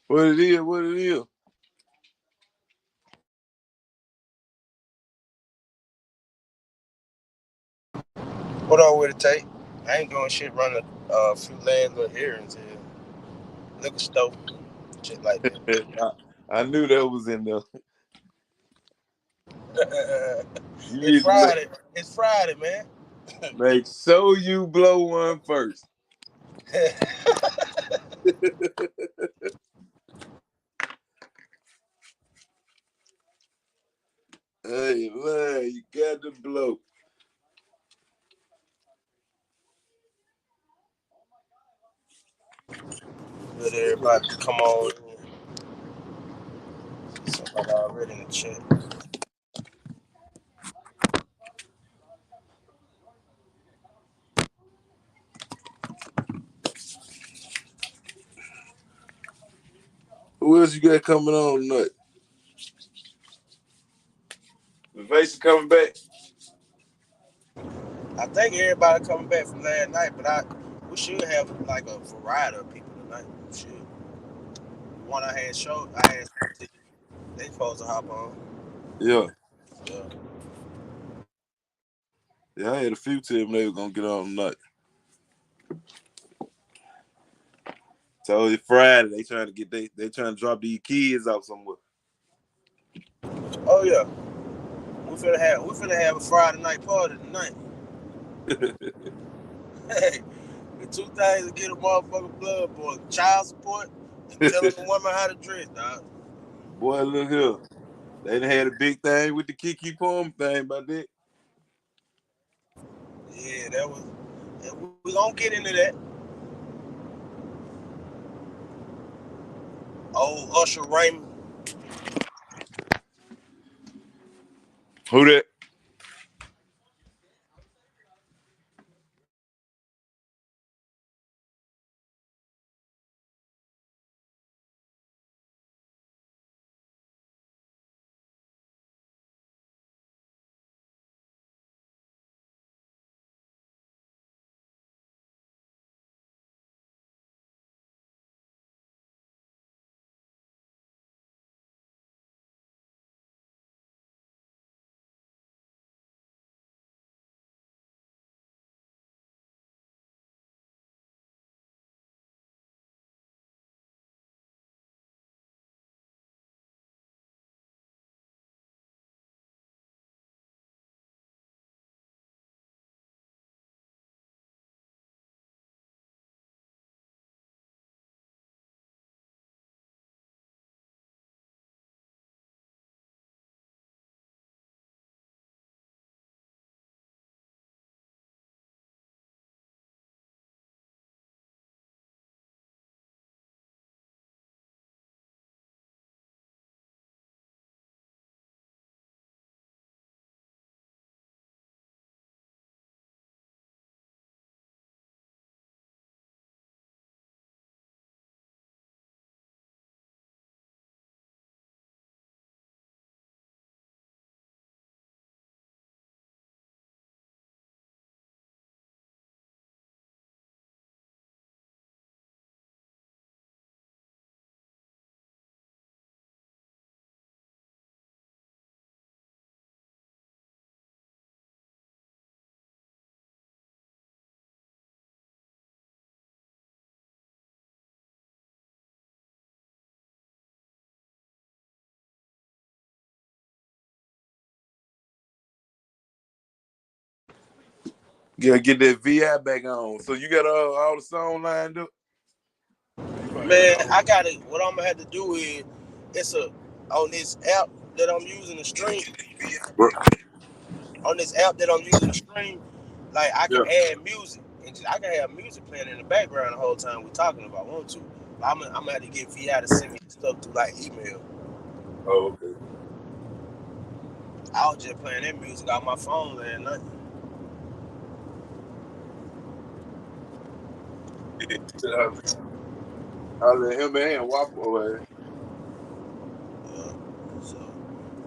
What it is, what it is. What on with it, Tate? I ain't doing shit running a few last little errands here. Liquor store, shit like I knew that was in there. that. You It's need to Friday. It's Friday, man. make sure you blow one first. Hey man, you got to blow. Let everybody come on. Somebody already in the chat. Who else you got coming on tonight? The Vasa coming back. I think everybody coming back from last night, but we should have like a variety of people tonight. We should. One I had showed, I had they supposed to hop on. Yeah. Yeah. Yeah, I had a few tell them they were gonna get on tonight. So it's Friday. They trying to get they trying to drop these kids off somewhere. Oh yeah. We finna have a Friday night party tonight. Hey, the two things to get a motherfucking blood boy: child support and telling the woman how to dress, dog. Boy, look here. They done had a big thing with the Kiki Palm thing about that. Yeah, that was. Yeah, we gonna get into that. Old Usher Raymond. Who that? Gotta get that VI back on. So you got all the song lined up? Man, I got it. What I'm gonna have to do is it's a on this app that I'm using to stream. On this app that I'm using to stream, like I Yeah. can add music and I can have music playing in the background the whole time we're talking if I want to. I'm gonna have to get VI to send me stuff through like email. Oh, okay. I was just playing that music on my phone last night. Yeah. I'll let him and Waffle away. Yeah. So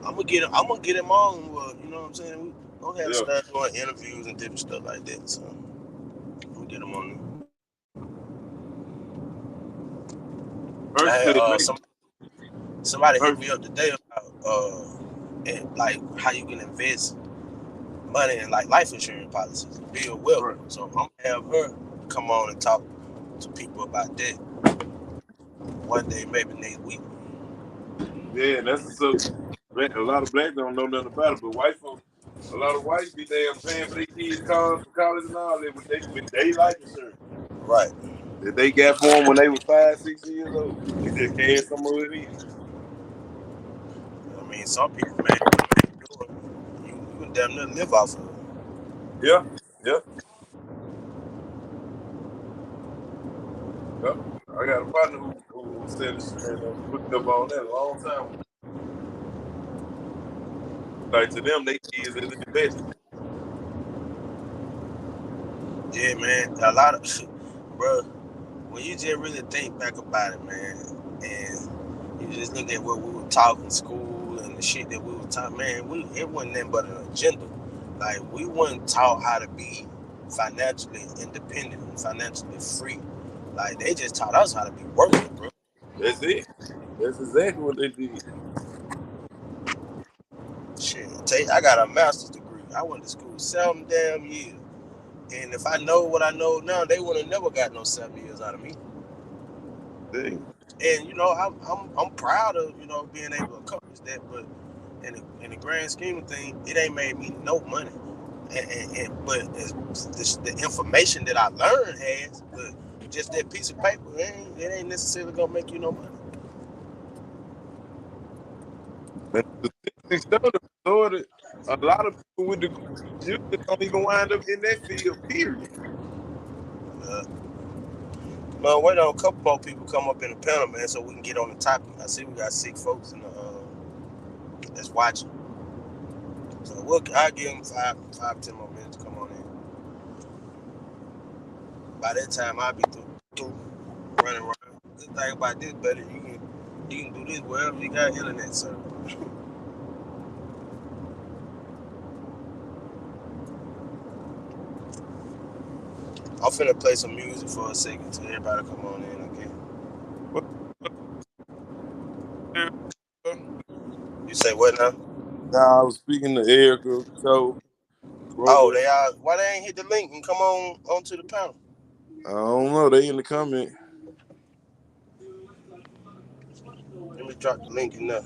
I'm gonna get him on. You know what I'm saying? We gonna have to Yeah. start doing interviews and different stuff like that. So I'm gonna get him on. First I you had make somebody hit first, me up today about and like how you can invest money in like life insurance policies, build wealth. right. So I'm gonna have her come on and talk to people about that one day, maybe next week. Yeah, and that's the subject. A lot of blacks don't know nothing about it, but white folks, a lot of whites be damn paying for their kids' cars for college and all that with their life insurance Right. that they got for them when they were 5, 6 years old. They just carrying some of it in. I mean, some people, man, you can damn near live off of it. Yeah, yeah, yeah. I got a partner who said this and put me up on that a long time ago. Like to them, they kids is invested. Yeah, man. A lot of, bro. When you just really think back about it, man, and you just look at what we were taught in school and the shit that we were taught, man, it wasn't nothing but an agenda. Like we weren't taught how to be financially independent and financially free. Like they just taught us how to be working, bro. That's it. That's exactly what they did. Shit, I got a master's degree. I went to school 7 damn years, and if I know what I know now, they would have never got no 7 years out of me. Dang. And I'm proud of being able to accomplish that, but in the grand scheme of things, it ain't made me no money. But the information that I learned has, but just that piece of paper, it ain't necessarily gonna make you no money. Man, the statistics show that a lot of people with degrees usually don't even wind up in that field. Period. Uh, Man, wait on a couple more people come up in the panel, man, so we can get on the topic. I see we got 6 folks in the that's watching. So I'll give them 10 more minutes to come on in. By that time, I'll be through running around. Good thing about this, buddy, you can do this wherever you got internet service. I'm finna play some music for a second till everybody come on in, okay? You say what now? Nah, I was speaking to Erica, so Oh, Rover. they are. Why they ain't hit the link and come onto the panel? I don't know. They in the comment. Let me drop the link in there.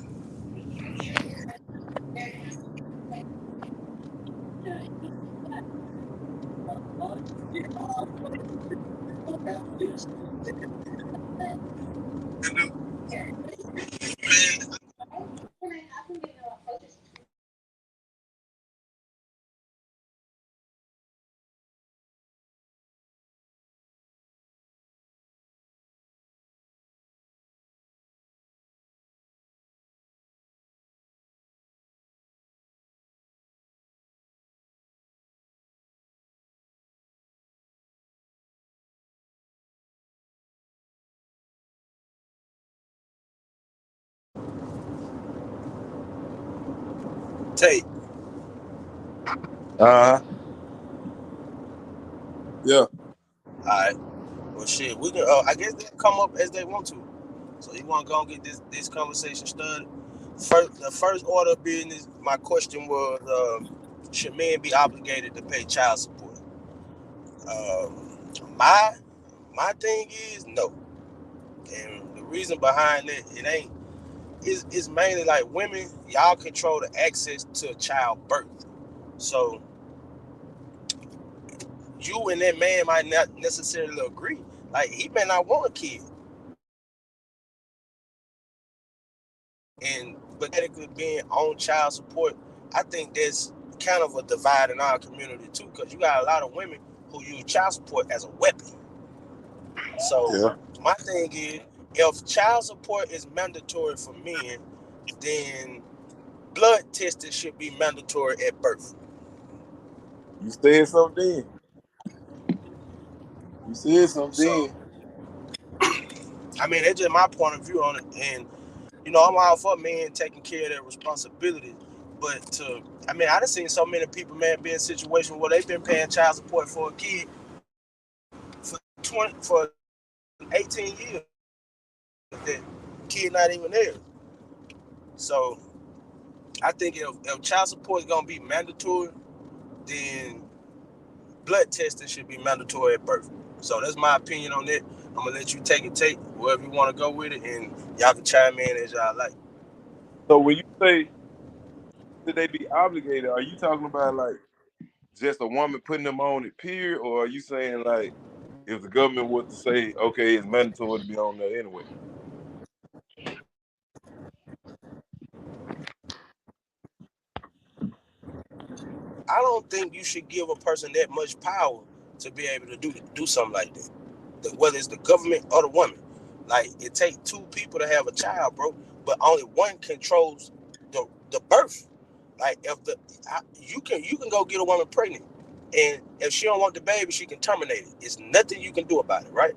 Tate. Yeah. All right. Well, shit. We can. I guess they'll come up as they want to. So you want to go and get this conversation started? The first order of business. My question was: should men be obligated to pay child support? My thing is no, and the reason behind it, it ain't. It's mainly like women. Y'all control the access to childbirth. So you and that man might not necessarily agree. Like he may not want a kid, and but technically being on child support, I think there's kind of a divide in our community too, because you got a lot of women who use child support as a weapon. So Yeah. my thing is, if child support is mandatory for men, then blood testing should be mandatory at birth. You said something. You said So something. I mean, that's just my point of view on it, and I'm all for men taking care of their responsibilities, but I done seen so many people, man, be in situations where they've been paying child support for a kid for 18 years, that kid not even there. So I think if child support is gonna be mandatory, then blood testing should be mandatory at birth. So that's my opinion on it. I'm gonna let you take wherever you want to go with it, and y'all can chime in as y'all like. So when you say should they be obligated, are you talking about like just a woman putting them on it, period, or are you saying like if the government was to say, okay, it's mandatory to be on there anyway? I don't think you should give a person that much power to be able to do something like that. Whether it's the government or the woman. Like it takes two people to have a child, bro, but only one controls the birth. Like if you can go get a woman pregnant, and if she don't want the baby, she can terminate it. It's nothing you can do about it, right?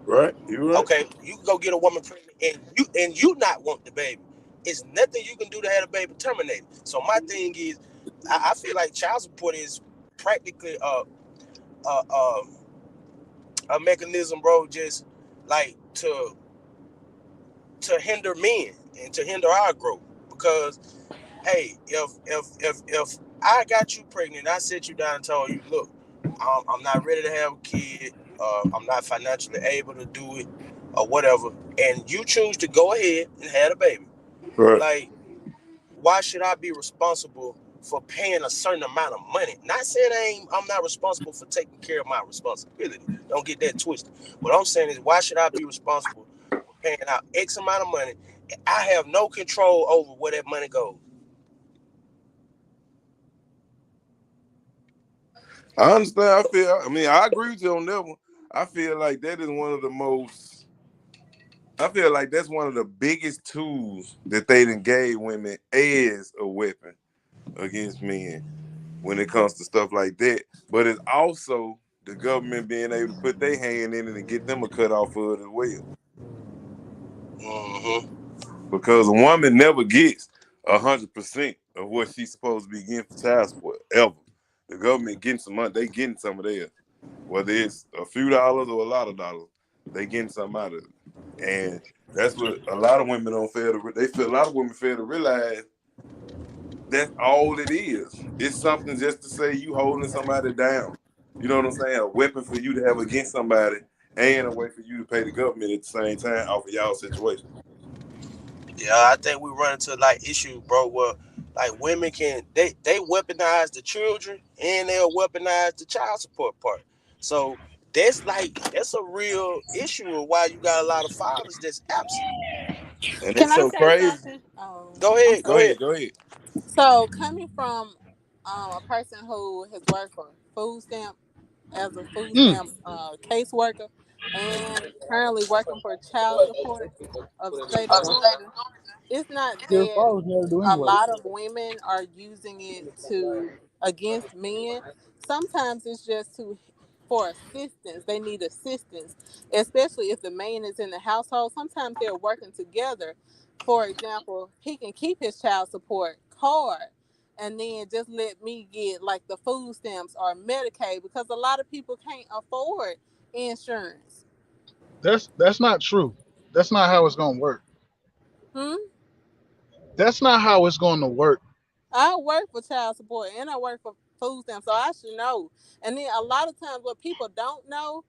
Right, you're right. Okay, you can go get a woman pregnant, and you not want the baby. It's nothing you can do to have the baby terminated. So my thing is, I feel like child support is practically uh, uh, a mechanism, bro, just like to hinder men and to hinder our growth. Because hey, if I got you pregnant, I sit you down and told you, look, I'm not ready to have a kid. I'm not financially able to do it, or whatever, and you choose to go ahead and have a baby. Right. Like, why should I be responsible for paying a certain amount of money? Not saying I'm not responsible for taking care of my responsibility. Don't get that twisted. What I'm saying is, why should I be responsible for paying out X amount of money? I have no control over where that money goes. I understand. I mean, I agree with you on that one. I feel like that is one of the most. I feel like that's one of the biggest tools that they done gave women as a weapon against men when it comes to stuff like that. But it's also the government being able to put their hand in it and get them a cut off of it as well. Mm-hmm. Because a woman never gets 100% of what she's supposed to be getting for child support ever. The government getting some money, they getting some of theirs. Whether it's a few dollars or a lot of dollars, they getting something out of it. And that's what a lot of women don't fail to. They feel a lot of women fail to realize that's all it is. It's something just to say you holding somebody down. You know what I'm saying? A weapon for you to have against somebody, and a way for you to pay the government at the same time off of y'all situation. Yeah, I think we run into like issues, bro, where like women they weaponize the children and they'll weaponize the child support part. So that's a real issue of why you got a lot of fathers that's absent. And Can it's I so say crazy. something? Go I'm ahead, Go go sorry. ahead. ahead, go ahead. So, coming from a person who has worked for food stamp as a food Mm. stamp caseworker and currently working for child support of the state of Georgia, it's not Your that father never do a anyway. lot of women are using it to against men. Sometimes it's just to for assistance. They need assistance, especially if the man is in the household. Sometimes they're working together. For example, he can keep his child support card and then just let me get like the food stamps or Medicaid because a lot of people can't afford insurance. That's not true. That's not how it's gonna work. Hmm? That's not how it's gonna work. I work for child support and I work for food stamps, so I should know. And then a lot of times, what people don't know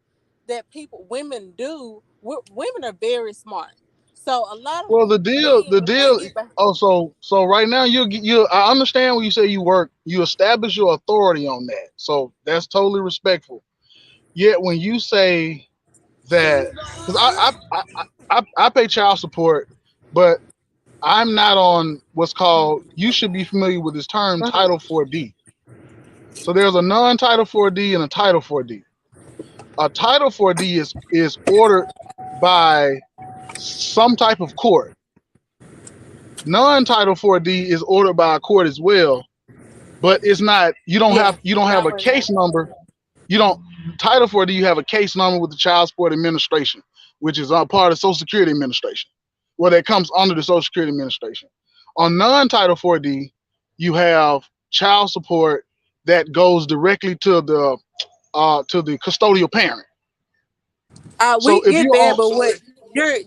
that women do, women are very smart. So a lot of Well, men, the when they deal. get back, Oh, so right now you. I understand when you say you work. You establish your authority on that. So that's totally respectful. Yet when you say that, because I pay child support, but I'm not on what's called. You should be familiar with this term, Title 4D. So there's a non-Title 4D and a Title 4D. A Title 4D is ordered by some type of court. Non-Title 4D is ordered by a court as well, but it's not. yeah, You don't have not a right now. case number. You don't Title 4D. You have a case number with the Child Support Administration, which is a part of Social Security Administration, well, that comes under the Social Security Administration. On non-Title 4D, you have child support that goes directly to the custodial parent. We So if get you're that, on, but what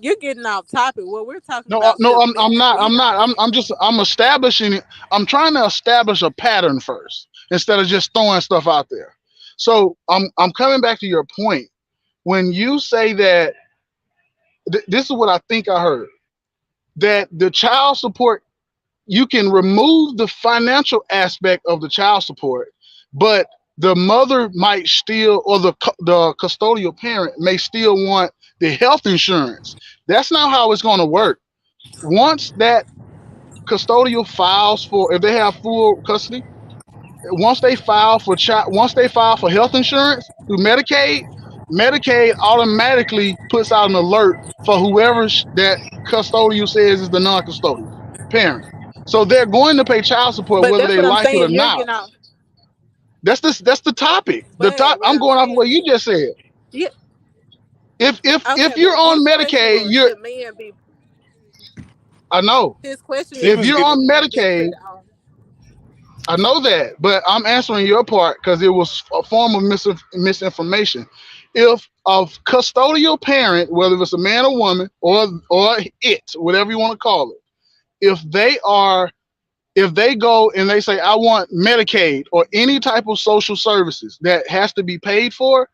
you're getting off topic. What we're talking no, about no, should I'm men not. be I'm not. the I'm just. I'm establishing it. I'm trying to establish a pattern first instead of just throwing stuff out there. So I'm coming back to your point when you say that this is what I think I heard, that the child support, you can remove the financial aspect of the child support, but the mother might still, or the custodial parent may still want the health insurance. That's not how it's going to work. Once that custodial files for, if they have full custody, once they file for health insurance through Medicaid, Medicaid automatically puts out an alert for whoever that custodial says is the non-custodial parent. So they're going to pay child support but whether that's they what I'm like it or saying. You're not. getting off. That's the topic. The But top, what I'm I'm going off of what saying, you just said. yeah, If okay. you're But on his question Medicaid, was, you're, should men be? I know. His question He is, If was should you're getting on men be Medicaid, put on? I know that, but I'm answering your part because it was a form of misinformation. If a custodial parent, whether it's a man or woman or it, whatever you want to call it, if they are, if they go and they say I want Medicaid or any type of social services that has to be paid for,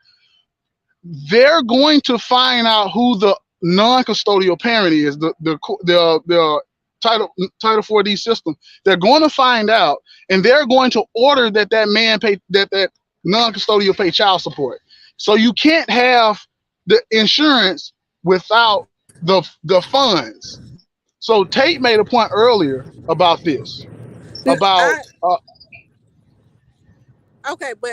they're going to find out who the non-custodial parent is. The Title 4D system. They're going to find out, and they're going to order that that non-custodial pay child support. So you can't have the insurance without the funds. So Tate made a point earlier about this, about I Okay, but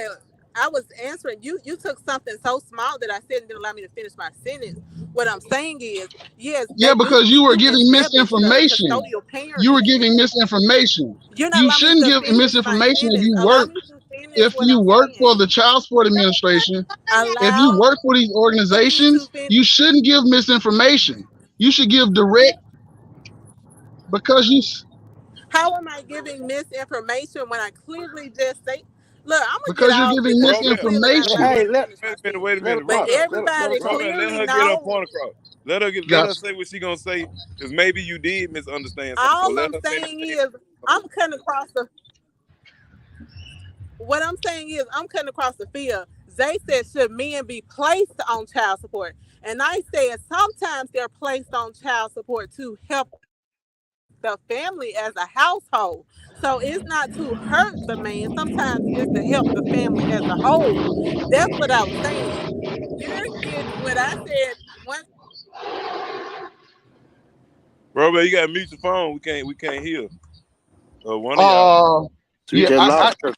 I was answering you. You took something so small that I said and didn't allow me to finish my sentence. What I'm saying is, yes, yeah, they do because you need were to giving establish the misinformation. custodial You were parent. giving misinformation. You're not You allowing me shouldn't to give finish my misinformation sentence. Allow me to finish if what you I'm work for saying. the Child Support Administration. If you Allow work for these me to organizations, finish. you shouldn't give misinformation. You should give direct, because you How am I giving misinformation when I clearly just say, look, I'm gonna get because you're off giving because you Romeo. clearly not misinformation. allowing me Hey, to finish my sentence. Wait a let her minute, But talk. Romeo. Let her everybody talk. Romeo, let clearly her get her knows. point across. Let her Gotcha. say what she gonna say, because maybe you did misunderstand something. So All let I'm her say the saying thing. is I'm cutting across the what I'm saying is I'm cutting across the field. Zay said, should men be placed on child support? And I said sometimes they're placed on child support to help the family as a household. So it's not to hurt the man. Sometimes it's to help the family as a whole. That's what I was saying. You're getting what I said. One, Romeo, you gotta mute your phone. We can't hear. One of y'all. Uh, We yeah, just I lost her.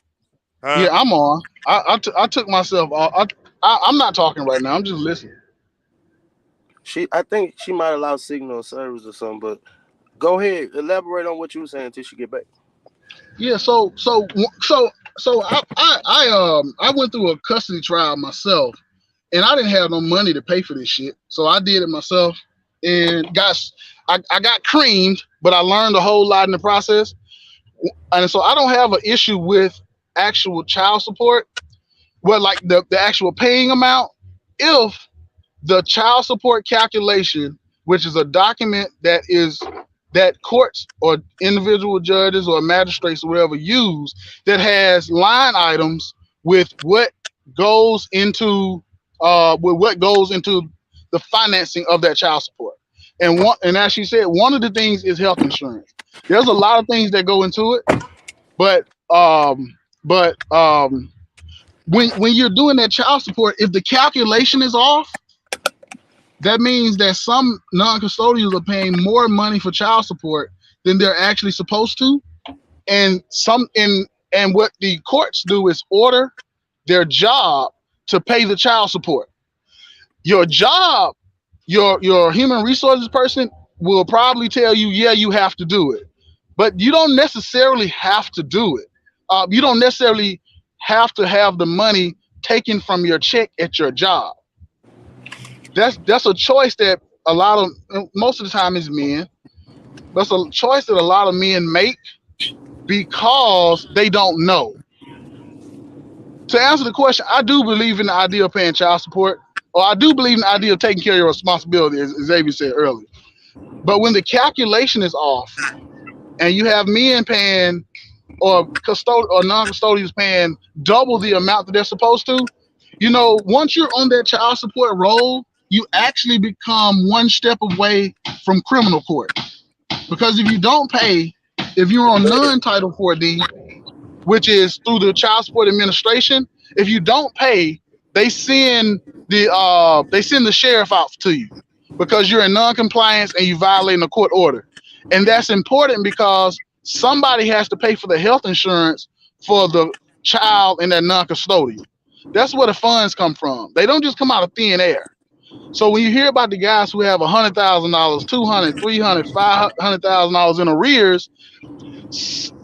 yeah, Huh? I'm on. I took myself off. I'm not talking right now. I'm just listening. I think she might have lost signal service or something. But go ahead, elaborate on what you were saying until she get back. Yeah, so I went through a custody trial myself, and I didn't have no money to pay for this shit, so I did it myself, and I got creamed, but I learned a whole lot in the process, and so I don't have an issue with actual child support, well, like the actual paying amount, if the child support calculation, which is a document that courts or individual judges or magistrates or whatever use, that has line items with what goes into the financing of that child support. And as she said, one of the things is health insurance. There's a lot of things that go into it, but when you're doing that child support, if the calculation is off, that means that some non-custodials are paying more money for child support than they're actually supposed to. And what the courts do is order their job to pay the child support. Your job, your human resources person will probably tell you, yeah, you have to do it, but you don't necessarily have to do it. You don't necessarily have to have the money taken from your check at your job. That's a choice that a lot of most of the time is men. That's a choice that a lot of men make because they don't know. To answer the question, I do believe in the idea of paying child support or I do believe in the idea of taking care of your responsibility, as Xavier said earlier. But when the calculation is off, and you have men paying or or non-custodians paying double the amount that they're supposed to, once you're on that child support roll, you actually become one step away from criminal court. Because if you don't pay, if you're on non-Title 4D, which is through the Child Support Administration, if you don't pay, they send the sheriff out to you because you're in non-compliance and you violating a court order. And that's important because somebody has to pay for the health insurance for the child in that non-custodial. That's where the funds come from. They don't just come out of thin air. So when you hear about the guys who have $100,000, $200,000, $300,000, $500,000 in arrears,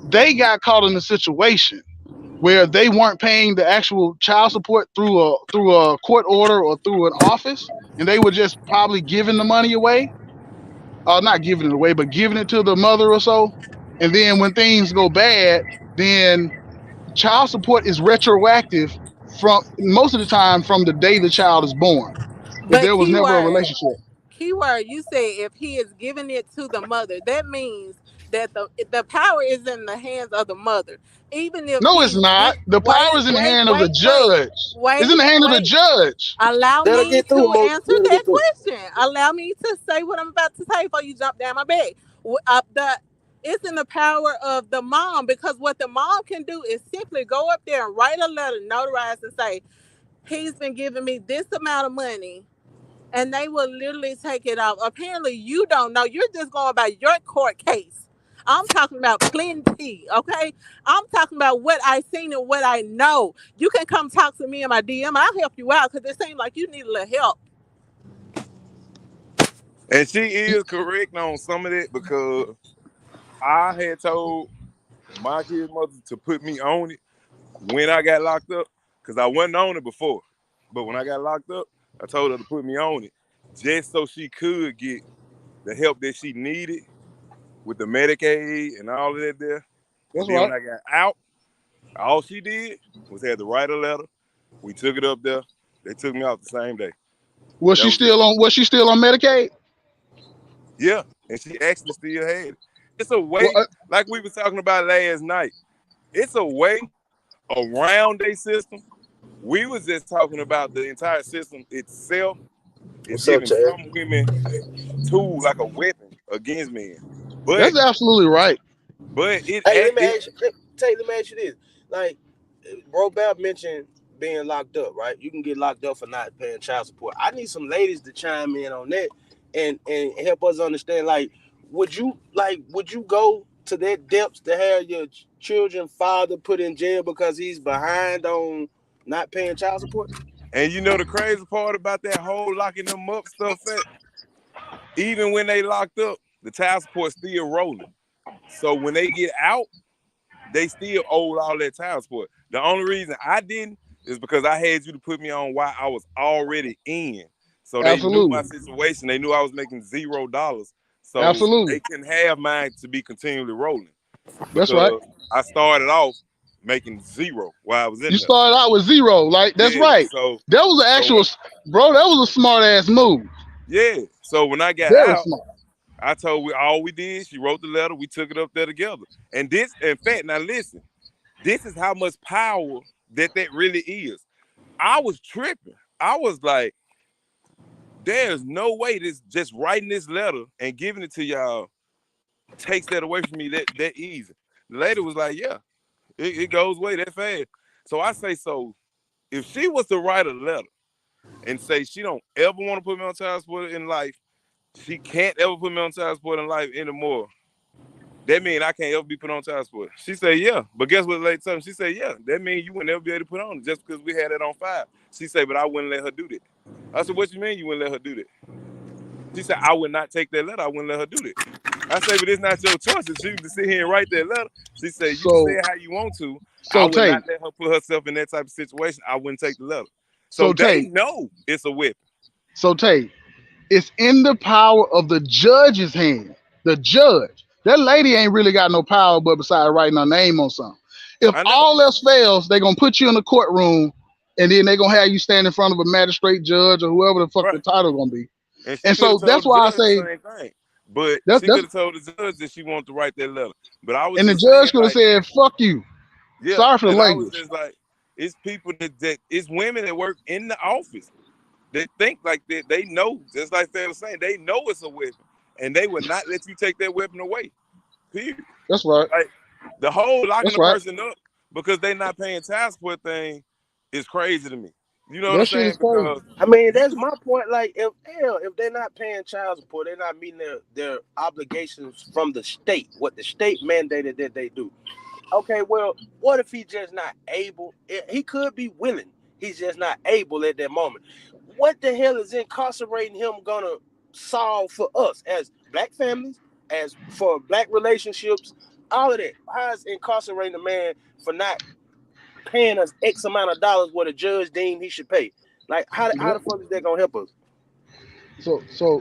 they got caught in a situation where they weren't paying the actual child support through a court order or through an office, and they were just probably giving the money away, not giving it away, but giving it to the mother or so. And then when things go bad, then child support is retroactive from most of the time from the day the child is born, if But there was never a relationship. keyword, you say if he is giving it to the mother, that means that the power is in the hands of the mother. Even if No, it's not. The power is in the hand of the judge. It's in the hand of the judge. Allow Let her me get through, to Mo. answer Let her that get through. question. Allow me to say what I'm about to say before you jump down my bed. It's in the power of the mom, because what the mom can do is simply go up there and write a letter, notarize, and say, he's been giving me this amount of money, and they will literally take it off. Apparently, you don't know. You're just going by your court case. I'm talking about plenty, okay? I'm talking about what I seen and what I know. You can come talk to me in my DM. I'll help you out because it seems like you need a little help. And she is correct on some of that because I had told my kid's mother to put me on it when I got locked up, because I wasn't on it before. But when I got locked up, I told her to put me on it just so she could get the help that she needed with the Medicaid and all of that there. That's Then right. when I got out, all she did was had to write a letter. We took it up there. They took me out the same day. Was she still on Medicaid? Yeah, and she actually still had it. It's a way, Well, like we were talking about last night. It's a way around their system. We was just talking about the entire system itself is What's up, giving Chad? some women tools like a weapon against men. But that's absolutely right. it Hey, let me ask you this. Like, Bro Bab mentioned being locked up, right? You can get locked up for not paying child support. I need some ladies to chime in on that and help us understand. Like, would you go to that depths to have your children's father put in jail because he's behind on not paying child support? And you know the crazy part about that whole locking them up stuff, even when they locked up, the child support still rolling. So when they get out, they still owe all that child support. The only reason I didn't is because I had you to put me on while I was already in. So they knew my situation. They knew I was making $0. So Absolutely. they couldn't have mine to be continually rolling. That's right. I started off making zero while I was in there. You started out with zero. Like, that's right. So that was an actual, bro, that was a smart ass move. Yeah. So when I got Very out, smart. I told her all we did, she wrote the letter, we took it up there together. And this, in fact, now listen, this is how much power that really is. I was tripping. I was like, there's no way this just writing this letter and giving it to y'all takes that away from me that easy. The lady was like, yeah, it goes away that fast. So I say, so if she was to write a letter and say she don't ever want to put me on child support in life, she can't ever put me on child support in life anymore, that means I can't ever be put on child support. She said, yeah. But guess what the lady told me? She said, yeah, that means you would never be able to put on it just because we had it on file. She said, but I wouldn't let her do that. I said, what you mean you wouldn't let her do that? She said, I would not take that letter. I wouldn't let her do that. I said, but it's not your choice. If she was to sit here and write that letter, she said, you can say it how you want to. I would not let her put herself in that type of situation. I wouldn't take the letter. So they know it's a weapon. So Tate, it's in the power of the judge's hand. The judge. That lady ain't really got no power but besides writing her name on something. If all else fails, they're going to put you in the courtroom and then they're gonna have you stand in front of a magistrate judge or whoever the fuck the Right. title gonna be. And she And could have so that's told the why I judge the say same thing. But she that's could have told the judge that she wanted to write that letter. But I was and the just saying, judge could have like, said, fuck you. yeah, Sorry for the and I was language. just like, it's people that it's women that work in the office. They think like that. They know, just like they were saying, they know it's a weapon. And they would not let you take that weapon away. Period. That's right. Like the whole locking That's the right. person up because they not paying child support thing is crazy to me. You know what I'm That shit saying? is crazy. Because I mean, you that's my point. Like, if they're not paying child support, they're not meeting their obligations from the state, what the state mandated that they do. Okay, well, what if he's just not able? He could be willing. He's just not able at that moment. What the hell is incarcerating him gonna solve for us as black families, as for black relationships, all of that? How is incarcerating a man for not paying us X amount of dollars what a judge deemed he should pay? Like, how the fuck is that gonna help us?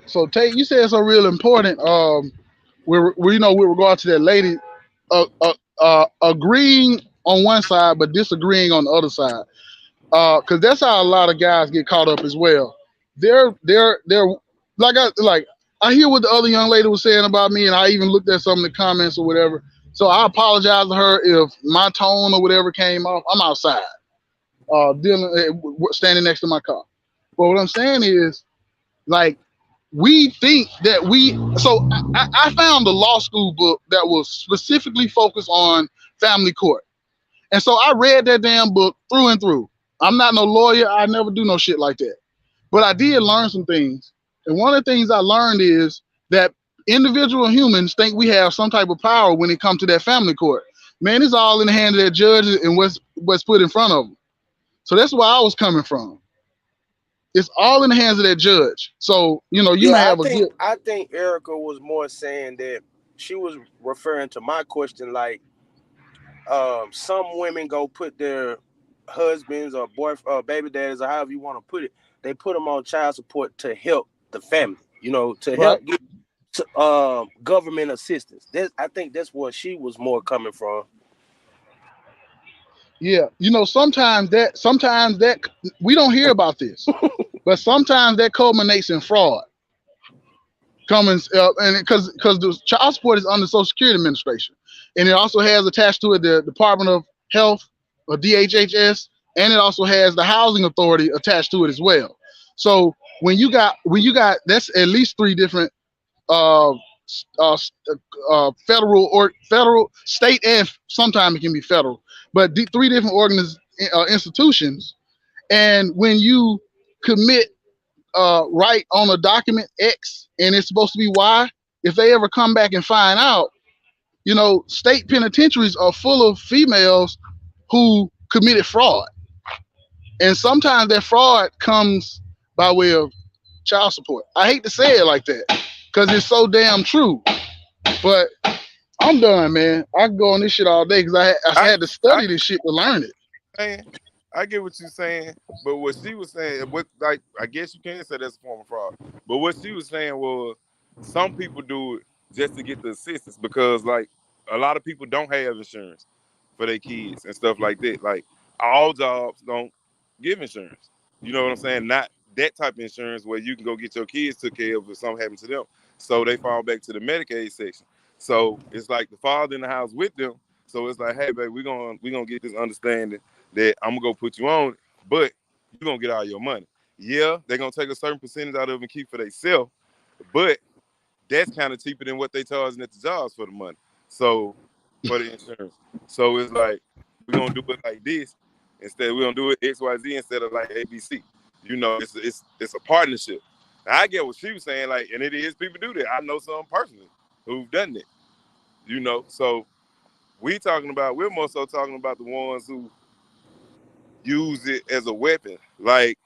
So Tate, you said something real important. We with regard to that lady, agreeing on one side but disagreeing on the other side. Because that's how a lot of guys get caught up as well. They're I hear what the other young lady was saying about me, and I even looked at some of the comments or whatever. So I apologize to her if my tone or whatever came off. I'm outside, standing next to my car. But what I'm saying is, like, we think that so I found a law school book that was specifically focused on family court. And so I read that damn book through and through. I'm not no lawyer. I never do no shit like that. But I did learn some things. And one of the things I learned is that individual humans think we have some type of power when it comes to that family court. Man, it's all in the hands of that judge and what's put in front of them. So that's where I was coming from. It's all in the hands of that judge. So, you may Yeah, have a good. I think Erica was more saying that she was referring to my question, like, some women go put their husbands or baby daddies or however you want to put it, they put them on child support to help the family, to Right. help get government assistance. I think that's where she was more coming from. Yeah. Sometimes that we don't hear about this, but sometimes that culminates in fraud. And because the child support is under Social Security Administration, and it also has attached to it the Department of Health or DHHS, and it also has the Housing Authority attached to it as well. So when you got that's at least three different uh, federal, state, and sometimes it can be federal, but three different institutions. And when you commit write on a document X and it's supposed to be Y, if they ever come back and find out, state penitentiaries are full of females who committed fraud. And sometimes that fraud comes by way of child support. I hate to say it like that because it's so damn true. But I'm done, man. I can go on this shit all day because I had to study this shit to learn it. I get what you're saying, but what she was saying, I guess you can say that's a form of fraud. But what she was saying was, some people do it just to get the assistance because, like, a lot of people don't have insurance for their kids and stuff like that. Like, all jobs don't give insurance. You know what I'm saying? Not that type of insurance where you can go get your kids took care of if something happens to them. So they fall back to the Medicaid section. So it's like the father in the house with them. So it's like, hey, baby, we're gonna get this understanding that I'm gonna go put you on it, but you're gonna get all your money. Yeah, they're gonna take a certain percentage out of it and keep for themselves, but that's kind of cheaper than what they charging at the jobs for the money. So for the insurance. So it's like we're gonna do it like this instead. We're gonna do it XYZ instead of like ABC. It's a partnership. Now, I get what she was saying, like, and it is people do that. I know some personally who've done that. So we're more so talking about the ones who use it as a weapon. Like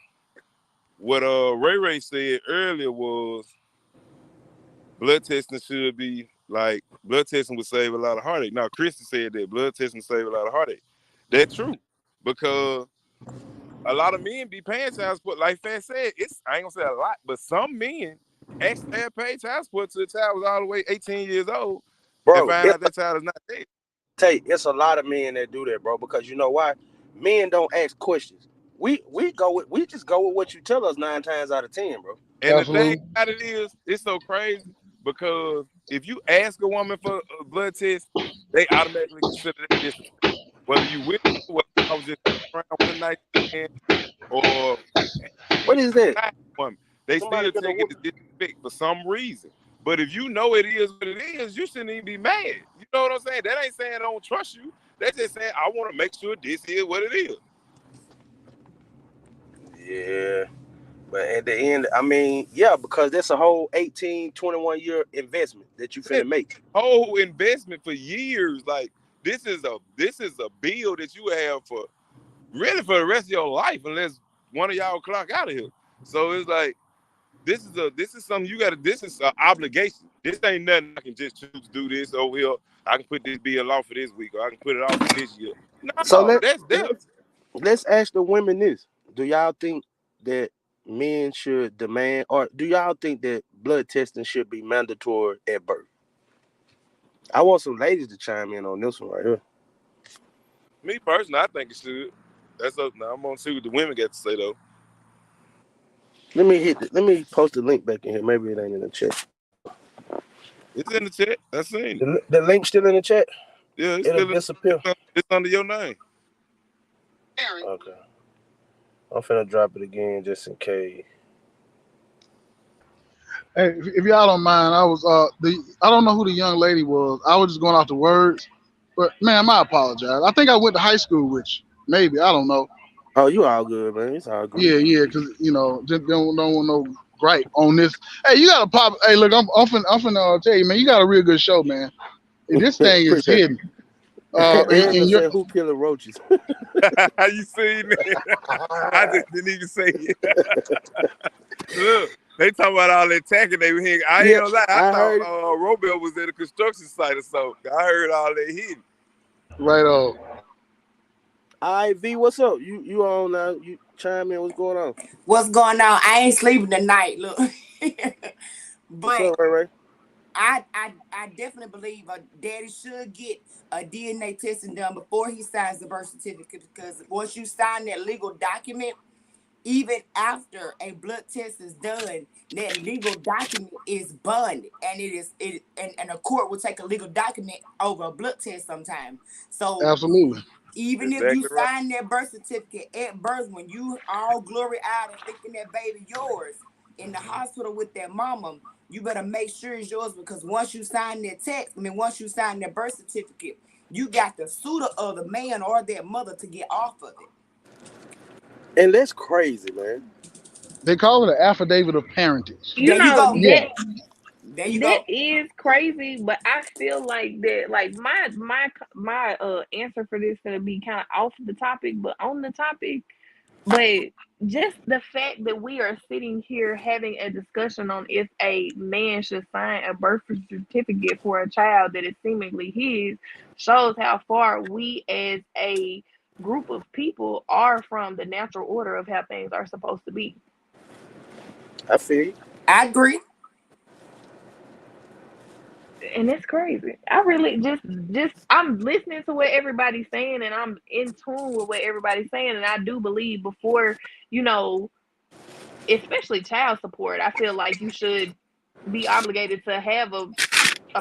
what Ray said earlier was blood testing would save a lot of heartache. Now Christy said that blood testing save a lot of heartache. That's true. Because a lot of men be paying child support. Like Fat said, I ain't gonna say a lot, but some men actually have paid child support till the child was all the way 18 years old and Bro, find out that child is not dead. it's a lot of men that do that, bro, because you know why? Men don't ask questions. we just go with what you tell us 9 times out of 10, bro. And the thing Absolutely. about it is, it's so crazy because if you ask a woman for a blood test, they automatically consider that disrespect. Whether you with her, whether I was just around one night stand, or What even is that? not a woman, they Somebody still gonna take it whoop. as disrespect for some reason. But if you know it is what it is, you shouldn't even be mad. You know what I'm saying? That ain't saying I don't trust you. That's just saying I want to make sure this is what it is. Yeah. But at the end, I mean, yeah, because that's a whole 18, 21 year investment that you That finna make. whole investment for years, like this is a bill that you have for really for the rest of your life, unless one of y'all clock out of here. So it's like this is something you gotta. This is an obligation. This ain't nothing I can just choose to do this over here. I can put this bill off for this week, or I can put it off for this year. So No, that's them. let's ask the women this: do y'all think that men should demand, or do y'all think that blood testing should be mandatory at birth? I want some ladies to chime in on this one right here. Me personally, I think it should. That's up now. I'm gonna see what the women got to say though. Let me post the link back in here. Maybe it ain't in the chat. It's in the chat. I seen it. The link still in the chat. Yeah, it's It'll still disappear. it's under your name. Okay. I'm finna drop it again just in case. Hey, if y'all don't mind, I don't know who the young lady was. I was just going off the words, but ma'am, I apologize. I think I went to high school with you. Maybe I don't know. Oh, you all good, man. It's all good. Yeah, yeah, because just don't want no gripe on this. Hey, you gotta pop. Hey, look, I'm finna tell you, man, you got a real good show, man. This thing is Appreciate hidden. it. Erica And you're said, "Who killing roaches?" You seen it? I just didn't even say it. Look, they talking about all that tacking they were hitting. I ain't Yeah, gonna lie. I I thought heard it. Robel was at a construction site or so. I heard all that hitting. right on. All right, V, what's up? You on now? You chime in. What's going on? What's going on? I ain't sleeping tonight. Look, What's but up, Ray Ray? I definitely believe a daddy should get a DNA testing done before he signs the birth certificate, because once you sign that legal document, even after a blood test is done, that legal document is bonded, and and a court will take a legal document over a blood test sometime. So Absolutely. even if you Exactly right. sign that birth certificate at birth, when you all glory eyed and thinking that baby yours in the hospital with that mama, you better make sure it's yours, because once you sign that once you sign that birth certificate, you got the suitor of the man or that mother to get off of it. And that's crazy, man. They call it an affidavit of parentage. You There you know go. Yeah, There you that go. is crazy, but I feel like that, like my answer for this gonna be kind of off the topic, but on the topic. But just the fact that we are sitting here having a discussion on if a man should sign a birth certificate for a child that is seemingly his shows how far we as a group of people are from the natural order of how things are supposed to be. I feel you. I agree. And it's crazy. I really just I'm listening to what everybody's saying, and I'm in tune with what everybody's saying, and I do believe before, you know, especially child support, I feel like you should be obligated to have a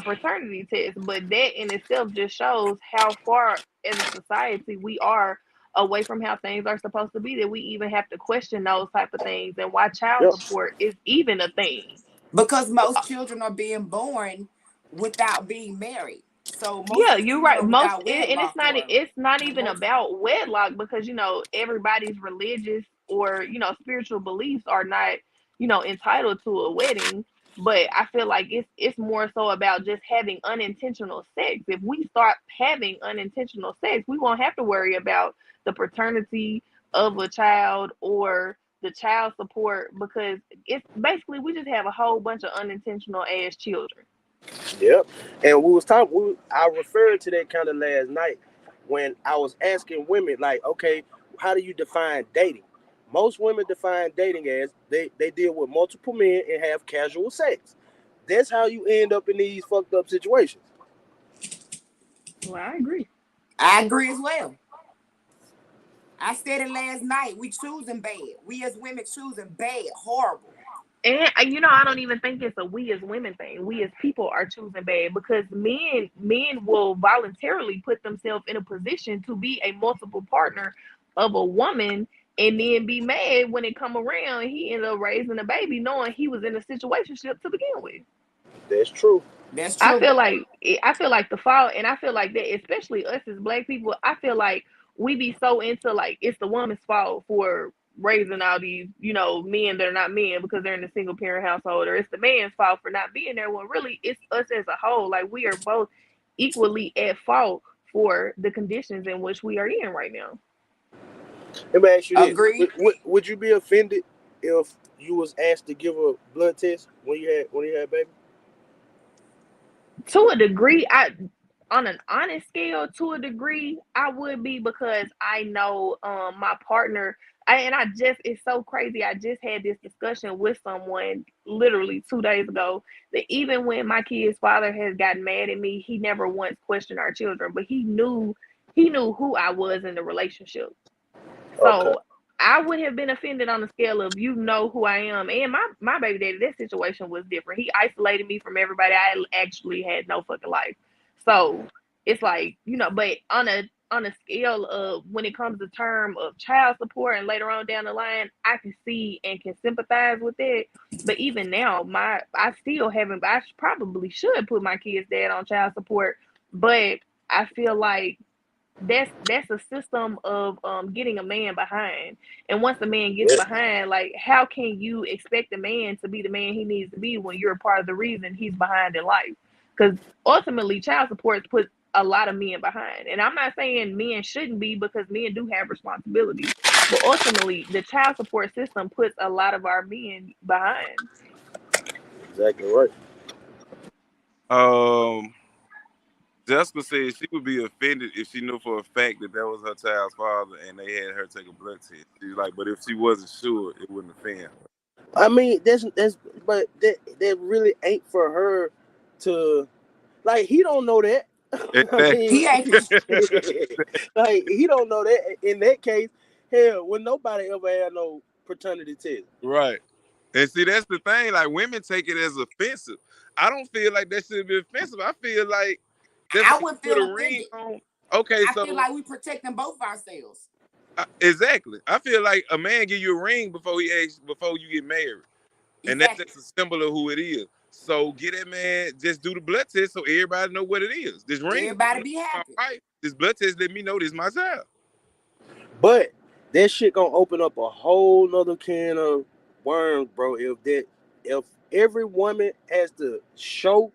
paternity test. But that in itself just shows how far as a society we are away from how things are supposed to be, that we even have to question those type of things and why child Yep. support is even a thing. Because most children are being born without being married. So most Yeah, of the you're children right. are Most without and wedlock, or it's not even most. about wedlock, because everybody's religious or spiritual beliefs are not entitled to a wedding. But I feel like it's more so about just having unintentional sex. If we start having unintentional sex, we won't have to worry about the paternity of a child or the child support, because it's basically we just have a whole bunch of unintentional ass children. Yep. And we was talking. I referred to that kind of last night when I was asking women, like, okay, how do you define dating? Most women define dating as they deal with multiple men and have casual sex. That's how you end up in these fucked up situations. Well, I agree. I agree as well. I said it last night. We choosing bad. We as women choosing bad, horrible. And I don't even think it's a we as women thing. We as people are choosing bad because men will voluntarily put themselves in a position to be a multiple partner of a woman and then be mad when it come around he ended up raising a baby knowing he was in a situation to begin with. That's true. That's I true. feel like the fault, and I feel like that, especially us as black people. I feel like we be so into like it's the woman's fault for raising all these, men that are not men because they're in a single parent household, or it's the man's fault for not being there. When really, it's us as a whole. Like we are both equally at fault for the conditions in which we are in right now. Let me ask you this: Agreed. would you be offended if you was asked to give a blood test when you had a baby? To a degree, on an honest scale, to a degree I would be, because I know my partner. And I just, it's so crazy, I just had this discussion with someone literally 2 days ago, that even when my kid's father has gotten mad at me, he never once questioned our children, but he knew who I was in the relationship. Okay. So I would have been offended on the scale of, who I am. And my baby daddy, that situation was different. He isolated me from everybody. I actually had no fucking life. So it's like, but on a scale of when it comes to term of child support and later on down the line, I can see and can sympathize with that. But even now, I still haven't, I probably should put my kid's dad on child support, but I feel like that's a system of getting a man behind. And once a man gets Yeah, behind, like how can you expect a man to be the man he needs to be when you're a part of the reason he's behind in life? Because ultimately child support puts a lot of men behind. And I'm not saying men shouldn't be, because men do have responsibilities, but ultimately the child support system puts a lot of our men behind. exactly right. Um, Jessica said she would be offended if she knew for a fact that that was her child's father and they had her take a blood test. She's like, but if she wasn't sure, it wouldn't offend I mean, but that really ain't for her to like. He don't know that. her. I mean, He ain't. like he don't know that. In that case, hell, when nobody ever had no paternity test. Right. And see, that's the thing. Like, women take it as offensive. I don't feel like that should be offensive. I feel like just I like would you put feel a ring offended. on. Okay, I feel so like we protecting both ourselves. exactly. I feel like a man give you a ring before you get married, and that's Exactly. just a symbol of who it is. So get that man, just do the blood test so everybody know what it is. This ring is Everybody telling me be my happy. wife. This blood test let me know this my child. But that shit gonna open up a whole nother can of worms, bro. If every woman has to show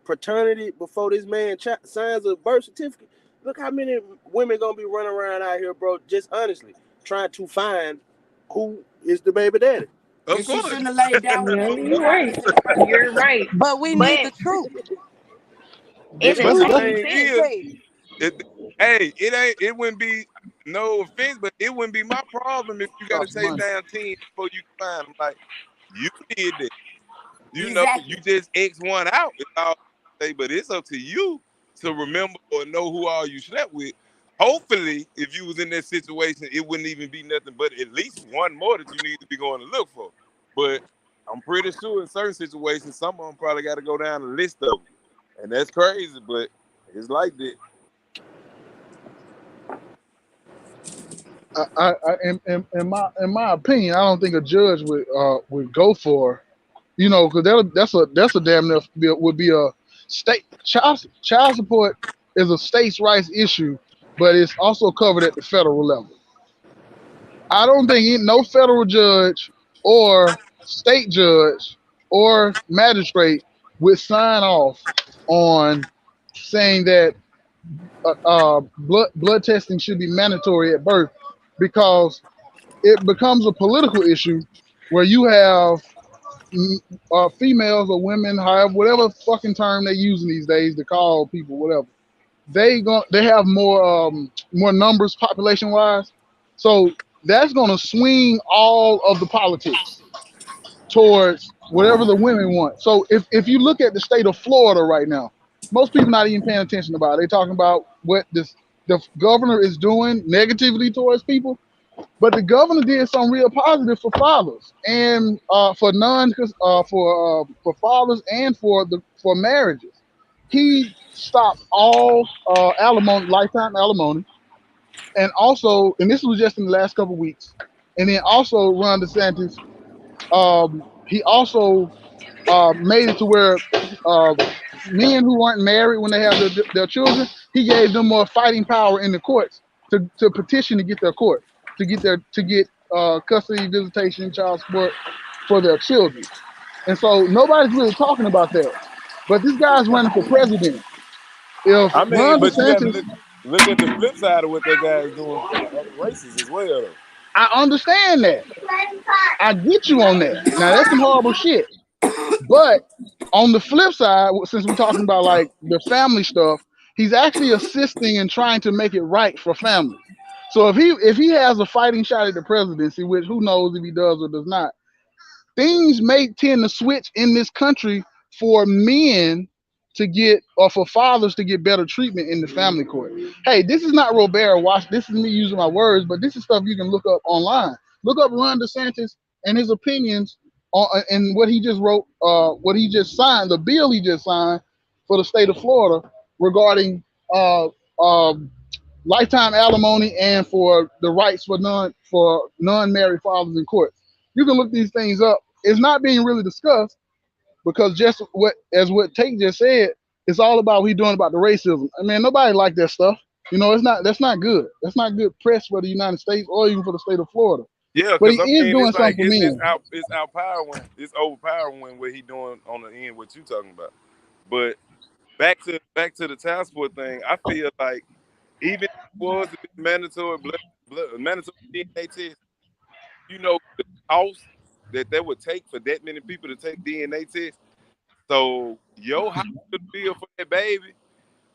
paternity before this man signs a birth certificate, look how many women gonna be running around out here, bro. Just honestly, trying to find who is the baby daddy. Of That she course. shouldn't have laid down with Yeah, that you're regardless right. in the first You're place. right. But we need But the truth. in The the But the truth, same though. thing sense, is, Yes. it, hey, it wouldn't be no offense, but it wouldn't be my problem if you got to Costs chase money. down 10 before you can find them. Like, you did that. You Exactly. just X one out. It's all I say, but it's up to you to remember or know who all you slept with. Hopefully, if you was in that situation, it wouldn't even be nothing but at least one more that you need to be going to look for. But I'm pretty sure in certain situations, some of them probably got to go down the list of them. And that's crazy, but it's like that. In my opinion, I don't think a judge would go for, because that's a damn near would be a state child support is a states' rights issue, but it's also covered at the federal level. I don't think no federal judge or state judge or magistrate would sign off on saying that blood testing should be mandatory at birth, because it becomes a political issue where you have females or women, however, whatever fucking term they're using these days to call people, whatever. They have more numbers population wise, so that's gonna swing all of the politics towards whatever the women want. So if you look at the state of Florida right now, most people not even paying attention about it. They talking about what this the governor is doing negatively towards people. But the governor did something real positive for fathers and for non for fathers and for marriages. He stopped all alimony, lifetime alimony, and also, and this was just in the last couple of weeks. And then also, Ron DeSantis, he also made it to where uh, men who weren't married when they had their children, he gave them more fighting power in the courts to petition to get their court to get custody, visitation, child support for their children. And so nobody's really talking about that. But this guy's running for president. If I mean, Ron but you got to DeSantis, look at the flip side of what that guy is doing for the other races as well, though. I understand that. I get you on that. Now that's some horrible shit. But on the flip side, since we're talking about like the family stuff, he's actually assisting and trying to make it right for families. So if he has a fighting shot at the presidency, which who knows if he does or does not, things may tend to switch in this country for men to get or for fathers to get better treatment in the family court. Hey, this is not Robert Watch. This is me using my words, but this is stuff you can look up online. Look up Ron DeSantis and his opinions on and what he just wrote, what he just signed, the bill he just signed for the state of Florida regarding uh, um, lifetime alimony and for the rights for non-married fathers in court. You can look these things up. It's not being really discussed because just what Tate just said, it's all about what he's doing about the racism. I mean, nobody like that stuff. You know, that's not good. That's not good press for the United States or even for the state of Florida. Yeah, But he because I is mean, doing it's something like for men. it's outpowering, it's overpowering what he doing on the end. What you talking about? But back to the task force thing, I feel like even if it was to be mandatory mandatory DNA test, you know the cost that would take for that many people to take DNA tests. So your hospital bill for that baby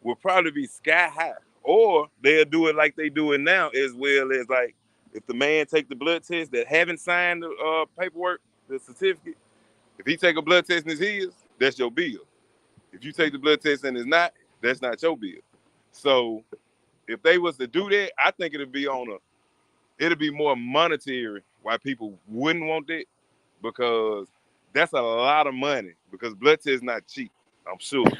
will probably be sky high. Or they'll do it like they do it now, as well as like if the man take the blood test that haven't signed the paperwork, the certificate, if he take a blood test and it's his, that's your bill. If you take the blood test and it's not, that's not your bill. So if they was to do that, I think it'll be more monetary why people wouldn't want that because that's a lot of money because blood test is not cheap, I'm sure.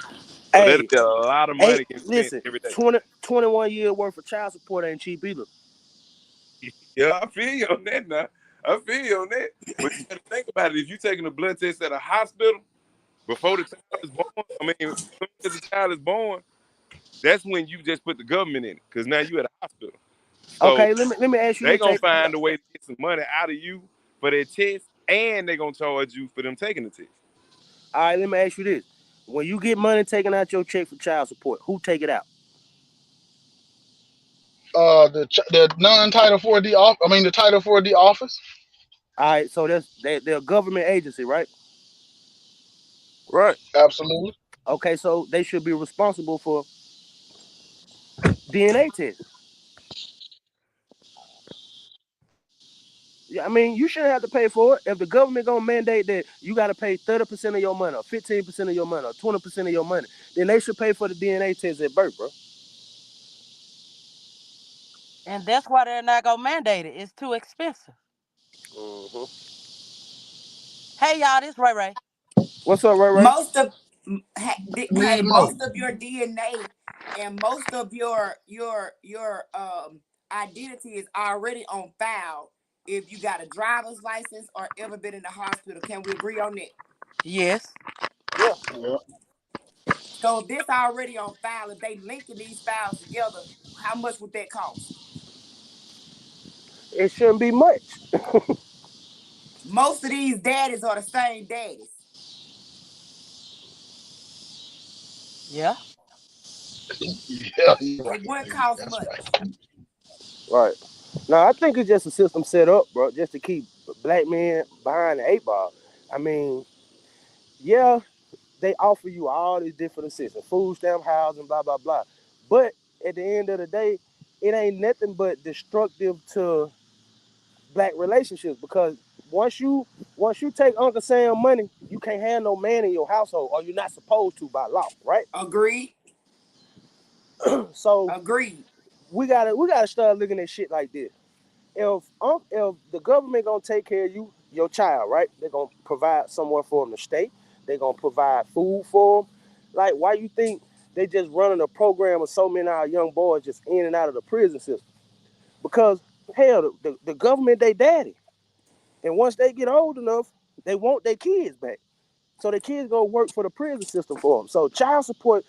So that'll Hey, be a lot of money getting spent listen, every day. 21 years worth of child support ain't cheap either. Yeah, I feel you on that now. I feel you on that. But you gotta think about it. If you're taking a blood test at a hospital before the child is born, I mean, as soon as the child is born, that's when you just put the government in it. Because now you at a hospital. So Okay, let me ask you they this, gonna Tate. find a way to get some money out of you for their test, and they gonna charge you for them taking the test. All right, let me ask you this: when you get money taken out your check for child support, who take it out? The non-Title 4D off. I mean, the Title 4D office. All right, so they're a government agency, right? Right. Absolutely. Okay, so they should be responsible for DNA tests. Yeah, I mean, you shouldn't have to pay for it. If the government gonna mandate that you gotta pay 30% of your money, or 15% of your money, or 20% of your money, then they should pay for the DNA test at birth, bro. And that's why they're not gonna mandate it. It's too expensive. Mm-hmm. Hey y'all, this Ray Ray. What's up, Ray Ray? Most of Please hey, know. most of your DNA and most of your identity is already on file if you got a driver's license or ever been in the hospital. Can we agree on that? Yes. Yeah, Yeah. So if this already on file, if they linking these files together, how much would that cost? it shouldn't be much. Most of these daddies are the same daddies. Yeah. Yeah, you're right. It wouldn't cost That's right. much. Right. Now, I think it's just a system set up, bro, just to keep black men behind the eight ball. I mean, yeah, they offer you all these different assistance, food stamp, housing, blah, blah, blah. But at the end of the day, it ain't nothing but destructive to black relationships because once you take Uncle Sam money, you can't have no man in your household, or you're not supposed to by law, right? Agreed. So Agreed. we gotta start looking at shit like this. If the government gonna take care of you, your child, right? They're gonna provide somewhere for them to stay. They're gonna provide food for them. Like, why you think they just running a program of so many of our young boys just in and out of the prison system? Because hell, the government they daddy, and once they get old enough, they want their kids back. So the kids gonna work for the prison system for them. So child support,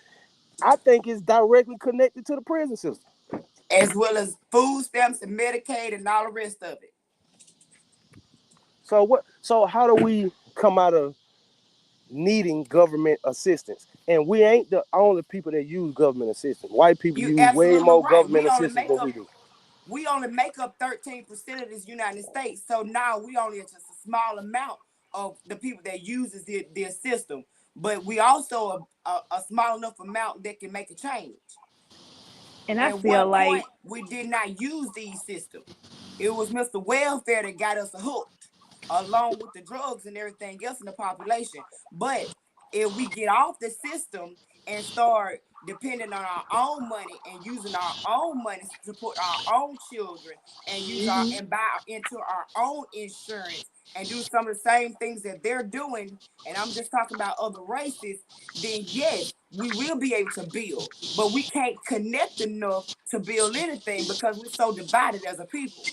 I think, is directly connected to the prison system. as well as food stamps and Medicaid and all the rest of it. So what? So how do we come out of needing government assistance? And we ain't the only people that use government assistance. White people You use way absolutely more right. government assistance than we do. We only make up 13% of this United States. So now we only just a small amount of the people that uses their system. But we also a small enough amount that can make a change. And I At feel one like, point, we did not use these systems. It was Mr. Welfare that got us hooked, along with the drugs and everything else in the population. But if we get off the system and start depending on our own money and using our own money to support our own children and use our mhm. and buy into our own insurance and do some of the same things that they're doing, and I'm just talking about other races, then yes, we will be able to build. But we can't connect enough to build anything because we're so divided as a people.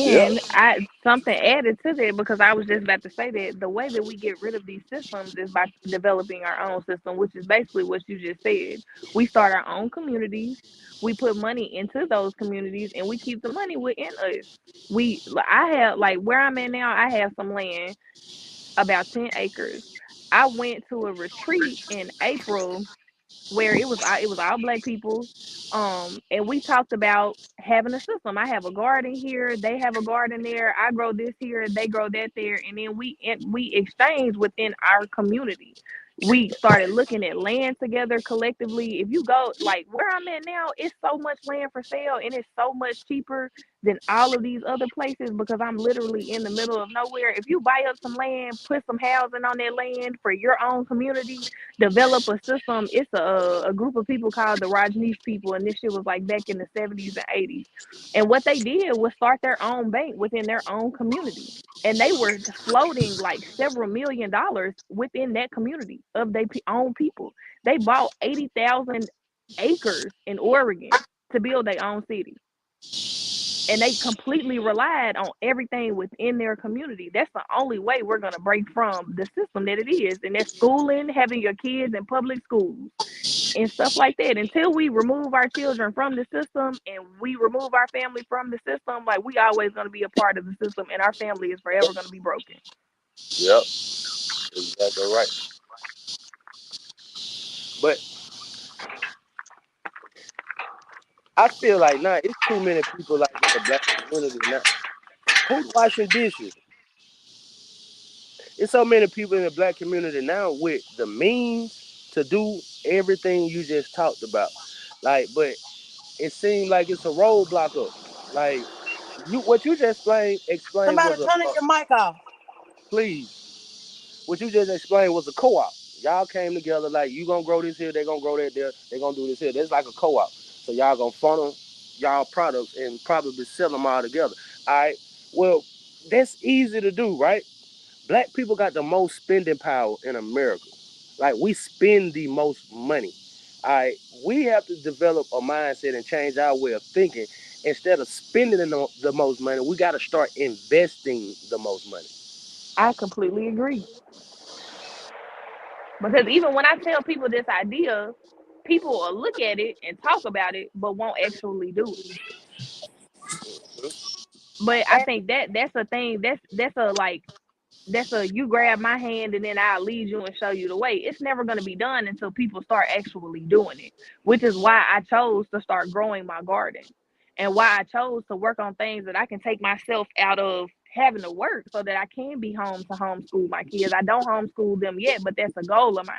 Yeah. And I something added to that because I was just about to say that the way that we get rid of these systems is by developing our own system, which is basically what you just said. We start our own communities, we put money into those communities, and we keep the money within us. I have like where I'm at now, I have some land, about 10 acres. I went to a retreat in April where it was all black people, and we talked about having a system. I have a garden here, they have a garden there, I grow this here, they grow that there, and then we exchange within our community. We started looking at land together collectively. If you go like where I'm at now, it's so much land for sale and it's so much cheaper than all of these other places because I'm literally in the middle of nowhere. If you buy up some land, put some housing on that land for your own community, develop a system. It's a group of people called the Rajneesh people, and this shit was like back in the 70s and 80s. And what they did was start their own bank within their own community. And they were floating like several $1 million within that community of their own people. They bought 80,000 acres in Oregon to build their own city, and they completely relied on everything within their community. That's the only way we're going to break from the system that it is. And that's schooling, having your kids in public schools and stuff like that. Until we remove our children from the system and we remove our family from the system, like we always going to be a part of the system and our family is forever going to be broken. Yep. Exactly right. But I feel like now it's too many people like in the black community now. Who's washing dishes? It's so many people in the black community now with the means to do everything you just talked about. Like, but it seemed like it's a roadblock up. Like what you just explained Somebody was turning your mic off. please. What you just explained was a co-op. Y'all came together like you gonna grow this here, they gonna grow that there, they gonna do this here. That's like a co-op. So y'all gonna funnel y'all products and probably sell them all together. All right. Well, that's easy to do, right? Black people got the most spending power in America. Like we spend the most money. All right. We have to develop a mindset and change our way of thinking. Instead of spending the most money, we got to start investing the most money. I completely agree. Because even when I tell people this idea, people will look at it and talk about it, but won't actually do it. But I And think that's a thing. That's a you grab my hand and then I'll lead you and show you the way. It's never going to be done until people start actually doing it, which is why I chose to start growing my garden and why I chose to work on things that I can take myself out of having to work so that I can be home to homeschool my kids. I don't homeschool them yet, but that's a goal of mine.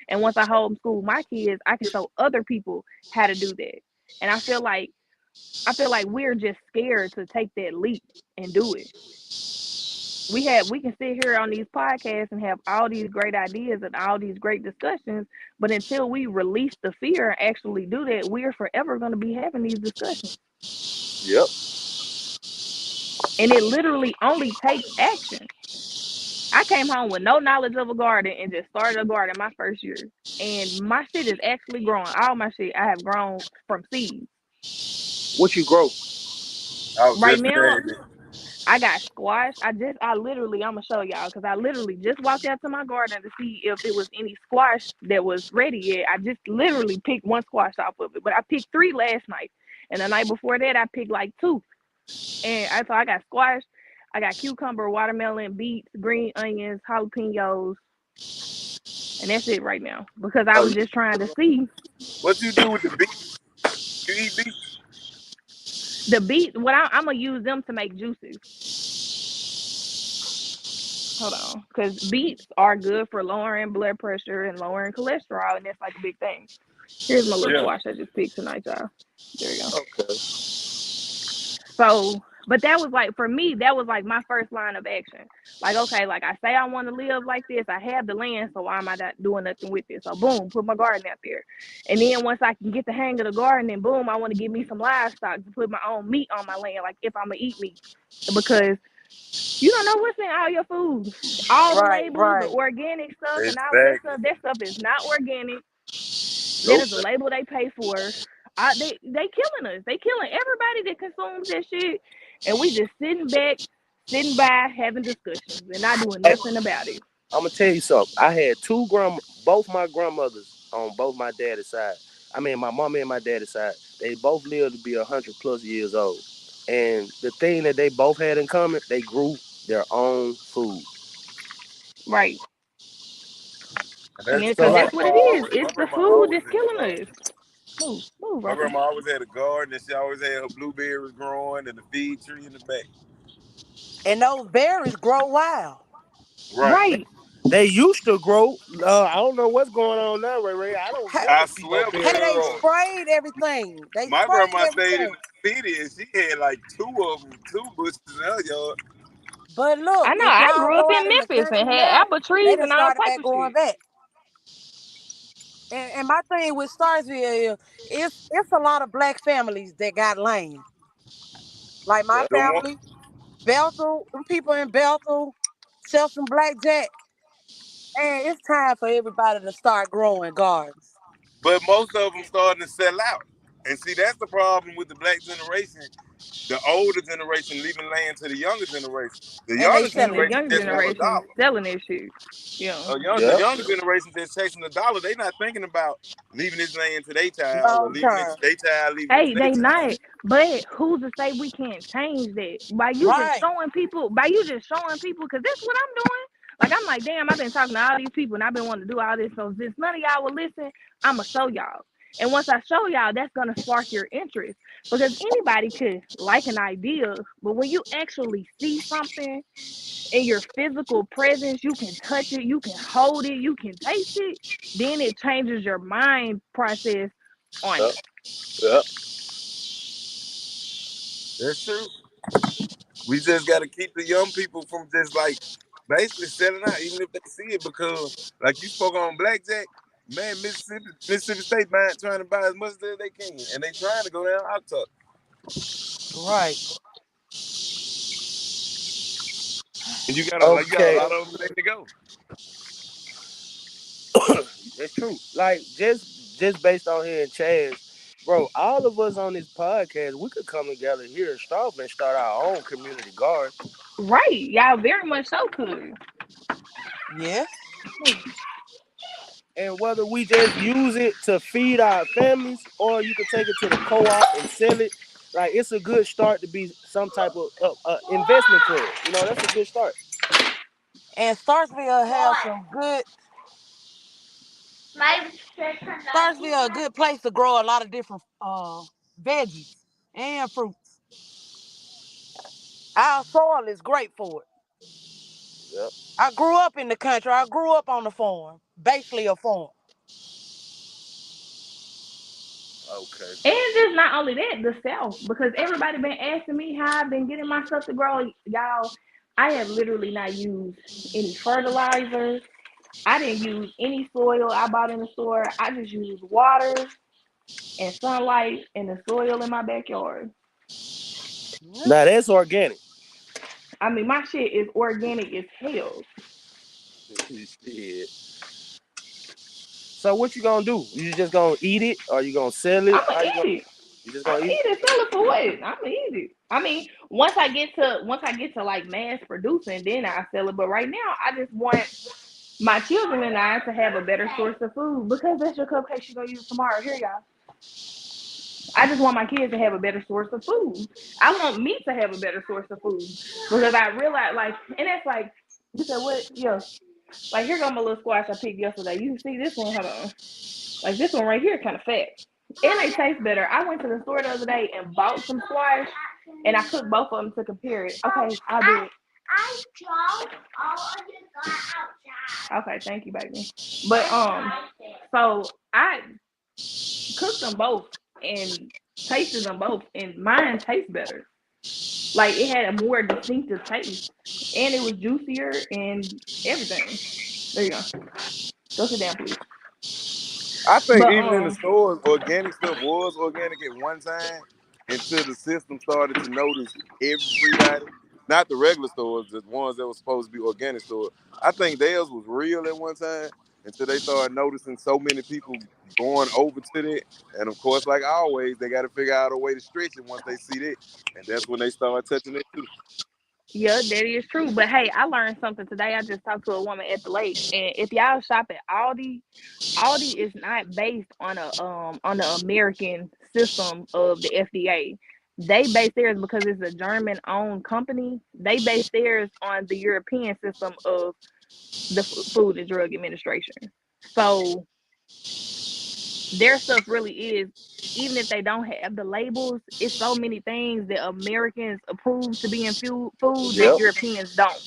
And once I homeschool my kids, I can show other people how to do that. And I feel like we're just scared to take that leap and do it. We can sit here on these podcasts and have all these great ideas and all these great discussions, but until we release the fear and actually do that, we're forever going to be having these discussions. Yep. And it literally only takes action. I came home with no knowledge of a garden and just started a garden my first year. And my shit is actually growing. All my shit I have grown from seeds. What you grow? I was Right just now, saying that. I got squash. I literally, I'm gonna show y'all because I literally just walked out to my garden to see if it was any squash that was ready yet. I just literally picked one squash off of it, but I picked three last night, and the night before that I picked like two. And I got squash, I got cucumber, watermelon, beets, green onions, jalapenos, and that's it right now because I Oh, was just trying to see what you do with the beets? You eat beets? the beets. What I'm gonna use them to make juices. Hold on, because beets are good for lowering blood pressure and lowering cholesterol, and that's like a big thing. Here's my little Yeah. squash I just picked tonight, y'all. There you go. Okay. So, but that was like for me, that was like my first line of action. Like, okay, like I say I want to live like this. I have the land, so why am I not doing nothing with it? So, boom, put my garden out there. And then once I can get the hang of the garden, and boom, I want to give me some livestock to put my own meat on my land. Like if I'm gonna eat meat, because you don't know what's in all your food. All the Right, labels, the right. organic stuff, and all of Exactly. that stuff is not organic. That Nope. is a label they pay for. They killing us. They killing everybody that consumes that shit, and we just sitting back, sitting by, having discussions and not doing Hey, nothing about it. I'm gonna tell you something. I had both my grandmothers on both my daddy's side. I mean, my mama and my daddy's side. They both lived to be 100+ years old. And the thing that they both had in common, they grew their own food. Right? And And that's So because like, that's what it is. It's my the grandma food always that's had a killing garden. us. Move, move, My Rocky. grandma always had a garden, and she always had her blueberries growing and the feed tree in the back. And those berries grow wild. Right. Right. they used to grow. I don't know what's going on now, Ray Ray. I don't Hey, I never see no swear, hey, berries they because growing. sprayed everything. They my sprayed grandma stayed in everything. the city, and she had like two of them, two bushes in her yard. But look, I know. if I y'all grew up go in out in the Memphis country and had now, apple they trees done and all started type back of going shit. back. And my thing with Starsville is it's a lot of black families that got land. Like my The one, family, Bethel, them people in Bethel, sell some blackjack. And it's time for everybody to start growing gardens. but most of them starting to sell out. And see, that's the problem with the black generation. The older generation leaving land to the younger generation. The And they younger And the selling it. generation younger just want a generation dollar. selling that shit. Yeah. The Yep. younger generation just chasing the dollar. They not thinking about leaving this land to their child or Long leaving it to term. their child, leaving it to Hey, their they child. not. But who's to say we can't change that by you just Right. showing people? By you just showing people, because that's what I'm doing. Like I'm like, damn, I've been talking to all these people and I've been wanting to do all this. So since none of y'all will listen, I'ma show y'all. And once I show y'all, that's gonna spark your interest because anybody could like an idea, but when you actually see something in your physical presence, you can touch it, you can hold it, you can taste it. Then it changes your mind process on Yep. it. Yep. That's true. We just got to keep the young people from just like basically selling out, even if they see it. Because like you spoke on blackjack, man, Mississippi State buying, trying to buy as much as they can, and they trying to go down our top. Right. And you got a Okay. lot of them ready to go. That's true. Like just based on hearing Chaz, bro, all of us on this podcast, we could come together here in Strawman and start our own community garden. Right. Y'all very much so could. Yes. And whether we just use it to feed our families or you could take it to the co-op and sell it, like it's a good start to be some type of investment club. You know, that's a good start. And Starsville have some good Starsville a good place to grow a lot of different veggies and fruits. Our soil is great for it. Yep. I grew up in the country. I grew up on the farm, basically a farm. Okay. And just not only that, the South, because everybody been asking me how I've been getting my stuff to grow, y'all. I have literally not used any fertilizer. I didn't use any soil I bought in the store. I just used water and sunlight and the soil in my backyard. Yeah. Now that's organic. I mean, my shit is organic as hell. Shit. So what you gonna do? You just gonna eat it, or you gonna sell it? I'ma How you gonna? eat it. You just I'ma gonna eat it? eat it. Sell it for what? I'ma eat it. I mean, once I get to like mass producing, then I sell it. But right now, I just want my children and I to have a better source of food because that's your cupcakes you're gonna use tomorrow. Here, y'all. I just want my kids to have a better source of food. I want me to have a better source of food because I realize, like, and that's like, you said what? Yeah, like here go my little squash I picked yesterday. You see this one? Hold on. Like this one right here, kind of fat. And they taste better. I went to the store the other day and bought some squash, and I cooked both of them to compare it. Okay, I'll do it. I drove all of the outside. Okay, thank you, baby. But so I cooked them both and tasted them both, and mine tastes better. Like it had a more distinctive taste, and it was juicier and everything. There you go. Go sit down, please. I think But even in the stores, organic stuff was organic at one time until the system started to notice everybody, not the regular stores, the ones that were supposed to be organic stores. I think theirs was real at one time until they started noticing so many people going over to that. And of course, like always, they got to figure out a way to stretch it once they see that. And that's when they start touching it too. yeah, that is true. But hey, I learned something today. I just talked to a woman at the lake, and if y'all shop at Aldi, Aldi is not based on the American system of the FDA. They base theirs because it's a German owned company. They base theirs on the European system of the Food and Drug Administration. So their stuff really is, even if they don't have the labels, it's so many things that Americans approve to be in food that Yep. Europeans don't.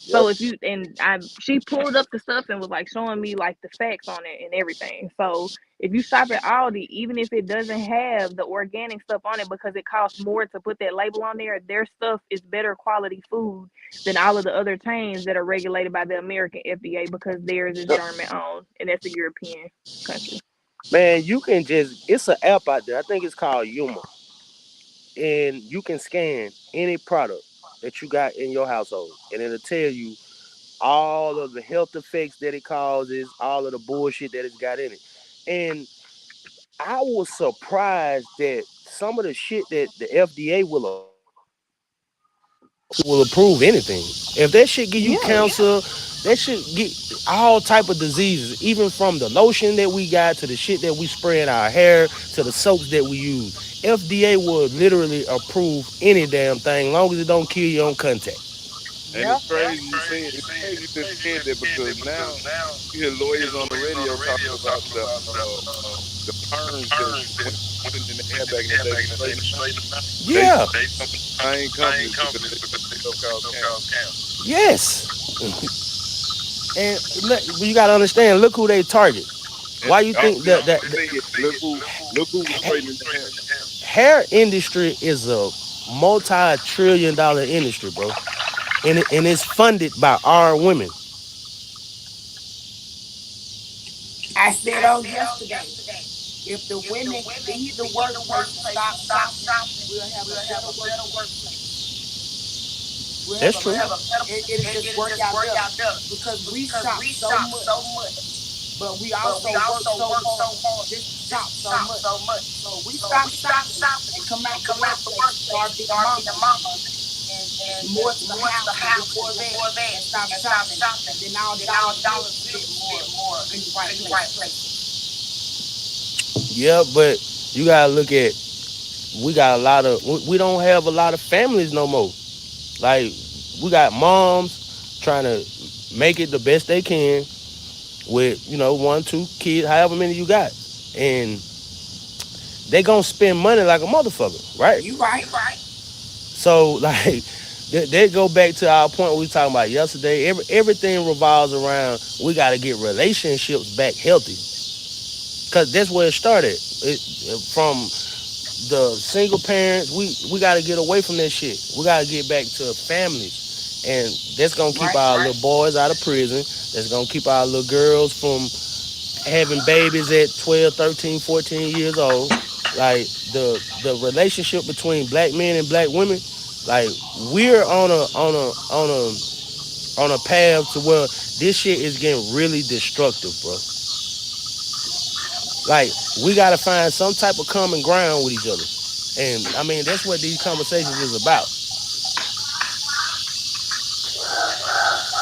Yep. So if you and I, she pulled up the stuff and was like showing me like the facts on it and everything. So if you shop at Aldi, even if it doesn't have the organic stuff on it because it costs more to put that label on there, their stuff is better quality food than all of the other chains that are regulated by the American FDA because theirs is Yep. German owned and that's a European country. Man, you can just. It's an app out there. I think it's called Yuma, and you can scan any product that you got in your household, and it'll tell you all of the health effects that it causes, all of the bullshit that it's got in it. And I was surprised that some of the shit that the FDA will approve anything. If that shit give you Yeah. cancer, that shit get all type of diseases, even from the lotion that we got to the shit that we spray in our hair to the soaps that we use. FDA will literally approve any damn thing, long as it don't kill you on contact. And Yeah. it's crazy you said it's crazy you just said that because now you hear lawyers on the radio talking about the perms that women putting in their hair back in the day to straighten them out. They Yeah. some of the same companies because they stuff called cancer. Yes. And you gotta understand. Look who they target. And Why you think we that always say it. Look who was straightening the hair. hair industry is a multi-trillion-dollar industry, bro, and it's funded by our women. I said on yesterday, if the women leave the workplace and stop shopping, we'll have a better workplace. We'll have That's a true. better, it'll just work out better because we shop so much, but we also work so hard just to shop so much. So we stop shopping and come out the workplace and start being mamas and more to the house before that and stop shopping, then our dollars will be spent more in the right places. Yeah, but you gotta look at, we got a lot of, we don't have a lot of families no more. Like, we got moms trying to make it the best they can with, one, two kids, however many you got, and they gonna spend money like a motherfucker, right? You right. So like, they go back to our point we were talking about yesterday. Everything revolves around, we got to get relationships back healthy, because that's where it started. From the single parents, we got to get away from that shit. We got to get back to families And that's gonna keep our little boys out of prison. That's gonna keep our little girls from having babies at 12, 13, 14 years old. Like the relationship between black men and black women, like we're on a path to where this shit is getting really destructive, bro. Like we gotta find some type of common ground with each other. And I mean that's what these conversations is about.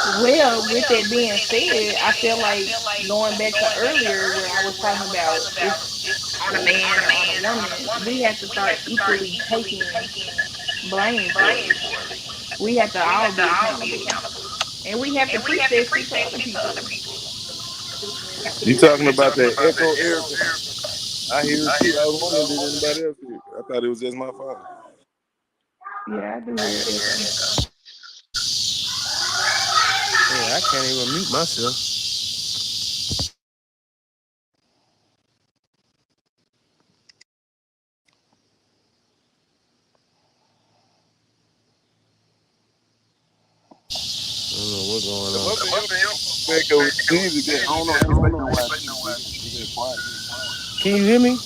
Well, with that being said, I feel like going back to earlier where I was talking about it's on a man or on a woman, we have to start equally taking blame for it. We have to all be accountable. And we have to preach that shit to other people. You talking about that echo, Erica? I hear it too. I was wondering, did anybody else hear it? I thought it was just my phone. Yeah, I do hear echo. Yeah, I can't even mute myself. I don't know what's going It on. must be your phone, man, 'cause usually that, I don't know, it ain't no why it been quiet. Can you hear me?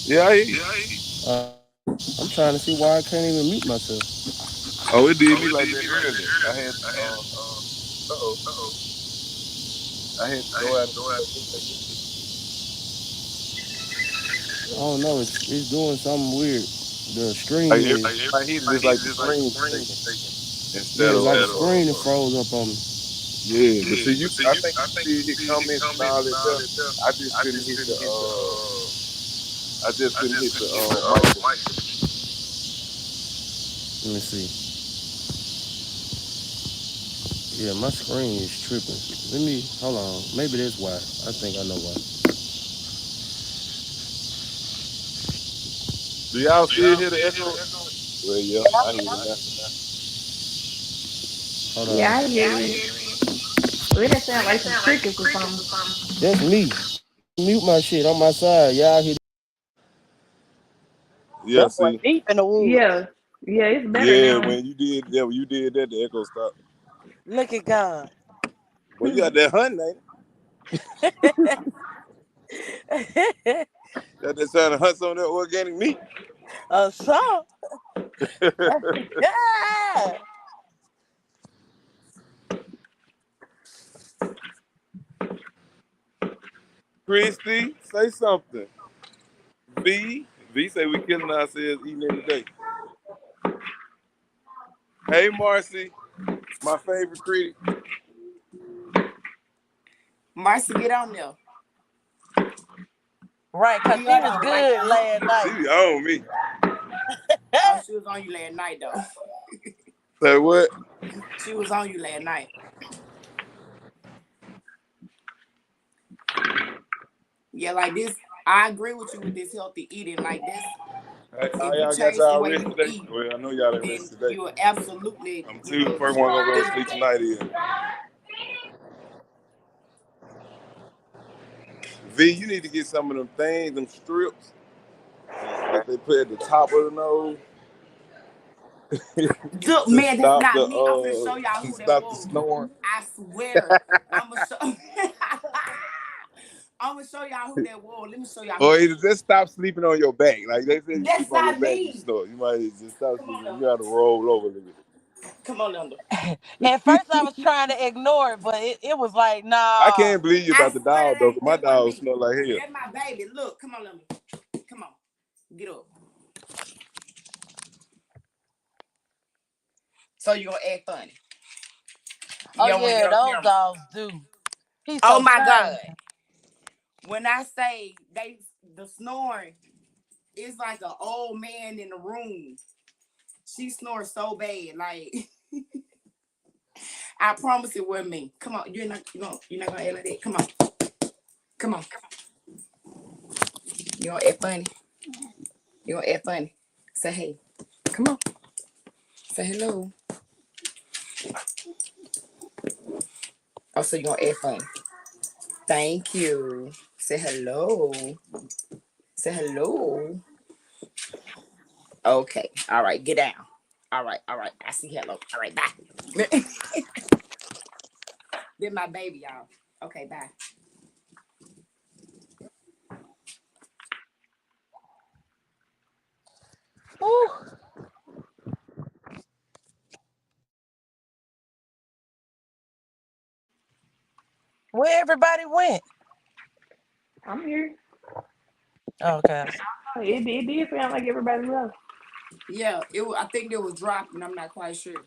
Yeah, I hear you. I'm trying to see why I can't even mute myself. Oh, it did me like that earlier. I had to, uh-oh, I had to go out and come back in. I don't know. It's doing something weird. The Like, screen every is time I hit it, it's like the screen shaking yeah, instead it's of, like the screen that froze up on me. yeah. But see, I think you still hit comments and all that there. I just couldn't hit the mic button. Let me see. Yeah, my screen is tripping. Let me hold on. Maybe that's why. I think I know why. Do y'all still hear the echo? Well, yeah, I hear it now. Hold Yeah, I on. hear it. Well, it sound like some crickets or something. That's me. Mute my shit on my side. Y'all hear? Yeah, That boy see, deep in the woods. Yeah. Yeah, it's better yeah, now. when you did that, the echo stopped. Look at God. Well, you got that hunting, ain't it? Got that trying to hunt some of that organic meat. So. Christy, say something. V say we killing ourselves eating every day. Hey, Marcy, my favorite critic. Marcy, get on there. Right, because Be she on was there right good now. last She night. be on me. Oh, she was on you last night though. Say what? She was on you last night. Yeah, like this. I agree with you with this healthy eating. Like this, Hey, how if you y'all got change the y'all way rest you today? eat, Well, I know y'all didn't then rest today. you will absolutely, I'm too the first one gonna go to feel sleep that. tonight. Is V, you need to get some of them things, them strips that they put at the top of the nose Look, to man, that's not me. I'm finna show y'all to who that stop the was. snoring. I swear. I'm gonna show. I'm gonna show y'all who that was. Let me show y'all who Or that either was. just stop sleeping on your back. Like they said, you That's sleep on your not back, you me. snore. You might just stop Come on, sleeping. You Linda. gotta roll over a little bit. Come on, Linda. At first, I was trying to ignore it, but it was like, I nah. can't believe you I about the swear dog though, 'cause my that wasn't dog me. smell like hell. That's my baby. Look, come on, Linda. Come on, get up. So you gonna act funny? You Oh, don't want to yeah, get on those camera. dogs do. He's Oh so my tiny. God! When I say the snoring, it's like an old man in the room. She snores so bad, like I promise it wasn't me. Come on, you're not gonna act like that. Come on. You gonna act funny? You gonna act funny? Say hey. Come on. Say hello. Oh, so you gonna act funny? Thank you. Say hello. Say hello. Okay. All right. Get down. All right, all right. I see hello. All right, bye. Then my baby, y'all. Okay, bye. Whew. Where everybody went? I'm here. Okay. Oh, it did sound like everybody left. Yeah, I think it was dropping. I'm not quite sure.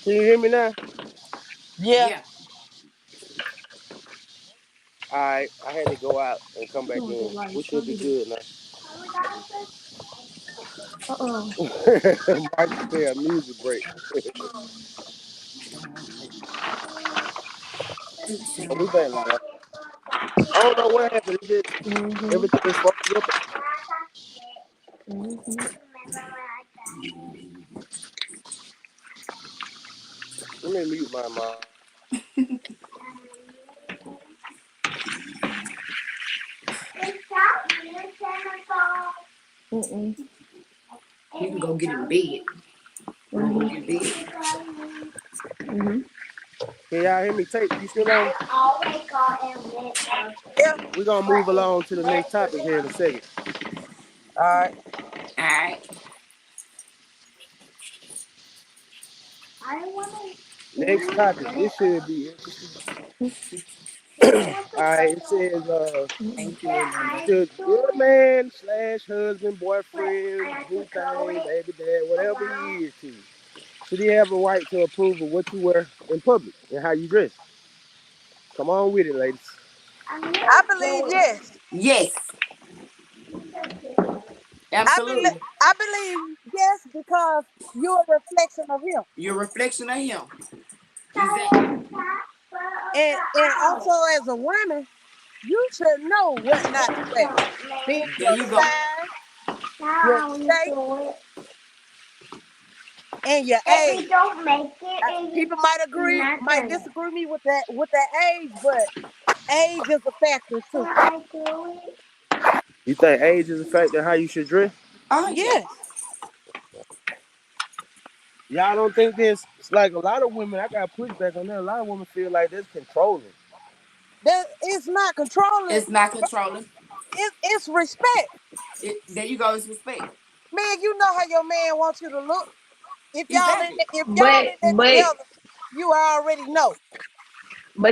Can you hear me now? Yeah. Yeah. All right, I had to go out and come What you back doing with in. your lights? We should Don't be do that. good now. Uh-uh. Mike said music break. We been like, I don't know what happened. It just Mm-hmm. everything froze up. Mm-hmm. Let me mute my mic. Mm-mm. You can go get in bed. You wanna go Mm-hmm. get in bed? Mm-hmm. Can y'all hear me? Tape, you still on? Yeah. We're gonna move along to the next topic here in a second. All right. All right. Next topic. This should be interesting. All right, it says Thank you, little Linda. should your man slash husband, boyfriend, boo thing, baby dad, whatever he is to you, should he have a right to approve of what you wear in public and how you dress? Come on with it, ladies. I believe yes. Yes, I believe absolutely. I believe yes because you're a reflection of him. You're a reflection of him. Exactly. And also as a woman, you should know what not to wear. Being There your you go. size, your shape, and your age. People might agree, might disagree me with that age, but age is a factor too. You think age is a factor in how you should dress? Oh yeah. Yes. Y'all don't think this? It's like a lot of women. I got pushback on that. A lot of women feel like that's controlling. That it's not controlling. It's not controlling. It's respect. There you go. It's respect. Man, you know how your man wants you to look. Exactly. If y'all But in there together, you already know.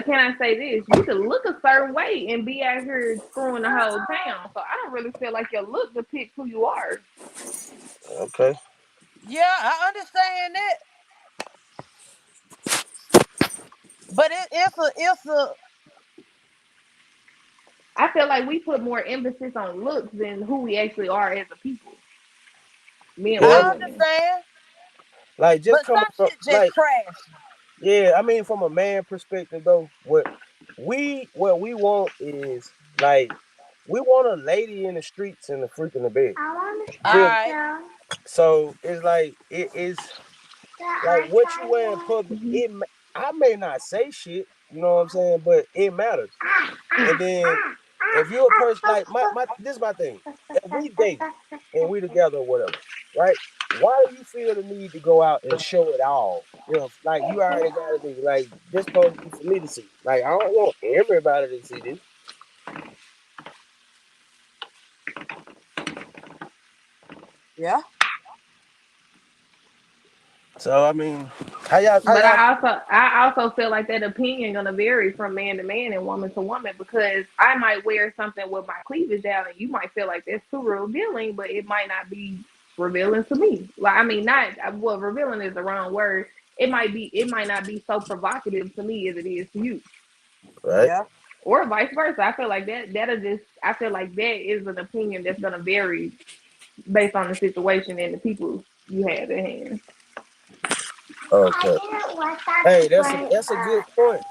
can I say this? You can look a certain way and be out here screwing the whole town. So I don't really feel like your look depicts who you are. Okay. Yeah, I understand that. But it's a I feel like we put more emphasis on looks than who we actually are as a people, men or Well, I women. understand. like But just coming some from shit just like trash. yeah, I mean from a man perspective though, what we want is like we want a lady in the streets and a freak in the bed. You feel me? Alright. So it's like it is like what you wear in public. Mm-hmm. I may not say shit, you know what I'm saying, but it matters. And then if you're a person like my this is my thing. If we date and we together or whatever, right? Why do you feel the need to go out and show it all? If like you already got a nigga, like this supposed to be for me to see. Like I don't want everybody to see this. Yeah. So I mean, how y'all But I also feel like that opinion gonna vary from man to man and woman to woman because I might wear something with my cleavage out and you might feel like that's too revealing, but it might not be revealing to me. Like I mean, not well, revealing is the wrong word. It might not be so provocative to me as it is to you, right? Yeah. or vice versa. I feel like that'll just I feel like that is an opinion that's gonna vary based on the situation and the people you have at hand. Okay. Hey, that's a good point.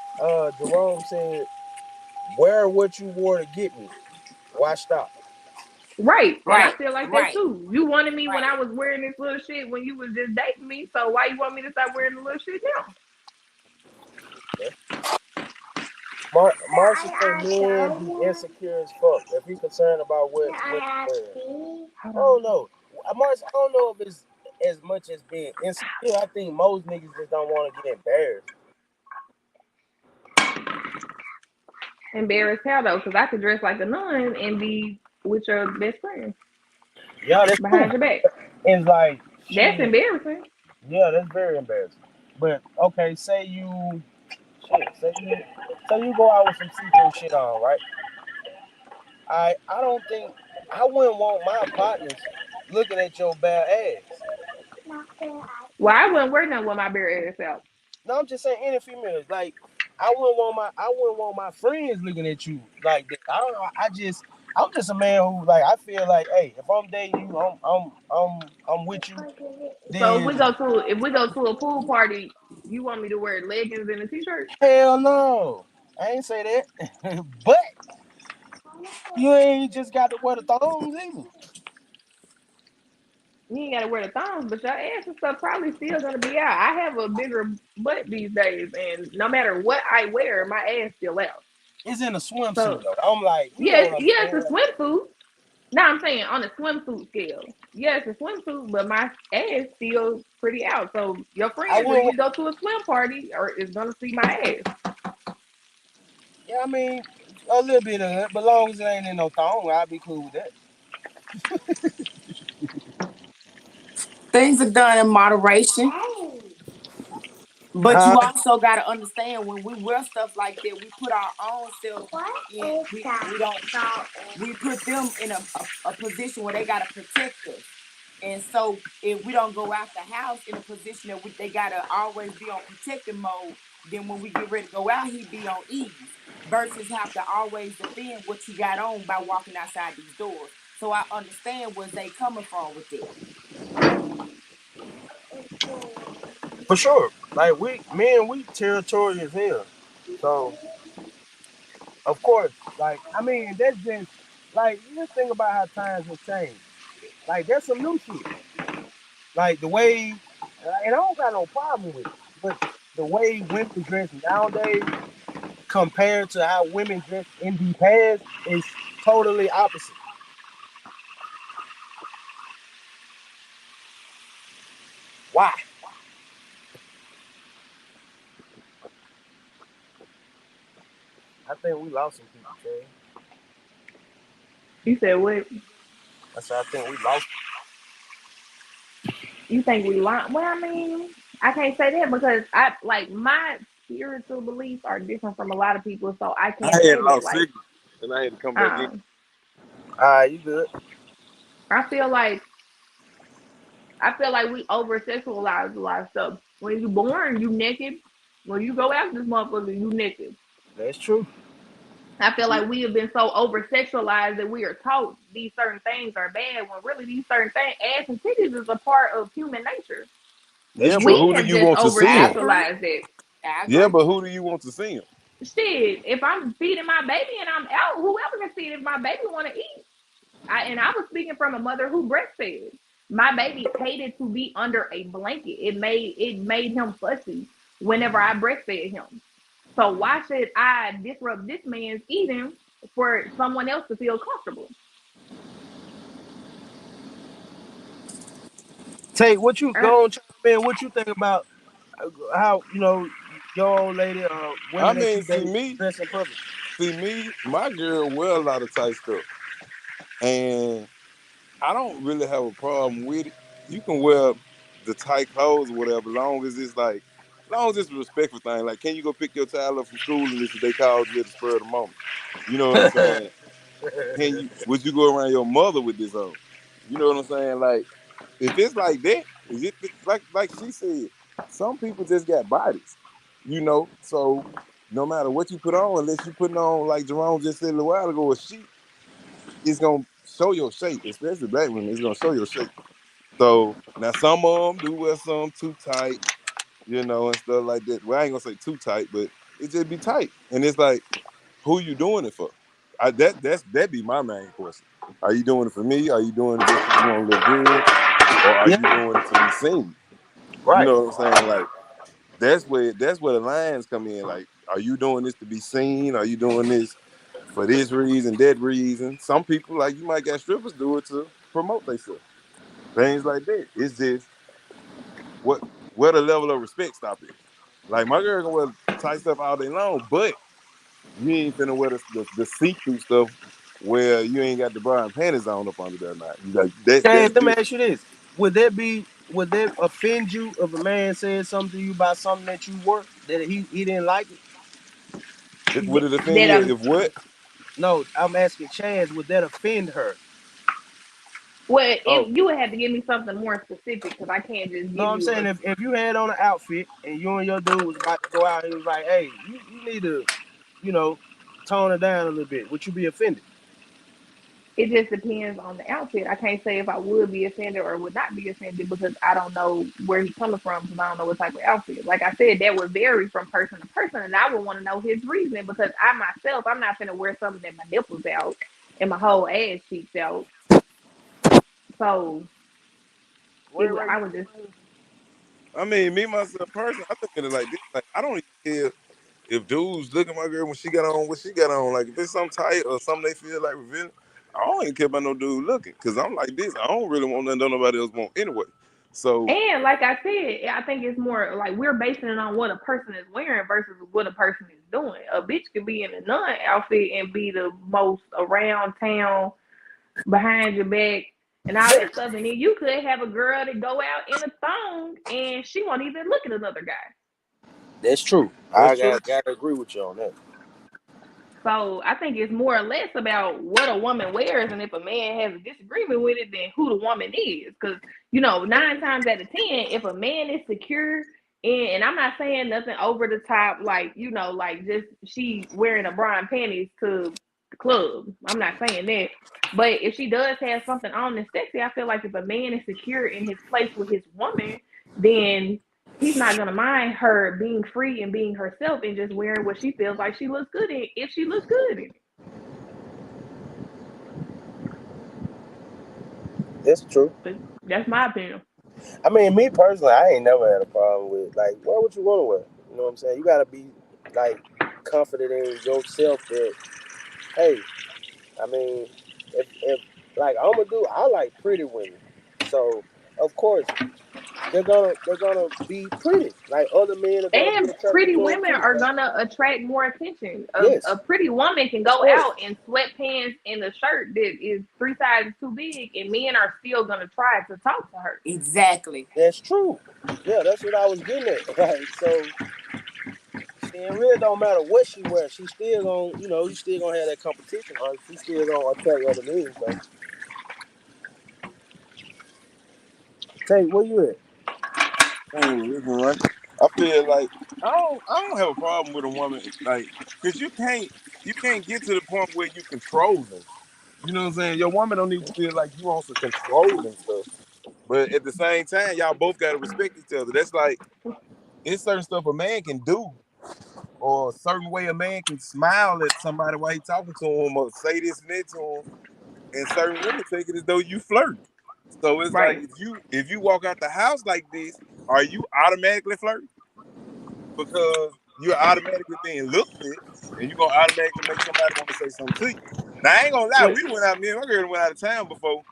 Jerome said, wear what you wore to get me. Why stop? Right, and I Right. feel like that Right. too. You wanted me when Right. I was wearing this little shit when you was just dating me, so why you want me to stop wearing the little shit now? Okay. Marsha say men be insecure as fuck. If he concerned about what women wear. Hold I on. don't know. Marsha, I don't know if it's as much as being insecure. I think most niggas just don't want to get embarrassed. Embarrassed how though? Because I could dress like a nun and be with your best friend Yeah, that's true. behind your back. It's like That's shit. embarrassing. Yeah, that's very embarrassing. But okay, say you shit. Say you go out with some see-through shit on, right? I don't think I wouldn't want my partners looking at your bare ass. Well, I wouldn't wear nothing with my bare ass out. No, I'm just saying any females. Like I wouldn't want my friends looking at you like that. I don't know. I'm just a man who like I feel like, hey, if I'm dating you, I'm with you, So then if we go to a pool party, you want me to wear leggings and a t-shirt? hell no. I ain't say that. But you ain't just got to wear the thongs either. You ain't gotta wear the thongs, but your ass and stuff probably still gonna be out. I have a bigger butt these days, and no matter what I wear, my ass still out. It's in a swimsuit So though. I'm like, you yeah, know what I'm yeah, saying? it's a swimsuit. No, I'm saying on a swimsuit scale. Yeah, it's a swimsuit, but my ass still pretty out. So your I friends, if wouldn't. we go to a swim party, or is gonna see my ass. Yeah, I mean, a little bit of it, but long as it ain't in no thong, I'll be cool with that. Things are done in moderation. But Huh? you also got to understand when we wear stuff like that, we put our own self in. We don't. We put them in a position where they got to protect us. And so if we don't go out the house in a position that they got to always be on protective mode, then when we get ready to go out, he be on ease versus have to always defend what you got on by walking outside these doors. So I understand where they coming from with it. For sure. Like we territorial as hell. So of course, like I mean, that's just like you just think about how times have changed. Like there's some new shit. Like the way, and I don't got no problem with it, but the way women dress nowadays compared to how women dress in the past is totally opposite. Why? I think we lost some people, Trey. You said what? I said I think we lost. You think we learn? Well, I mean, I can't say that because I like my spiritual beliefs are different from a lot of people, so I I can't had say that. lost Like, signal and I had to come back in. um, All right, you good? I feel like I feel like we over sexualize a lot of stuff. When you born, you naked. When you go out this motherfucker, you naked. That's true. I feel like we have been so over sexualized that we are taught these certain things are bad when really these certain things, ass and titties is a part of human nature. That's Yeah, but true. We who do have you just want to over see I him? agree. sexualized it. I Yeah, agree. but who do you want to see him? Shit, if I'm feeding my baby and I'm out, whoever can see it if my baby want to eat. And I was speaking from a mother who breastfed. My baby hated to be under a blanket. It made him fussy whenever I breastfed him. So why should I disrupt this man's eating for someone else to feel comfortable? Take what you Uh, go on, chime in. What you think about how your old lady, I women that mean, you date dress in public? my girl wear a lot of tight stuff, and I don't really have a problem with it. You can wear the tight clothes or whatever, long as it's a respectful thing. Like, can you go pick your child up from school and this they called you at the spur of the moment? You know what I'm saying? Would you go around your mother with this on? You know what I'm saying? Like, if it's like that, is it like she said, some people just got bodies, so no matter what you put on, unless you putting on like Jerome just said a little while ago, a sheet, it's gonna show your shape, especially black women, it's gonna show your shape. So now some of them do wear some too tight, and stuff like that. Well, I ain't gonna say too tight, but it just be tight. And it's like, who you doing it for? That be my main question. Are you doing it for me? Are you doing it just because you want to look good, or are Yeah, you doing it to be seen? You right. know what I'm saying? Like that's where the lines come in. Like Are you doing this to be seen? Are you doing this for this reason, that reason? Some people, like you might get strippers do it to promote themselves. Things like that. It's just what where the level of respect stop is. Like my girl can wear tight stuff all day long, but you ain't finna wear the see-through stuff where you ain't got the bra and panties on up under there now. You got that's Chance, let me different. ask you this: would that offend you if a man said something to you about something that you work that he didn't like it? Would it offend That you I'm if what? No, I'm asking Chance, would that offend her? well, Oh, if you would have to give me something more specific because I can't just No, give I'm you saying a. if you had on an outfit and you and your dude was about to go out, he was like, "Hey, you need to, you know, tone it down a little bit." Would you be offended? It just depends on the outfit. I can't say if I would be offended or would not be offended because I don't know where he's coming from because I don't know what type of outfit. Like I said, that would vary from person to person, and I would want to know his reason because I myself, I'm not gonna wear something that my nipples out and my whole ass cheeks out. So I would just. I mean, me myself personally, I look at it like this. Like I don't even care if dudes look at my girl when she got on what she got on. Like if it's something tight or something they feel like revealing, I don't even care about no dude looking. Cause I'm like this. I don't really want nothing that nobody else want anyway. So And like I said, I think it's more like we're basing it on what a person is wearing versus what a person is doing. A bitch could be in a nun outfit and be the most around town, behind your back, and all Yeah, that stuff. And then you could have a girl that go out in a thong and she won't even look at another guy. that's true. that's I true. gotta agree with you on that. So I think it's more or less about what a woman wears, and if a man has a disagreement with it, then who the woman is. Because 9 times out of 10, if a man is secure, and I'm not saying nothing over the top, like like just she wearing a bra and panties to the club. I'm not saying that, but if she does have something on that's sexy, I feel like if a man is secure in his place with his woman, then he's not gonna mind her being free and being herself and just wearing what she feels like she looks good in if she looks good in That's true. it. That's my opinion. I mean, me personally, I ain't never had a problem with like, what would you want to wear? You know what I'm saying? You gotta be like confident in yourself that, hey, I mean, if like I'm gonna do, I like pretty women, so of course they're gonna be pretty. Like other men are gonna be And attracted pretty to them women too. are gonna attract more attention. A Yes, pretty woman can of go course, out in sweatpants and a shirt that is 3 sizes too big, and men are still gonna try to talk to her. Exactly. that's true. Yeah, that's what I was getting at. Like so, it really don't matter what she wears. She still gonna, you still gonna have that competition. Or she still gonna attract other men. So, Tay, where you at? Right? I feel like I don't have a problem with a woman like because you can't get to the point where you controlling. You know what I'm saying? Your woman don't need to feel like you on some controlling stuff. But at the same time, y'all both gotta respect each other. That's like it's certain stuff a man can do, or a certain way a man can smile at somebody while he talking to him, or say this and that to him. And certain women take it as though you flirt. So it's like Right. if you walk out the house like this, are you automatically flirting? Because you're automatically being looked at, and you're gonna automatically make somebody want to say something to you. Now I ain't gonna lie, Wait. we went out, me and my girl went out of town before,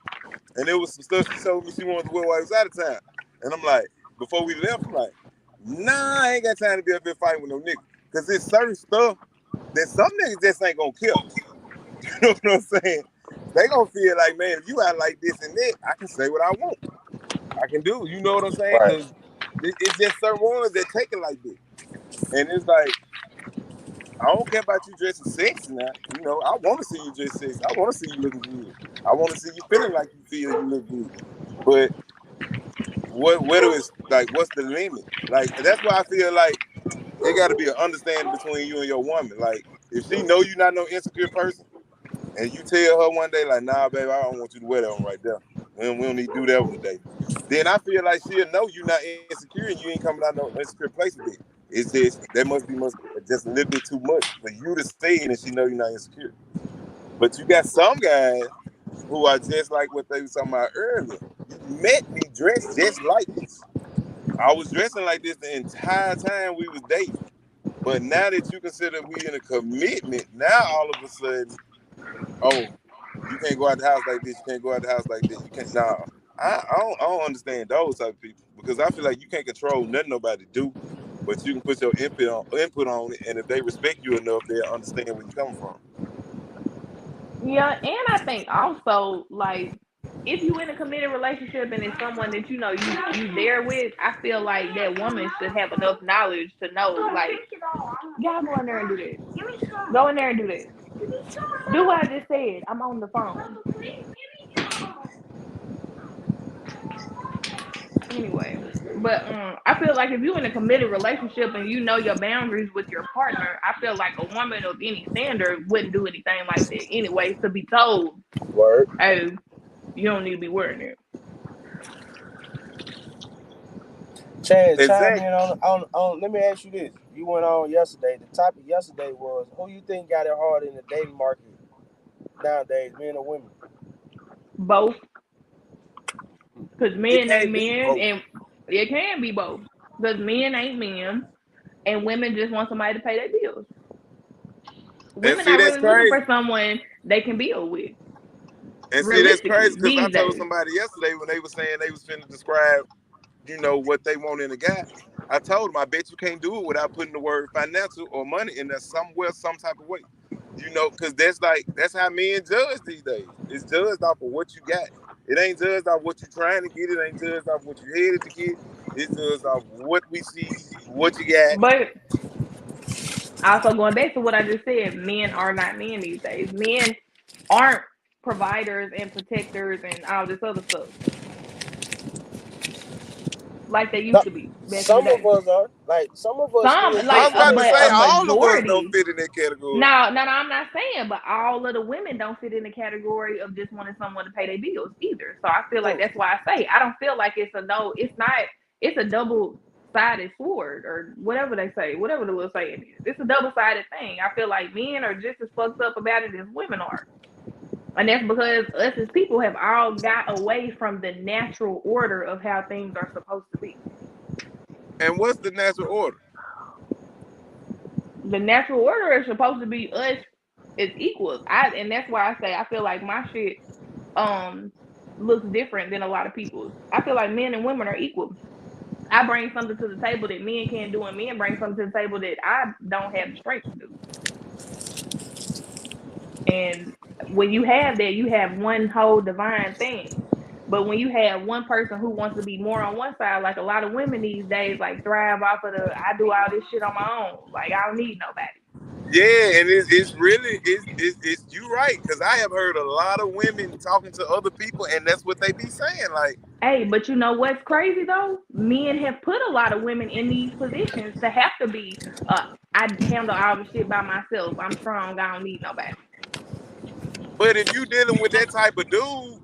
and there was some stuff she told me she wanted to wear while I was out of town. And I'm like, before we left, I'm like, nah, I ain't got time to be up here fighting with no nigga. Cause there's certain stuff that some niggas just ain't gonna kill. You know what I'm saying? They gonna feel like, man, if you out like this and that, I can say what I want. I can do. You know what I'm saying? Right. Cause it's just certain ones that take it like this. And it's like, I don't care about you dressing sexy now. You know, I want to see you dress sexy. I want to see you looking good. I want to see you feeling like you feel you look good. But where do it's like what's the limit? Like that's why I feel like it got to be an understanding between you and your woman. Like if she know you not no insecure person, and you tell her one day like, nah, baby, I don't want you to wear that one right there. We don't need to do that one today. Then I feel like she'll know you not insecure and you ain't coming out no insecure place with it. It's just that must just a little bit too much for you to say it and she know you're not insecure. But you got some guys who are just like what they were talking about earlier. You met me dressed just like this. I was dressing like this the entire time we was dating. But now that you consider we in a commitment, now all of a sudden, oh, you can't go out the house like this. You can't go out the house like that. You can't. Nah, I don't understand those type of people because I feel like you can't control nothing nobody do, but you can put your input on it, and if they respect you enough, they'll understand where you're coming from. Yeah, and I think also like if you in a committed relationship and it's someone that you know you there with, I feel like that woman should have enough knowledge to know like y'all go in there and do that. Go in there and do that. Do what I just said. I'm on the phone. Anyway, but I feel like if you're in a committed relationship and you know your boundaries with your partner, I feel like a woman of any standard wouldn't do anything like that anyway. To be told, Word. hey, you don't need to be wearing it. Chad, chime in Exactly. on. Let me ask you this. You went on yesterday. The topic yesterday was who you think got it hard in the dating market nowadays, men or women? Both, because It men ain't can't be men, both. and it can be both. Because men ain't men, and women just want somebody to pay their bills. And Women see, not that's really looking crazy. for someone they can build with, And see, that's crazy realistically, because I these told days. somebody yesterday when they was saying they was finna describe, what they want in a guy. I told them, I bet you can't do it without putting the word financial or money in there somewhere, some type of way. Because that's how men judge these days. It's judged off of what you got. It ain't judged off what you're trying to get. It ain't judged off what you're headed to get. It's judged off what we see, what you got. But also going back to what I just said, men are not men these days. Men aren't providers and protectors and all this other stuff like they used No, to be back in the some of day. us are. Like some of us Some still I like was get about to money. say a all of us don't majority. fit in that category. No, no, no, I'm not saying, but all of the women don't fit in the category of just wanting someone to pay their bills either. So I feel like True. that's why I say I don't feel like it's a no. It's not. It's a double sided sword or whatever they say, whatever the little saying is. It's a double sided thing. I feel like men are just as fucked up about it as women are. And that's because us as people have all got away from the natural order of how things are supposed to be. And what's the natural order? The natural order is supposed to be us as equals. And that's why I say I feel like my shit um looks different than a lot of people's. I feel like men and women are equal. I bring something to the table that men can't do, and men bring something to the table that I don't have the strength to do. And when you have that, you have one whole divine thing. But when you have one person who wants to be more on one side, like a lot of women these days, like thrive off of the I do all this shit on my own. Like I don't need nobody. Yeah, and it's really it's you right because I have heard a lot of women talking to other people, and that's what they be saying. Like, Hey, but you know what's crazy though? Men have put a lot of women in these positions to have to be. I handle all the shit by myself. I'm strong. I don't need nobody. but if you dealing with that type of dude,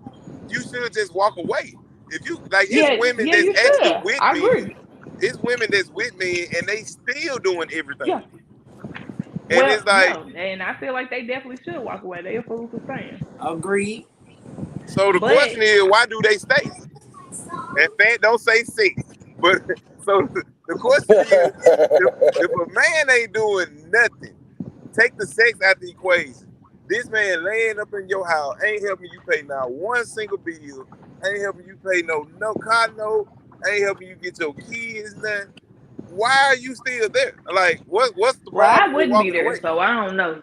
you should just walk away. If you like, it's Yeah, women yeah, that's you actually should. with I men. agree. It's women that's with men, and they still doing Yeah. everything. And Well, it's like, yeah, and I feel like they definitely should walk away. They a fool for staying. Agreed. so the But question is, why do they stay? And fan don't say six, but so the question is, if a man ain't doing nothing. Take the sex out the equation. This man laying up in your house ain't helping you pay now one single bill. Ain't helping you pay no car note. Ain't helping you get your kids nothing. Why are you still there? Like, what's the well, I problem with wouldn't be walking there, away? so I don't know.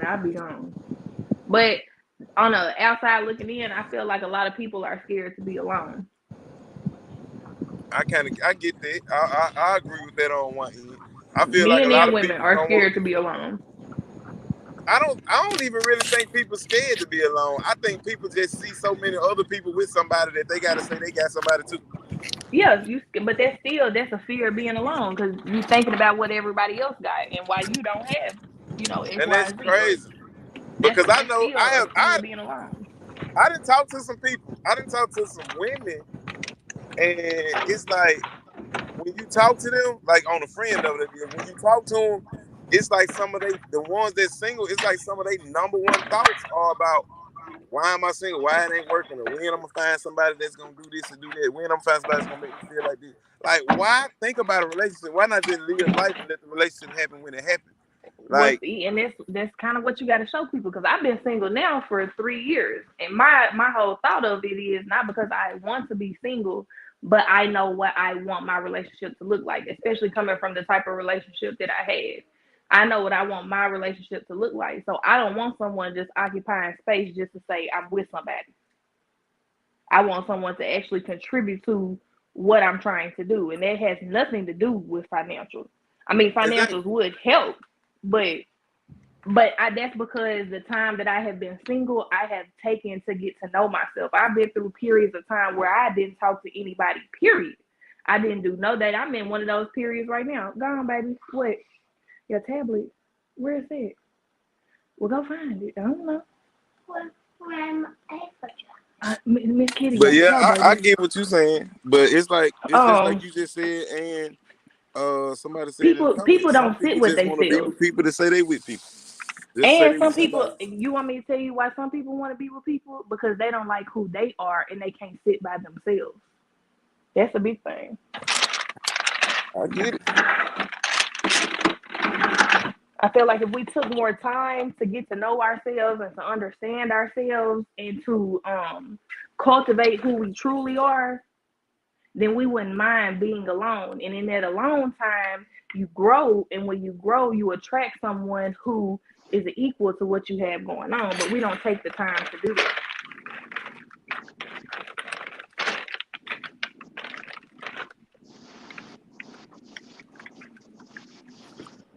I'd be gone. But on the outside looking in, I feel like a lot of people are scared to be alone. I get that. I agree with that on one end. I feel like a Men lot and of women people are don't want scared to to be. be alone. I don't even really think people scared to be alone. I think people just see so many other people with somebody that they gotta say they got somebody too. Yeah, but that's a fear of being alone because you thinking about what everybody else got and why you don't have, X, And Y, that's and Z. But crazy. Because I that's know still a fear of being alone. I didn't talk to some people. I didn't talk to some women, and it's like when you talk to them, like on a friend level, when you talk to them, it's like some of the ones that's single. It's like some of their number one thoughts are about Why am I single? Why it ain't working? Or when I'm gonna find somebody that's gonna do this and do that? When I'm gonna find somebody that's gonna make me feel like this? Like, why think about a relationship? Why not just live life and let the relationship happen when it happens? Well, Like, see, and that's kind of what you got to show people because I've been single now for 3 years, and my whole thought of it is not because I want to be single, but I know what I want my relationship to look like, especially coming from the type of relationship that I had. I know what I want my relationship to look like, so I don't want someone just occupying space just to say I'm with somebody. I want someone to actually contribute to what I'm trying to do, and that has nothing to do with financial. I mean, exactly. financials would help, but that's because the time that I have been single, I have taken to get to know myself. I've been through periods of time where I didn't talk to anybody, period. I didn't do no that. I'm in one of those periods right now. Go on, baby. What? Your tablet? Where is it? Well, go find it. I don't know. Miss Kitty But got the yeah, flow, I baby. get what you're saying. But it's just like Um, you just said, and somebody said in the people comments, some don't sit people with just want to be themselves. with people that say they with people. Just say And they with some people, somebody. you want me to tell you why some people want to be with people? Because they don't like who they are and they can't sit by themselves. That's a big thing. I get it. I feel like if we took more time to get to know ourselves and to understand ourselves and to cultivate who we truly are, then we wouldn't mind being alone. And in that alone time, you grow. And when you grow, you attract someone who is equal to what you have going on. But we don't take the time to do that.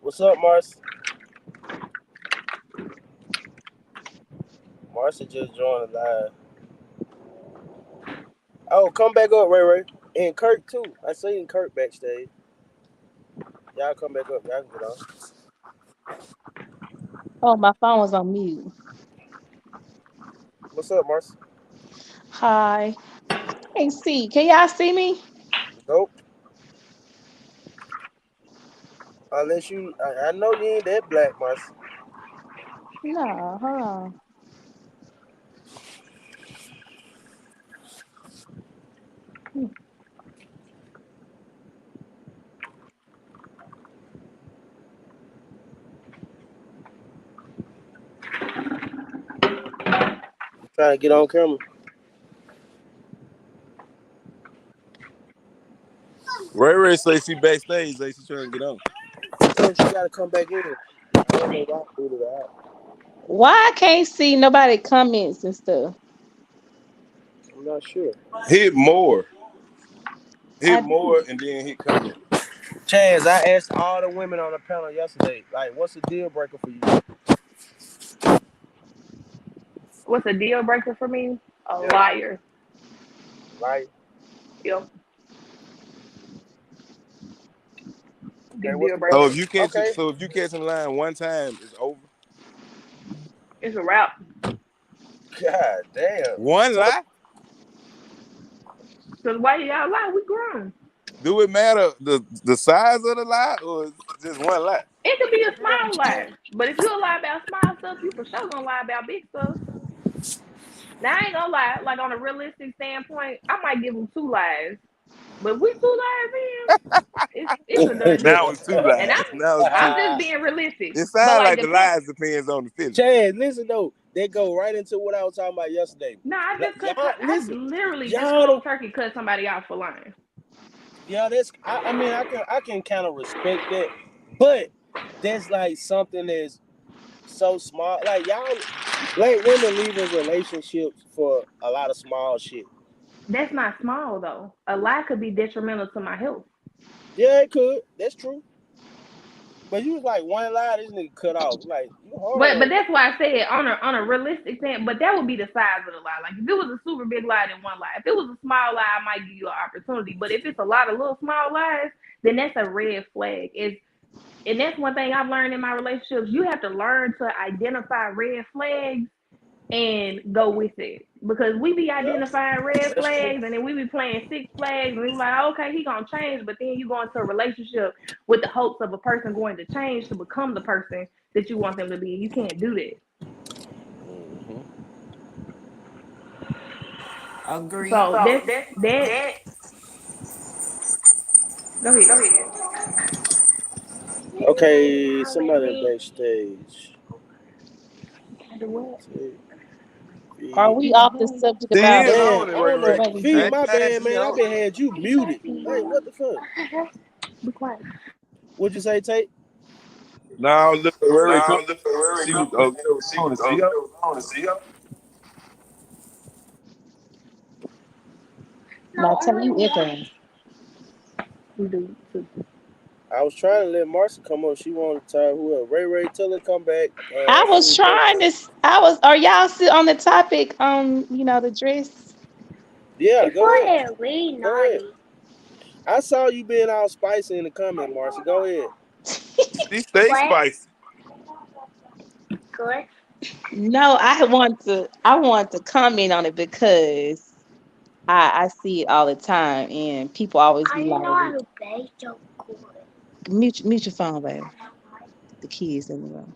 What's up, Mars? Marcia just joined the live. Oh, come back up, Ray Ray. And Kirk too. I seen Kirk backstage. Y'all come back up. Y'all can get on. Oh, my phone was on mute. What's up, Marcia? Hi. Can't see. Can y'all see me? Nope. Unless I know you ain't that black, Marcia. No, hold on. Hmm. Trying to get on camera. Ray Ray say she backstage, like she trying to get on. So she gotta come back in. I don't know why I threw it out. Why I can't see nobody comments and stuff? I'm not sure. Hit more, hit I more, did. and then hit comment. Chaz, I asked all the women on the panel yesterday, like, what's a deal breaker for you? What's a deal breaker for me? A Yeah, liar. like, Yep. okay, Big what's deal the next So breaker. if you catch Okay. so if you catch in line one time, it's over. It's a wrap. God damn. One So lie. Because why y'all lie? We grown. Do it matter the size of the lie or just one lie? It could be a small lie. But if you lie about small stuff, you for sure gonna lie about big stuff. Now I ain't gonna lie, like on a realistic standpoint, I might give them two lies. But if we two lies in, it's a done Now deal. it's two And lies. Now it's I'm two. just being realistic. It But sounds like like the depend. lies depends on the feeling. Chaz, listen though, they go right into what I was talking about yesterday. No, I Like, just cut. y'all, I listen, literally just y'all cold don't. turkey cut somebody out for lying. Yeah, that's. I mean, I can kind of respect that, but that's like something that's so small. Like y'all, black women leaving relationships for a lot of small shit. That's not small though. A lie could be detrimental to my health. Yeah, it could. That's true. But you was like one lie, this nigga cut off. Like you hard But on. that's why I said on a realistic thing. But that would be the size of the lie. Like if it was a super big lie, then one lie. If it was a small lie, I might give you an opportunity. But if it's a lot of little small lies, then that's a red flag. And that's one thing I've learned in my relationships. You have to learn to identify red flags and go with it. Because we be Yeah, identifying red that's true. flags and then we be playing six flags and we be like, okay, he gonna change, but then you go into a relationship with the hopes of a person going to change to become the person that you want them to be. You can't do that. Mhm. Agreed. So So that's that that. that Go ahead. go ahead. Okay, somebody backstage. Do what? Are Feed. we off the subject She about is Damn, on it, I Ray don't know. Ray. waiting I Feed, dress? ain't my lying, bad, she man. I on been had you muted. Hey, what the fuck? Be quiet. What'd you say, Tate? it. Now look, Ray Ray come. Now look at where it She was comes. She on it. was See her? on to see her. Now tell you echoing. We do too. I was trying to let Marcy come up. She wanted to tell whoever. Ray Ray, tell her come back. I She was was trying to. backstage. I was. Are y'all still on the topic? The dress. Yeah, It's go for ahead. that we Go ahead. naughty. I saw you being all spicy in the comment, Marcy. Go ahead. She stay What? spicy. Good. No, I want to. I want to comment on it because I see it all the time, and people always I be didn't like, know how to bake so good. mute your phone, baby. The kids in the room."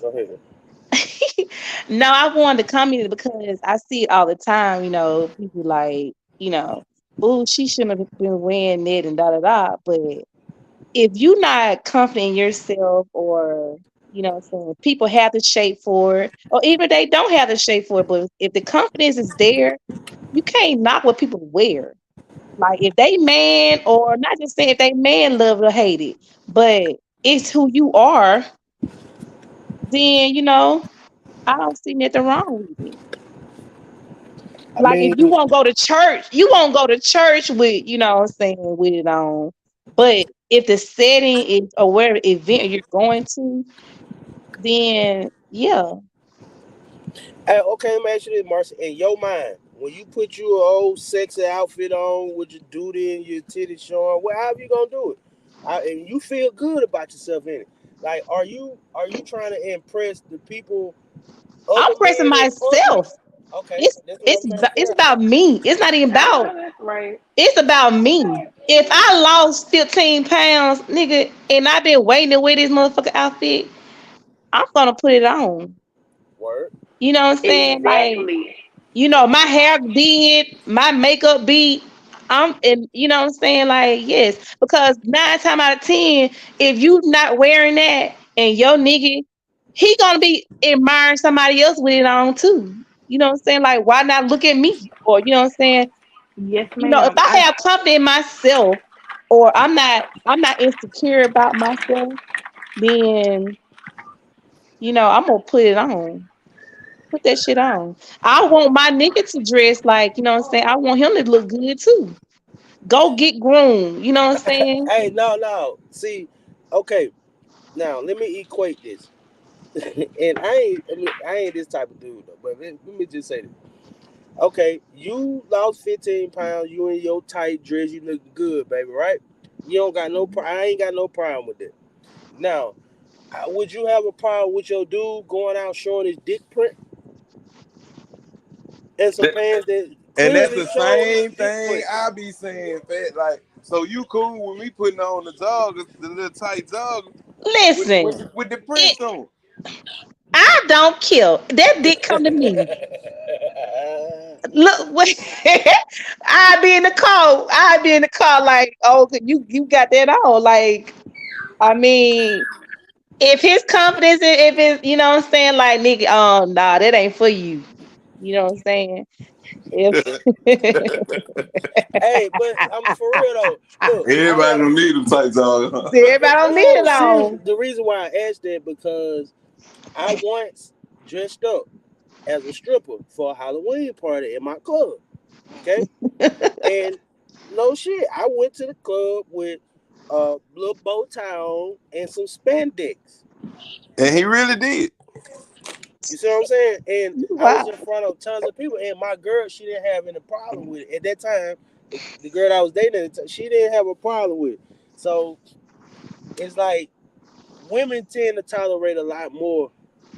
Go ahead. No, I wanted to comment because I see it all the time. People like, oh, she shouldn't have been wearing that and da da da. But if you're not confident in yourself, or what I'm saying, people have the shape for it, or even if they don't have the shape for it, but if the confidence is there, you can't knock what people wear. Like if they man, or not just saying if they man love it or hate it, but it's who you are, then I don't see nothing wrong with it. I Like if mean, you won't go to church, you won't go to church with, what I'm saying, with it on. But if the setting is, or whatever event you're going to, then yeah. hey, okay, let me ask you this, Marcy. In your mind, when you put your old sexy outfit on with your duty and your titties showing, however you gonna do it, and you feel good about yourself in it. Like, are you trying to impress the people, I'm other pressing men in public? myself. Okay, It's that's what it's I'm trying to it's figure out. about me. It's not even I about. know that's right. It's about me. If I lost 15 pounds, nigga, and I've been waiting to wear this motherfucker outfit, I'm gonna put it on. Word. You know what I'm saying? Like, Exactly. my hair did, my makeup beat. And you know what I'm saying? Like, yes, because 9 times out of 10, if you not wearing that and your nigga, he gonna be admiring somebody else with it on too. You know what I'm saying? Like, why not look at me? Or you know what I'm saying? Yes, If ma'am. I have confidence in myself, or I'm not insecure about myself, then I'm gonna put it on. Put that shit on. I want my nigga to dress like, what I'm saying? I want him to look good too. Go get groomed. You know what I'm saying? Hey, no, no. See, okay. Now let me equate this, and I ain't this type of dude though. But let me just say this. Okay, you lost 15 pounds. You in your tight dress. You looking good, baby. Right? You don't got no. I ain't got no problem with that. Now, would you have a problem with your dude going out showing his dick print and some That- pants that And that's clearly the show his same dick thing print? I be saying, fat. Like, so you cool with me putting on the joggers, the little tight joggers with Listen, with the it, prints on. I don't care. That dick come to me. Look, wait. I be in the car. I be in the car like, oh, you got that on. Like, I mean, if his confidence, if it's, what I'm saying, like, nigga, nah, that ain't for you. You know what I'm saying? If Hey, but I'm for real though. Look, I Everybody got don't need them tight joggers. everybody don't need no it seriously. on. The reason why I asked that because I once dressed up as a stripper for a Halloween party in my club. Okay, and no shit, I went to the club with a little bow tie on and some spandex. And he really did. You see what I'm saying? And I was Wow. in front of tons of people, and my girl, she didn't have any problem with it at that time. The girl I was dating, she didn't have a problem with it. So it's like women tend to tolerate a lot more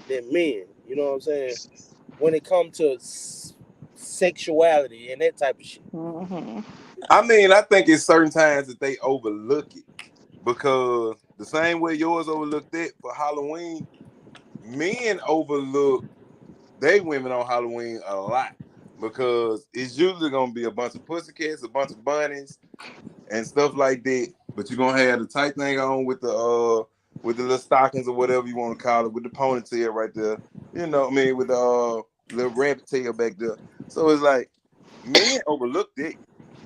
than men. You know what I'm saying? When it comes to sexuality and that type of shit. Hmm. I mean, I think it's certain times that they overlook it because the same way yours overlooked that for Halloween, men overlook they women on Halloween a lot. because it's usually gonna be a bunch of pussycats, a bunch of bunnies, and stuff like that. But you're gonna have the tight thing on with the little stockings or whatever you want to call it, with the ponytail right there. You know what I mean, with the little rabbit tail back there. So it's like men overlook that.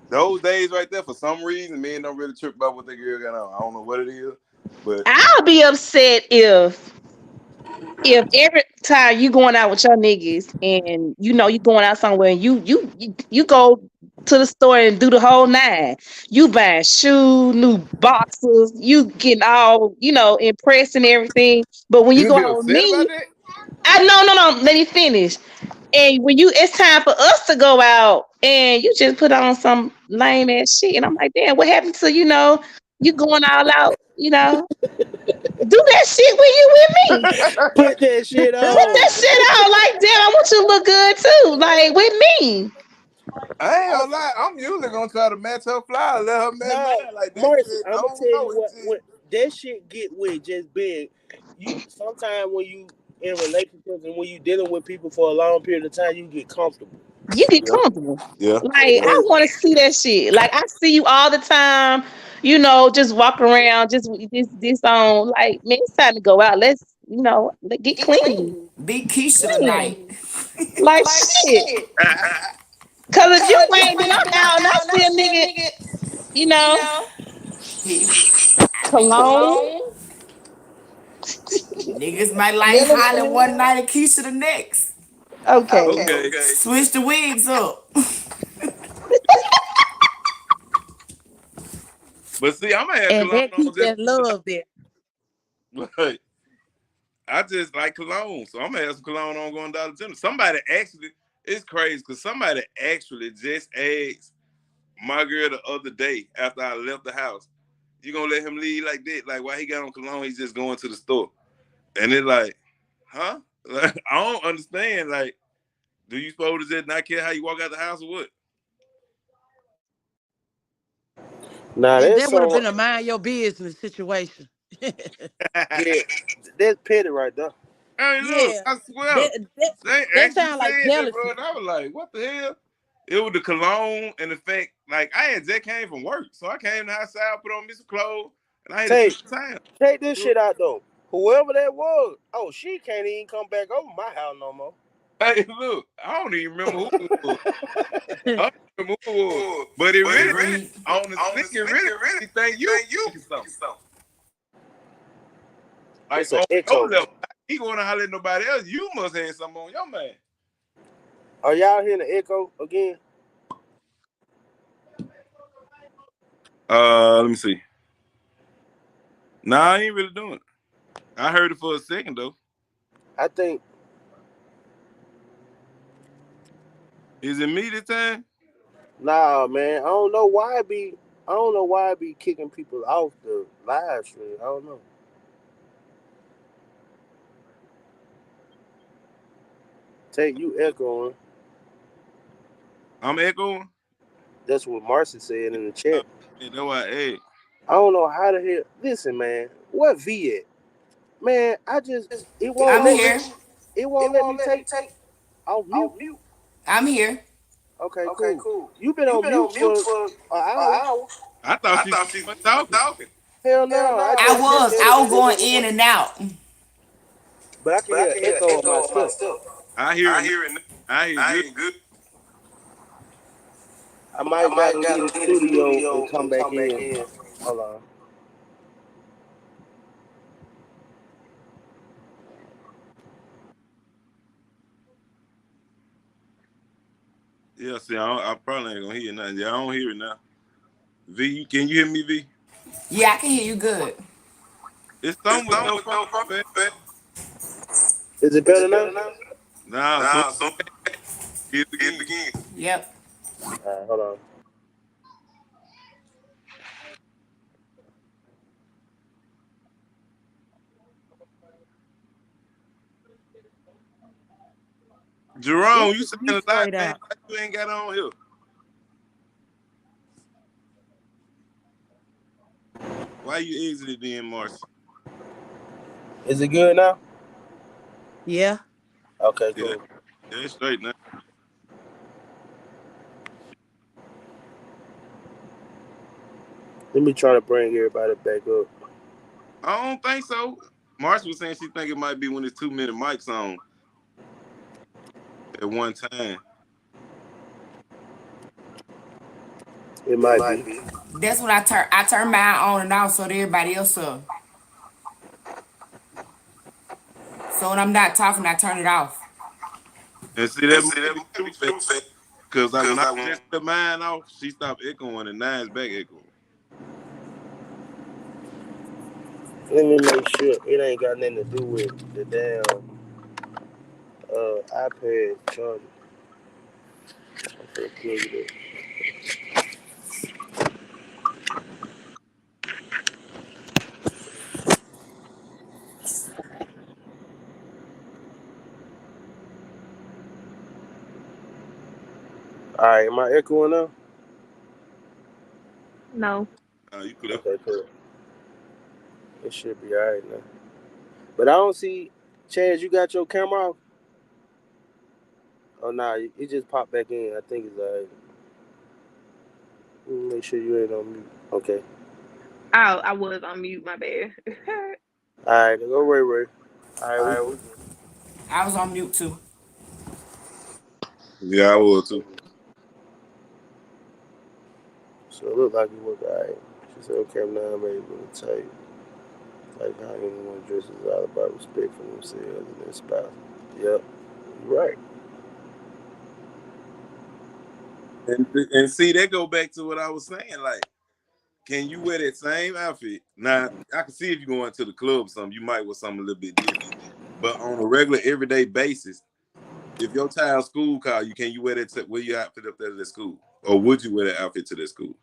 Those days right there, for some reason, men don't really trip about what their girl got on. I don't know what it is, but I'll be upset if every time you going out with your niggas and you know you going out somewhere and you go to the store and do the whole nine. You buying shoes, new boxes, you getting all, you know, impressed and everything. But when you you go be out with upset about me, that. I no, let me finish. And when you it's time for us to go out and you just put on some lame ass shit. And I'm like, damn, what happened to, you know, you going all out, you know? Do that shit when you with me. Put that shit Put on. that shit out. Like, damn, I want you to look good too. Like with me. I ain't gonna lie, I'm usually gonna try to match her fly, let her match No, mine. Like that Marcy, shit, I I'm gonna don't tell know. you It's what. just, When that shit get with just being, you sometimes when you in relationships and when you dealing with people for a long period of time, you get comfortable. You get yeah, comfortable. yeah, Like, yeah. I And want to see that shit. Like, I see you all the time, you know, just walk around, just with this on. Like, man, it's time to go out. Let's, you know, get clean. Be Keisha tonight. Clean. Like, Like shit. shit. Cause if you Cause if you ain't, then I'm ain't, then I'm out and I out and I see a see a nigga, nigga, you you know, know. He, I mean, cologne, cologne. Niggas might like Holly medicine. one night and Keisha the next. Okay. Okay. Okay, Okay. Switch the wigs up. but see, I'm gonna have And cologne that on keep just that love there. like I just like cologne, so I'm gonna have some cologne on going to Dollar General. Somebody actually, it's crazy because somebody actually just asked my girl the other day after I left the house, "You gonna let him leave like that? Like why he got on cologne? He's just going to the store." And it's like, huh? Like, I don't understand. Like, do you supposed to just not care how you walk out the house or what? now And that's that would have so been a mind your business situation. yeah, that's petty right there. Hey, look, Yeah. I swear, That that they that actually sounds like said that, bro. jealousy. And I was like, what the hell? It was the cologne and the fact, like, I had just came from work. So I came to outside, put on me some clothes, and I had to Take spend time. take this shit out though. Whoever that was, oh, she can't even come back over my house no more. Hey, look, I don't even remember who it was. I don't remember who it was. But it But it really, really, on the on sneak, the it sneak, really it really made me think you think you thinking something. something. Like, It's an on your echo. level, he going to holler at nobody else. You must have something on your man. Are y'all hearing the echo again? Let me see. Nah, I ain't really doing it. I heard it for a second, though. I think Is it me this time? nah, man. I don't know why I be kicking people off the live stream. I don't know. Take you echoing. I'm echoing. That's what Marcy said in the chat. That's why, hey. I don't know how the hell. Listen, man. What V at? Man, it won't I'm let me. here. It won't let me take off mute. I'm here. Okay, cool. You been on mute for an hour. I thought she was talking. Hell no, I I just sat was. there, I was going in and out. but I can hear echo on my stuff. I hear it now. I hear good. I might gotta leave the studio and come back in. Hold on. Yeah, see, I probably ain't gonna hear nothing. Yeah, I don't hear it now. V, can you hear me, V? Yeah, I can hear you good. It's something with no phone, man. Is it better now? Nah, so hear it again. Yep. Alright, hold on. Jerome, Get you the saying V a lot, straight man. out. Why you ain't got on here? Why you exited then, Marcy? Is it good now? Yeah. Okay, Yeah, cool. yeah, it's straight now. Let me try to bring everybody back up. I don't think so. Marcia was saying she think it might be when there's too many mics on at one time. It It might might be. be. That's when I turn mine on and off so that everybody else so when I'm not talking, I turn it off. And see, And that see might that be might be true, true, fat. because like when Cause I I went. just cut mine off, she stopped echoing and nine's back echoing. Let me make sure it ain't got nothing to do with the damn iPad charger. I'm gonna plug it up. All right, am I echoing now? No. You clear? Okay, cool. It should be all right now. But I don't see. Chaz, you got your camera off? Oh nah, it just popped back in. I think it's all right. Make sure you ain't on mute. Okay. I was on mute, my bad. All right, go Ray Ray. All right, we I good. I was on mute too. Yeah, I will too. So it looked like it was all right. She said, okay, I'm now able to type. Like how anyone dresses out about respect for themselves and their spouse. Yep, you're right. And see, that go back to what I was saying. Like, can you wear that same outfit? Now, I can see if you go into the club or something, you might wear something a little bit different. But on a regular, everyday basis, if your child's school call you, can you wear wear your outfit up there to the school, or would you wear that outfit to the school?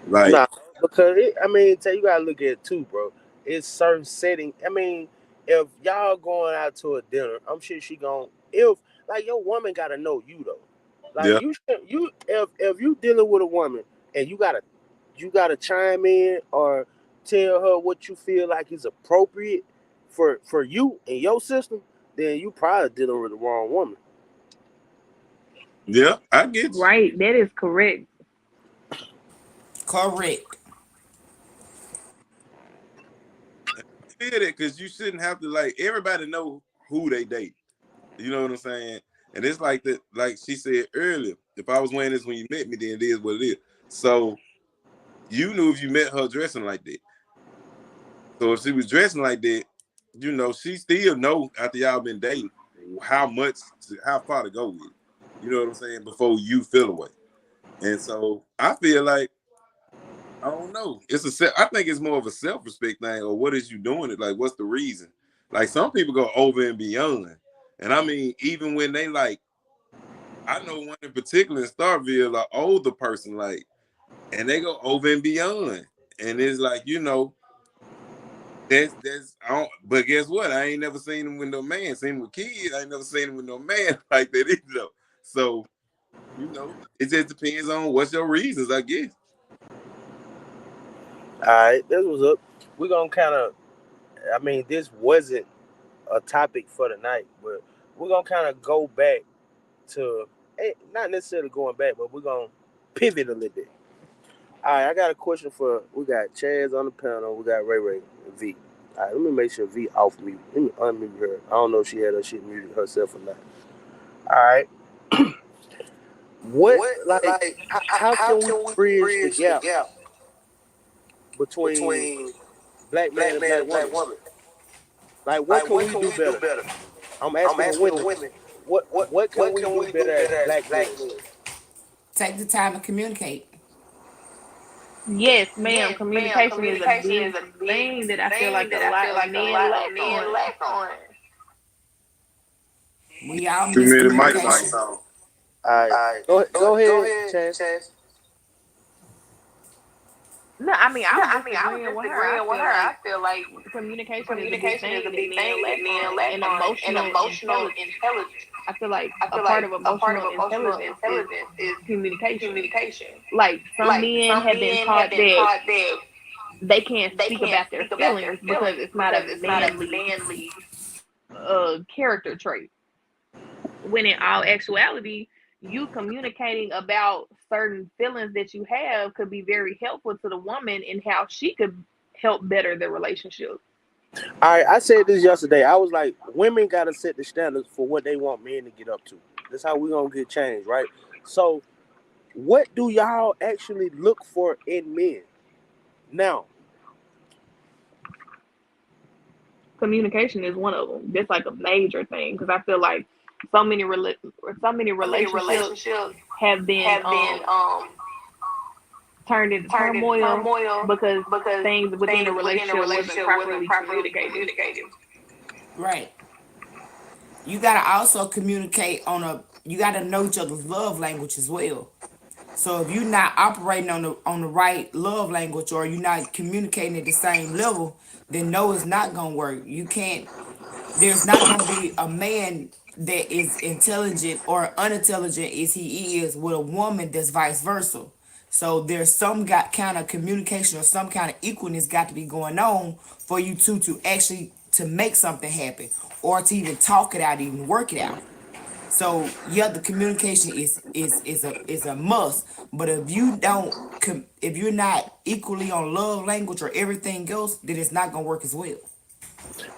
Like, Nah, because I mean, tell you gotta look at it too, bro. It's certain setting. I mean, if y'all going out to a dinner, I'm sure she gon' if like your woman gotta know you though. Like yeah, you should you if you dealing with a woman and you gotta chime in or tell her what you feel like is appropriate for you and your system, then you probably dealing with the wrong woman. yeah, I get you. Right, that is correct. Correct. I feel that because you shouldn't have to like everybody know who they date. You know what I'm saying? And it's like that, like she said earlier. If I was wearing this when you met me, then it is what it is. So you knew if you met her dressing like that. So if she was dressing like that, she still know after y'all been dating how far to go with it. You know what I'm saying? Before you feel away. And so I feel like I don't know. I think it's more of a self-respect thing, or what is you doing it? Like, what's the reason? Like some people go over and beyond. And I mean, even when they like, I know one in particular in Starville, an older person, like, and they go over and beyond. And it's like, that's I don't, but guess what? I ain't never seen him with no man. Seen him with kids. I ain't never seen him with no man like that either. Though. So, it just depends on what's your reasons, I guess. All right, this was up. We're gonna kind of. I mean, this wasn't a topic for tonight, but we're gonna kind of go back to not necessarily going back, but we're gonna pivot a little bit. All right, I got a question for. We got Chaz on the panel. We got Ray Ray and V. All right, let me make sure V off mute. Let me unmute her. I don't know if she had her shit muted herself or not. All right, what What like like how how can we can we bridge the bridge the gap gap between between black man black and man black and black woman? woman? Like, what Like can what we can do we do better? better? I'm I'm asking the asking the women. women, What what what can what we can do we do better as better as black men? black men? Take the time to communicate. Yes, ma'am. Yes, ma'am. Communication is a Communication is big a big thing that I feel thing like a that I lot feel of like a men lot of lack men on. lack on. We all Too miss many Too many mics communication. on. mics on. All right, All right, go go ahead, ahead, Chaz. Chance. No, I mean, I No, was I just mean I was agreeing just with her. I agreeing with feel her. I like feel like communication is a big communication is a thing that big men thing that lack men on, lack and on, and emotional emotional intelligence. intelligence. I feel like I a feel part like of a part of emotional emotional intelligence is intelligence is communication. communication. Like some Like men some have been men have taught been that taught that they can't they speak can't about their speak about their feelings because feelings it's not a because it's not a manly manly. character trait. When in all actuality, you communicating about certain feelings that you have could be very helpful to the woman in how she could help better the relationship. All right, I said this yesterday. I was like, women gotta set the standards for what they want men to get up to. That's how we gonna get change, right? So, what do y'all actually look for in men? Now, Communication is one of them. That's like a major thing because I feel like so many so many So many relationships relationships have been have been turned into turned into turmoil turmoil because because things within the things within the relationship wasn't relationship wasn't properly properly communicated. communicated. Right. You gotta also communicate on a. You gotta know each other's love language as well. So if you're not operating on the right love language or you're not communicating at the same level, then no, it's not gonna work. You can't. There's not gonna be a man that is intelligent or unintelligent as he is with a woman that's vice versa. So there's some got kind of communication or some kind of equalness got to be going on for you two to actually to make something happen or to even talk it out, even work it out. So yeah, the communication is a must. But if you don't, if you're not equally on love language or everything else, then it's not gonna work as well.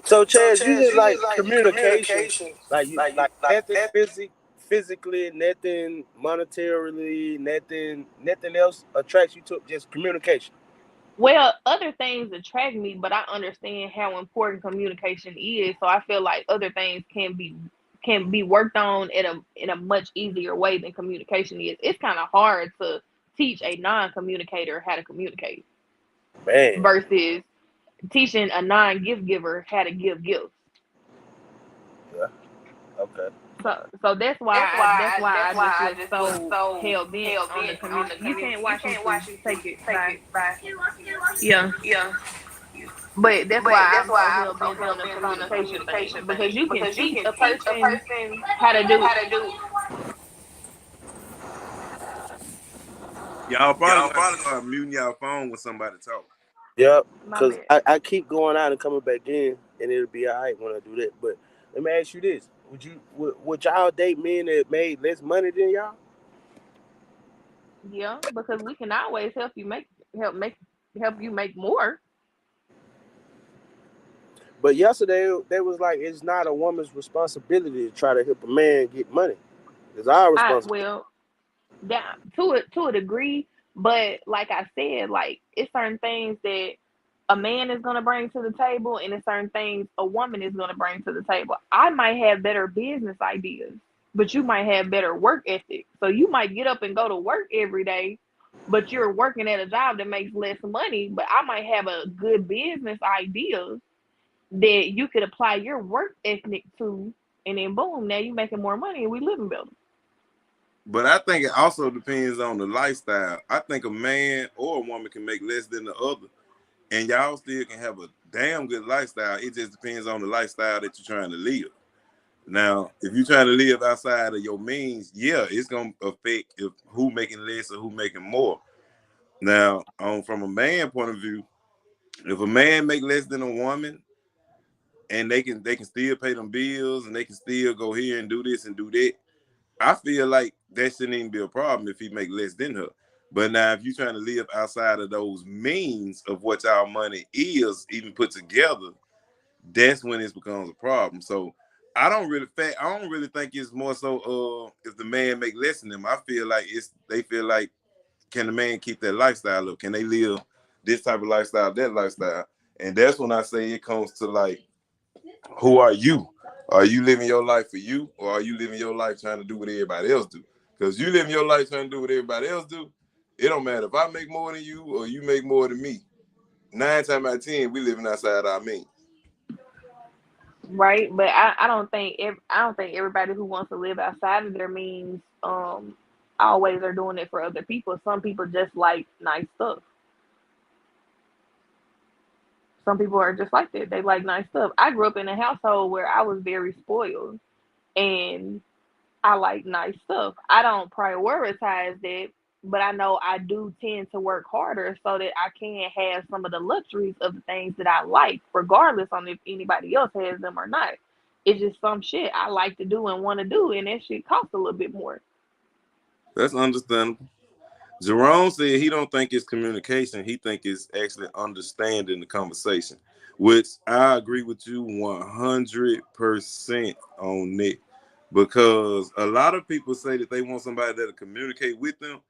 so So Chaz, you Chaz, just you like just like communication, communication, like you like you like like nothing that. physically, nothing monetarily, nothing else attracts you to just communication. Well, other things attract me, but I understand how important communication is. So I feel like other things can be worked on in a much easier way than communication is. It's kind of hard to teach a non-communicator how to communicate Man, versus teaching a non-gift giver how to give gifts. yeah, okay. So that's why That's I why that's I why that's I just why I was just was so so hell bent hell on the bent on community. the You community. can't You watch me can't too. watch me Take to it. take Bye. it back. Yeah. Yeah. But that's But why that's I'm so why I'm hell so bent hell on the bent on the communication thing communication because thing you can because you teach can a teach a person person how to do it. how to do it. Y'all probably Y'all got to probably start muting y'all phone when somebody talk. Yep, My because bad. I keep going out and coming back in, and it'll be all right when I do that. But let me ask you this: would y'all date men that made less money than y'all? Yeah, because we can always help make help you make more. But yesterday they was like, it's not a woman's responsibility to try to help a man get money. It's our I responsibility. well that to a degree, but like I said, like it's certain things that a man is gonna bring to the table, and it's certain things a woman is gonna bring to the table. I might have better business ideas, but you might have better work ethic. So you might get up and go to work every day, but you're working at a job that makes less money. But I might have a good business idea that you could apply your work ethic to, and then boom, now you're making more money and we living better. But I think it also depends on the lifestyle. I think a man or a woman can make less than the other, and y'all still can have a damn good lifestyle. It just depends on the lifestyle that you're trying to live. Now, if you're trying to live outside of your means, yeah, it's gonna affect if who making less or who making more. Now, from a man point of view, if a man make less than a woman and they can still pay them bills and they can still go here and do this and do that, I feel like that shouldn't even be a problem if he make less than her. But now, if you're trying to live outside of those means of what y'all money is, even put together, that's when it becomes a problem. So I don't really think it's more so if the man make less than them. I feel like they feel like, can the man keep that lifestyle up? Can they live this type of lifestyle, that lifestyle? And that's when I say it comes to like, who are you? Are you living your life for you, or are you living your life trying to do what everybody else do? Because you living your life trying to do what everybody else do, it don't matter if I make more than you or you make more than me. 9 times out of 10, we living outside our means. Right? But I don't think everybody who wants to live outside of their means always are doing it for other people. Some people just like nice stuff. Some people are just like that. They like nice stuff. I grew up in a household where I was very spoiled and I like nice stuff. I don't prioritize that, but I know I do tend to work harder so that I can have some of the luxuries of the things that I like, regardless on if anybody else has them or not. It's just some shit I like to do and want to do, and that shit costs a little bit more. That's understandable. Jerome said he don't think it's communication. He think it's actually understanding the conversation, which I agree with you 100% on that. Because a lot of people say that they want somebody that'll communicate with them,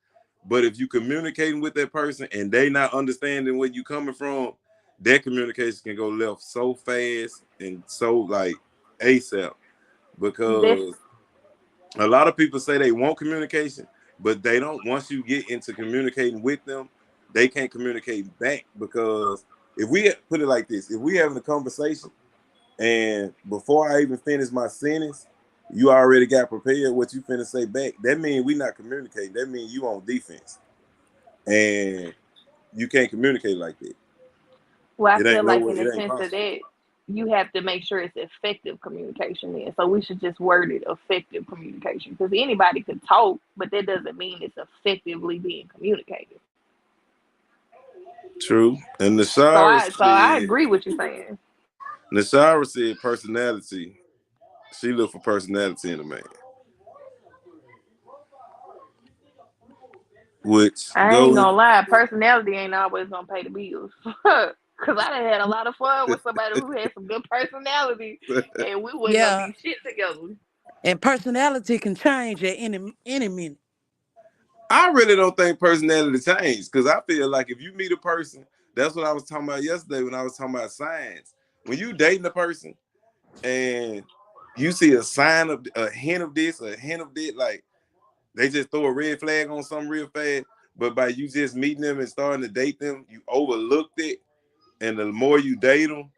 but if you communicating with that person and they not understanding where you coming from, that communication can go left so fast and so like ASAP. That's Because a lot of people say they want communication, but they don't. Once you get into communicating with them, they can't communicate back. Because if we put it like this, if we having a conversation and before I even finish my sentence, you already got prepared what you finna say back, that means we not communicating. That means you on defense, and you can't communicate like that. well, I It feel ain't no like way. in the It ain't sense of possible. that, you have to make sure it's effective communication then. So we should just word it effective communication. Because anybody can talk, but that doesn't mean it's effectively being communicated. True. And So Nashara I said, agree with you saying. Nashara said personality. She look for personality in a man, which I ain't goes. gonna lie, personality ain't always gonna pay the bills. Cause I done had a lot of fun with somebody who had some good personality and we wasn't gonna Yeah. be shit together. And personality can change at any minute. I really don't think personality change because I feel like if you meet a person, that's what I was talking about yesterday when I was talking about signs. When you dating a person and you see a sign of a hint of this, a hint of that, like they just throw a red flag on something real fast, but by you just meeting them and starting to date them, you overlooked it, and the more you date them,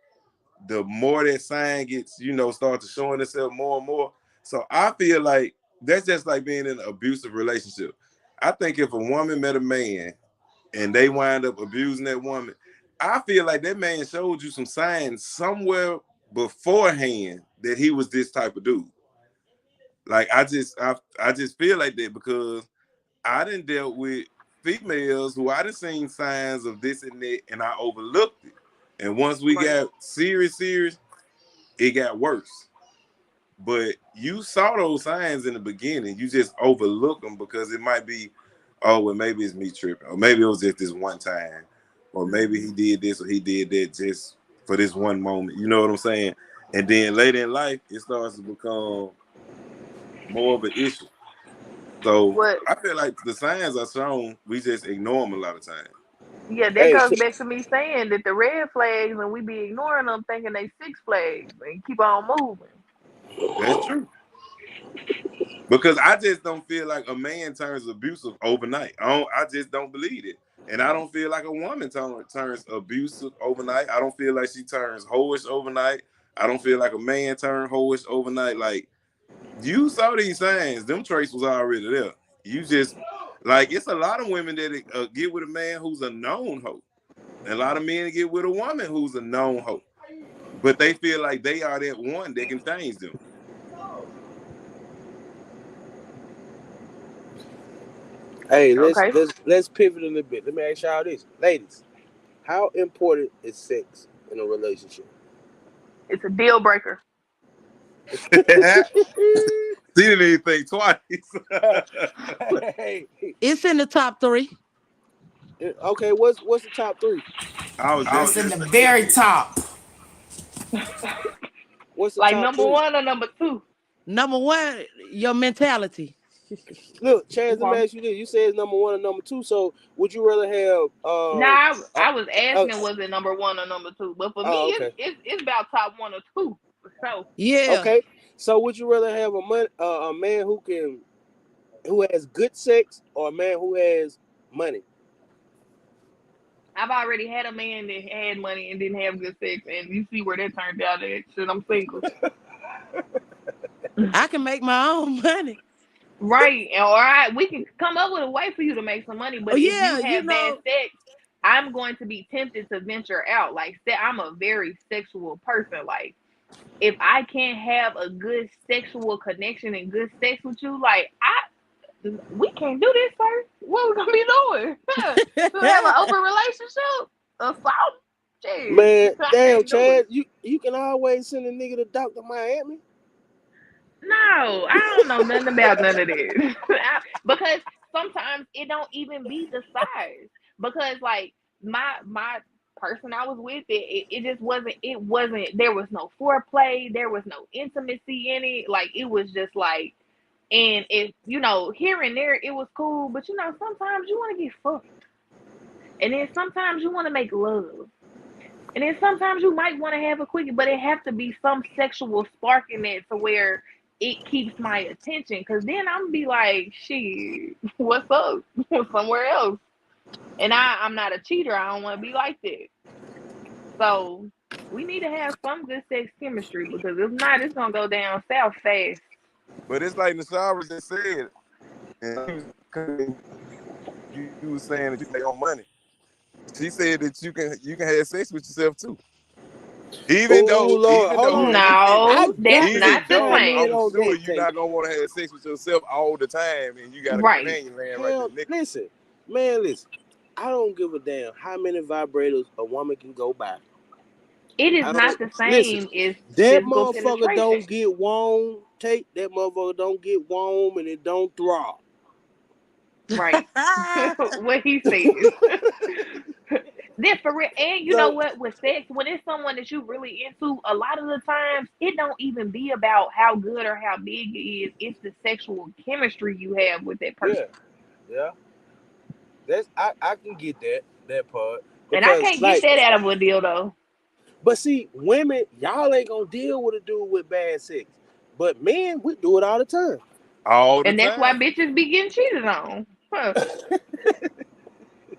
the more that sign gets, start to showing itself more and more. So I feel like that's just like being in an abusive relationship. I think if a woman met a man and they wind up abusing that woman, I feel like that man showed you some signs somewhere beforehand that he was this type of dude. Like I just feel like that because I didn't dealt with females who I didn't seen signs of this and that, and I overlooked it. And once we Right. got serious, it got worse. But you saw those signs in the beginning. You just overlook them because it might be, oh, well, maybe it's me tripping, or maybe it was just this one time, or maybe he did this or he did that just for this one moment. You know what I'm saying? And then later in life, it starts to become more of an issue. So What I feel like the signs are shown, we just ignore them a lot of times. yeah, that Hey, goes back to me saying that the red flags and we be ignoring them thinking they six flags and keep on moving. That's true. Because I just don't feel like a man turns abusive overnight. I just don't believe it. And I don't feel like a woman turns abusive overnight. I don't feel like she turns hoish overnight. I don't feel like a man turned hoish overnight. Like you saw these signs, them traits was already there. You just like it's a lot of women that get with a man who's a known hoe. And a lot of men get with a woman who's a known hoe. But they feel like they are that one that can change them. hey, let's Okay. let's let's pivot a little bit. Let me ask y'all this, ladies. How important is sex in a relationship? It's a deal breaker. She didn't even think twice. Hey, It's in the top three. okay. What's the top three? I was just It's in gonna the say very that. top. What's the Like top number three? one or number two. Number one, your mentality. Look, Chance, let me Okay. ask you this. You said it's number one and number two. So would you rather have Now uh, I was uh asking was it number one or number two, but for me oh, okay. it's about top one or two for sure. Yeah. Okay. So would you rather have a man who has good sex or a man who has money? I've already had a man that had money and didn't have good sex, and you see where that turned out at. Shit, I'm single. I can make my own money. Right. And all right, we can come up with a way for you to make some money, Oh but if yeah, you you have bad know. sex, I'm going to be tempted to venture out. Like, I'm a very sexual person. Like, if I can't have a good sexual connection and good sex with you, like, we can't do this, sir. What we gonna be doing? To have an open relationship or something? Shit, Man, I damn, can't do Chad, it. you can always send a nigga to Doctor Miami. No, I don't know nothing about none of this. Because sometimes it don't even be the size. Because like my person I was with, it just wasn't there was no foreplay, there was no intimacy in it. Like it was just like, and if here and there it was cool, but sometimes you want to get fucked, and then sometimes you want to make love. And then sometimes you might want to have a quickie, but it have to be some sexual spark in it to where it keeps my attention. Cause then I'm be like, shit, what's up? Somewhere else. And I'm not a cheater. I don't want to be like that. So we need to have some good sex chemistry because if not, it's gonna go down south fast. But it's like Nashara just said, and you was saying that you take on money. She said that you can have sex with yourself too. Even Oh though, Lord, even hold though, on. I No, that's got to not even the though chime in same. I'm on sure that, you're Tate. not gonna want to have sex with yourself all the time, and you got a Right. companion laying right there Hell, next. listen, man, listen. I don't give a damn how many vibrators a woman can go by. It is I not don't the listen. same as That physical motherfucker don't penetration. get warm. Take that motherfucker don't get warm and it don't throb. Right. What he says. This for real. And you know So what? With sex, when it's someone that you really into, a lot of the times it don't even be about how good or how big it is. It's the sexual chemistry you have with that yeah, person. yeah. I can get that part And I because can't get like, that out of a dildo. but see, women, y'all ain't gonna deal with a dude with bad sex, but men, we do it all the time. All the And that's why time. bitches be getting cheated on. Huh.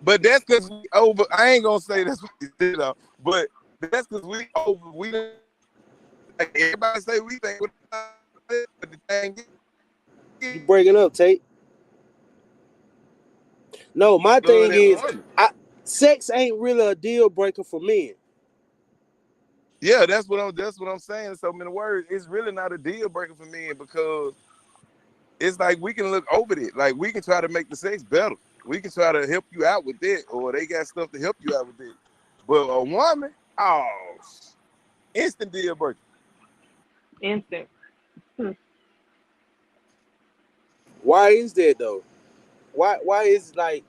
But that's because we over. I ain't gonna say that's what you did, but that's because we over. We like everybody say we think, but the thing You is, breaking up, Tate? No, my good thing as is, women. I sex ain't really a deal breaker for men. Yeah, that's what I'm saying. In so many words, it's really not a deal breaker for men because it's like we can look over it. Like we can try to make the sex better. We can try to help you out with it, or they got stuff to help you out with it. But a woman, oh, instant deal breaker. Instant. Hmm. Why is that though? Why is like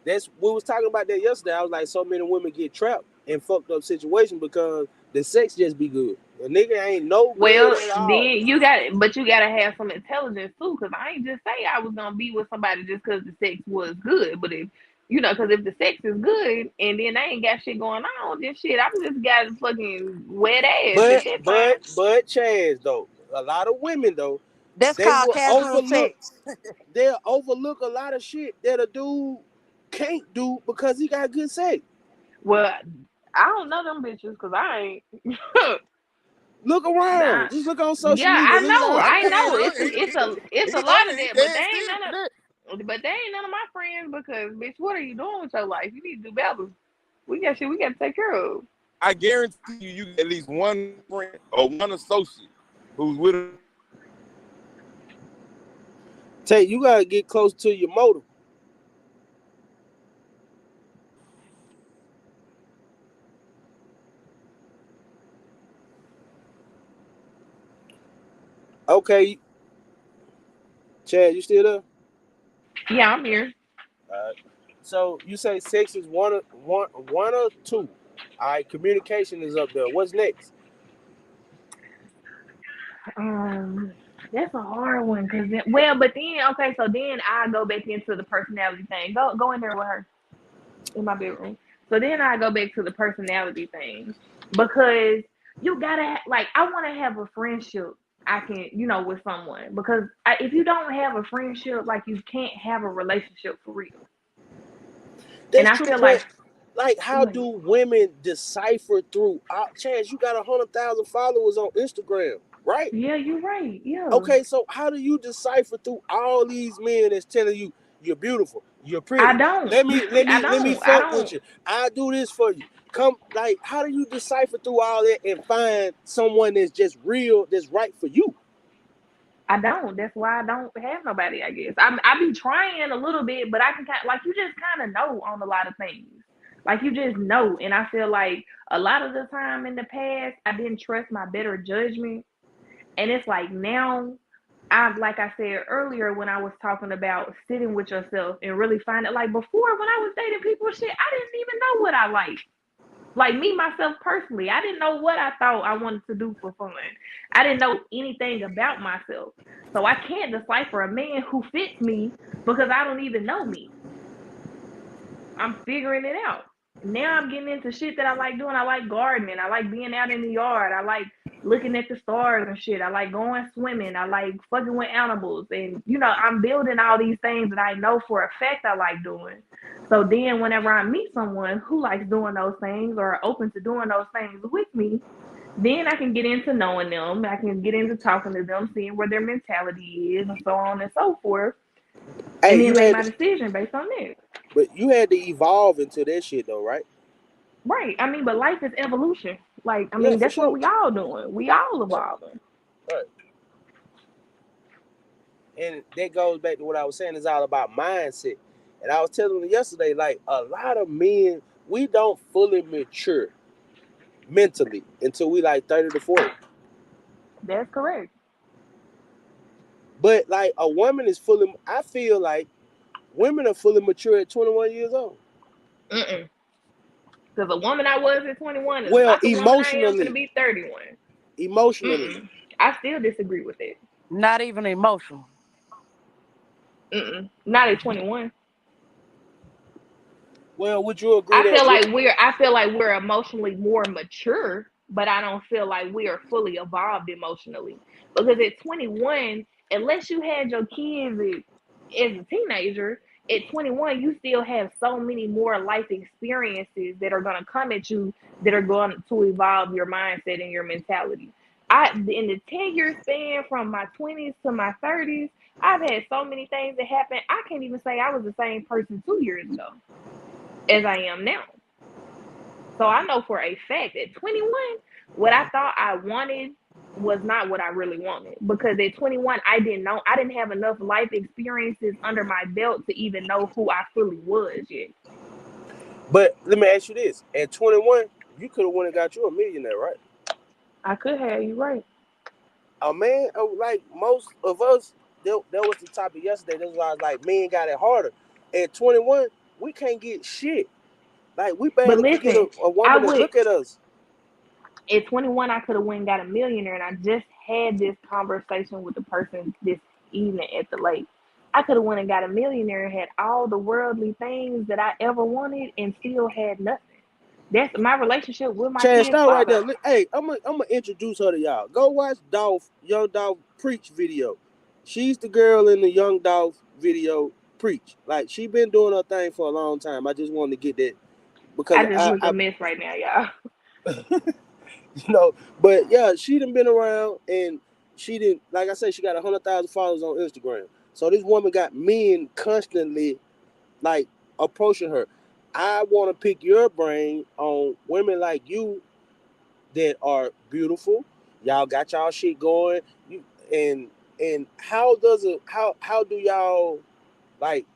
that's we was talking about that yesterday. I was like, so many women get trapped in fucked up situations because the sex just be good. The nigga ain't no good Well, at then all. but you gotta have some intelligence too, because I ain't just say I was gonna be with somebody just because the sex was good. But if because if the sex is good and then I ain't got shit going on, then shit, I'm just got fucking wet ass at But that but time. but Chaz though, a lot of women though, That's they called will casual overlook sex. they'll overlook a lot of shit that a dude can't do because he got good sex. Well, I don't know them bitches because I ain't. Look around. I- Just look on social yeah, media. I Look at know, all. I I mean, know. look, It's a he lot honey, of he that, but they dead ain't serious none for that. but they ain't none of my friends because bitch, what are you doing with your life? You need to do better. We got shit we got to take care of. I guarantee you got at least one friend or one associate who's with a Tay, you gotta get close to your motor. Okay, Chad, you still there? Yeah, I'm here. All right. So you say sex is one or two. All right, communication is up there. What's next? Um, that's a hard one because well, but then okay, so then I go back into the personality thing. Go in there with her in my bedroom. So then I go back to the personality thing because you gotta like I want to have a friendship. I can with someone because if you don't have a friendship, like you can't have a relationship for real. And That's I true, feel but like like, how go ahead. do women decipher through? Chance, you got 100,000 followers on Instagram, right? Yeah, you're right. Yeah, Okay, so how do you decipher through all these men that's telling you you're beautiful, you're I pretty? don't. Let me I fuck with don't. you. I'll do this for you. Come, like, how do you decipher through all that and find someone that's just real, that's right for you? I don't. That's why I don't have nobody. I guess I be trying a little bit, but I can kind like you just kind of know on a lot of things. Like you just know, and I feel like a lot of the time in the past I didn't trust my better judgment, And it's like now, like I said earlier when I was talking about sitting with yourself and really finding, like before when I was dating people, shit, I didn't even know what I liked. Like me myself personally, I didn't know what I thought I wanted to do for fun. I didn't know anything about myself. So I can't decipher a man who fits me because I don't even know me. I'm figuring it out. Now I'm getting into shit that I like doing. I like gardening. I like being out in the yard. I like looking at the stars and shit. I like going swimming. I like fucking with animals. And, I'm building all these things that I know for a fact I like doing. So then whenever I meet someone who likes doing those things or are open to doing those things with me, then I can get into knowing them. I can get into talking to them, seeing where their mentality is and so on and so forth. Hey, And then you make had, my decision based on that. but you had to evolve into that shit though, right? Right. I mean, but life is evolution. Like, I Yeah, mean, for that's what sure. we all doing. We all Right, evolving. right. And that goes back to what I was saying. It's all about mindset. And I was telling them yesterday, like a lot of men, we don't fully mature mentally until we like 30 to 40. That's correct. But like a woman is fully, I feel like women are fully mature at 21 years old. Mm-mm. Because the woman I was at 21 is Well, not the woman I am going to emotionally, be 31. emotionally. Mm-mm. I still disagree with it. Not even emotional. Mm-mm. Not at 21. Well, would you agree I that? feel like we're emotionally more mature, but I don't feel like we are fully evolved emotionally. Because at 21, unless you had your kids as a teenager, at 21 you still have so many more life experiences that are going to come at you that are going to evolve your mindset and your mentality. I in the 10-year span from my 20s to my 30s, I've had so many things that happen. I can't even say I was the same person 2 years ago as I am now. So I know for a fact at 21, what I thought I wanted was not what I really wanted. Because at 21, I didn't have enough life experiences under my belt to even know who I fully was yet. But let me ask you this: at 21, you could have went and got you a millionaire, right? I could have you right. A man, like most of us, that was the topic yesterday. That's why I was like, men got it harder. At 21, we can't get shit. Like we But barely could get listen, a I woman that would look at us. at 21 I could have went and got a millionaire, and I just had this conversation with the person this evening at the lake. I could have went and got a millionaire and had all the worldly things that I ever wanted and still had nothing. That's my relationship with my Chad, kid's stop right father. there. Hey, I'm gonna introduce her to y'all. Go watch Dolph, Young Dolph preach video. She's the girl in the Young Dolph video preach. Like she been doing her thing for a long time. I just wanted to get that because I just look a mess right now, y'all. you know, but yeah, she done been around and she didn't like I said, she got 100,000 followers on Instagram. So this woman got men constantly like approaching her. I want to pick your brain on women like you that are beautiful. Y'all got y'all shit going. You and how does it how do y'all like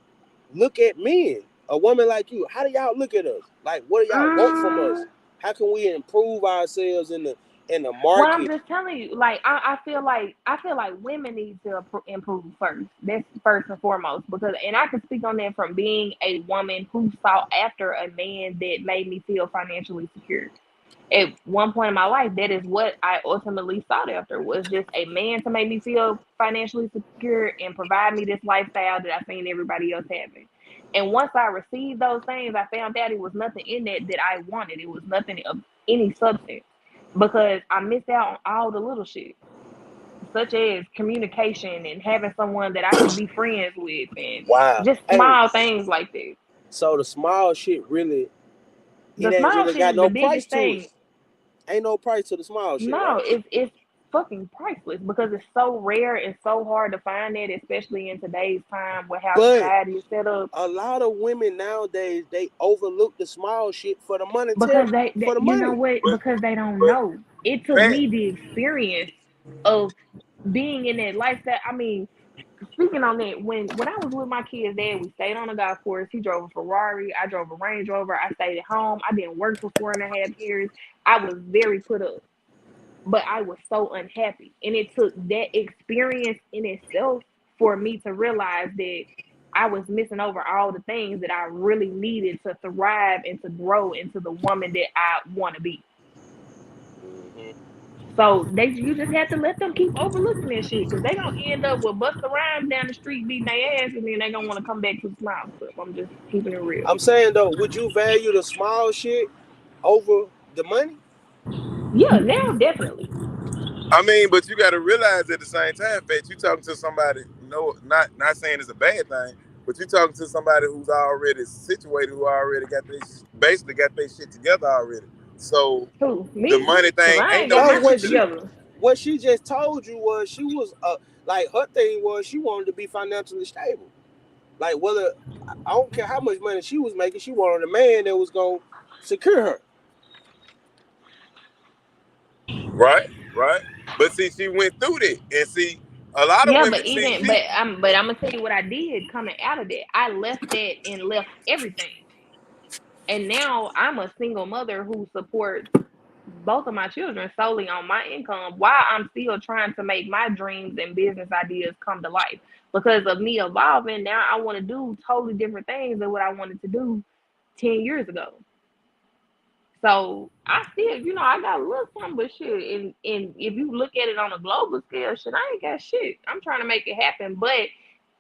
look at men? A woman like you, how do y'all look at us? Like what do y'all want from us? Um, How can we improve ourselves in the well, I'm market? just telling you, like I feel like women need to improve first. That's first and foremost because, and I can speak on that from being a woman who sought after a man that made me feel financially secure. At one point in my life, that is what I ultimately sought after was just a man to make me feel financially secure and provide me this lifestyle that I seen everybody else having. And once I received those things, I found out it was nothing in that that I wanted. It was nothing of any substance because I missed out on all the little shit, such as communication and having someone that I could be friends with and Wow. just Hey, small things like that. so the small shit really it The ain't small really shit got is the no price biggest to it. thing. Ain't no price to the small shit, right? No, it's fucking priceless because it's so rare and so hard to find it, especially in today's time with how But society is set up. a lot of women nowadays they overlook the small shit for the monetary Because they for the you know money. what? But Because they don't but know. It took fact, me the experience of being in that lifestyle. I mean, speaking on that, when I was with my kids' dad, we stayed on the golf course. He drove a Ferrari. I drove a Range Rover. I stayed at home. I didn't work for 4.5 years. I was very put up. but I was so unhappy. And it took that experience in itself for me to realize that I was missing over all the things that I really needed to thrive and to grow into the woman that I want to be. Hmm. So they, you just have to let them keep overlooking that shit because they gonna end up with Busta Rhymes down the street beating their ass, and then they gonna want to come back to the smile stuff. I'm just keeping it real. I'm saying though, would you value the small shit over the money? Yeah, now definitely. I mean, but you got to realize at the same time, Fetch, you talking to somebody. No, not saying it's a bad thing, but you talking to somebody who's already situated, who already got they basically got their shit together already. So Who, the me? money Because thing I ain't ain't no got No, my issue shit to you. together. what she just told you was she was like her thing was she wanted to be financially stable. Like whether I don't care how much money she was making, she wanted a man that was gonna secure her. Right, right. But see, she went through that, and see, a lot of Yeah, women but see even she. but I'm gonna tell you what I did coming out of that. I left that and left everything. And now I'm a single mother who supports both of my children solely on my income while I'm still trying to make my dreams and business ideas come to life. Because of me evolving, now I want to do totally different things than what I wanted to do 10 years ago. So I still, I got a little something, but shit. And if you look at it on a global scale, shit, I ain't got shit. I'm trying to make it happen, but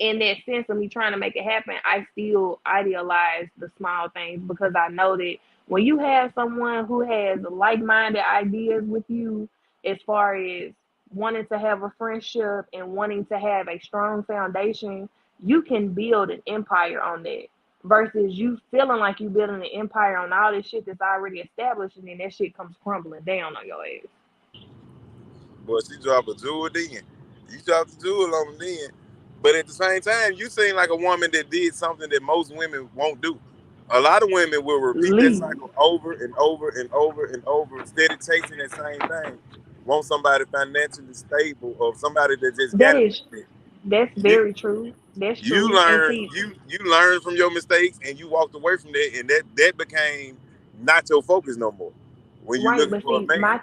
in that sense of me trying to make it happen, I still idealize the small things because I know that when you have someone who has like-minded ideas with you, as far as wanting to have a friendship and wanting to have a strong foundation, you can build an empire on that versus you feeling like you building an empire on all this shit that's already established and then that shit comes crumbling down on your ass. Boy, she dropped a jewel then. You dropped the jewel on them then. But at the same time, you seem like a woman that did something that most women won't do. A lot of women will repeat that Leave. cycle over and over and over and over, steady chasing that same thing. Want somebody financially stable or somebody that just That got it is like that. that's You very true. That's you true. And learn see, you learn from your mistakes and you walked away from that, and that became not your focus no more when you right, looking but for a see, man.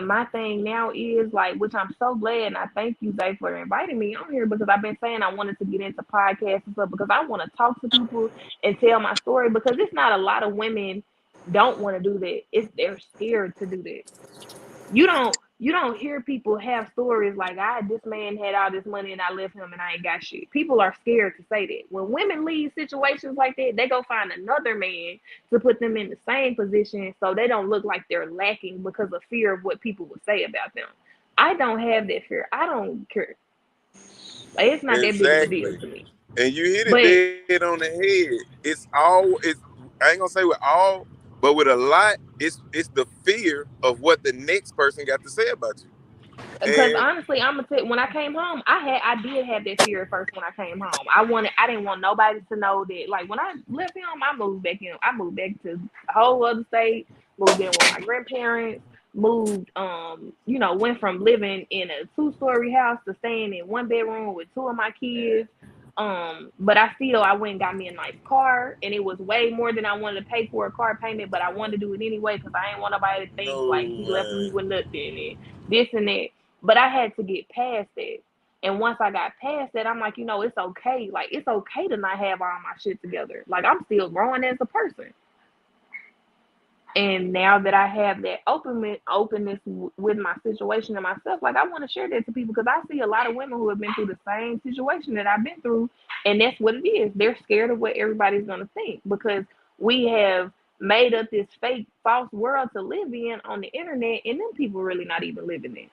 my thing now is like, which I'm so glad, and I thank you, Zay, for inviting me on here because I've been saying I wanted to get into podcasts and stuff because I want to talk to people and tell my story because it's not a lot of women don't want to do that. It's they're scared to do that. You don't hear people have stories like I this man had all this money and I left him and I ain't got shit. People are scared to say that. When women leave situations like that, they go find another man to put them in the same position so they don't look like they're lacking because of fear of what people would say about them. I don't have that fear. I don't care. Like it's not that big of a deal Exactly. to me. And you hit it But dead on the head. It's all it's I ain't gonna say with all, but with a lot, it's the fear of what the next person got to say about you. because And honestly, I'm gonna tell when I came home, I did have that fear at first when I came home. I didn't want nobody to know that. Like when I left him, I moved back in. I moved back to a whole other state. Moved in with my grandparents. Moved, went from living in a two-story house to staying in one bedroom with two of my kids. But I went and got me a nice car, and it was way more than I wanted to pay for a car payment. But I wanted to do it anyway because I didn't want nobody to think like no he left me man. with nothing and this and that. But I had to get past that. And once I got past that, I'm like, it's okay. Like, it's okay to not have all my shit together. Like, I'm still growing as a person. And now that I have that openness with my situation and myself, like, I want to share that to people because I see a lot of women who have been through the same situation that I've been through. And that's what it is. They're scared of what everybody's going to think because we have made up this fake, false world to live in on the internet. And them people really not even living it.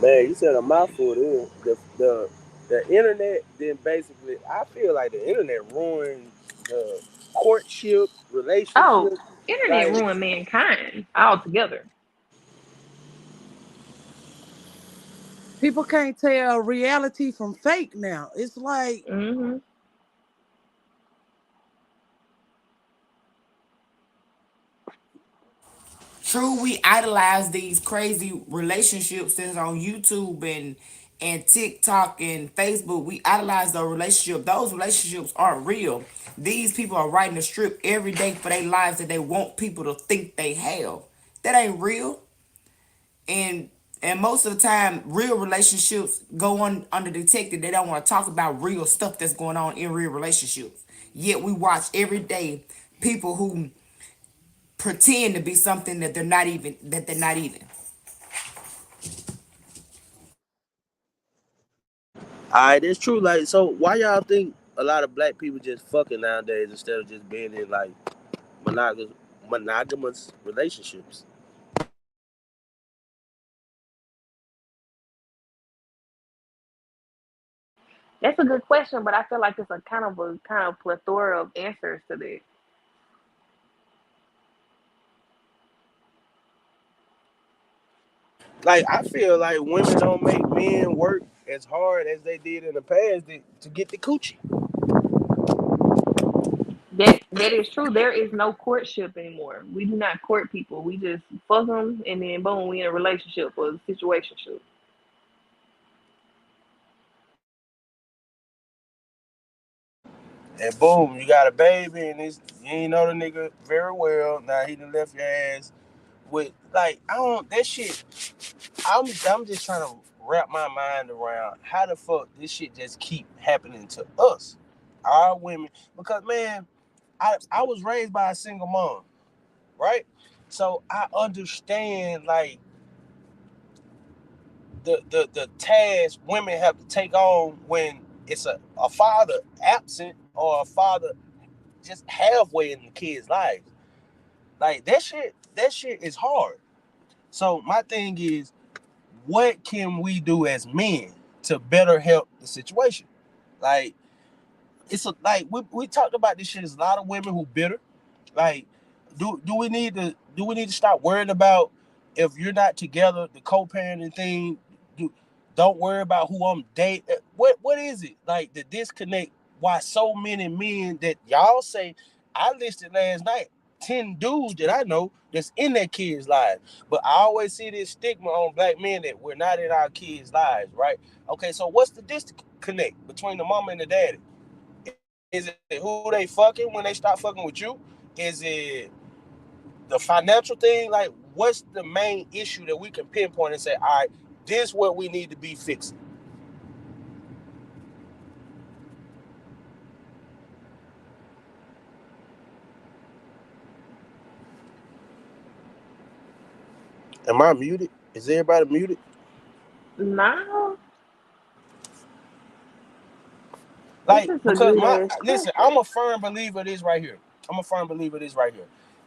Man, you said a mouthful there. The internet then basically I feel like the internet ruined the courtship Oh, relationship. internet Like ruined mankind altogether. People can't tell reality from fake now. It's like Hmm. True, we idolize these crazy relationships that's on YouTube and TikTok and Facebook, we idolize those relationships. Those relationships aren't real. These people are writing a script every day for their lives that they want people to think they have. That ain't real. And most of the time, real relationships go on undetected. They don't want to talk about real stuff that's going on in real relationships. Yet we watch every day people who pretend to be something that they're not even. That they're not even. Alright, it's true. Like, so why y'all think a lot of black people just fucking nowadays instead of just being in like monogamous relationships? That's a good question, but I feel like it's a kind of plethora of answers to that. Like, I feel like women don't make men work as hard as they did in the past to get the coochie. That is true. There is no courtship anymore. We do not court people. We just fuck them, and then boom, we in a relationship or a situationship. And boom, you got a baby, and you ain't know the nigga very well. Now he done left your ass with like I don't that shit. I'm just trying to wrap my mind around how the fuck this shit just keep happening to us, our women. Because man, I was raised by a single mom, right? So I understand like the task women have to take on when it's a father absent or a father just halfway in the kids' lives. Like that shit is hard. So my thing is, what can we do as men to better help the situation? Like like we talked about this shit. There's a lot of women who bitter. Like, do we need to stop worrying about if you're not together, the co-parenting thing? Do don't worry about who I'm dating. What is it like the disconnect? Why so many men that y'all say I listed last night? 10 dudes that I know that's in their kids' lives, but I always see this stigma on black men that we're not in our kids' lives, right? Okay, so what's the disconnect between the mama and the daddy? Is it who they fucking when they start fucking with you? Is it the financial thing? Like, what's the main issue that we can pinpoint and say, all right, this is what we need to be fixing? Am I muted? Is everybody muted? Now, this Like, is a because good ass listen, I'm question. a firm believer of this right here. I'm a firm believer of this right here.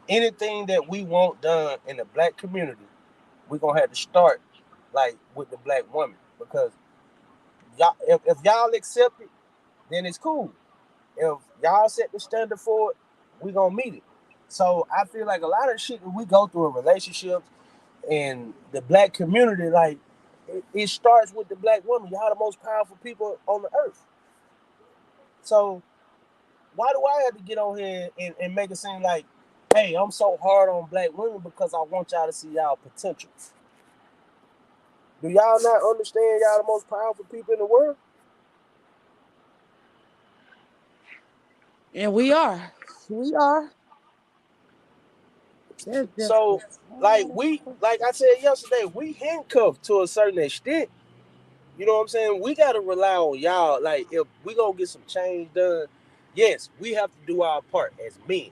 Anything that we want done in the black community, we're gonna have to start like with the black woman. Because y'all if y'all accept it, then it's cool. If y'all set the standard for it, we gonna meet it. So I feel like a lot of shit that we go through in relationships and the black community, like it starts with the black woman. Y'all the most powerful people on the earth. So why do I have to get on here and make it seem like, hey, I'm so hard on black women because I want y'all to see y'all potential? Do y'all not understand y'all the most powerful people in the world? And we are. We are. That's just So like I said yesterday, we handcuffed to a certain extent. You know what I'm saying? We gotta rely on y'all. Like if we gonna get some change done, yes, we have to do our part as men.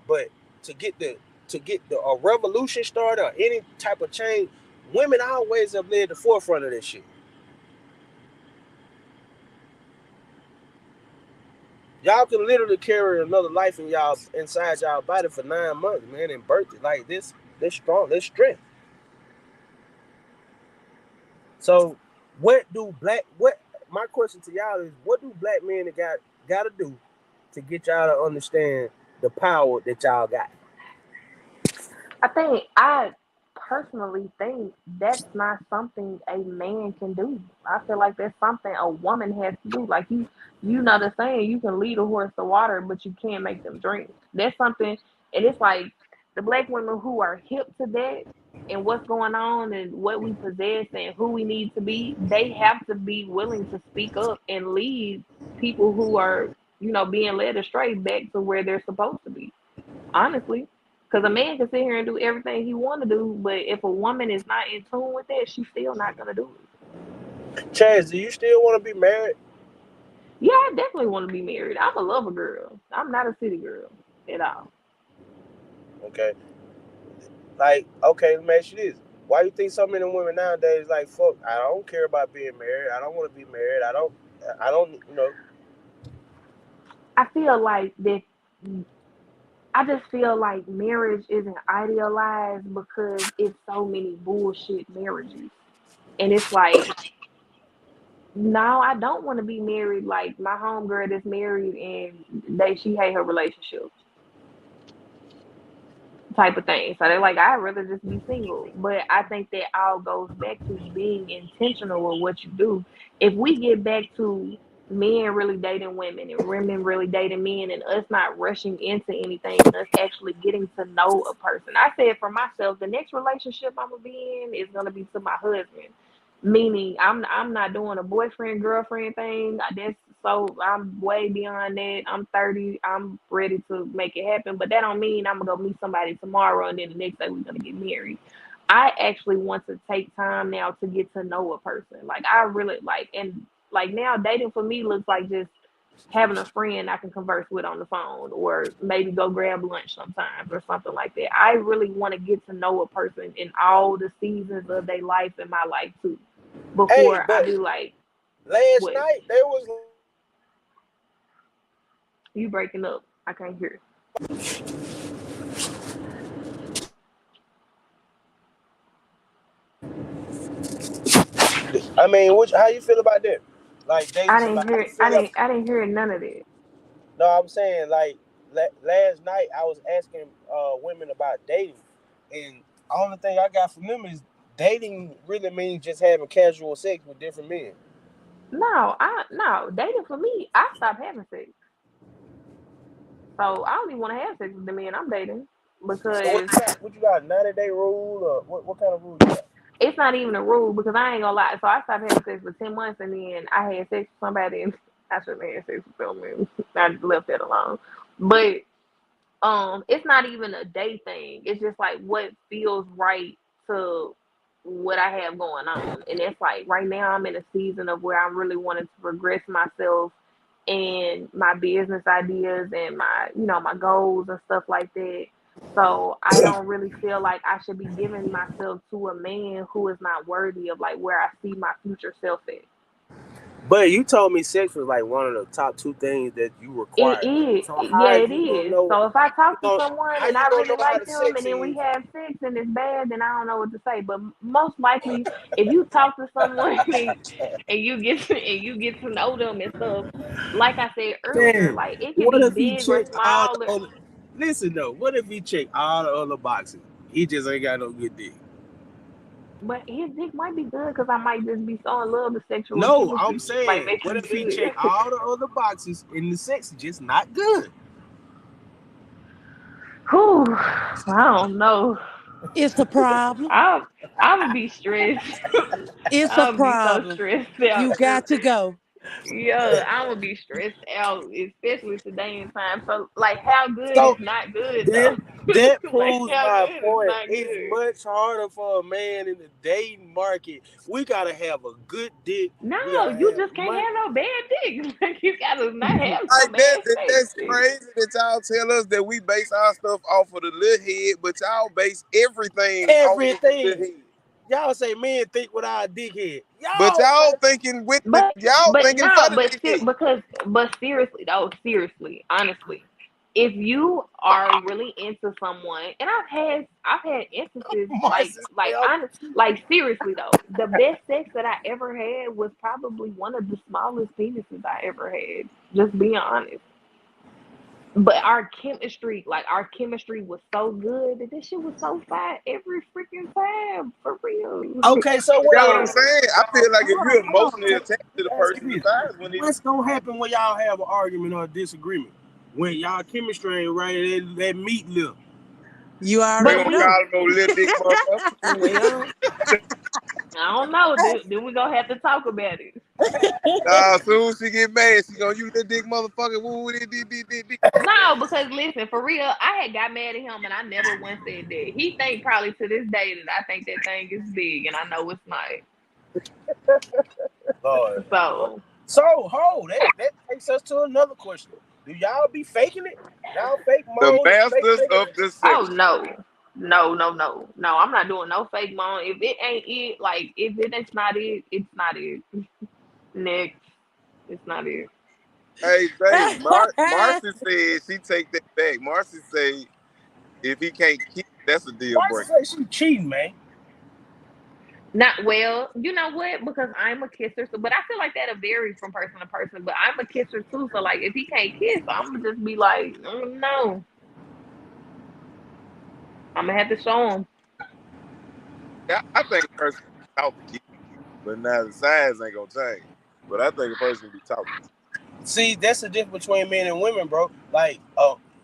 But to get the a revolution started or any type of change, women always have led the forefront of this shit. Y'all can literally carry another life in y'all inside y'all body for 9 months, man, and birth it. Like this strong, this strength. So what my question to y'all is what do black men gotta do to get y'all to understand the power that y'all got? I personally think that's not something a man can do. I feel like that's something a woman has to do. Like you know the saying, you can lead a horse to water, but you can't make them drink. That's something, and it's like the black women who are hip to that and what's going on and what we possess and who we need to be, they have to be willing to speak up and lead people who are, being led astray back to where they're supposed to be. Honestly. Because a man can sit here and do everything he want to do, but if a woman is not in tune with that, she's still not gonna do it. Chaz, do you still want to be married? Yeah, I definitely want to be married. I'm a lover girl. I'm not a city girl at all. Okay. Like, okay, let me ask you this. Why you think so many women nowadays like, fuck, I don't care about being married. I don't want to be married. I don't. I feel like that. I just feel like marriage isn't idealized because it's so many bullshit marriages, and it's like, no, I don't want to be married. Like my homegirl that's married and she hate her relationship type of thing. So they're like, I'd rather just be single. But I think that all goes back to being intentional with what you do. If we get back to men really dating women and women really dating men and us not rushing into anything and us actually getting to know a person. I said for myself, the next relationship I'm gonna be in is gonna be to my husband. Meaning I'm not doing a boyfriend girlfriend thing. That's so I'm way beyond that. I'm 30. I'm ready to make it happen. But that don't mean I'm gonna go meet somebody tomorrow and then the next day we're gonna get married. I actually want to take time now to get to know a person. Like I really like and like now dating for me looks like just having a friend I can converse with on the phone or maybe go grab lunch sometimes or something like that. I really want to get to know a person in all the seasons of their life and my life too. Hey, Before I but be like, last what? night there was You breaking up. I can't hear. I mean, how you feel about that? Like dating I didn't somebody, how you hear feel about, I didn't hear none of that. no, I'm saying like last night I was asking women about dating, and the only thing I got from them is dating really means just having casual sex with different men. No, dating for me, I stopped having sex. So I don't even want to have sex with the men I'm dating So what because you got? What you got? 90-day rule or what kind of rule you got? it's not even a rule because I ain't gonna lie. So I stopped having sex for 10 months and then I had sex with somebody and I shouldn't have had sex with them and I just left that alone. But it's not even a day thing. It's just like what feels right to what I have going on. And it's like right now I'm in a season of where I'm really wanting to progress myself and my business ideas and my goals and stuff like that. So I don't really feel like I should be giving myself to a man who is not worthy of like where I see my future self at. But you told me sex was like one of the top two things that you It require. is, So yeah, how it you gonna is. know? So if I talk to How someone and you I gonna really know how like the them, sex and then we is? have sex and it's bad, then I don't know what to say. But most likely, if you talk to someone and you get to know them and stuff, like I said earlier, Damn. like it can What be if he big or checked all small. the other? Listen though, what if he checked all the other boxes? He just ain't got no good dick. But his dick might be good because I might just be so in love with sexual No, chemistry. I'm It might saying, make what me if he good. checked all the other boxes and the sex is just not good? Whew, I don't know. It's a problem. I'm I'm gonna be stressed. It's a I'm gonna be so problem. stressed You out. got to go. Yeah, I'm gonna be stressed out, especially today in time. So, like, how good is So not good that though? that Like, proves how my good is point. not It's good? much harder for a man in the dating market. We gotta have a good dick. No, We gotta you have just can't money. have no bad dick. Like, you gotta not have no Like that, bad sex. that's crazy that y'all tell us that we base our stuff off of the little head, but y'all base everything off of the little Everything. head. Y'all say men think without a dickhead. But Y'all y'all say thinking with the But y'all but thinking no, for the dickhead. but seriously though, seriously, honestly, if you are really into someone, and I've had instances like Marcy like say, honest like seriously though, the best sex that I ever had was probably one of the smallest penises I ever had. Just being honest. But our chemistry was so good that this shit was so fine every freaking time, for real. okay, so what? That's what I'm So saying. I feel like if you're Hold on. emotionally attached to the Let me ask person, you the this. size when it What's gonna happen when y'all have an argument or a disagreement? When y'all chemistry ain't right, that meat lift. You They But already gonna we, know. call him no little dick motherfucker. well, I don't know. Then we gonna have to talk about it. Nah, soon as she get mad, she gonna you little dick motherfucker. Woo, dee. No, because listen, for real, I had got mad at him and I never once said that. He think probably to this day that I think that thing is big and I know it's not. Lord. So So, that takes us to another question. Do y'all be faking it? Y'all fake The moans and fake masters of niggas? oh deception. no. No, no, no. No, I'm not doing no fake moan. If it ain't it, like if it is not it, it's not it. Next. It's not it. Hey, babe, Marcy said she take that back. Marcy say if he can't kiss, that's a deal Why breaker. say she cheating, man? Not well, you know what? Because I'm a kisser, so but I feel like that'll vary from person to person. But I'm a kisser too, so like if he can't kiss, I'm gonna just be like, no, I'm gonna have to show him. Yeah, I think a person can be taught to kiss, but now the size ain't gonna change. But I think a person can be taught to kiss. See, that's the difference between men and women, bro. Like,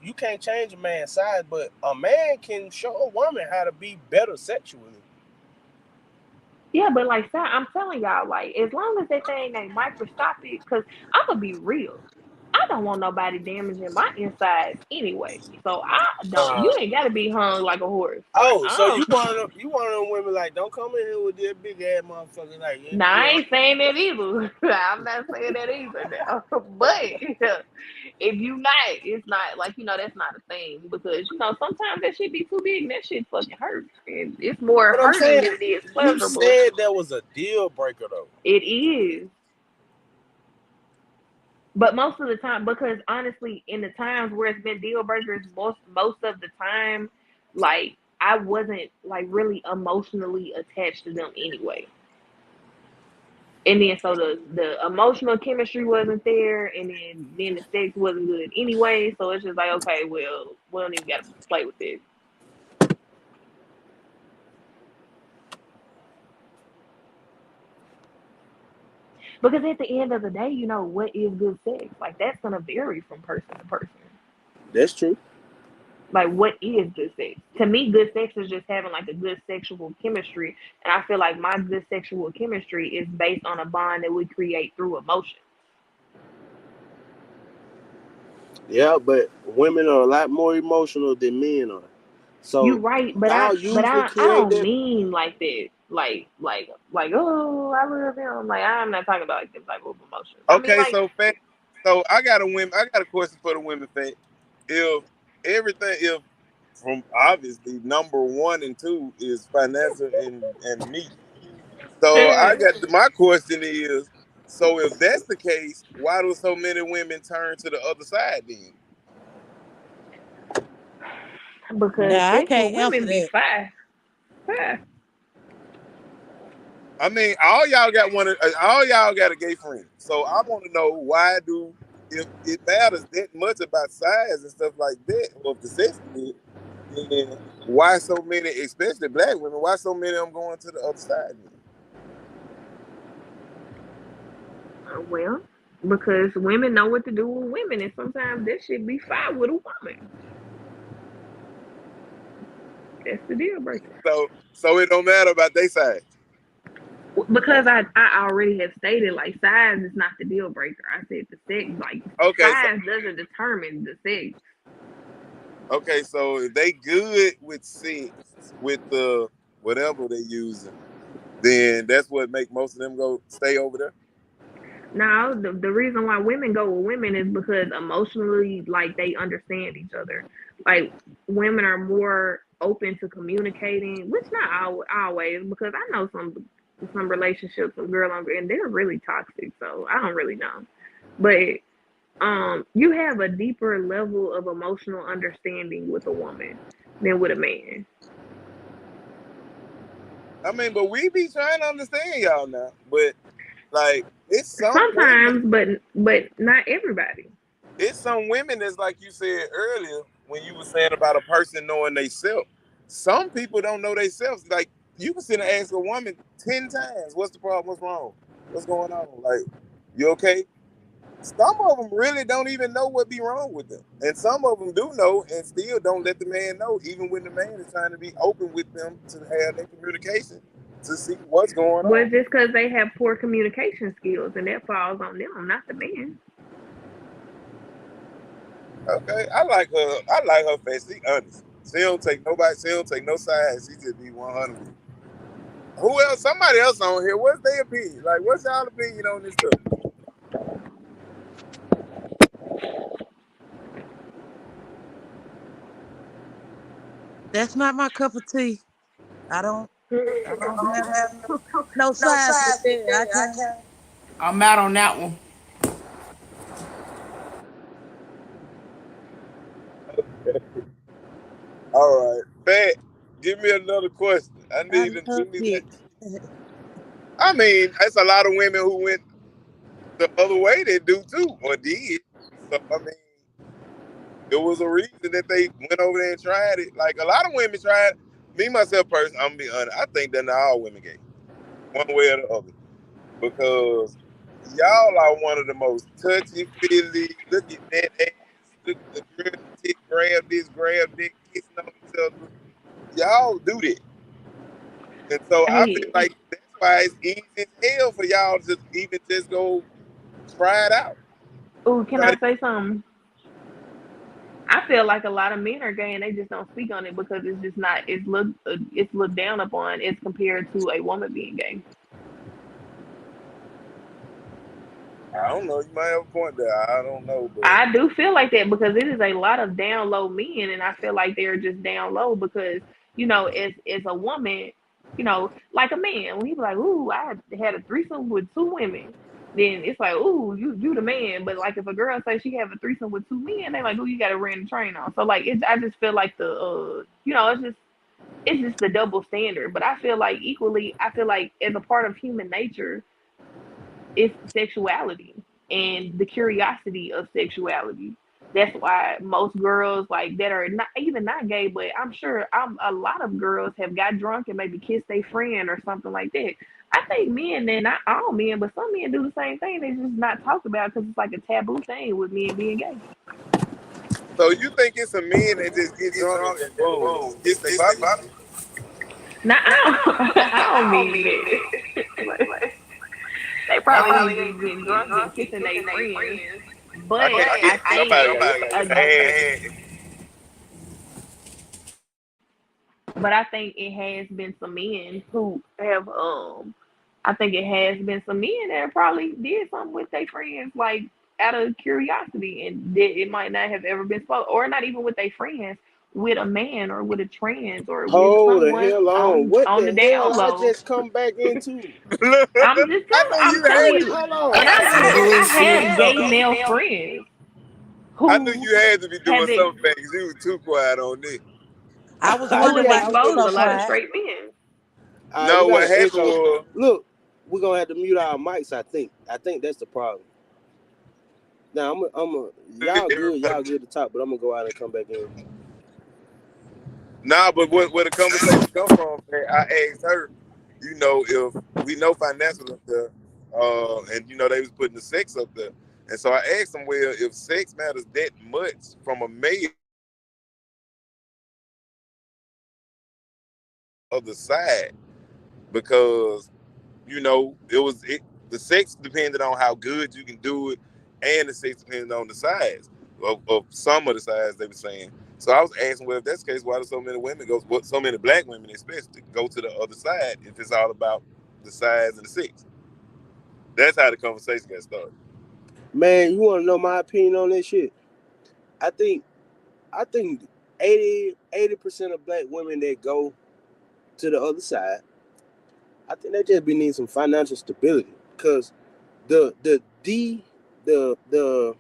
you can't change a man's size, but a man can show a woman how to be better sexually. Yeah, but like I'm telling y'all, like as long as that thing ain't microscopic, because I'm gonna be real. I don't want nobody damaging my insides anyway. So I don't. Uh, You ain't gotta be hung like a horse. Like oh, so I don't. you one of them women like, don't come in here with this big ass motherfucker like, Now I yeah. ain't saying that either. I'm not saying that either now. But if you not, it's not like that's not a thing because sometimes that shit be too big and that shit fucking hurts and it's more But I'm hurting saying, than it is you pleasurable. said that was a deal breaker though. It is, but most of the time, because honestly, in the times where it's been deal breakers, most of the time, like I wasn't like really emotionally attached to them anyway. And then so the emotional chemistry wasn't there, and then the sex wasn't good anyway. So it's just like, okay, well, we don't even got to play with this. Because at the end of the day, what is good sex? Like that's gonna vary from person to person. That's true. Like what is good sex? To me, good sex is just having like a good sexual chemistry. And I feel like my good sexual chemistry is based on a bond that we create through emotion. Yeah, but women are a lot more emotional than men are. You So right, but I y'all but usually I create don't that. mean like that. Like oh I love him. Like I'm not talking about like them type of emotions. I mean Okay, like so fat. So I got a question for the women, fat. If if from obviously number one and two is financial and meat. So my question is, so if that's the case, why do so many women turn to the other side then? because Nah, I sexual can't answer women be that. fine. Fine. I mean, all y'all got a gay friend. So I want to know why do if it matters that much about size and stuff like that, or if the sex is good, then why so many, especially black women, why so many of them going to the other side then? Well, because women know what to do with women, and sometimes that should be fine with a woman. That's the deal breaker. So it don't matter about their size. Because I already have stated like size is not the deal breaker. I said the sex like Okay, so size doesn't determine the sex. so if they good with sex with the whatever they using, then that's what make most of them go stay over there. Now the reason why women go with women is because emotionally like they understand each other. Like women are more open to communicating, which not always because I know some relationships with girl on girl and they're really toxic. So I don't really know, but you have a deeper level of emotional understanding with a woman than with a man. I mean, but we be trying to understand y'all now, but like Sometimes, but not everybody. it's some women that's like you said earlier when you were saying about a person knowing they self. Some people don't know they self. Like you can sit and ask a woman 10 times, "What's the problem? What's wrong? What's going on? Like, you okay?" Some of them really don't even know what be wrong with them, and some of them do know and still don't let the man know, even when the man is trying to be open with them to have that communication to see what's going Well, on. just because they have poor communication skills, and that falls on them, not the man. Okay, I like her. I like her face. She honest. She don't take nobody. She don't take no sides. She just be 100 with it. Who else? Somebody else on here. What's their opinion? Like, what's y'all opinion on this stuff? That's not my cup of tea. I don't. I don't have no sides with that. I can't. I'm out on that one. All right, Fat. Give me another question. I I need. love it. I mean, it's a lot of women who went the other way that do too, or did. So I mean, it was a reason that they went over there and tried it. Like a lot of women tried. Me myself, personally, I'm gonna be honest. I think that not all women gay, one way or the other, because y'all are one of the most touchy feely. Look at that ass. Look at the girl tick, grab this, grab that, kissing on each other. Y'all do that, and so I feel Hey, like that's why it's easy as hell for y'all to even just go try it out. oh, can Try I to say something? I feel like a lot of men are gay and they just don't speak on it because it's just not. It's looked down upon as compared to a woman being gay. I don't know. You might have a point there. I don't know, but I do feel like that because it is a lot of down low men, and I feel like they're just down low because as a woman, like a man, when he be like, "Ooh, I had a threesome with two women," then it's like, "Ooh, you the man." But like if a girl say she have a threesome with two men, they like, "Ooh, you got to ran the train on." So like I just feel like it's just the double standard. But I feel like equally, I feel like as a part of human nature, it's sexuality and the curiosity of sexuality. That's why most girls like that are not even not gay, but I'm sure a lot of girls have got drunk and maybe kissed a friend or something like that. I think men, and not all men, but some men do the same thing. They just not talked about because it's like a taboo thing with men being gay. so you think it's a men that just get drunk and then boom, kiss their partner? Now I don't mean that. Like, they I probably think ain't just getting drunk and kissing their friends. I But can't I get think somebody got had. but I think it has been some men who have I think it has been some men that probably did something with their friends like out of curiosity and it might not have ever been spoken or not even with their friends with a man or with a trans or with Hold the someone hell on. on What the the hell down I low. just come back into? Look, I'm just I telling know I'm you telling had you to. Hold I on. and know you had to I be doing have Bullshit. gay something. male friends I knew who you had to be doing have something because you was too quiet on this. I was I who wondering have why got you were exposed so a lot of quiet. straight men. we No, got what an happened echo. was Look, we're gonna have to mute our mics, I think. I think that's the problem. Now y'all good to talk, but I'm gonna go out and come back in. nah, but where the conversation come from? Man, I asked her, if we know financial up there, and they was putting the sex up there, and so I asked them, well, if sex matters that much from a male other side, because the sex depended on how good you can do it, and the sex depended on the size of some of the size they were saying. So I was asking, well, if that's the case, why do so many women go? What so many black women, especially, go to the other side if it's all about the size and the sex? That's how the conversation got started. Man, you wanna know my opinion on this shit? I think I think 80% of black women that go to the other side, I think they just be needing some financial stability. Cause the the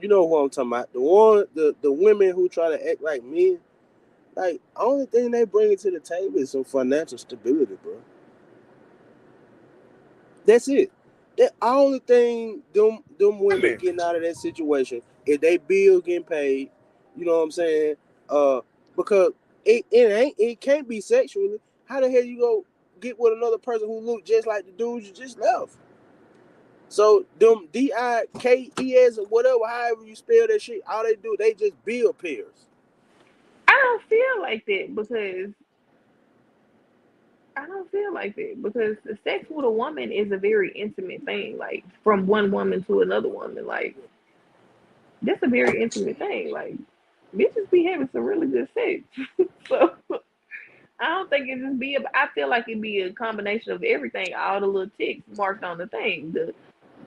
you know who I'm talking about. The women who try to act like men, like only thing they bring to the table is some financial stability, bro. That's it. The only thing them women Women, getting out of that situation is they bill getting paid. You know what I'm saying? Uh, because it can't be sexually. How the hell you go get with another person who look just like the dude you just left? So them DIKES or whatever, however you spell that shit, all they do, they just build pairs. I don't feel like that because I don't feel like that because the sex with a woman is a very intimate thing. Like from one woman to another woman, like that's a very intimate thing. Like bitches be having some really good sex. So I don't think it just be. I feel like it'd be a combination of everything. All the little ticks marked on the thing.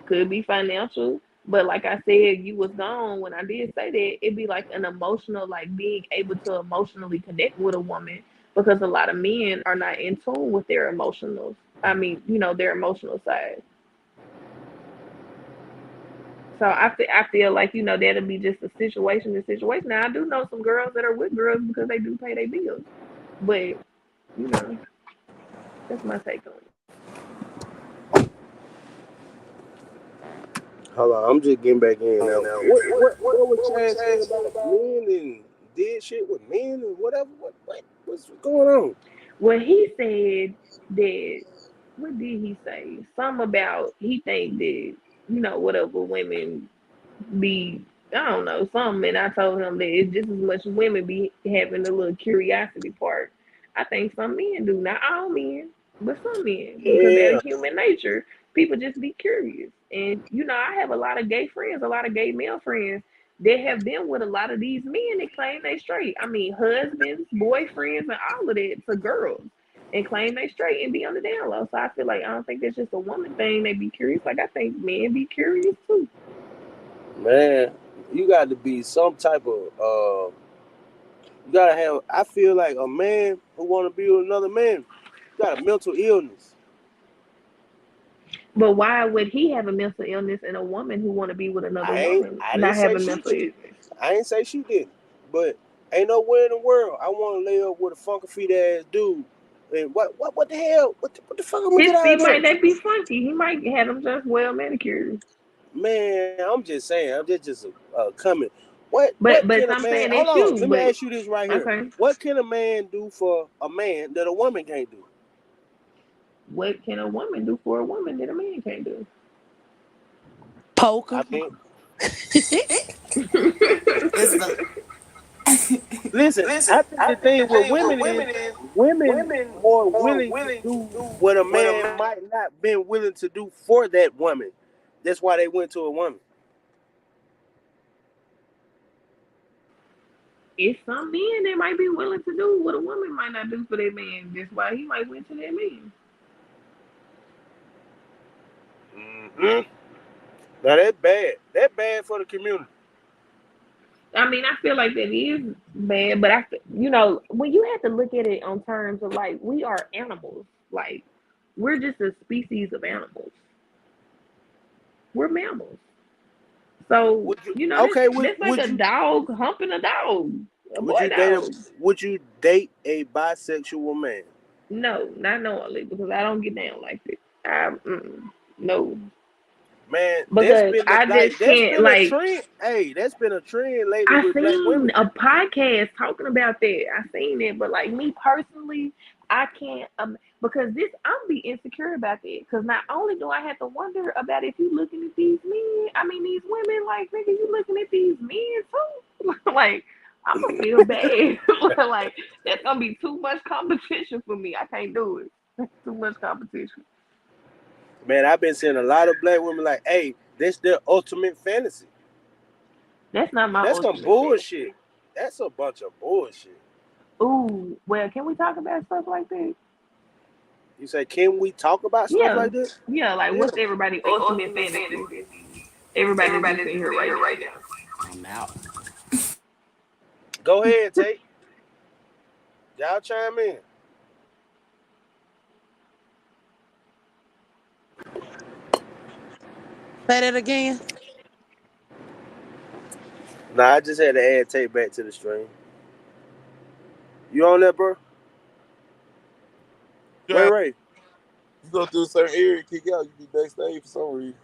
Could be financial, but like I said, you was gone when I did say that. It'd be like an emotional, like being able to emotionally connect with a woman because a lot of men are not in tune with their emotionals. I mean, their emotional side. So I feel like that'll be just a situation to situation. Now I do know some girls that are with girls because they do pay their bills, but you know that's my take on it. Hold on, I'm just getting back in now. What was Chad saying about men and did shit with men and whatever? What's going on? Well, he said that. What did he say? Something about he think that whatever women be, I don't know, something. And I told him that it's just as much women be having a little curiosity part. I think some men do, not all men, but some men, because out Yeah, of human nature, people just be curious. And I have a lot of gay friends, a lot of gay male friends that have been with a lot of these men that claim they straight. I mean, husbands, boyfriends, and all of that to girls. And claim they straight and be on the down low. So I feel like I don't think that's just a woman thing. They be curious. Like I think men be curious too. man, you got to be some type of you gotta have. I feel like a man who want to be with another man got a mental illness. But why would he have a mental illness and a woman who want to be with another woman I didn't not say have a she. mental illness? I ain't say she didn't, but ain't nowhere in the world I want to lay up with a funky feet ass dude. And what the hell? What the fuck I'm gonna His get out feet of might that? not be funky. He might have them just well manicured. Man, I'm just saying. I'm just coming. What But can a I'm man? saying Hold that's on. you. Let me But ask you this right here. okay, What can a man do for a man that a woman can't do? what can a woman do for a woman that a man can't do? Poker. I mean, It's the listen. I think the thing with women is women more willing to do what a man might not been willing to do for that woman. That's why they went to a woman. It's some men that might be willing to do what a woman might not do for that man. That's why he might went to that man. Hmm. Now that's bad. That's bad for the community. I mean, I feel like that is bad, but when you have to look at it on terms of like we are animals, like we're just a species of animals. We're mammals, so Would you that's okay? that's like a dog humping a dog, a Would boy you date a dog. Would you date a bisexual man? No, not knowingly because I don't get down like that. No, Man, because I just that's can't been a like. trend. Hey, that's been a trend lately I with black seen women. a podcast talking about that. I seen it, but like me personally, I can't because this I'm be insecure about that. Because not only do I have to wonder about if you looking at these men, I mean these women, like nigga, you looking at these men too. Like I'm gonna feel bad. Like that's gonna be too much competition for me. I can't do it. Too much competition. Man, I've been seeing a lot of black women like, hey, that's their ultimate fantasy. That's not my That's some ultimate bullshit. fantasy. That's a bunch of bullshit. Ooh, well, can we talk about stuff like that? You say, can we talk about stuff Yeah, like that? yeah. Like, Yeah. what's everybody' ultimate fantasy? Everybody just in here right now. I'm out. Go ahead, Tate. Y'all chime in. Say that again. Nah, I just had to add Tate back to the stream. You on that, bro? Yeah, Ray. you go through a certain area, kick out, you be backstage for some reason.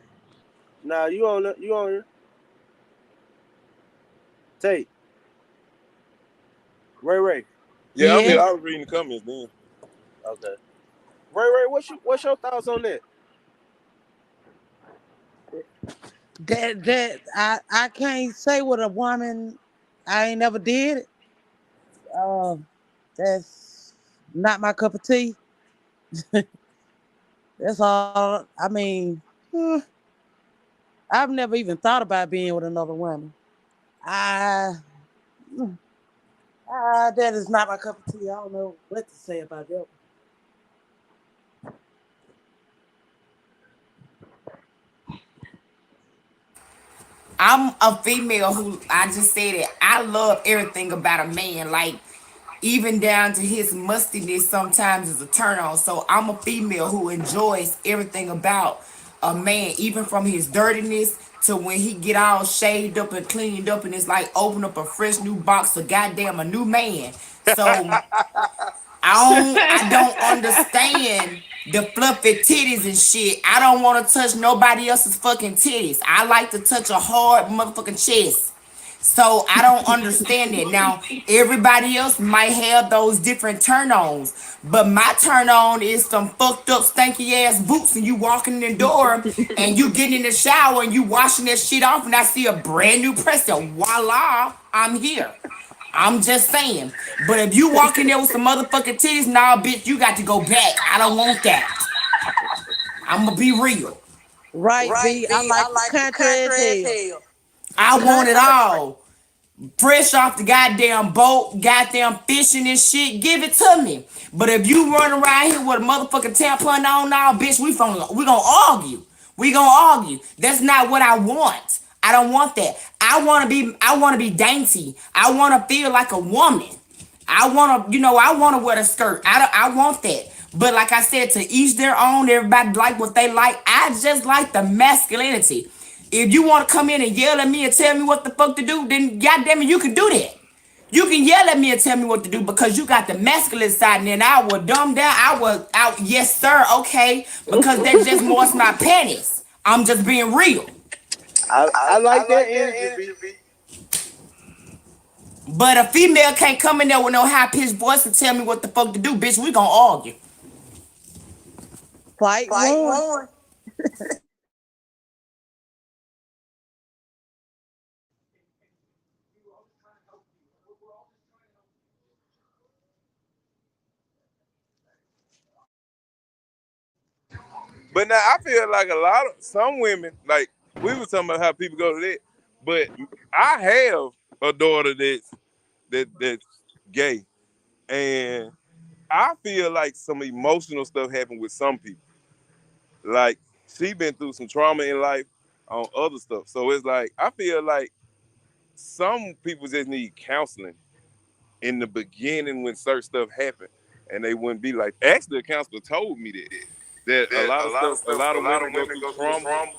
Nah, you on that? You on here? Tate. Ray. Yeah, I'm here. Yeah. I was reading the comments then. Okay. Ray, what's your thoughts on that? I can't say what a woman. I ain't never did it. That's not my cup of tea. That's all. I mean, I've never even thought about being with another woman. I that is not my cup of tea. I don't know what to say about that. I'm a female who I just said it. I love everything about a man, like even down to his mustiness sometimes is a turn on. So I'm a female who enjoys everything about a man, even from his dirtiness to when he get all shaved up and cleaned up and it's like open up a fresh new box of goddamn a new man. So I don't understand the fluffy titties and shit. I don't want to touch nobody else's fucking titties. I like to touch a hard motherfucking chest. So I don't understand it. Now, everybody else might have those different turn ons, but my turn on is some fucked up stanky ass boots and you walking in the door and you getting in the shower and you washing that shit off and I see a brand new presser. Voila, I'm here. I'm just saying. But if you walk in there with some motherfucking titties, nah, bitch, you got to go back. I don't want that. I'm gonna be real. Right, Right, V. I V. I like the like the country as country as hell. hell. I want it all. Fresh off the goddamn boat, goddamn fishing and shit, give it to me. But if you run around here with a motherfucking tampon on now, bitch, we gonna argue. We gonna argue. That's not what I want. I don't want that. I wanna be dainty. I wanna feel like a woman. I wanna wear a skirt. I want that. But like I said, to each their own, everybody like what they like. I just like the masculinity. If you want to come in and yell at me and tell me what the fuck to do, then goddamn it, you can do that. You can yell at me and tell me what to do because you got the masculine side, and then I will dumb down. I will out, yes sir, okay, because that just moist my panties. I'm just being real. I I like that like that energy, energy, B. B. But a female can't come in there with no high pitched voice and tell me what the fuck to do, bitch. We gonna argue. Fight Fight one. one. But now I feel like a lot of some women, like we were talking about how people go to that, but I have a daughter that's gay, and I feel like some emotional stuff happened with some people. Like she been through some trauma in life on other stuff, so it's like I feel like some people just need counseling in the beginning when certain stuff happened, and they wouldn't be like. Actually, the counselor told me that a That lot a of lot of stuff, a stuff, lot a of lot women of go women through go through trauma, trauma,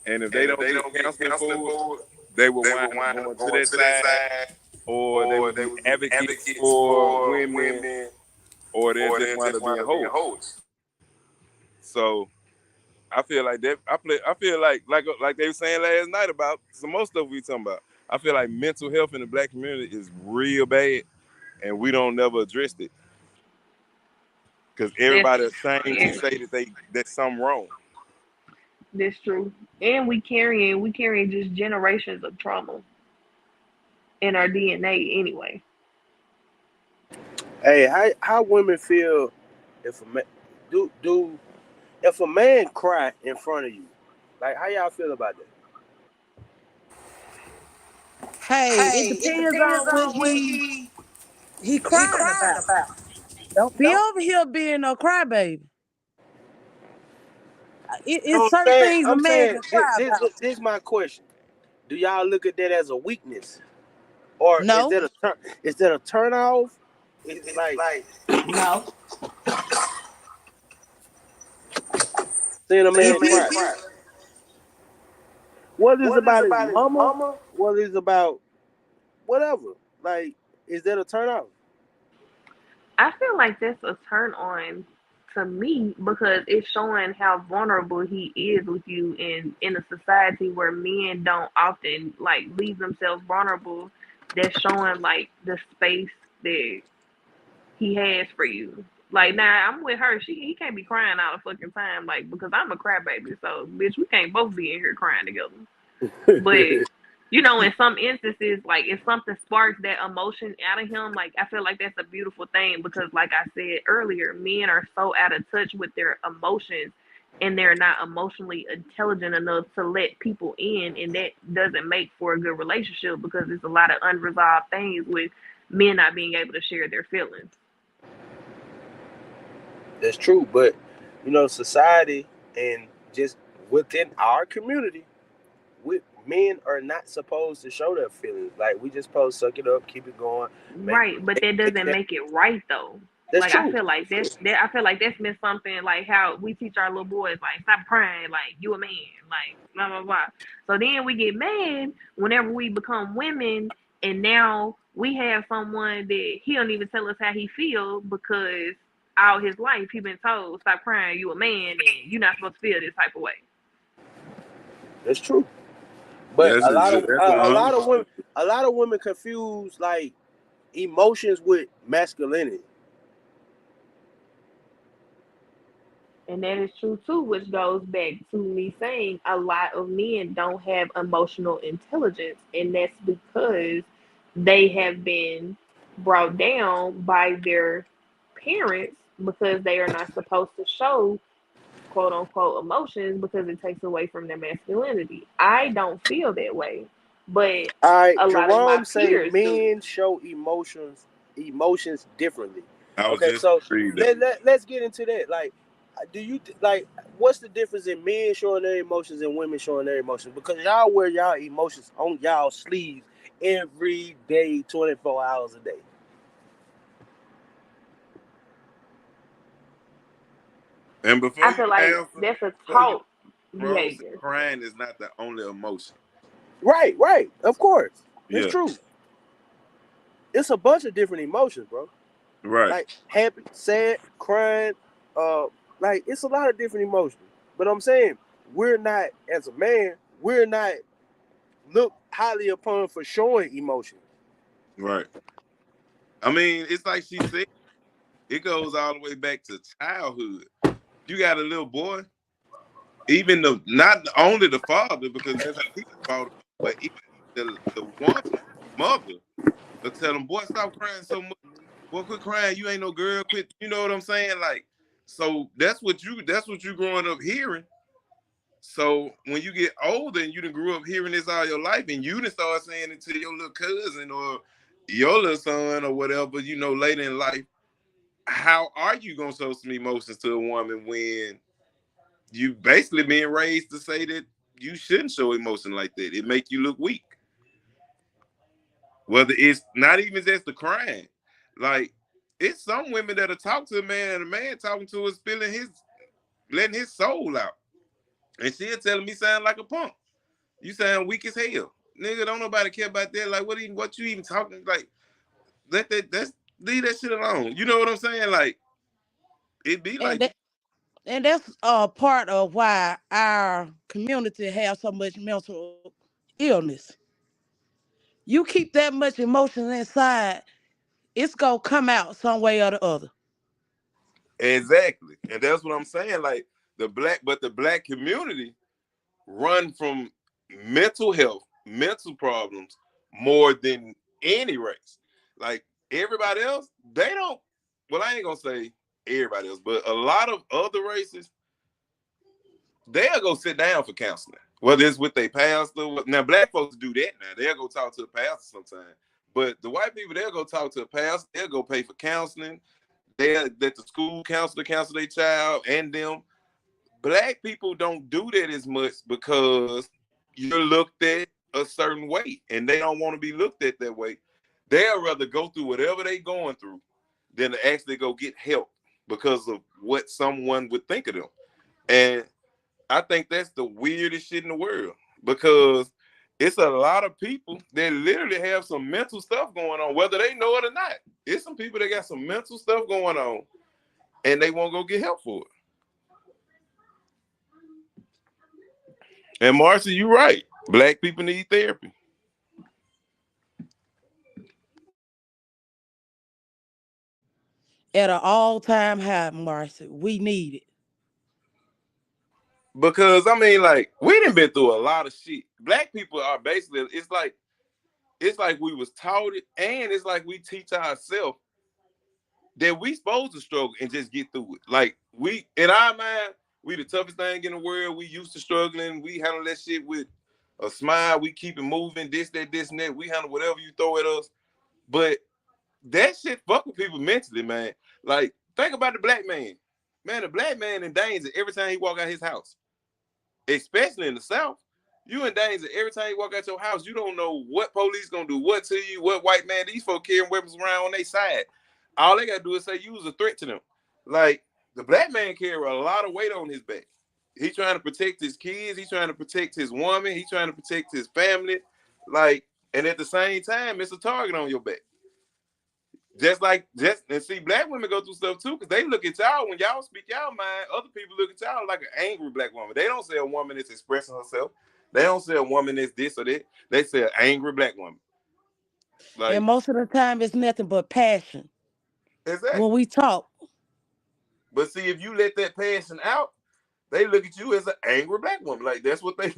and if they and if don't they get don't get counseling counseling for it, for it, they will they wind will up wind going up to going that to that side, side, or they or will they be will be advocates advocates for for women, women, or they'll or just they wind just up being wind up being hoes. hoes. So I feel like that. I feel like they were saying last night about some more stuff we talking about. I feel like mental health in the black community is real bad, and we don't never address it because That's everybody ashamed to and say that something wrong. that's true. And we carrying just generations of trauma in our DNA anyway. Hey, how women feel if a man do if a man cry in front of you? Like how y'all feel about that? Hey, it Hey, it depends depends on what on what he he crying crying about. about. Don't be Don't. over here being no crybaby. No, It's certain things a I'm man saying can cry about. this is my question. Do y'all look at that as a weakness, or No, is that a turn off? It's like Like, no. seeing a if man he cry. Man, cry. Whether it's What is about his about his mama, mama? whether it's about whatever. Like, is that a turn off? I feel like that's a turn on to me because it's showing how vulnerable he is with you in a society where men don't often like leave themselves vulnerable. That's showing like the space that he has for you. Like now I'm with her. He can't be crying all the fucking time, like because I'm a crybaby. So bitch, we can't both be in here crying together. But you know, in some instances, like if something sparks that emotion out of him, like I feel like that's a beautiful thing because, like I said earlier, men are so out of touch with their emotions and they're not emotionally intelligent enough to let people in, and that doesn't make for a good relationship because there's a lot of unresolved things with men not being able to share their feelings. That's true, but society and just within our community, men are not supposed to show their feelings. Like we just supposed to suck it up, keep it going, make Right, but that make doesn't it. make it right though. That's Like I true. feel like that I feel like that's been something like how we teach our little boys like stop crying, like you a man, like blah blah blah. So then we get mad whenever we become women and now we have someone that he don't even tell us how he feel because all his life he been told stop crying, you a man and you're not supposed to feel this type of way. That's true. But That's that's a lot 100%. of women, confuse like emotions with masculinity. And that is true too, which goes back to me saying a lot of men don't have emotional intelligence, and that's because they have been brought down by their parents because they are not supposed to show quote unquote emotions because it takes away from their masculinity. I don't feel that way, but All right, a lot of my Jerome say peers do. men show emotions differently. I was Okay, just so reading that. let's get into that. Like, do you like what's the difference in men showing their emotions and women showing their emotions? Because y'all wear y'all emotions on y'all sleeves every day, 24 hours a day. And I feel like that's a taught Rose said behavior. crying is not the only emotion. Right, right. Of course, it's Yeah, true. It's a bunch of different emotions, bro. right, Like happy, sad, crying, uh, like it's a lot of different emotions. But I'm saying we're not, as a man, we're not looked highly upon for showing emotion. right. I mean, it's like she said, it goes all the way back to childhood. You got a little boy, even the not only the father, because that's how he was brought up, but even the woman, mother, will tell them, boy, stop crying so much. Boy, quit crying. You ain't no girl. Quit. You know what I'm saying? Like, so that's what you growing up hearing. So when you get older and you done grew up hearing this all your life, and you done start saying it to your little cousin or your little son or whatever, later in life, how are you gonna show some emotions to a woman when you basically being raised to say that you shouldn't show emotion like that? It make you look weak. Whether it's not even just the crying, like it's some women that'll talk to a man and a man talking to us feeling letting his soul out, and she'll tell him he sound like a punk. You sound weak as hell, nigga. Don't nobody care about that. Like, what you even talking? Like, that's leave that shit alone. You know what I'm saying? Like, it be And like that, and that's part of why our community has so much mental illness. You keep that much emotion inside, it's gonna come out some way or the other. exactly, and that's what I'm saying. Like the black community run from mental health, mental problems more than any race. Like everybody else, they don't. Well, I ain't gonna say everybody else, but a lot of other races, they'll go sit down for counseling. Whether it's with their pastor. Now, black folks do that now. They'll go talk to a pastor sometimes. But the white people, they'll go talk to a pastor. They'll go pay for counseling. They'll let the school counselor counsel their child and them. Black people don't do that as much because you're looked at a certain way and they don't want to be looked at that way. They'll rather go through whatever they're going through than to actually go get help because of what someone would think of them. And I think that's the weirdest shit in the world because it's a lot of people that literally have some mental stuff going on, whether they know it or not. It's some people that got some mental stuff going on and they won't go get help for it. And Marcia, you're right. Black people need therapy. At an all-time high, Marcy. We need it. Because I mean, like, we done been through a lot of shit. Black people are basically, it's like we was taught it, and it's like we teach ourselves that we supposed to struggle and just get through it. Like, we, in our mind, we the toughest thing in the world. We used to struggling. We handle that shit with a smile. We keep it moving. This, and that. We handle whatever you throw at us. But that shit fuck with people mentally, man. Like, think about the black man. Man, the black man in danger every time he walk out his house, especially in the South. You in danger every time you walk out your house. You don't know what police gonna do, what to you, what white man. These folks carrying weapons around on their side. All they gotta do is say you was a threat to them. Like, the black man carry a lot of weight on his back. He trying to protect his kids. He trying to protect his woman. He trying to protect his family. Like, and at the same time, it's a target on your back. Just and see, black women go through stuff too, because they look at y'all when y'all speak y'all mind. Other people look at y'all like an angry black woman. They don't say a woman that's expressing herself. They don't say a woman that's this or that. They say an angry black woman. And Like, most of the time, it's nothing but passion when exactly. we talk. But see, if you let that passion out, they look at you as an angry black woman. Like, that's what they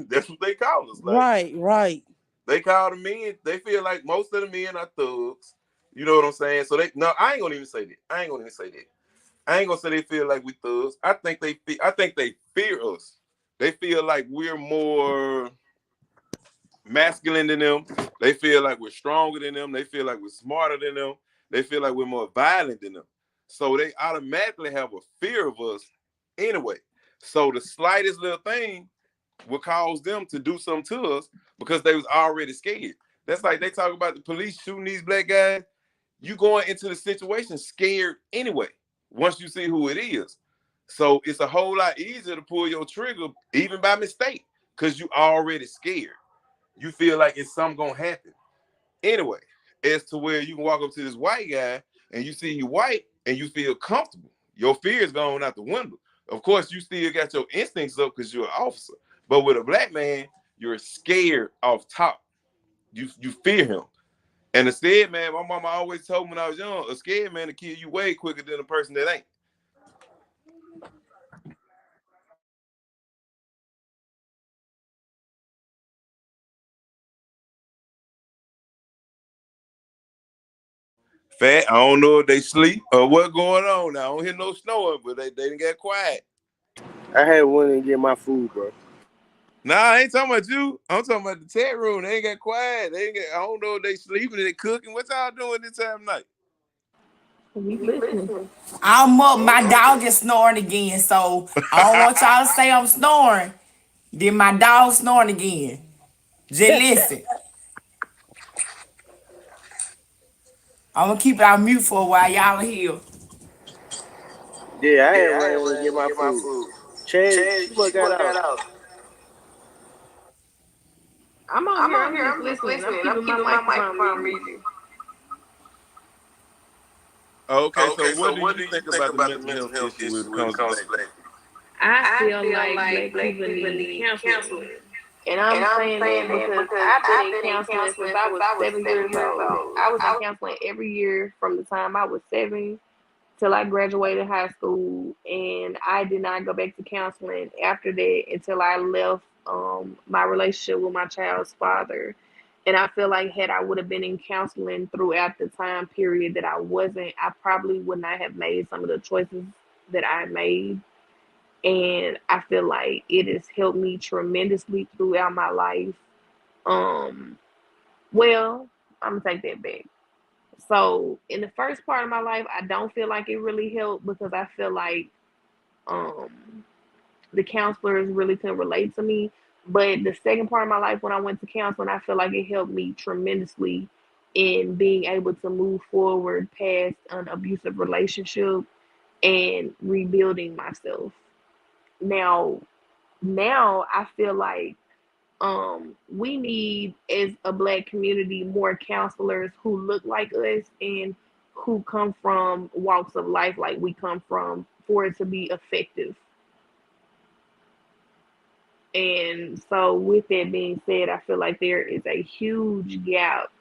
call us. Like, Right, right. they call the men. They feel like most of the men are thugs. You know what I'm saying? So they no, I ain't gonna even say that. I ain't gonna even say that. I ain't gonna say they feel like we thugs. I think they fear us. They feel like we're more masculine than them. They feel like we're stronger than them. They feel like we're smarter than them. They feel like we're more violent than them. So they automatically have a fear of us anyway. So the slightest little thing will cause them to do something to us because they was already scared. That's like they talk about the police shooting these black guys. You going into the situation scared anyway, once you see who it is. So it's a whole lot easier to pull your trigger, even by mistake, because you already scared. You feel like it's something gonna happen. Anyway, as to where you can walk up to this white guy and you see he white and you feel comfortable. Your fear is going out the window. Of course, you still got your instincts up because you're an officer. But with a black man, you're scared off top. You fear him. And a scared man, my mama always told me when I was young, a scared man will kill you way quicker than a person that ain't. Fat, I don't know if they sleep or what going on. Now, I don't hear no snoring, but they didn't get quiet. I had one and get my food, bro. Nah, I ain't talking about you. I'm talking about the chat room. They ain't got quiet. I don't know if they sleeping or they cooking. What y'all doing this time of night? We listening. I'm up. My dog is snoring again, so I don't want y'all to say I'm snoring. Then my dog snoring again. Just listen. I'm gonna keep it on mute for a while. Y'all are here. Yeah, I had ran and get my food. Chad, you what got out? I'm over here. I'm just listening. I'm keeping my microphone muted. Okay, so what do you think about the mental health issue when it comes to black people? I feel like black people need counseling. And I'm saying that because I've been in counseling since I was 7 years old. I was in counseling every year from the time I was 7 till I graduated high school, and I did not go back to counseling after that until I left my relationship with my child's father. And I feel like had I would have been in counseling throughout the time period that I wasn't, I probably would not have made some of the choices that I made. And I feel like it has helped me tremendously throughout my life. Um, well, I'm gonna take that back. So in the first part of my life, I don't feel like it really helped because I feel like um the counselors really couldn't relate to me. But the second part of my life when I went to counseling, I feel like it helped me tremendously in being able to move forward past an abusive relationship and rebuilding myself. Now, now I feel like we need as a black community more counselors who look like us and who come from walks of life like we come from for it to be effective. And so with that being said, I feel like there is a huge gap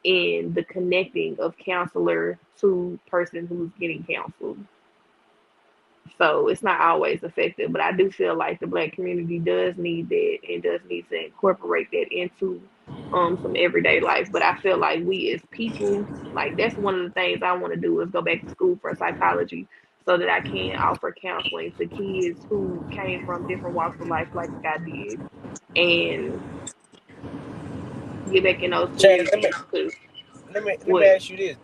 in the connecting of counselor to person who's getting counseled. So it's not always effective, but I do feel like the black community does need that and does need to incorporate that into some everyday life. But I feel like we as people, like that's one of the things I want to do is go back to school for psychology so that I can offer counseling to kids who came from different walks of life like I did and get back in those Chad, communities because let me what ask you this: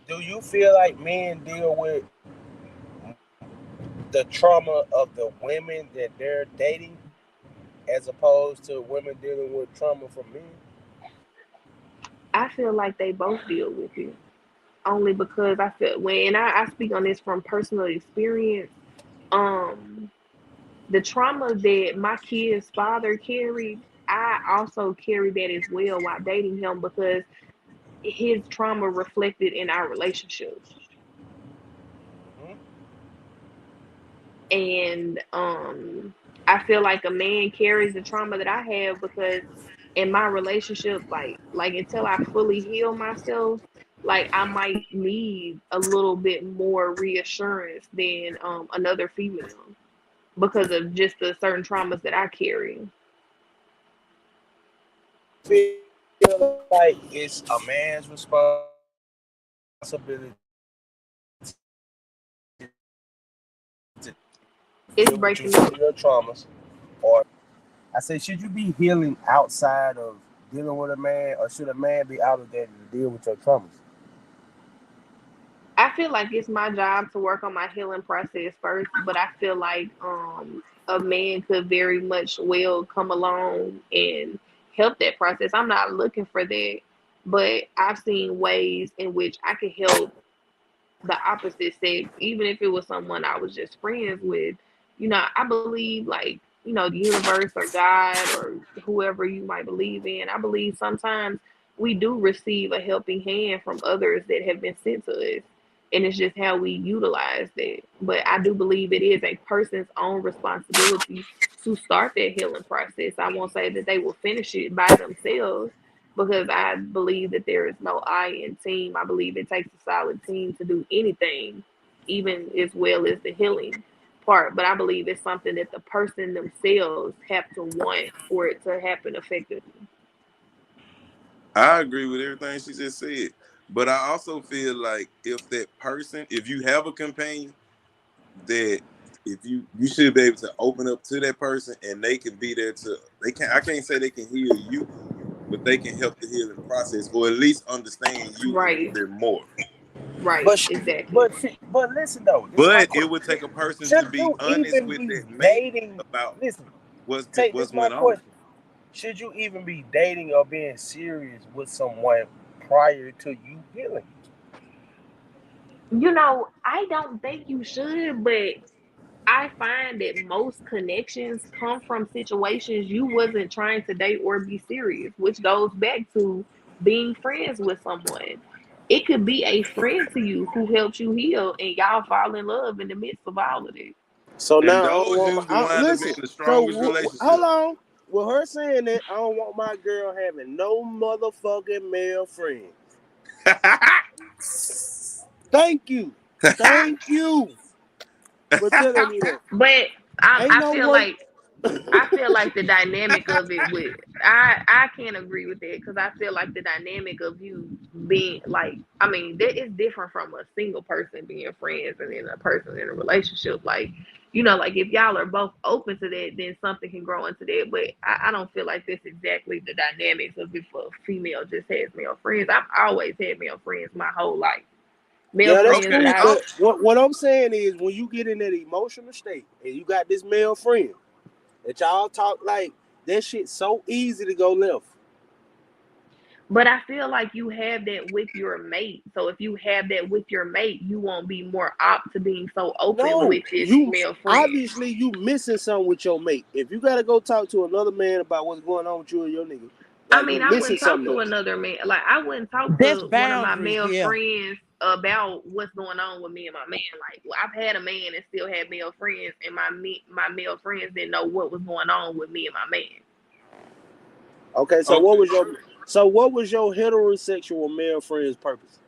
do you feel like men deal with the trauma of the women that they're dating, as opposed to women dealing with trauma from men? I feel like they both deal with it. Only because I feel when I speak on this from personal experience, um the trauma that my kid's father carried, I also carried that as well while dating him because his trauma reflected in our relationship. Hmm. And I feel like a man carries the trauma that I have because in my relationship, like until I fully heal myself, like I might need a little bit more reassurance than another female because of just the certain traumas that I carry. Feel like it's a man's responsibility to deal It's with you breaking some up. of your traumas, or I say, should you be healing outside of dealing with a man, or should a man be obligated to deal with your traumas? I feel like it's my job to work on my healing process first, but I feel like a man could very much well come along and help that process. I'm not looking for that, but I've seen ways in which I could help the opposite sex, even if it was someone I was just friends with. I believe like, the universe or God or whoever you might believe in. I believe sometimes we do receive a helping hand from others that have been sent to us. And it's just how we utilize that. But I do believe it is a person's own responsibility to start that healing process. I won't say that they will finish it by themselves because I believe that there is no I in team. I believe it takes a solid team to do anything, even as well as the healing part. But I believe it's something that the person themselves have to want for it to happen effectively. I agree with everything she just said. But I also feel like if that person, if you have a companion, that if you should be able to open up to that person and they can be there to I can't say they can heal you, but they can help the healing process or at least understand you a little Right, bit more. right, But exactly. but listen though, this is my But it question. would take a person to Should be you honest even with be that mate dating? about Listen, take what's this my went on. question. Should you even be dating or being serious with someone prior to you healing? I don't think you should, but I find that most connections come from situations you wasn't trying to date or be serious, which goes back to being friends with someone. It could be a friend to you who helped you heal and y'all fall in love in the midst of all of it. So And now I don't those want usually wind up being listen. the So strongest hold relationship. on. With her saying that, I don't want my girl having no motherfucking male friends. Thank you, thank you for telling me that. But Ain't no work. I feel like the dynamic of it with I can't agree with that because I feel like the dynamic of you being like that is different from a single person being friends and then a person in a relationship. Like if y'all are both open to that, then something can grow into that. But I don't feel like that's exactly the dynamics of if a female just has male friends. I've always had male friends my whole life. Male Yeah, that's friends that Okay. cool. I've Oh, But what I'm saying is, when you get in that emotional state and you got this male friend that y'all talk like, that shit so easy to go left. But I feel like you have that with your mate. So if you have that with your mate, you won't be more opt to being so open No, with this you male friend. obviously you missing something with your mate. If you gotta go talk to another man about what's going on with you and your nigga, I like, you mean, I missing wouldn't talk something to there. another man. Like I wouldn't talk That's to one of my boundaries, male yeah. friends about what's going on with me and my man. Like I've had a man and still had male friends, and my male friends didn't know what was going on with me and my man. Okay, okay. so what was your heterosexual male friend's purpose?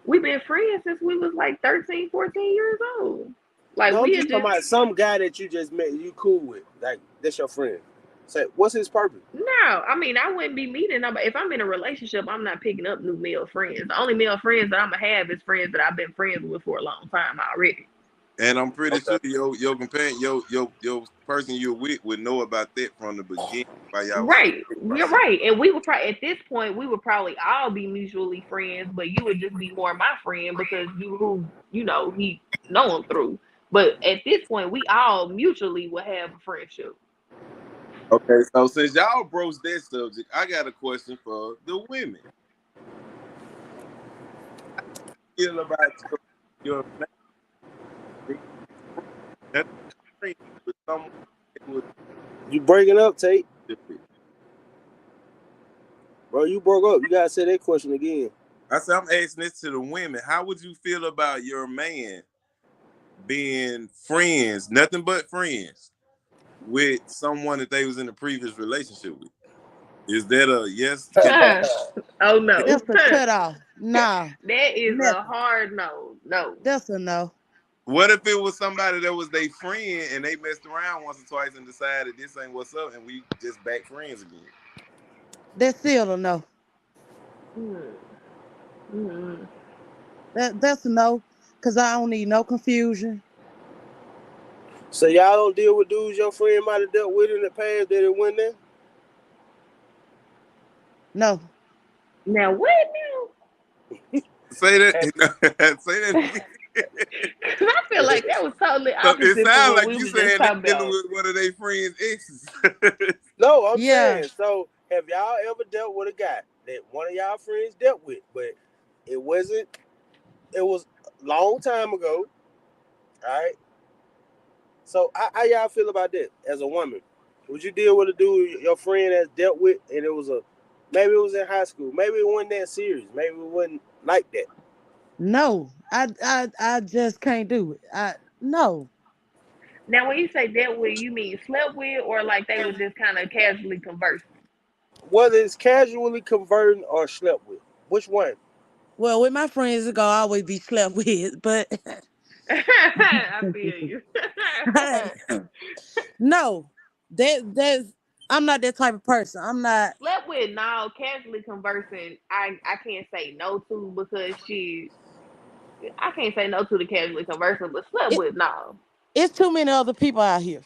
We've been friends since we was like 13, 14 years old. Like No, I'm we'll just talking just about some guy that you just met, you cool with, like that's your friend. Say, what's his purpose? no. I mean, I wouldn't be meeting nobody. If I'm in a relationship, I'm not picking up new male friends. The only male friends that I'm gonna have is friends that I've been friends with for a long time already. And I'm pretty Okay. sure your companion, your person you're with would know about that from the beginning while y'all was Right, you're right. And we would probably at this point we would probably all be mutually friends, but you would just be more my friend because you who he know him through. But at this point, we all mutually will have a friendship. okay. So since y'all broached that subject, I got a question for the women. Feel about your man being that's friends with someone they was You breaking up, Tate? with. Bro, you broke up. You gotta say that question again. I said I'm asking this to the women. How would you feel about your man being friends, nothing but friends, with someone that they was in a previous relationship with? Is that a yes? Can Oh no. That's a cutoff. Nah, That is a nothing. hard no. No. That's a no. what if it was somebody that was their friend and they messed around once or twice and decided this ain't what's up and we just back friends again? That's still a no. Hmm. Hmm. That's a no. Cause I don't need no confusion. So y'all don't deal with dudes your friend might have dealt with in the past that it went there? No. Now what Say that. Hey, Say that now? again. Because I feel like that was totally So it opposite from sounds what like we you were just saying they talking dealing about. with one of their friends' exes. no, I'm Yeah. saying. So have y'all ever dealt with a guy that one of y'all friends dealt with, but it wasn't? It was a long time ago. All right. So how y'all feel about that as a woman? Would you deal with a dude your friend has dealt with, and it was a maybe it was in high school, maybe it wasn't that serious, maybe it wasn't like that. No. I just can't do it. I no. Now, when you say dealt with, you mean slept with, or like they were just kind of casually conversing? Whether it's casually converting or slept with, which one? Well, with my friends, it's gonna always be slept with, but I feel you. no, that's I'm not that type of person. I'm not. Slept with, now casually conversing, I can't say no to because I can't say no to the casually conversing, but slept It, with, no. it's too many other people out here.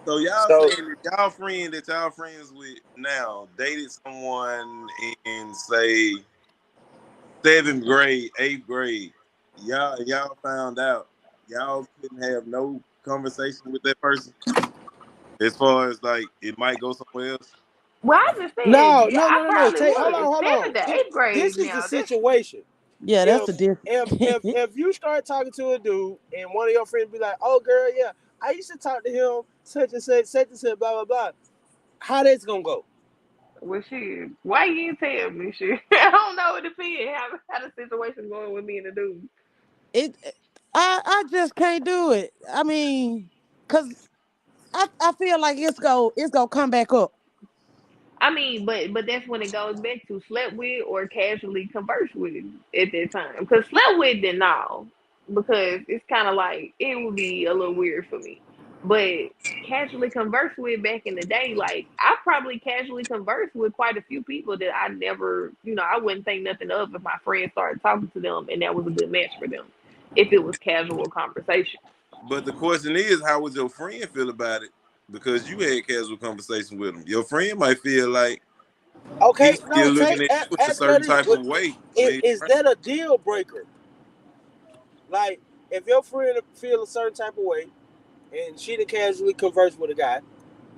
So y'all So saying that y'all friend that y'all friends with now dated someone in say seventh grade, eighth grade. Y'all found out y'all couldn't have no conversation with that person as far as like it might go somewhere else. Well, I just said, no, yeah, no, I no, no, no. probably Take would. hold on. Seventh to This, eighth grade this is the now. That's situation. Yeah, that's If the difference. if you start talking to a dude and one of your friends be like, "Oh, girl, yeah, I used to talk to him, such and such, blah blah blah," how that's gonna go? well, shit. Why you didn't tell me shit? I don't know. It depends how the situation going with me and the dude. it. I just can't do it. I mean, cause I feel like it's gonna come back up. I mean, but that's when it goes back to slept with or casually converse with at that time. Because slept with, then no, because it's kind of like it would be a little weird for me. But casually converse with back in the day, like I probably casually conversed with quite a few people that I never, I wouldn't think nothing of if my friends started talking to them and that was a good match for them. If it was casual conversation. But the question is, how would your friend feel about it? Because you had casual conversation with him. Your friend might feel like Okay, he's no, still looking take at you in a ask her certain this: type of way. is that a deal breaker? Like, if your friend feel a certain type of way and she to casually converse with a guy,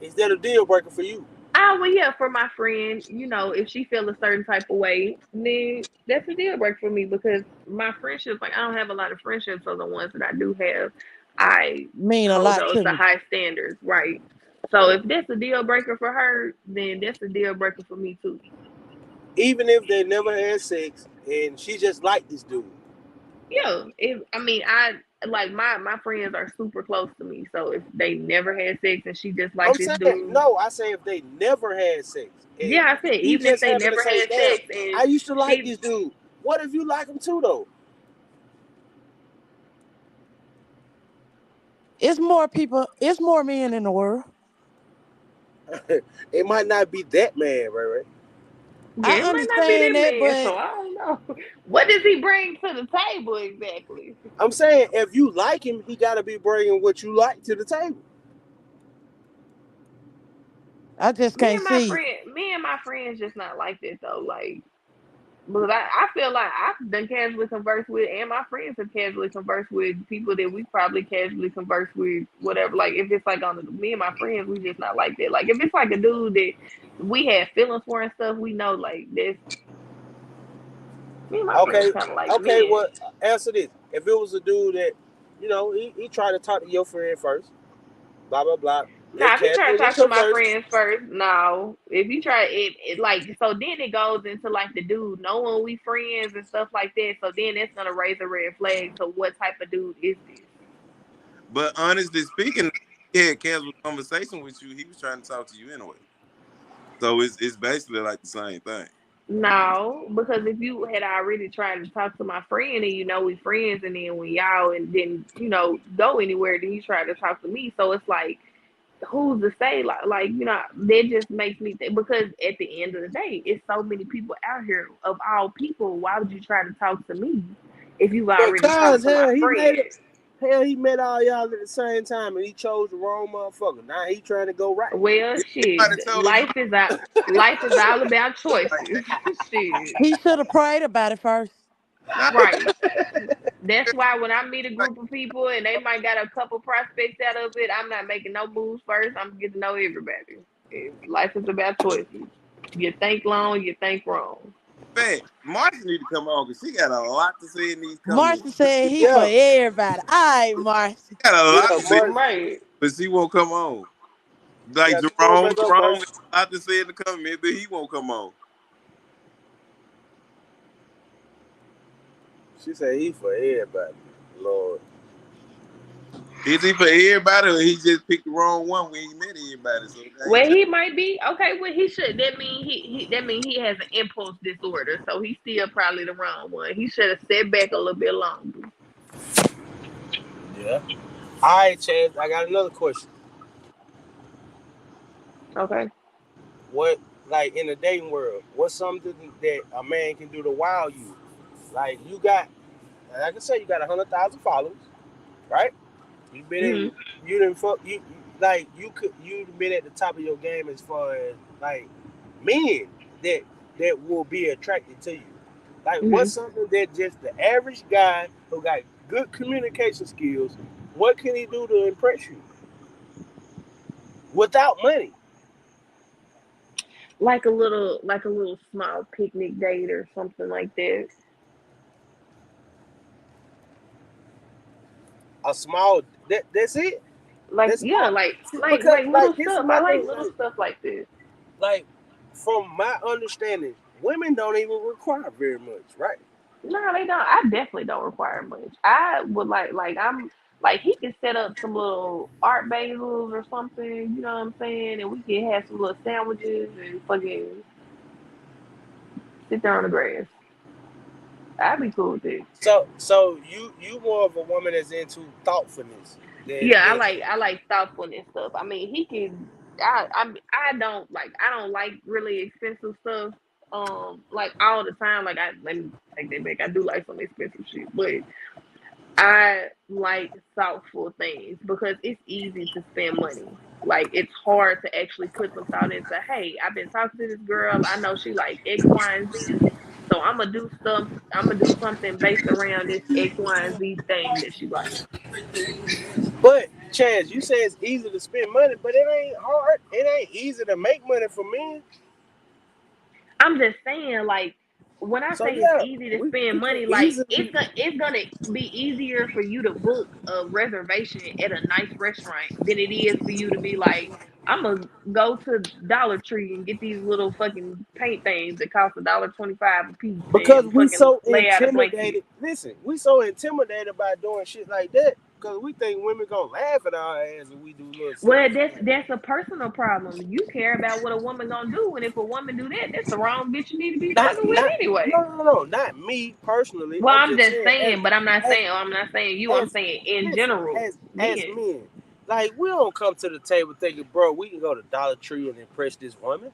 is that a deal breaker for you? Oh well, yeah, for my friend, if she feel a certain type of way, then that's a deal breaker for me because my friendships, like I don't have a lot of friendships, so the ones that I do have, I Mean a hold lot those to to me. high standards, right? So if that's a deal breaker for her, then that's a deal breaker for me too. Even if they never had sex and she just liked this dude. Yeah, if I mean I like my friends are super close to me, so if they never had sex and she just like I'm this saying dude, no. I say if they never had sex and yeah, I said you even if just they happen to never say, had "Damn, sex and I used to like she this dude." What if you like him too, though? It's more people. It's more men in the world. It might not be that man, right? Yeah, I it might not be understand that that, man, so but I don't know. What does he bring to the table exactly? I'm saying if you like him, he got to be bringing what you like to the table. I just can't see. Me and my friends just not like that though. Like, because I feel like I've done casually conversed with, and my friends have casually conversed with people that we probably casually converse with, whatever. Like, if it's like on the, me and my friends, we just not like that. Like, if it's like a dude that we have feelings for and stuff, we know like this. Me and my friends Okay, kind of like okay. men. Well, answer this: if it was a dude that, he tried to talk to your friend first, blah blah blah. They Now, if you try to casually talk to my converse. friends first, no. If you try it like so, then it goes into like the dude knowing we friends and stuff like that. So then that's gonna raise a red flag. So what type of dude is this? But honestly speaking, he had casual conversation with you. He was trying to talk to you anyway. So it's basically like the same thing. No, because if you had already tried to talk to my friend and you know we friends, and then when y'all and then go anywhere, then you try to talk to me. So it's like who's to say that just makes me think, because at the end of the day it's so many people out here of all people, why would you try to talk to me if you've already Because talked to my hell, he made it. friend? Hell, he met all y'all at the same time, and he chose the wrong motherfucker. Now he trying to go right. Well, Somebody shit, told you life is all about like choices. Shit. He should have prayed about it first. nah, Right. That's why when I meet a group of people and they might got a couple prospects out of it, I'm not making no moves first. I'm getting to know everybody. Life is about choices. You think long, you think wrong. fact. Marcia need to come on because she got a lot to say in these comments. Marcia said he for Yeah, everybody. All right, Marcia. Got a lot yeah, to say, Mark. Right. but she won't come on. Like Yeah, come on back up, Jerome got Mark. a lot to say in the comments, but he won't come on. She said he for everybody. Lord. Is he for everybody or he just picked the wrong one when he met everybody? So I ain't Well, tell he might be okay. Well, he should. That mean that mean he has an impulse disorder. So he's still probably the wrong one. He should have sat back a little bit longer. Yeah. All right, Chance. I got another question. Okay. What, like in the dating world, what's something that a man can do to wow you? Like you got, like I said, you got 100,000 followers, right? You been Hmm. in, you didn't fuck you like you been at the top of your game as far as like men that will be attracted to you. Like Hmm. what's something that just the average guy who got good communication skills, what can he do to impress you without money? Like a little small picnic date or something like that. A small that's it. Like That's yeah, all. See, because like little like this is stuff. my I like thing. little stuff like this. Like from my understanding, women don't even require very much, right? No, they don't. I definitely don't require much. I would I'm like he could set up some little art basils or something, you know what I'm saying? And we can have some little sandwiches and fucking sit there on the grass. I'd be cool with it. So you more of a woman that's into thoughtfulness than Yeah, than I like thoughtfulness stuff. I mean, he can. I don't like really expensive stuff. Like all the time. Like let me take that back. I do like some expensive shit, but I like thoughtful things because it's easy to spend money. Like it's hard to actually put some thought into. Hey, I've been talking to this girl. I know she like X, Y, and Z. So I'm gonna do stuff. I'm gonna do something based around this X, Y, and Z thing that she likes. but Chaz, you say it's easy to spend money, but it ain't hard. It ain't easy to make money for men. I'm just saying, like, when I So say it's yeah, easy to we spend can money, like easily. it's gonna be easier for you to book a reservation at a nice restaurant than it is for you to be like, I'm gonna go to Dollar Tree and get these little fucking paint things that cost $1.25 a piece Because and we fucking so lay out a blanket. intimidated. Listen, we so intimidated by doing shit like that because we think women gonna laugh at our ass if we do little Well, simple shit. that's a personal problem. You care about what a woman gonna do, and if a woman do that, that's the wrong bitch you need to be Not, fucking with not, anyway. no, not me personally. Well, I'm I'm just just saying, saying, but as, I'm not saying you. I'm as, saying in listen, general, as men. men, like we don't come to the table thinking, bro, we can go to Dollar Tree and impress this woman.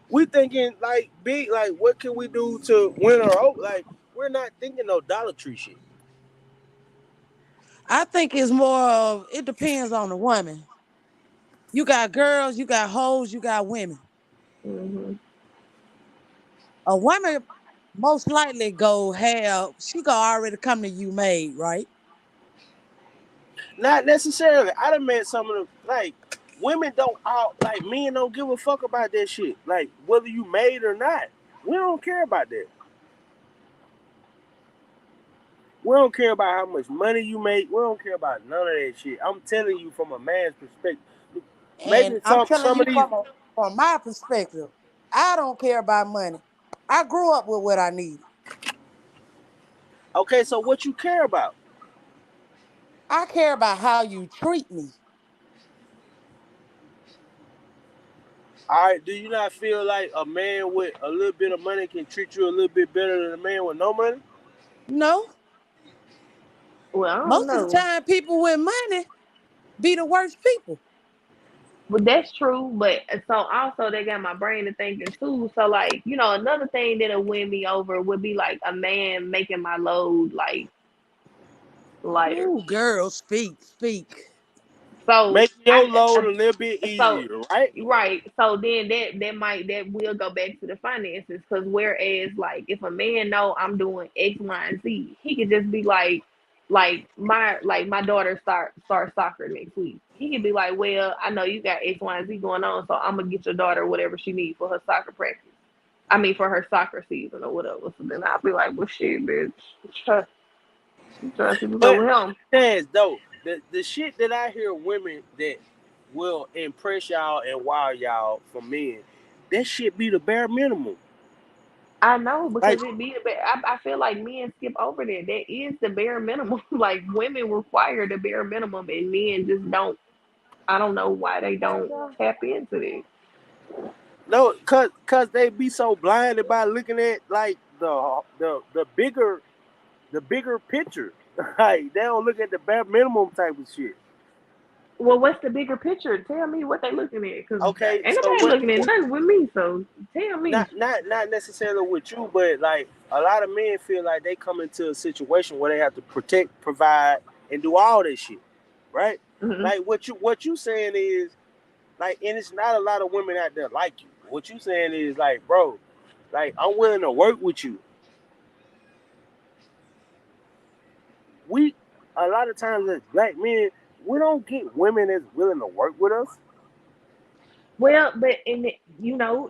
We thinking like big, like what can we do to win her over? Like we're not thinking no Dollar Tree shit. I think it's more of it depends on the woman. You got girls, you got hoes, you got women. Hmm. A woman most likely go have she go already come to you made, right? Not necessarily. I done met some of the like women don't all like men don't give a fuck about that shit. Like whether you made or not, we don't care about that. We don't care about how much money you make. We don't care about none of that shit. I'm telling you from a man's perspective. Maybe And I'm telling some of you these. from my perspective, I don't care about money. I grew up with what I needed. Okay, so what you care about? I care about how you treat me. All right, do you not feel like a man with a little bit of money can treat you a little bit better than a man with no money? No, Well, I don't most of the know. time people with money be the worst people. But that's true. But so also they got my brain to thinking too. So like another thing that'll win me over would be like a man making my load like lighter. Ooh, girl, speak. So Make your load a little bit so easier, right? right. So then that will go back to the finances because whereas like if a man know I'm doing X, Y, and Z, he could just be like my daughter start soccer next week. He could be like, well, I know you got X, Y, and Z going on, so I'm gonna get your daughter whatever she needs for her soccer practice. I mean for her soccer season or whatever. So then I'll be like, well, shit, bitch, trust, trust you to go But with him. says though, the shit that I hear women that will impress y'all and wow y'all for men, that shit be the bare minimum. I know Like because it be the bare. I feel like men skip over that. That is the bare minimum. Like women require the bare minimum, and men just don't. I don't know why they don't tap into that. no, cause they be so blinded by looking at like the bigger picture. Like they don't look at the bare minimum type of shit. Well, what's the bigger picture? Tell me what they looking at, cause Okay, ain't so nobody looking at nothing with me. So tell me. not necessarily with you, but like a lot of men feel like they come into a situation where they have to protect, provide, and do all this shit, right? Hmm. Like what you saying is like, and it's not a lot of women out there like you. What you saying is like, bro, like I'm willing to work with you. We a lot of times as black men, we don't get women that's willing to work with us. Well, but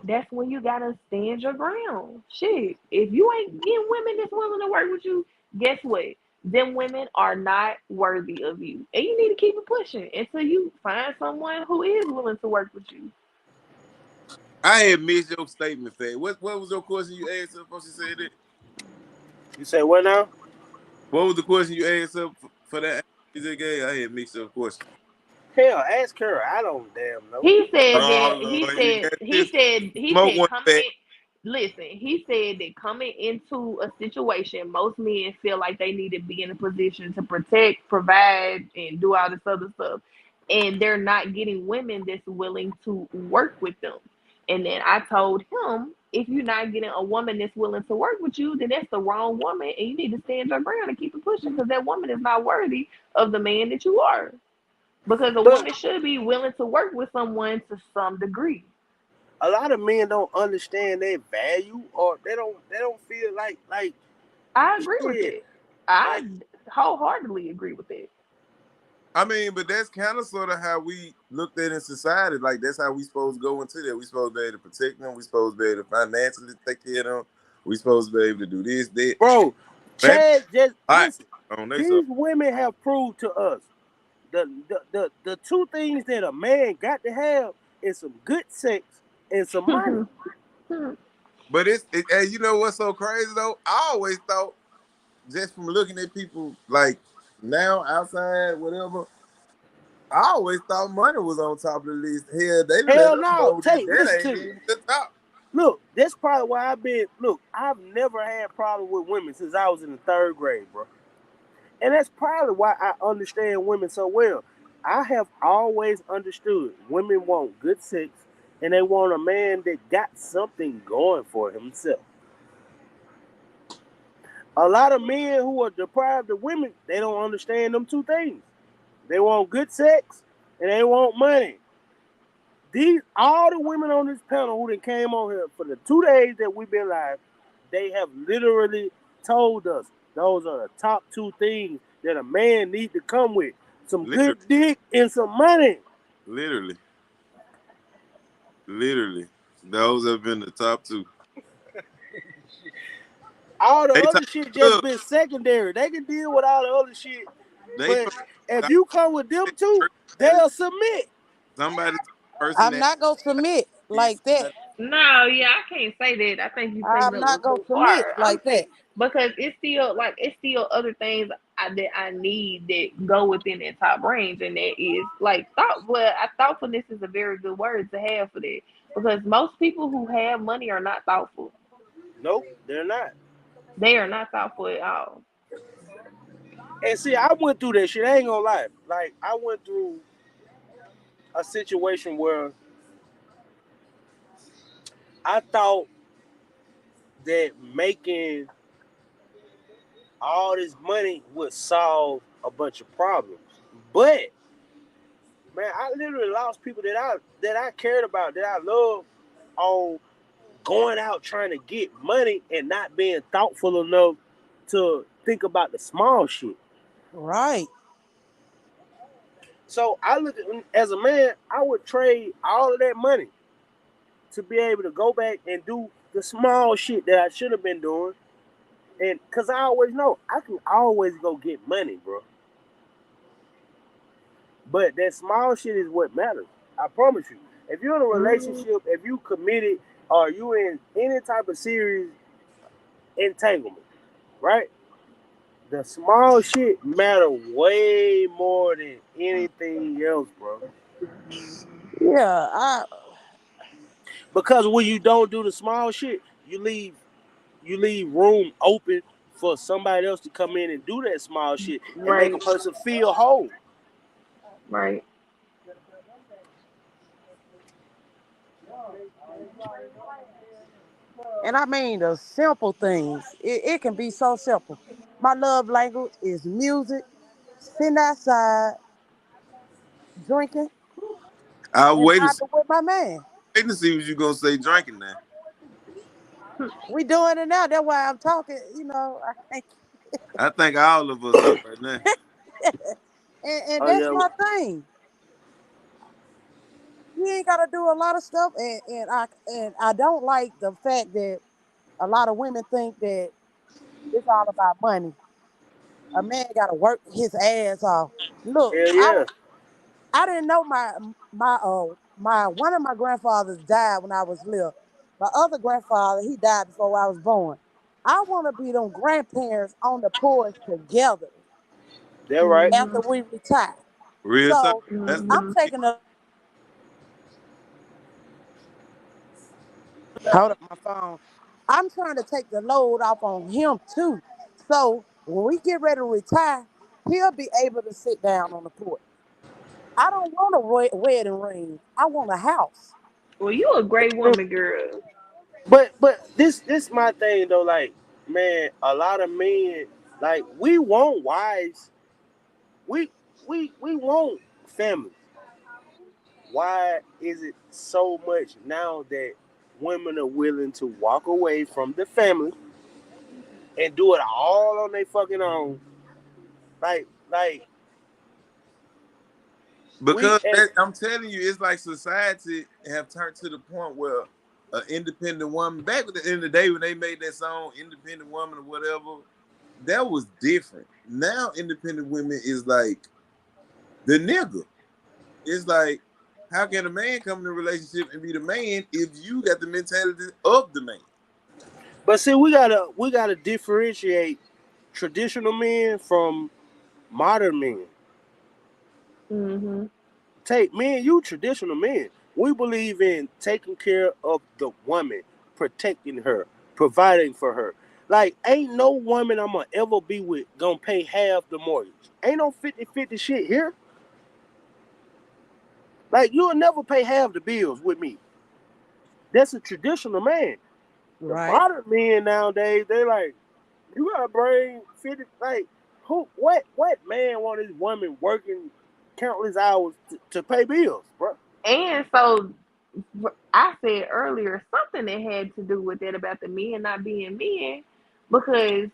that's when you gotta stand your ground. Shit, if you ain't getting women that's willing to work with you, guess what? Them women are not worthy of you, and you need to keep it pushing until you find someone who is willing to work with you. I had missed your statement, Fat. What was your question you asked her before she said it? You say what now? What was the question you asked her for that? She just gave? I had mixed up question. Hell, ask her. I don't damn know. He said that Oh Lord, you got he this said he smoke said one coming Fat. in. Listen, he said that coming into a situation, most men feel like they need to be in a position to protect, provide, and do all this other stuff, and they're not getting women that's willing to work with them. And then I told him, if you're not getting a woman that's willing to work with you, then that's the wrong woman, and you need to stand your ground and keep it pushing because that woman is not worthy of the man that you are. Because a But woman should be willing to work with someone to some degree. a lot of men don't understand their value, or they don't feel like I agree with shit. that. I Like wholeheartedly agree with that. I mean, but that's kind of sort of how we looked at in society. Like that's how we supposed to go into that. We supposed to be able to protect them. We supposed to be able to financially take care of them. We supposed to be able to do this, that. bro, Maybe Chad, just I listen. on they so These women have proved to us the two things that a man got to have is some good sex and some money. but hey, you know what's so crazy though? I always thought just from looking at people like now outside, whatever, I always thought money was on top of the list. Hell, they let Hell us no. know that Take that listen ain't to me. even the top. Look, that's probably why I've never had problems with women since I was in the third grade, bro. And that's probably why I understand women so well. I have always understood women want good sex and they want a man that got something going for himself. A lot of men who are deprived of women, they don't understand them two things. They want good sex and they want money. These all the women on this panel who came on here for the 2 days that we've been live, they have literally told us those are the top two things that a man need to come with: some Literally, good dick and some money. literally, literally. Those have been the top two. All the They talk other shit just look, been secondary. They can deal with all the other shit, they but talk if you come with them two, personality. they'll submit. Somebody talk I'm personality. not gonna submit like that. Somebody, No, yeah, I can't say that. I think you taking I'm it a not gonna little submit far. I'm like that. saying because it's still other things that I need that go within that top range, and that is like thought. Well, thoughtfulness is a very good word to have for that because most people who have money are not thoughtful. Nope, they're not. They are not thoughtful at all. And see, I went through that shit. I ain't gonna lie. Like I went through a situation where I thought that making all this money would solve a bunch of problems. But man, I literally lost people that I cared about, that I loved, on going out trying to get money and not being thoughtful enough to think about the small shit. Right. So I look at as a man, I would trade all of that money to be able to go back and do the small shit that I should have been doing. And cause I always know I can always go get money, bro. But that small shit is what matters. I promise you. If you're in a Mm, relationship, if you committed, or you in any type of serious entanglement, right? The small shit matter way more than anything else, bro. Yeah. I. Because when you don't do the small shit, you leave room open for somebody else to come in and do that small shit and make a right, person feel whole. right. And I mean the simple things. It can be so simple. My love language is music, sitting outside, drinking, I and wait to see, vibing with my man. waiting to see what you gonna say drinking now. We doing it now. That's why I'm talking. I can't. I think all of us are right now. And Oh that's yeah, my thing. You ain't gotta do a lot of stuff, and I don't like the fact that a lot of women think that it's all about money. A man gotta work his ass off. Look, hell I yeah. I didn't know my one of my grandfathers died when I was little. My other grandfather, he died before I was born. I want to be them grandparents on the porch together They're right. after Hmm. we retire. Real talk. So That's I'm Hmm. the taking a hold up my phone. I'm trying to take the load off on him too. So when we get ready to retire, he'll be able to sit down on the porch. I don't want a wedding ring. I want a house. Well, you a great woman, girl. But this my thing though. Like man, a lot of men, like we want wives. We we want family. Why is it so much now that women are willing to walk away from the family and do it all on their fucking own? Like we because as that, I'm telling you, it's like society have turned to the point where an independent woman, back at the end of the day when they made that song, Independent Woman or whatever, that was different. Now independent women is like the nigga. It's like, how can a man come in a relationship and be the man if you got the mentality of the man? but see we gotta differentiate traditional men from modern men. Mhm. Take me and you traditional men. We believe in taking care of the woman, protecting her, providing for her. Like, ain't no woman I'm gonna ever be with gonna pay half the mortgage. Ain't no 50-50 shit here. Like, you'll never pay half the bills with me. That's a traditional man. The Right. modern men nowadays, they like, you gotta bring 50, like, what man want his woman working countless hours to pay bills, bro? And so I said earlier something that had to do with that about the men not being men, because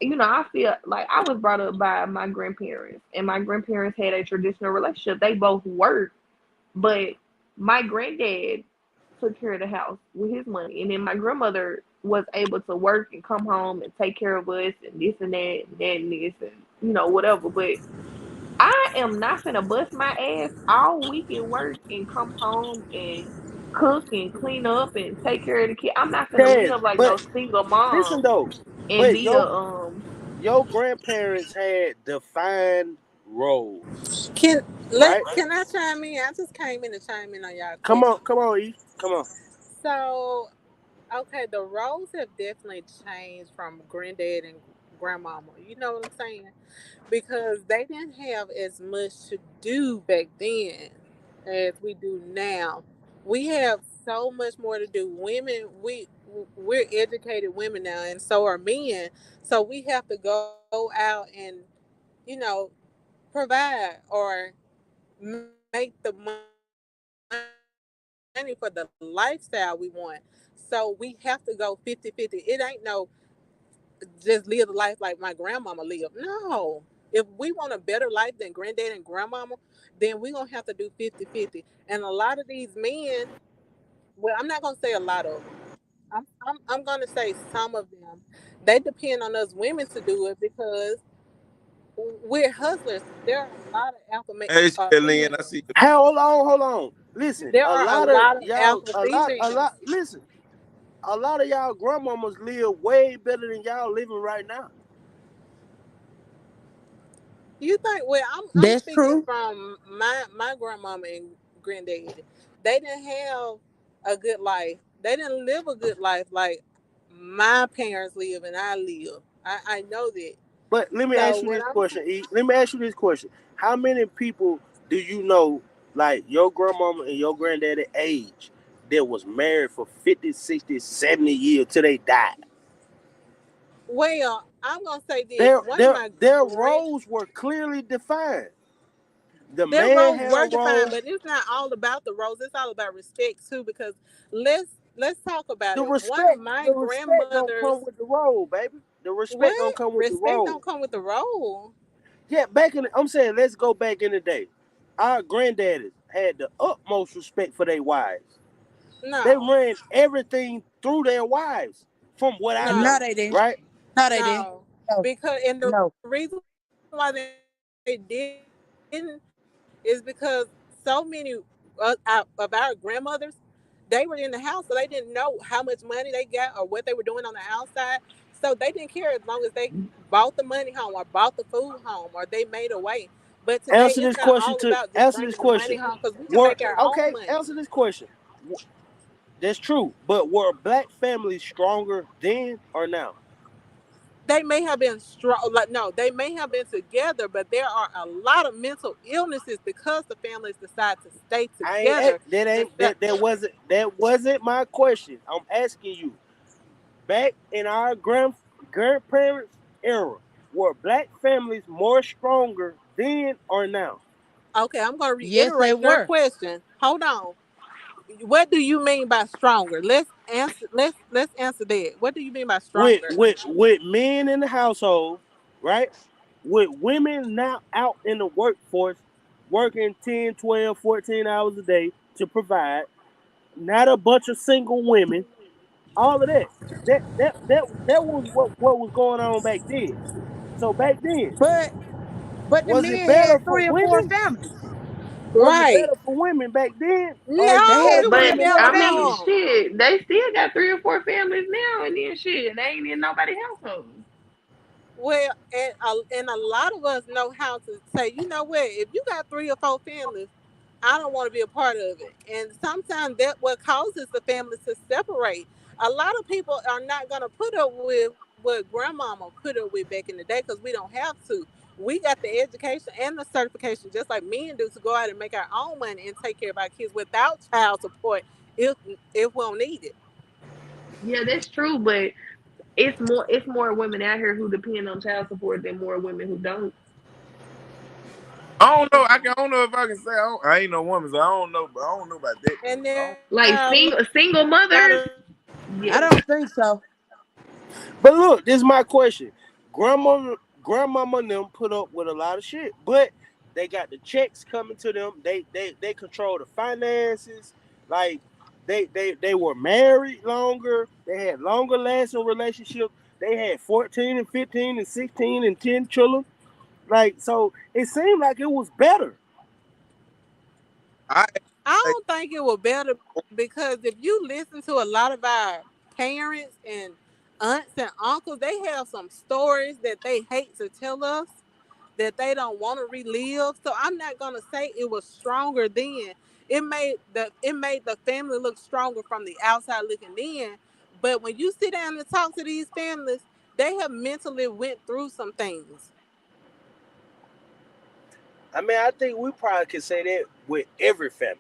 I feel like I was brought up by my grandparents, and my grandparents had a traditional relationship. They both worked, but my granddad took care of the house with his money, and then my grandmother was able to work and come home and take care of us and this and that and that and this and whatever. But I am not gonna bust my ass all week and work and come home and cook and clean up and take care of the kid. I'm not gonna Yes, live like but no single listen mom though, and but be a your grandparents had defined roles, right? Can I chime in? I just came in to chime in on y'all question. Come on, E, come on. So, okay, the roles have definitely changed from granddad and grandmama. You know what I'm saying? Because they didn't have as much to do back then as we do now. We have so much more to do. Women, we're educated women now, and so are men. So we have to go out and, you know, provide or make the money for the lifestyle we want. So we have to go 50-50. It ain't no just live the life like my grandmama lived. No. If we want a better life than granddad and grandmama, then we're gonna have to do 50-50. And a lot of these men, well, I'm not gonna say a lot of them. I'm gonna say some of them. They depend on us women to do it because we're hustlers. There are a lot of Hey, Lynn, I females. see you. Hey, hold on. Listen, There are a lot of alpha a females. lot. Listen, a lot of y'all grandmamas live way better than y'all living right now. You think? Well, I'm That's speaking true. from my grandmama and granddaddy. They didn't have a good life. They didn't live a good life like my parents live and I live. I know that. But let me So ask you what this I'm question, E. Let me ask you this question: how many people do you know, like your grandmama and your granddaddy age, that was married for 50, 60, 70 years till they died? well, I'm gonna say this. One of my Their grand roles were clearly defined. The their man roles had a were defined, role. but it's not all about the roles. It's all about respect too. Because let's talk about it. One of my The respect gonna grandmothers. come with the role, baby. The respect gonna What? come with the Respect role. don't come with the role. Yeah, I'm saying, let's go back in the day. Our granddaddies had the utmost respect for their wives. They No, ran everything through their wives, from what I no, No, know, they didn't. right? No, they didn't. no. No, Because and the no. reason why they didn't is because so many of our grandmothers, they were in the house, so they didn't know how much money they got or what they were doing on the outside. So they didn't care as long as they bought the money home or bought the food home or they made a way. But today it's not all about just bringing the money Answer home this because we can question. make our own Were money. Okay? Answer this question. That's true, but were black families stronger then or now? They may have been strong, like no, they may have been together, but there are a lot of mental illnesses because the families decide to stay together That ain't instead. that wasn't my question. I'm asking you. Back in our grandparents' era, were black families more stronger then or now? Okay, I'm going to Yes, they reiterate your were. question. Hold on. What do you mean by stronger? Let's answer that. What do you mean by stronger? With men in the household, right? With women now out in the workforce, working 10, 12, 14 hours a day to provide, not a bunch of single women, all of that. That was what was going on back then. So back then, But the was it men better had for 3 or 4 women? families. Was it Right. better for women back then, or is it No, They better had it for was three or But women four never I now? mean, families. wrong. shit, they still got 3 or 4 families now, and then shit, they ain't in nobody's household. Well, and a lot of us know how to say, you know what, if you got three or four families, I don't want to be a part of it. And sometimes that what causes the families to separate. A lot of people are not going to put up with what grandmama put up with back in the day because we don't have to. We got the education and the certification just like men do to go out and make our own money and take care of our kids without child support if if we don't need it. Yeah, that's true, but it's more women out here who depend on child support than more women who don't. I don't know. I don't know if I can say I ain't no woman, so I don't know. But I don't know about that though. And there are a Like lot single of mothers, I yes. don't think so. But look, this is my question. Grandmama and them put up with a lot of shit, but they got the checks coming to them. They control the finances. Like they were married longer. They had longer lasting relationships. They had 14 and 15 and 16 and 10 children. Like so, it seemed like it was better. I I like, don't think it was better because if you listen to a lot of our parents and aunts and uncles, they have some stories that they hate to tell us that they don't want to relive. So I'm not gonna say it was stronger then. It made the family look stronger from the outside looking in. But when you sit down and talk to these families, they have mentally went through some things. I mean, I think we probably could say that with every family.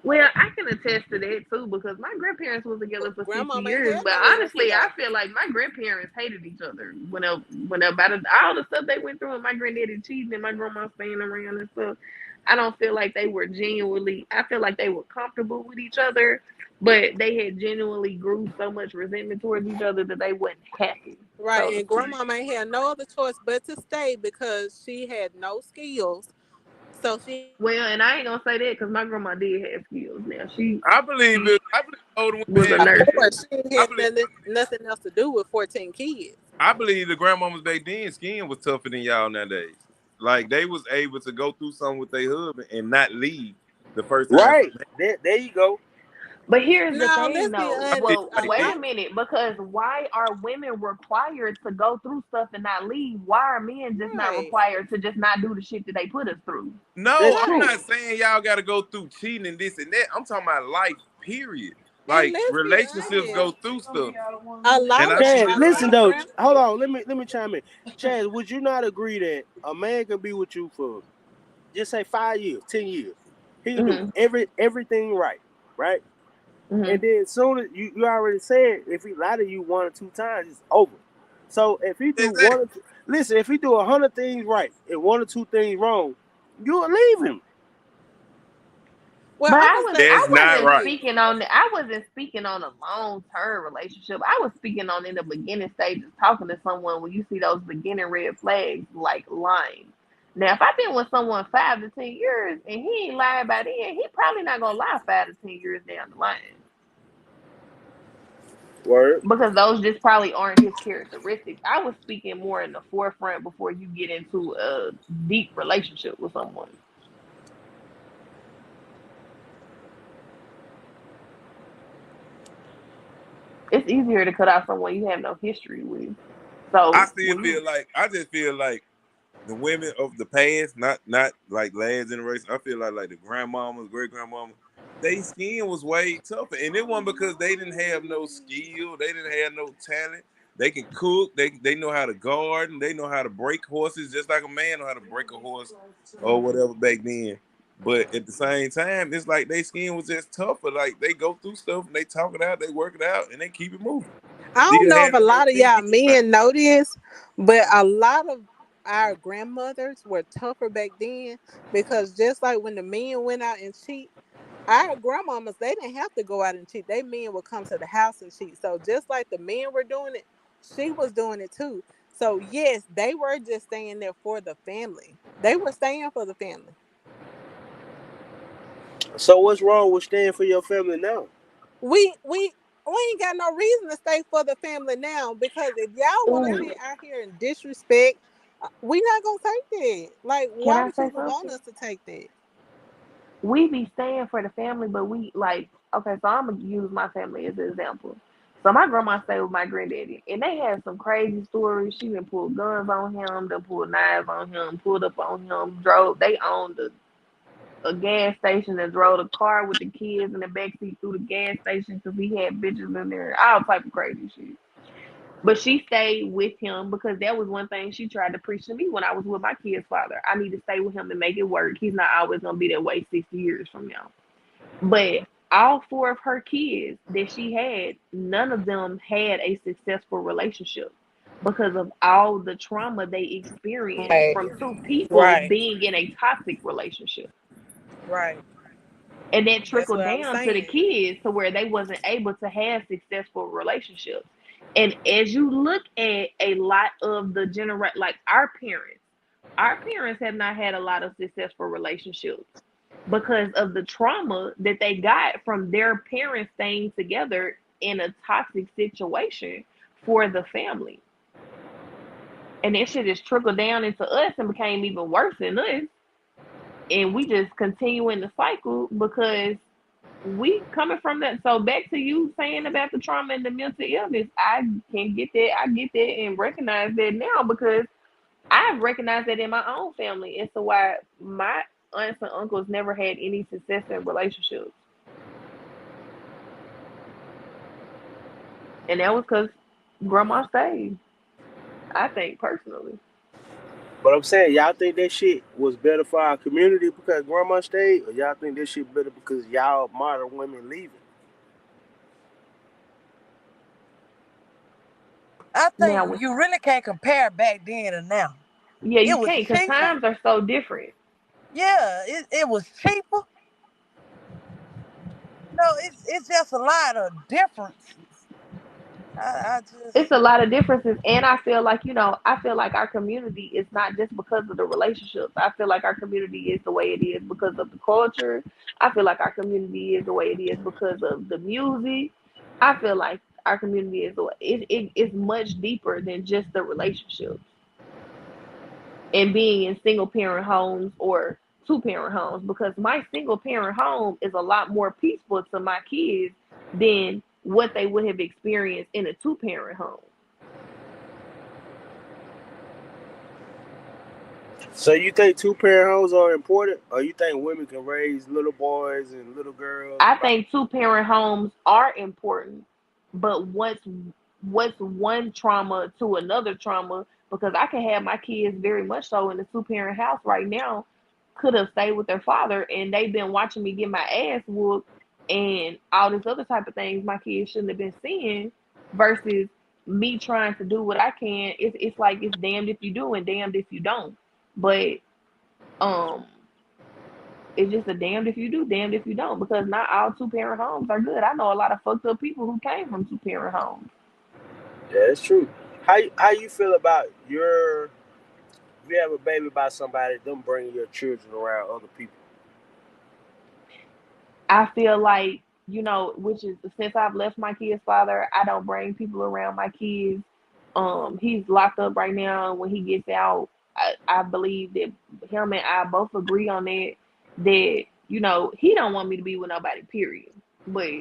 Well, I can attest to that too because my grandparents was together But for 50 grandmama ain't years. had But no reason to honestly, I lie. feel like my grandparents hated each other when about all the stuff they went through and my granddaddy cheating and my grandma staying around and stuff. I don't feel like they were genuinely. I feel like they were comfortable with each other, but they had genuinely grew so much resentment towards each other that they wasn't happy, Right, so to and speak. grandmama ain't had no other choice but to stay because she had no skills. So she had to Well, and stay. I ain't gonna say that because my grandma did have skills. Now I believe she it. I believe older women was a had. Of nurse. course, she ain't I had believe. nothing else to do with 14 kids. I believe the grandmamas back then skin was tougher than y'all nowadays. Like they was able to go through something with their husband and not leave the first time. Right. There you go. But here's the Now, thing let's be though. I feel honest. Well, A like wait this. a lot. minute, because why are women required to go through stuff and not leave? Why are men just not Right, required to just not do the shit that they put us through? No, That's I'm true. right. not saying y'all got to go through cheating and this and that. I'm talking about life, period. And Like let's be relationships go honest. through stuff, A lot and I of think Chad, that a listen lot of though. grand. Hold on. Let me chime in. Chad, would you not agree that a man can be with you for just say 5 years, 10 years? He can do Hmm. everything right, right? Hmm. And then soon as you already said if he lied to you 1 or 2 times, it's over. So if he do exactly. listen, if he do 100 things right and 1 or 2 things wrong, you will leave him. Well, But I'm gonna say I That's this. not wasn't right. speaking on I wasn't speaking on a long term relationship. I was speaking on in the beginning stages, talking to someone when you see those beginning red flags like lying. Now, if I've been with someone 5 to 10 years and he ain't lying by then, he probably not gonna lie 5 to 10 years down the line Word. because those just probably aren't his characteristics. I was speaking more in the forefront before you get into a deep relationship with someone. It's easier to cut off someone you have no history with. I So still when you feel like I just feel like the women of the past, not like last generation. I feel like the grandmamas, great grandmamas, they skin was way tougher, and it wasn't because they didn't have no skill, they didn't have no talent. They can cook, they know how to garden, they know how to break horses, just like a man know how to break a horse or whatever back then. But at the same time, it's like their skin was just tougher. Like they go through stuff and they talk it out, they work it out, and they keep it moving. I Still don't know if had a them lot of 14 y'all kids now. men know this, but a lot of our grandmothers were tougher back then because just like when the men went out and cheat, our grandmamas they didn't have to go out and cheat. They men would come to the house and cheat. So just like the men were doing it, she was doing it too. So yes, they were just staying there for the family. They were staying for the family. So what's wrong with staying for your family now? We ain't got no reason to stay for the family now because if y'all want to ooh, sit out here and disrespect, we not gonna take that. Like, can why I would you say even want something? us to take that? We be staying for the family, but we like okay. So I'm gonna use my family as an example. So my grandma stayed with my granddaddy, and they had some crazy stories. She done pulled guns on him, done pulled knives on him, pulled up on him, drove. They owned a gas station and drove a car with the kids in the backseat through the gas station because he had bitches in there, all type of crazy shit. But she stayed with him because that was one thing she tried to preach to me when I was with my kid's father. I need to stay with him and make it work. He's not always gonna be that way 60 years from now. But all four of her kids that she had, none of them had a successful relationship because of all the trauma they experienced Right, from two people right, being in a toxic relationship. right. And that That's trickled what I was down to the saying. kids to where they wasn't able to have successful relationships. And as you look at a lot of the like our parents have not had a lot of successful relationships because of the trauma that they got from their parents staying together in a toxic situation for the family. And that shit just trickled down into us and became even worse than us. And we just continue in the cycle because we coming from that. So back to you saying about the trauma and the mental illness, I can get that. I get that and recognize that now because I've recognized that in my own family. And so why my aunts and uncles never had any success in relationships. And that was because grandma stayed, I think personally. But I'm saying, y'all think that shit was better for our community because grandma stayed, or y'all think that shit better because y'all modern women leaving? I think Now with you really can't compare back then and now. yeah, It you was can't because cheaper. times are so different. Yeah, it was cheaper. It's just a lot of differences. I It's just a lot of differences, and I feel like I feel like our community is not just because of the relationships. I feel like our community is the way it is because of the culture. I feel like our community is the way it is because of the music. I feel like our community is the way it is much deeper than just the relationships and being in single parent homes or two parent homes because my single parent home is a lot more peaceful to my kids than what they would have experienced in a two parent home. So you think two parent homes are important, or you think women can raise little boys and little girls I by? think two parent homes are important, but what's one trauma to another trauma? Because I can have my kids very much so in a two parent house right now, could have stayed with their father, and they've been watching me get my ass whooped and all this other type of things my kids shouldn't have been seeing, versus me trying to do what I can. It's like it's damned if you do and damned if you don't. But um it's just a damned if you do, damned if you don't, because not all two parent homes are good. I know a lot of fucked up people who came from two parent homes. Yeah, it's true. How you feel about your if you have a baby by somebody, them bringing your children around other people? I feel like, which is since I've left my kid's father, I don't bring people around my kids. He's locked up right now. When he gets out, I believe that him and I both agree on that. That he don't want me to be with nobody. Period. But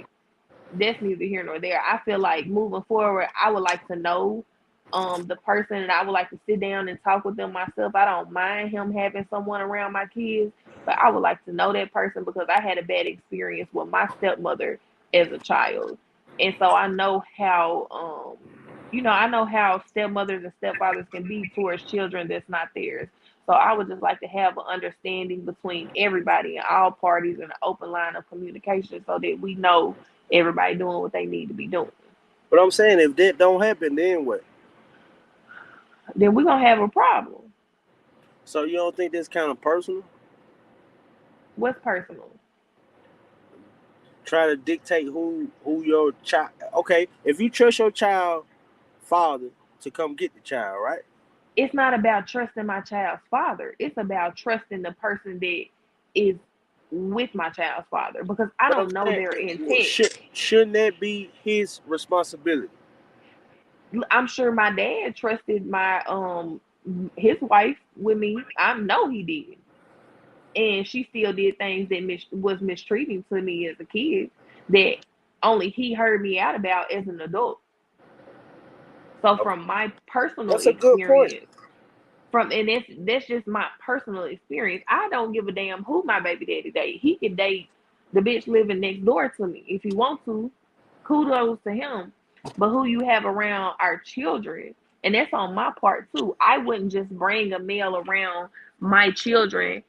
that's neither here nor there. I feel like moving forward, I would like to know the person, and I would like to sit down and talk with them myself. I don't mind him having someone around my kids, but I would like to know that person because I had a bad experience with my stepmother as a child. And so I know how stepmothers and stepfathers can be towards children that's not theirs. So I would just like to have an understanding between everybody and all parties and an open line of communication so that we know everybody doing what they need to be doing. But I'm saying if that don't happen, then what? Then we're gonna have a problem. So you don't think that's kind of personal? What's personal? Try to dictate who your child. Okay, if you trust your child father to come get the child, right? It's not about trusting my child's father. It's about trusting the person that is with my child's father because I But I'm don't know saying, their intent. shouldn't that be his responsibility? I'm sure my dad trusted my his wife with me. I know he did. And she still did things that was mistreating to me as a kid that only he heard me out about as an adult. So Okay, from my personal that's a good point. experience, and that's just my personal experience. I don't give a damn who my baby daddy date. He can date the bitch living next door to me if he wants to. Kudos to him. But who you have around our children, and that's on my part too. I wouldn't just bring a male around my children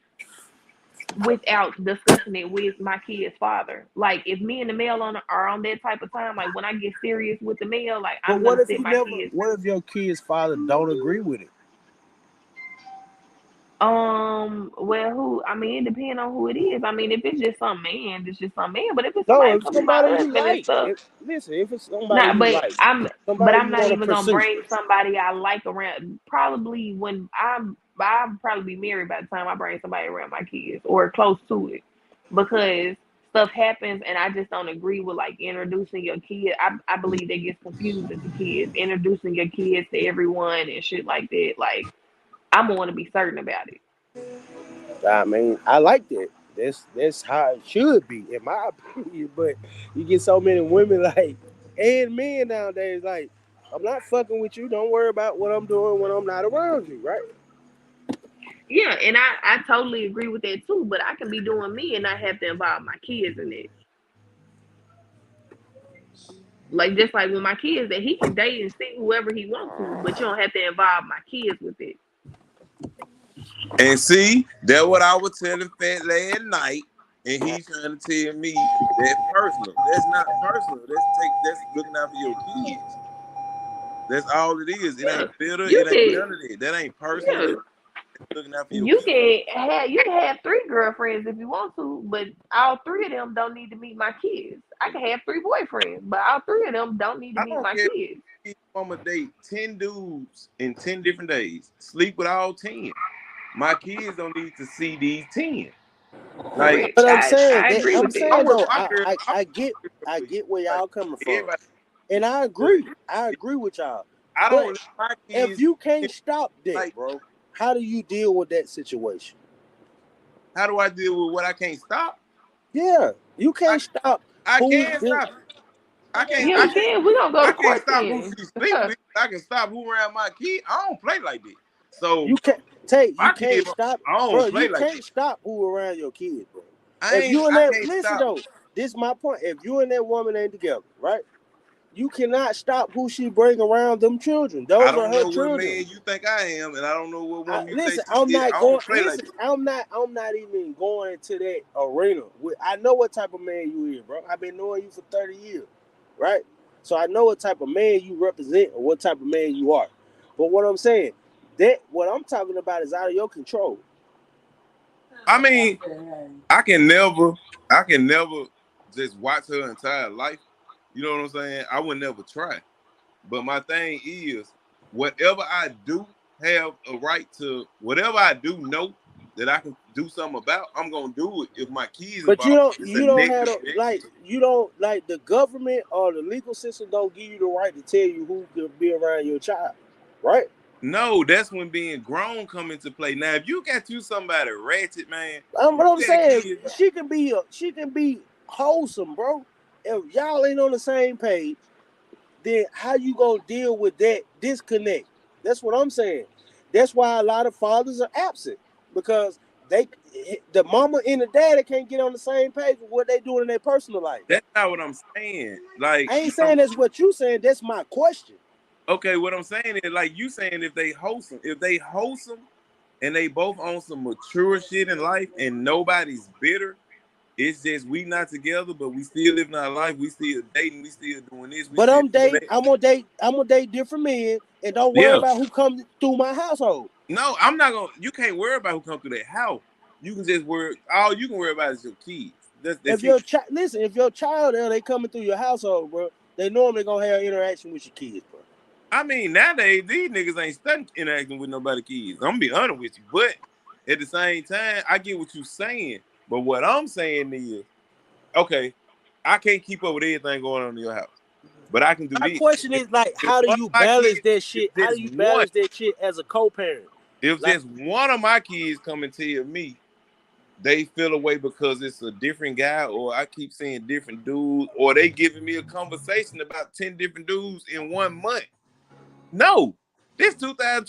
without discussing it with my kid's father. Like if me and the male are on that type of time, like when I get serious with the male, like But I'm what gonna if sit he my never? kids. What if your kid's father don't agree with it? Well, who? I mean, it depends on who it is. I mean, if it's just some man, it's just some man. But if it's No, somebody if from my somebody you husband and like, stuff, listen, if it's somebody nah. you like, But somebody I'm you not want to even gonna pursue. bring somebody I like around. Probably when I'll probably be married by the time I bring somebody around my kids or close to it, because stuff happens and I just don't agree with like introducing your kid. I believe that gets confusing to kids, introducing your kids to everyone and shit like that. Like I'm gonna want to be certain about it. I mean, I like that. That's how it should be, in my opinion. But you get so many women like and men nowadays, like, I'm not fucking with you. Don't worry about what I'm doing when I'm not around you, right? Yeah, and I totally agree with that too. But I can be doing me and not have to involve my kids in it. Like just like with my kids, that he can date and see whoever he wants to, but you don't have to involve my kids with it. And see, that's what I was telling Fat last night, and he's trying to tell me that's personal. That's not personal. That's looking out for your kids. That's all it is. It Yeah, ain't bitter. you It ain't can. none of that. That ain't personal. Yeah, That's looking out for your kids. you can have three girlfriends if you want to, but all three of them don't need to meet my kids. I can have three boyfriends, but all three of them don't need to I meet don't my care kids. if I'm a date 10 dudes in 10 different days. Sleep with all 10. My kids don't need to see these 10. Like, Correct. But I'm saying I that agree I'm with that. I'm saying with though, my girl. I get where Like, y'all coming from. everybody. And I agree. I agree with y'all. I don't But let my if kids you can't stop that, like. bro, how do you deal with that situation? How do I deal with what I can't stop? Yeah, you I can't stop I who. can't stop it. I can't. Yeah, I we can't. can. We gonna go I to can't court stop who then. she sleep with. I can stop who around my kid. I don't play like that. So You can't take. You my can't kid, stop, I don't bro. play You like that. can't stop who around your kids, bro. If you and I that can't listen stop. though, this is my point. If you and that woman ain't together, right? You cannot stop who she bring around them children. I Those are don't her know what children. man you think I am, and I don't know what woman you think Listen, she is. I don't play like that. I'm not even going into that arena. I know what type of man you is, bro. I've been knowing you for 30 years, right? So I know what type of man you represent or what type of man you are. But what I'm saying, that what I'm talking about is out of your control. I mean, I can never, I can never just watch her entire life. You know what I'm saying? I would never try. But my thing is, whatever I do have a right to, whatever I do know that I can do something about, I'm gonna do it. If my kids But involved, it's a you don't have negative like reaction. you don't like the government or the legal system don't give you the right to tell you who can be around your child, right? No, that's when being grown come into play. Now, if you got you somebody ratchet, man, What I'm you got saying, kids. she can be wholesome, bro. If y'all ain't on the same page, then how you gonna deal with that disconnect? That's what I'm saying. That's why a lot of fathers are absent because they, the mama and the daddy can't get on the same page with what they doing in their personal life. That's not what I'm saying. Like, I ain't saying that's what you saying. That's my question. okay, what I'm saying is like you saying if they wholesome and they both on some mature shit in life and nobody's bitter. It's just we not together, but we still living our life. We still dating. We still doing this. We But still doing that. I'm gonna date different men and don't worry Yeah. about who comes through my household. No, I'm not gonna. You can't worry about who come through that house. You can just worry. All you can worry about is your kids. That's If it. your child, listen, if your child they coming through your household, bro, they normally gonna have interaction with your kids, bro. I mean, nowadays these niggas ain't studying interacting with nobody kids. I'm gonna be honest with you, but at the same time, I get what you're saying. But what I'm saying is, okay, I can't keep up with everything going on in your house, but I can do My this. question is like, If how do one of you my balance kids, that if shit? How do there's you one, balance that shit as a co-parent? if Like, just one of my kids come and tell me, they feel away because it's a different guy, or I keep seeing different dudes, or they giving me a conversation about 10 different dudes in 1 month. No, this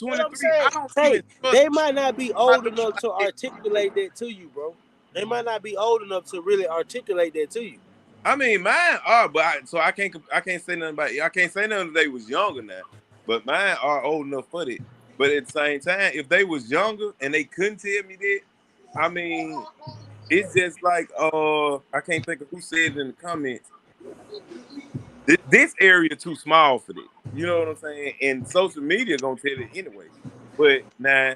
What I'm 2023. I saying, don't even hey, trust they might not be old somebody enough to like that. articulate that to you, bro. They might not be old enough to really articulate that to you. I mean, mine are, but I can't say nothing about. I can't say nothing if they was younger now, but mine are old enough for that. But at the same time, if they was younger and they couldn't tell me that, I mean, it's just like I can't think of who said it in the comments. This area too small for that. You know what I'm saying? And social media gonna tell it anyway. But now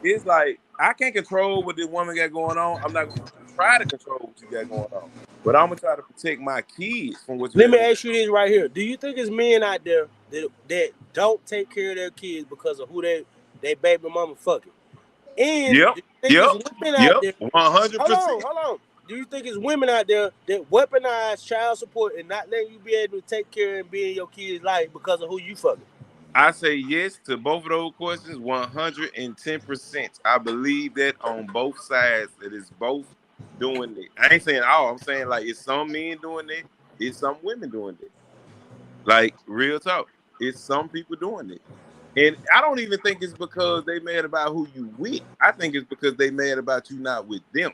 it's like I can't control what this woman got going on. I'm not gonna try to control what you got going on. But I'm gonna try to protect my kids from what you Let got me going ask you this right here: do you think it's men out there that don't take care of their kids because of who they baby mama fucking? on. And Yep, do you think yep, it's women out yep, there? Hold 100%. on, hold on. Do you think it's women out there that weaponize child support and not letting you be able to take care and be in your kid's life because of who you fucking? I say yes to both of those questions 110%. I believe that on both sides, that it's both doing it. I ain't saying all. I'm saying like it's some men doing it, it's some women doing it. Like real talk, it's some people doing it. And I don't even think it's because they mad about who you with. I think it's because they mad about you not with them.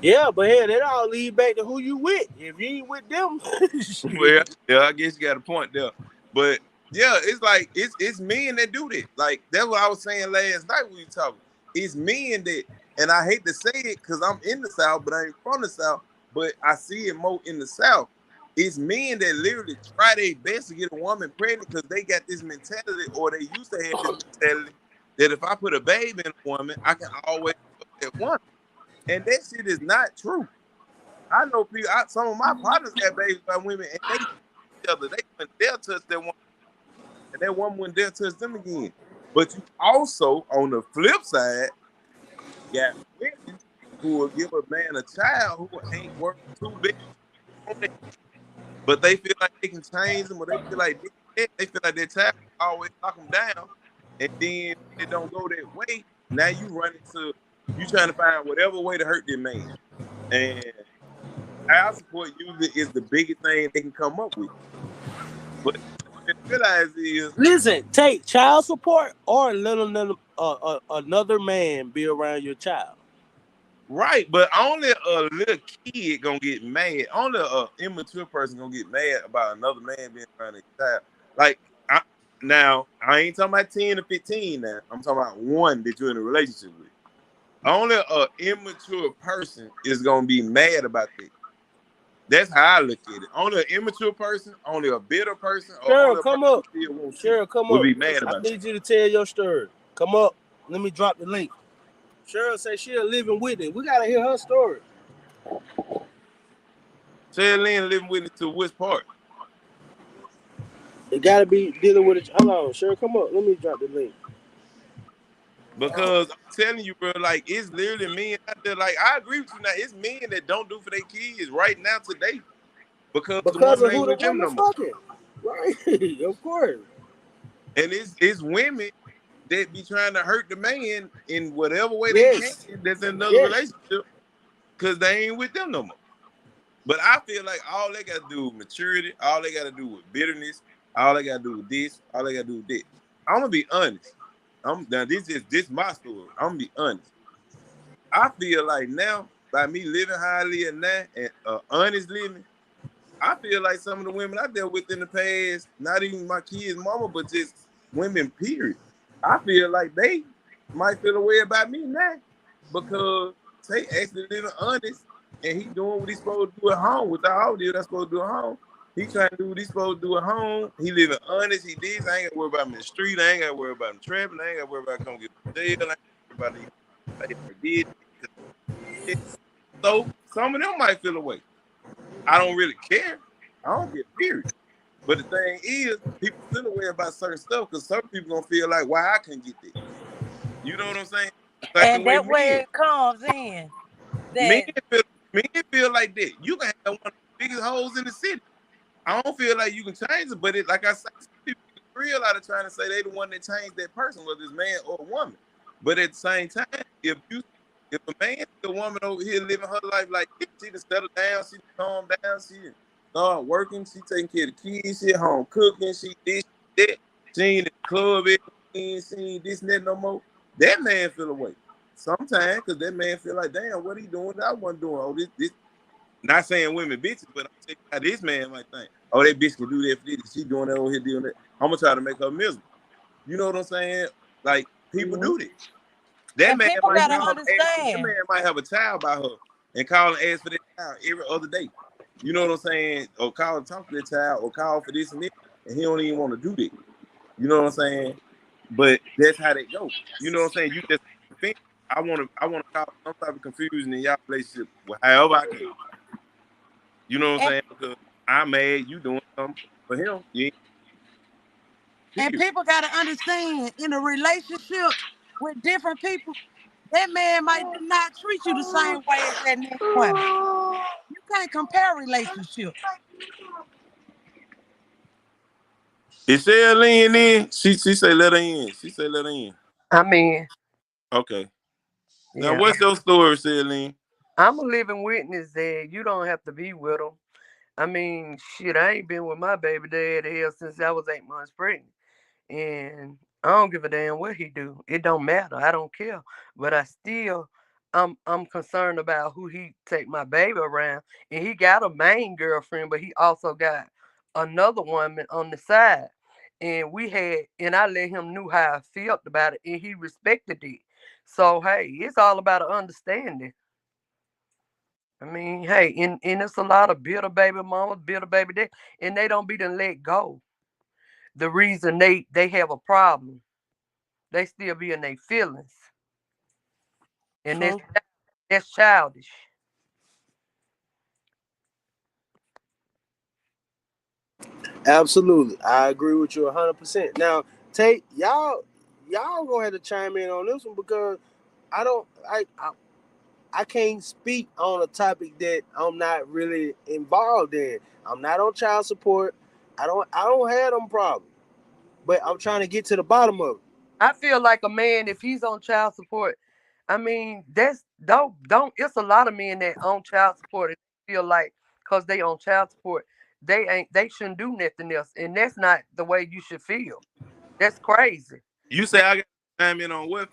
Yeah, but hey, that all lead back to who you with. If you ain't with them, Well, yeah, I guess you got a point there. But yeah, it's like it's men that do that. Like that's what I was saying last night when we were talking. It's men that, and I hate to say it because I'm in the South, but I ain't from the South. But I see it more in the South. It's men that literally try their best to get a woman pregnant because they got this mentality, or they used to have this mentality that if I put a baby in a woman, I can always fuck that woman. And that shit is not true. I know people. Some of my partners got babies by women, and they each other. They wouldn't dare touch that woman, and that woman wouldn't dare touch them again. But you also, on the flip side, got women who will give a man a child who ain't worth two big on it, but they feel like they can change them, or they feel like they feel like their child always knock them down, and then when it don't go that way, now you run into you trying to find whatever way to hurt their man, and child support usually is the biggest thing they can come up with. But what you realize is listen, take child support or let another man be around your child. right, but only a little kid gonna get mad. Only a immature person gonna get mad about another man being around their child. Like now, I ain't talking about 10 or 15 now. I'm talking about one that you're in a relationship with. Only a immature person is gonna be mad about that. That's how I look at it. Only an immature person, only a bitter person, or Cheryl, only a person come who up. still wants you Cheryl, come will up. be mad I about that. need you to tell your story. Come up. Let me drop the link. Cheryl say she a living witness. We gotta hear her story. Tell Lynn living with it to which part? It gotta be dealing with it. Hold on, Cheryl, come up. Let me drop the link. Because I'm telling you, bro, like it's literally men out there. Like I agree with you now. It's men that don't do for their kids right now today because the Because woman of ain't who the with them woman no more. fucking. Right, of course. And it's women that be trying to hurt the man in whatever way they can. Yes. That's another Yes. relationship because they ain't with them no more. But I feel like all they gotta do with maturity, all they gotta do with bitterness, all they gotta do with this, all they gotta do with that. I'm gonna be honest. I'm now this my story. I'm gonna be honest. I feel like now, by me living how I live now and honest living, I feel like some of the women I dealt with in the past, not even my kids' mama, but just women, period. I feel like they might feel a way about me now because they actually living honest and he doing what he's supposed to do at home without all the that's supposed to do at home. He trying to do what he's supposed to do at home. He living honest. He did. I ain't got to worry about him in the street. I ain't got to worry about him trapping. I ain't got to worry about come get jail. I ain't got to worry about him if I did. So some of them might feel away. I don't really care. I don't care, period. But the thing is, people feel away about certain stuff because some people gonna feel like, why I couldn't get that? You know what I'm saying? The same And way that men. way it comes in Men that feel, men feel like that. You can have one of the biggest holes in the city. I don't feel like you can change it, but it like I said, some people get real out of trying to say they the one that changed that person, whether it's man or woman. But at the same time, if you If a man, see a woman over here living her life like this, she done settle down, she done calm down, she done start working, she taking care of the kids, she at home cooking, she this, that, she ain't in the club every weekend, she ain't this and that no more. That man feel away. Sometimes, because that man feel like, damn, what he doing that I wasn't doing? Oh, this. Not saying women bitches, but I'm saying how this man might think. Oh, that bitch can do that for this. She doing that over here doing that. I'm gonna try to make her miserable. You know what I'm saying? Like people Mhm. do this. That And man people might gotta call Mhm. and ask. That understand. man might have a child by her and call and ask for that child every other day. You know what I'm saying? Or call and talk to that child, or call for this and that, and he don't even want to do that. You know what I'm saying? But that's how they go. You know what I'm saying? You just think I want to cause some type of confusion in y'all relationship, however I can. You know what I'm And saying? Because I'm mad you doing something for him. You ain't and period. people gotta understand in a relationship with different people, that man might not treat you the same way as that next woman. You can't compare relationships. Is Cheryl in? She say let her in. She say let her in. I mean, Okay. Now yeah, what's your story, Cheryl? I'm a living witness that you don't have to be with them. I mean, shit, I ain't been with my baby daddy here since I was 8 months pregnant. And I don't give a damn what he do. It don't matter. I don't care. But I'm concerned about who he take my baby around. And he got a main girlfriend, but he also got another woman on the side. And I let him know how I felt about it, and he respected it. So hey, it's all about an understanding. I mean, hey, and it's a lot of bitter baby mamas, bitter baby dad, and they don't be done let go. The reason they have a problem, they still be in their feelings, and True. that's childish. Absolutely, I agree with you 100%. Now, take y'all gonna have to chime in on this one because I don't I can't speak on a topic that I'm not really involved in. I'm not on child support. I don't have them problems, but I'm trying to get to the bottom of it. I feel like a man if he's on child support. I mean, that's don't. It's a lot of men that on child support and feel like because they on child support, they shouldn't do nothing else, and that's not the way you should feel. That's crazy. You say I got time in on what?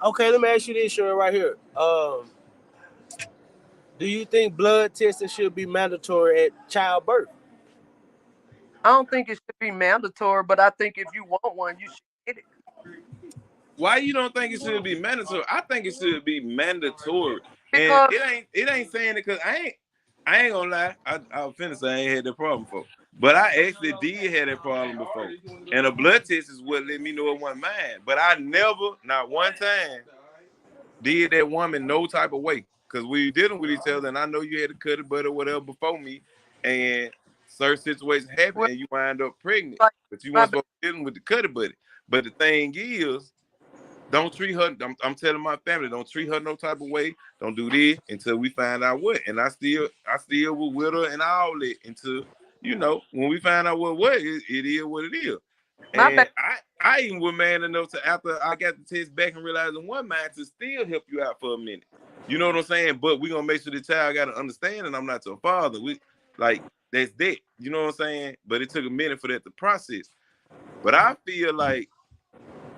Okay, let me ask you this, Shirley, right here. Do you think blood testing should be mandatory at childbirth? I don't think it should be mandatory, but I think if you want one, you should get it. Why you don't think it should be mandatory? I think it should be mandatory, and Because it ain't saying it because I ain't gonna lie. I was finna say I ain't had that problem before, but I actually did have that problem before, and a blood test is what let me know it wasn't mine. But I never, not one time, did that woman no type of way because we dealing with each other, and I know you had to cut it, butt or whatever before me, and certain situations happen, well, and you wind up pregnant, like but you my weren't supposed to be dealing with the cut it, buddy. But the thing is. Don't treat her. I'm telling my family, don't treat her no type of way. Don't do this until we find out what. And I still was with her and all that until when we find out what it is what it is. my And baby, I even was man enough to after I got the test back and realized in one mind to still help you out for a minute. You know what I'm saying? But we gonna make sure the child got to understand, and I'm not your father. We like that's that. You know what I'm saying? But it took a minute for that to process. But I feel like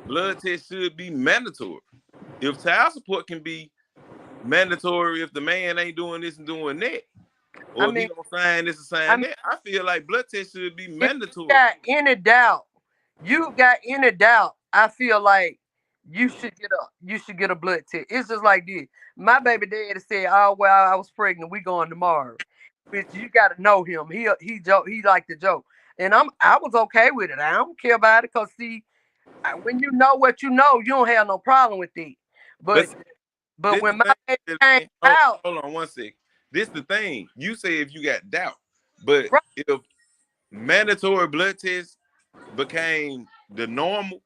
blood test should be mandatory. If child support can be mandatory if the man ain't doing this and doing that, I or if he mean, don't sign this and I sign mean, that, I feel like blood test should be if you mandatory. got any doubt, I feel like you should get a blood test. It's just like this. My baby daddy said, "Oh well, I was pregnant. We going tomorrow." Bitch, you got to know him. He joke. He like to joke, and I was okay with it. I don't care about it because see, when you know what you don't have no problem with it. But But see, but this the when my baby came thing. out, Hold on one second. This the thing. You say if you got doubt, but right, if mandatory blood test became the normal,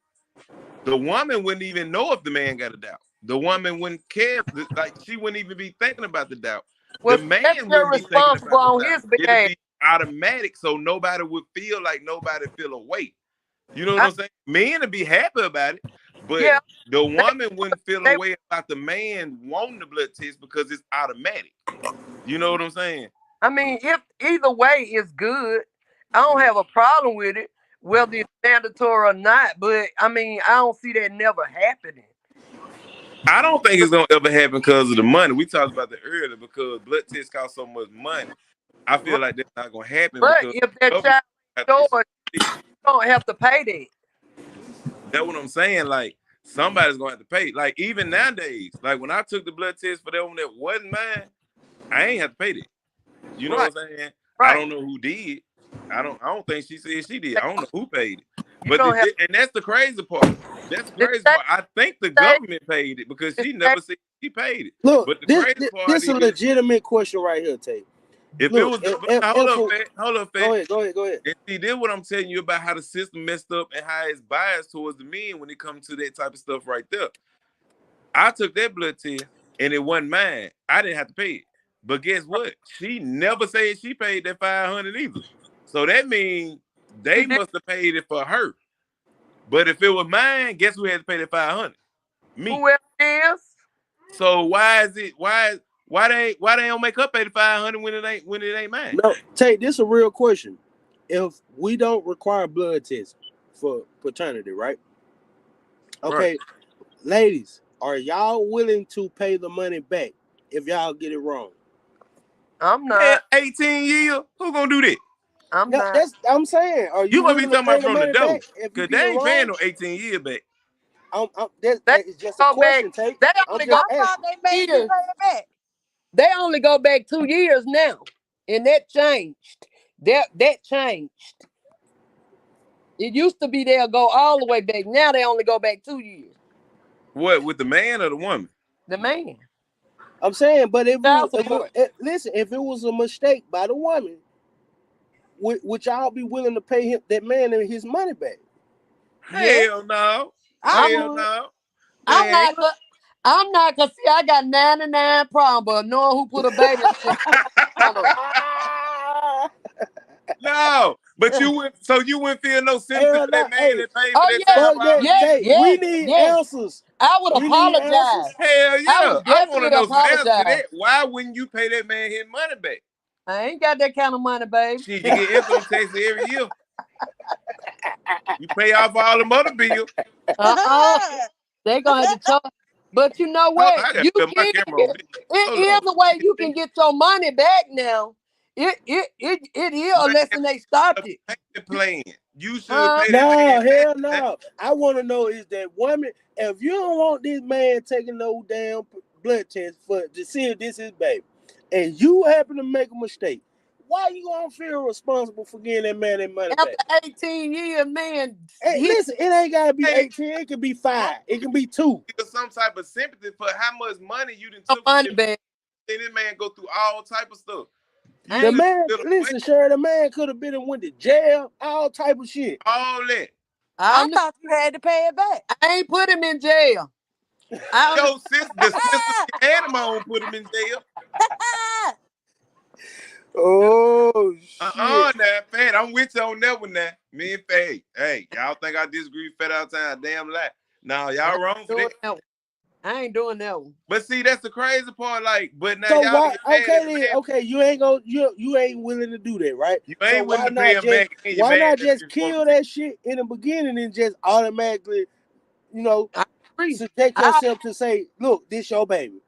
the woman wouldn't even know if the man got a doubt. The woman wouldn't care. Like she wouldn't even be thinking about the doubt. The well, that's man wouldn't be thinking irresponsible about the on doubt. his It'd behalf. be automatic, so nobody would feel like nobody feel away. You know what I, I'm saying? Men would be happy about it, But Yeah, the woman wouldn't feel a they, way about the man wanting the blood test because it's automatic. You know what I'm saying? I mean, if either way is good, I don't have a problem with it, whether it's mandatory or not. But I mean, I don't see that never happening. I don't think it's gonna ever happen because of the money. We talked about that earlier because blood tests cost so much money. I feel Right. like that's not gonna happen But because if the that government child have to issue yours, it. you don't have to pay that. That's what I'm saying. Like somebody's gonna have to pay. Like even nowadays, like when I took the blood test for that one that wasn't mine, I ain't have to pay that. You know Right, what I'm saying? I right. don't know who did. I don't think she said she did. I don't know who paid it. You But don't have and that's the crazy part. That's the the crazy state. part. I think the State, government paid it because the she state never said she paid it. Look, But the this, crazy this part this a is legitimate question right here, Tate. if it Look, was hold up, Fat, hold up, go Fat. ahead, go ahead, go ahead. And see, this what I'm telling you about how the system messed up and how it's biased towards the men when it comes to that type of stuff right there. I took that blood test and it wasn't mine. I didn't have to pay it. But guess what? She never said she paid that 500 either. So that means She they did. must have paid it for her. But if it was mine, guess who had to pay that 500? Me. Whoever it is, So why is it why they don't make her pay the 500 when it ain't mine? No, Tate, this is a real question. If we don't require blood tests for paternity, right? Right. Okay, ladies, are y'all willing to pay the money back if y'all get it wrong? I'm Hell, not. 18 years? Who gonna do that? I'm No, not. that's I'm saying. Are You you must be willing to talking pay about the from the money door. back if you Cause get it they ain't paying wrong? no 18 years back. They It's just a go back. question, Tate. They I'm only just go I thought asking. they made you years. pay it back. They only go back 2 years now, and that changed. That changed. It used to be they'll go all the way back. Now they only go back 2 years. What, with the man or the woman? The man, I'm saying, but child support. listen, if it was a mistake by the woman, would y'all be willing to pay him that man his money back? Yeah, Hell no. I I Hell would. no. I'm Man. not. I'm not gonna see. I got 99 problems, but knowing who put a baby in front of No. But them. you wouldn't feel no sympathy Hell for no. that man Hey, that paid for Oh that yeah, child fuck for all that, them yeah, years? Tate. yeah, We need yeah. answers. I would We need apologize. answers. Hell I yeah. would I want to definitely know some answers to apologize. that. Why wouldn't you pay that man his money back? I ain't got that kind of money, babe. Shit, you get income tax every year. You pay off all the mother bills. Uh-uh. They gonna have to charge. But you know Hold what? on, I gotta You cut my can camera on get this. it Hold is on. a way you can get your money back now. It is Man, unless they stopped the it. payment plan. You should Huh? pay that man No, back. hell no. I want to know is that woman, if you don't want this man taking no damn blood test for to see if this is baby, and you happen to make a mistake, why you gonna feel responsible for getting that man that money back? After 18 years, man, Hey, his listen, it ain't gotta be Hey, 18, it can be 5, it can be 2. feel some type of sympathy for how much money you done took from money him. back. See this man go through all type of stuff. You I The ain't, should man, feel away listen, Sherry, the man could have been and went to jail, all type of shit. all that. I, I under- thought you had to pay it back. I ain't put him in jail. I understand. Yo, the system you had him on put him in jail. Oh shit. Now, Fat, I'm with you on that one now. Me and Fat, hey, y'all think I disagree with Fat all the time? Damn lie. No, I y'all ain't wrong for doing that. that one. I ain't doing that one. But see, that's the crazy part. Like, but now So y'all why get mad okay as a then, man. okay, you ain't gonna you ain't willing to do that, right? You So ain't willing to pay him back, and you mad that you supposed kill to. that shit in the beginning and just automatically, you know, I agree. subject I, yourself to say, look, this your baby.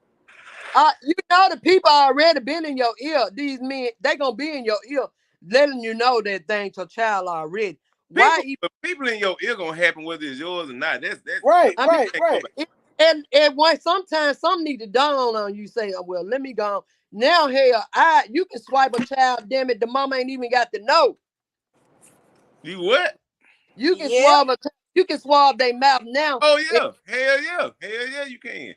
you know the people already been in your ear. These men, they gonna be in your ear, letting you know that thing's your child already. Why? People in your ear gonna happen whether it's yours or not. That's Right, I mean, right, can't go right. back. and why sometimes some need to dawn on you. Say, oh, well, let me go. Now, hell, you can swipe a child. Damn it, the mama ain't even got to know. You what? You can Yep. swab you can swab their mouth now. Oh And yeah, hell yeah, you can.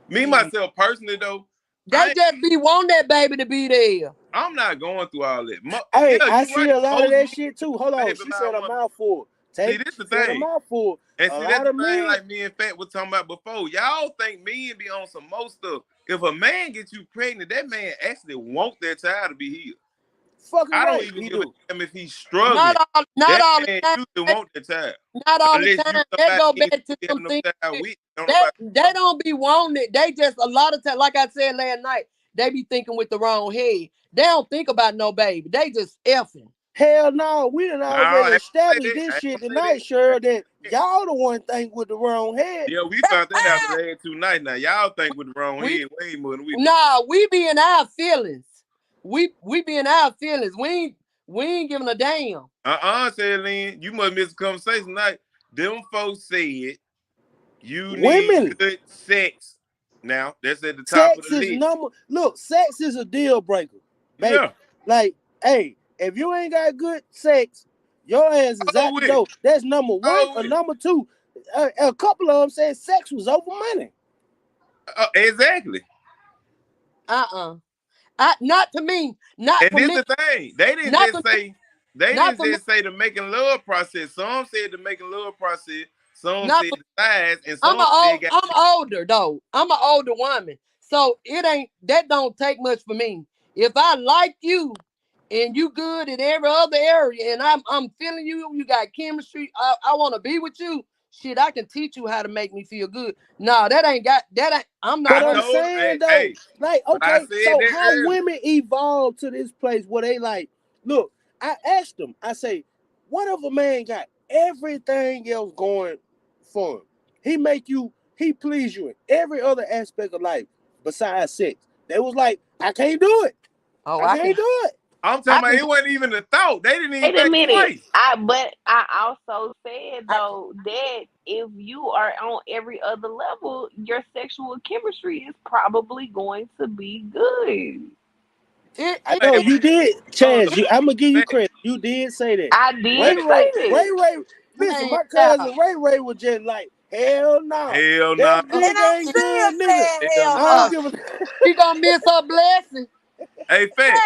Me myself personally though, they just be want that baby to be there. I'm not going through all that. Hey, Yeah, I you see right. a lot of Most that men shit too. Hold on. baby She by a said a woman. mouthful. See, Take this the she said a thing. mouthful. And A see, that's lot the of thing, men. like me and Fat was talking about before. Y'all think men be on some more stuff. If a man gets you pregnant, that man actually want that child to be healed. Fucking I don't right, even he give a do. damn if he's Not struggling. not That all the man time. usually want the child. Not all the Unless you time. That somebody go he ain't back to really them having no things. child with. Don't That nobody they don't be wanting it. They just a lot of time, like I said last night, they be thinking with the wrong head. They don't think about no baby. They just effing. Hell no, we done No, I already ain't gonna say established that. this I ain't shit gonna say that. tonight, Cheryl, that y'all the one think with the wrong head. Yeah, we found that out the last 2 nights. Now y'all think with the wrong We head way more than we do. nah, we be in our feelings. We be in our feelings. We ain't giving a damn. Said Lynn, you must miss a conversation tonight. Them folks said you need Women, good sex. Now that's at the top of sex the is list. number. Look, sex is a deal breaker, baby. Yeah. Like, hey, if you ain't got good sex, your ass is Oh out the with. door. That's number one Oh or with. number two. A couple of them said sex was over money. Exactly. Not to me. Not And for this me. the thing. They didn't Not for just me. say they Not didn't for me. just say the making love process. Some said the making love process. Some Not said for. the size, and some said got I'm older though. I'm an older woman, so it ain't that don't take much for me. If I like you and you good in every other area, and I'm feeling you, you got chemistry. I want to be with you. Shit, I can teach you how to make me feel good. No, that ain't got that. Ain't, I'm not. I But I'm told saying hey, though, hey, like, but I okay, said so that how earlier. women evolve to this place where they like, look, I asked them, I say, what if a man got everything else going for him? He please you in every other aspect of life besides sex. They was like, I can't do it. Oh, I can't do it. I'm talking I about can. it wasn't even a thought. They didn't even Wait a think minute. twice. But I also said I, though that if you are on every other level, your sexual chemistry is probably going to be good. I know Man, you did, hold Chaz. I'm gonna give you man, credit. You did say that. I man, did say that. Ray. Listen, my cousin Ray was just like, hell no, hell no. that good ain't good, nigga. Hell I no. don't give a. She gonna miss her blessing. Hey, fat,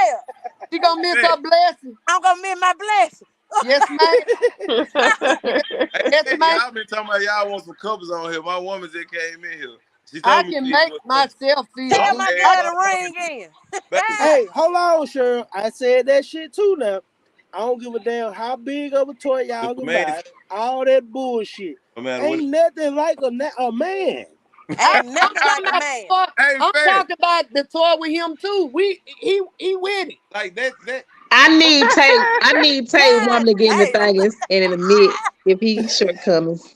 She gonna miss fat. her blessing. I'm gonna miss my blessing. Yes, ma'am. Yes, Hey, yes, fat, ma'am. y'all been talking about y'all want some couples on here. My woman just came in here. She I told me can she make was some myself feel long good. ass motherfucking baby. Hey, hold on, Cheryl. I said that shit too now. I don't give a damn how big of a toy If y'all a can man, buy. All that bullshit. no matter what. Ain't nothing like a man. I'm talking about Hey, I'm fat, talking about the toy with him too. He with it. like that. I need Tay woman to get in the thing and admit if he shortcomings.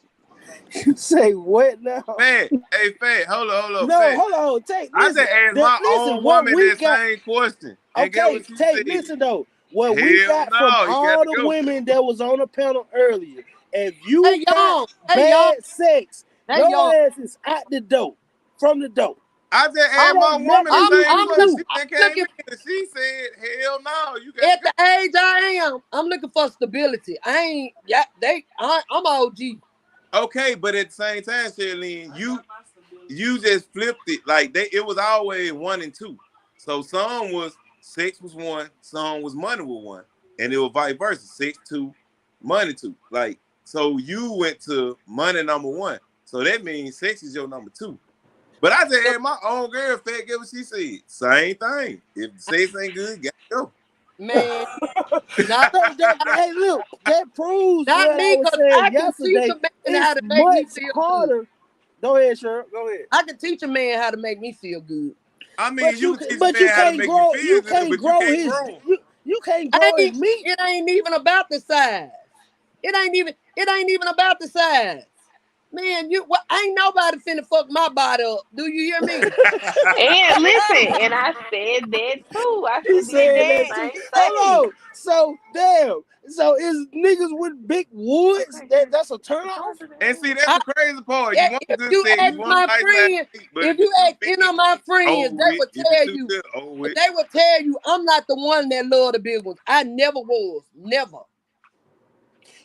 You say what now? Fat, hey, fat, hold up, No, fat. hold on. I just asked my Listen, own what woman we that got. same question, and get Okay, what she Tate, said. listen though. What we Hell got from no, you got all to the go. women that was on the panel earlier, if you got bad sex, your ass is out the door. From the door. I just It asked my ain't woman the nothing you same can question. do. She I'm just came looking in and she said, hell no, you got to at go. the age I am. I'm looking for stability. I ain't. Yeah, I'm OG. Okay, but at the same time, Shirlene, you just flipped it. Like it was always 1 and 2. So some was sex was 1, some was money was 1, and it was vice versa, 6 2, money 2. Like so, you went to money number 1. So that means sex is your number 2. But I just had my own girl fat. Get what she said. Same thing. If sex ain't good, gotta go. Man, hey, look, that proves not what me, I was saying I can yesterday. Teach a man how to make me feel harder. Good. Go ahead, Cheryl. Go ahead. I can teach a man how to make me feel good. I mean, you can teach a but you man how to can't make grow. you feel You good, can't but you grow can't his. grow him. You can't grow his meat. It ain't even about the size. It ain't even about the size. Man, ain't nobody finna fuck my body up. Do you hear me? And listen, and I said that too. I He said the said that exact too. same Hold thing. on. So damn. So is niggas with big woods that's a turn off? And see, that's the crazy part. You want If good you sex, ask you want my a nice size friend, meat, but if if it's you too ask any big, of my friends, over they with. would If it's tell too you, good, over with. they would tell you, I'm not the one that love the big ones. I never was. Never.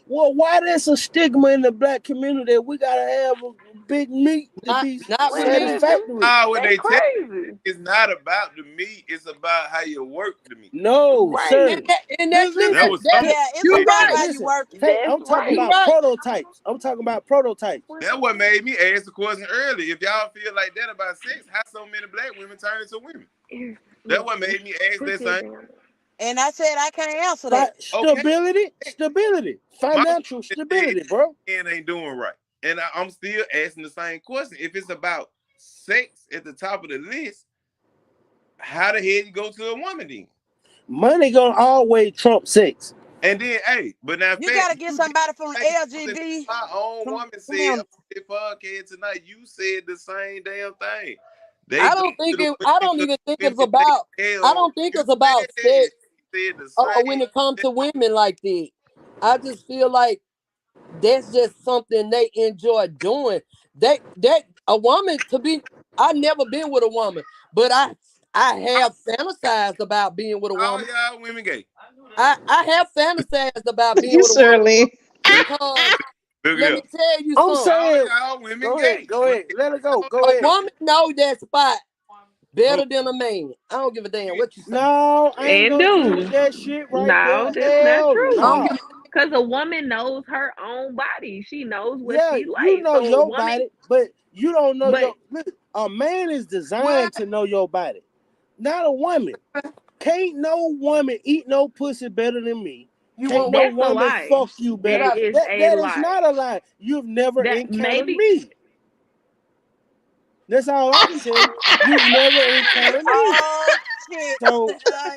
Well, why there's a stigma in the black community that we gotta have a big meat to be Wait a minute. satisfactory? What They they tell crazy. you, it's not about the meat, it's about how you work the meat. No, sir. Right. That was something You right. Right. Listen, That's I'm talking right. about prototypes. I'm talking about prototypes. That's what made me ask the question early. If y'all feel like that about sex, how so many black women turn into women? That's what made me ask Put that your same. down. And I said I can't answer that. Okay, Stability, my financial question is, stability, bro. men ain't doing right, and I'm still asking the same question. If it's about sex at the top of the list, how the hell you go to a woman then? Money gonna always trump sex. And then, hey, but now, You fat, gotta get you did somebody from the same something that LGB. my own From woman said them. on this podcast tonight. You said the same damn thing. They I go don't to think the it. women I don't because even think women it's they about. I hell. don't think You it's said about that. sex You said the same when it comes thing. to women like that. I just feel like that's just something they enjoy doing. That a woman to be. I never been with a woman, but I have fantasized about being with a All woman. y'all women gay. I have fantasized about being You with a woman surely. because Look let here. me tell you I'm something. All saying, y'all women go ahead, gay. go But ahead, let it go, go A ahead. woman know that spot who? better than a man. I don't give a damn what you say. No, I ain't And gonna give you dudes, that shit right no, there. that's not Hell I true. don't no. give. Because a woman knows her own body. She knows what Yeah, she you likes. know So a your woman, body, but you don't know but your. Look, a man is What? designed to know your body, not a woman. Can't no woman eat no pussy better than me. You Can't want no what? that's a woman lie. fuck you What better. That I is a That is lie. not a lie. You've never That encountered maybe me. That's all I can tell you. You've never encountered me. Oh shit. So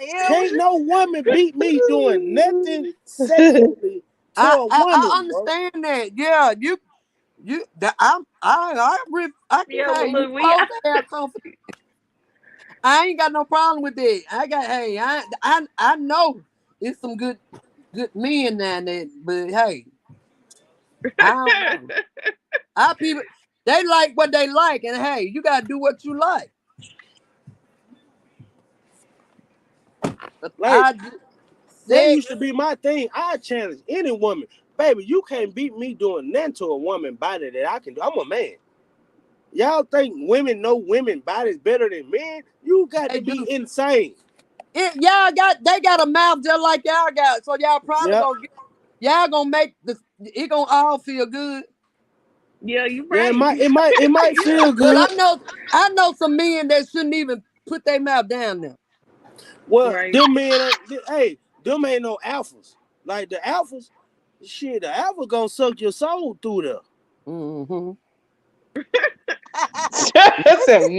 Yeah. can't no woman beat me doing nothing sexually to a I woman, bro. understand that. Yeah, you that I can. yeah, but Hey, you look, we supposed to have confidence. I ain't got no problem with that. I got. Hey, I know it's some good men down there, but hey, I don't know. Our people they like what they like, and hey, you gotta do what you like. But Like that sex. used to be my thing. I challenge any woman, baby. You can't beat me doing nothing to a woman body that I can do. I'm a man. Y'all think women know women bodies better than men? You got They to do. be insane. They got a mouth just like y'all got, so y'all probably Yep. gonna get y'all gonna make it gonna all feel good. yeah, you Yeah, it right. might it might it might Yeah. feel Cause good. I know some men that shouldn't even put their mouth down there. Well, Right. them men ain't hey, them ain't no alphas. Like the alphas, shit, the alpha gonna suck your soul through there. Mm-hmm. I said,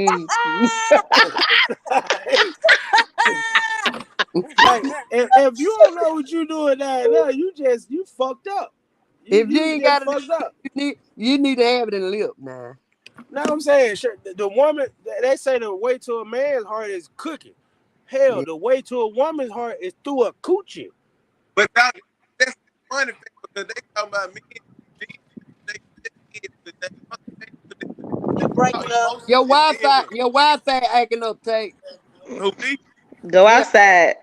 Like if you don't know what you doing down there, you fucked up. If you You ain't just got it, fucked up. you need to have it in the lip now. Now I'm saying, sure, the woman they say the way to a man's heart is cooking. Hell, Yeah. the way to a woman's heart is through a coochie. But that's funny fact because they talking about me. They, but they You breaking up. emotional and being with Your Wi-Fi acting up, Tate. who me. go Yeah, outside.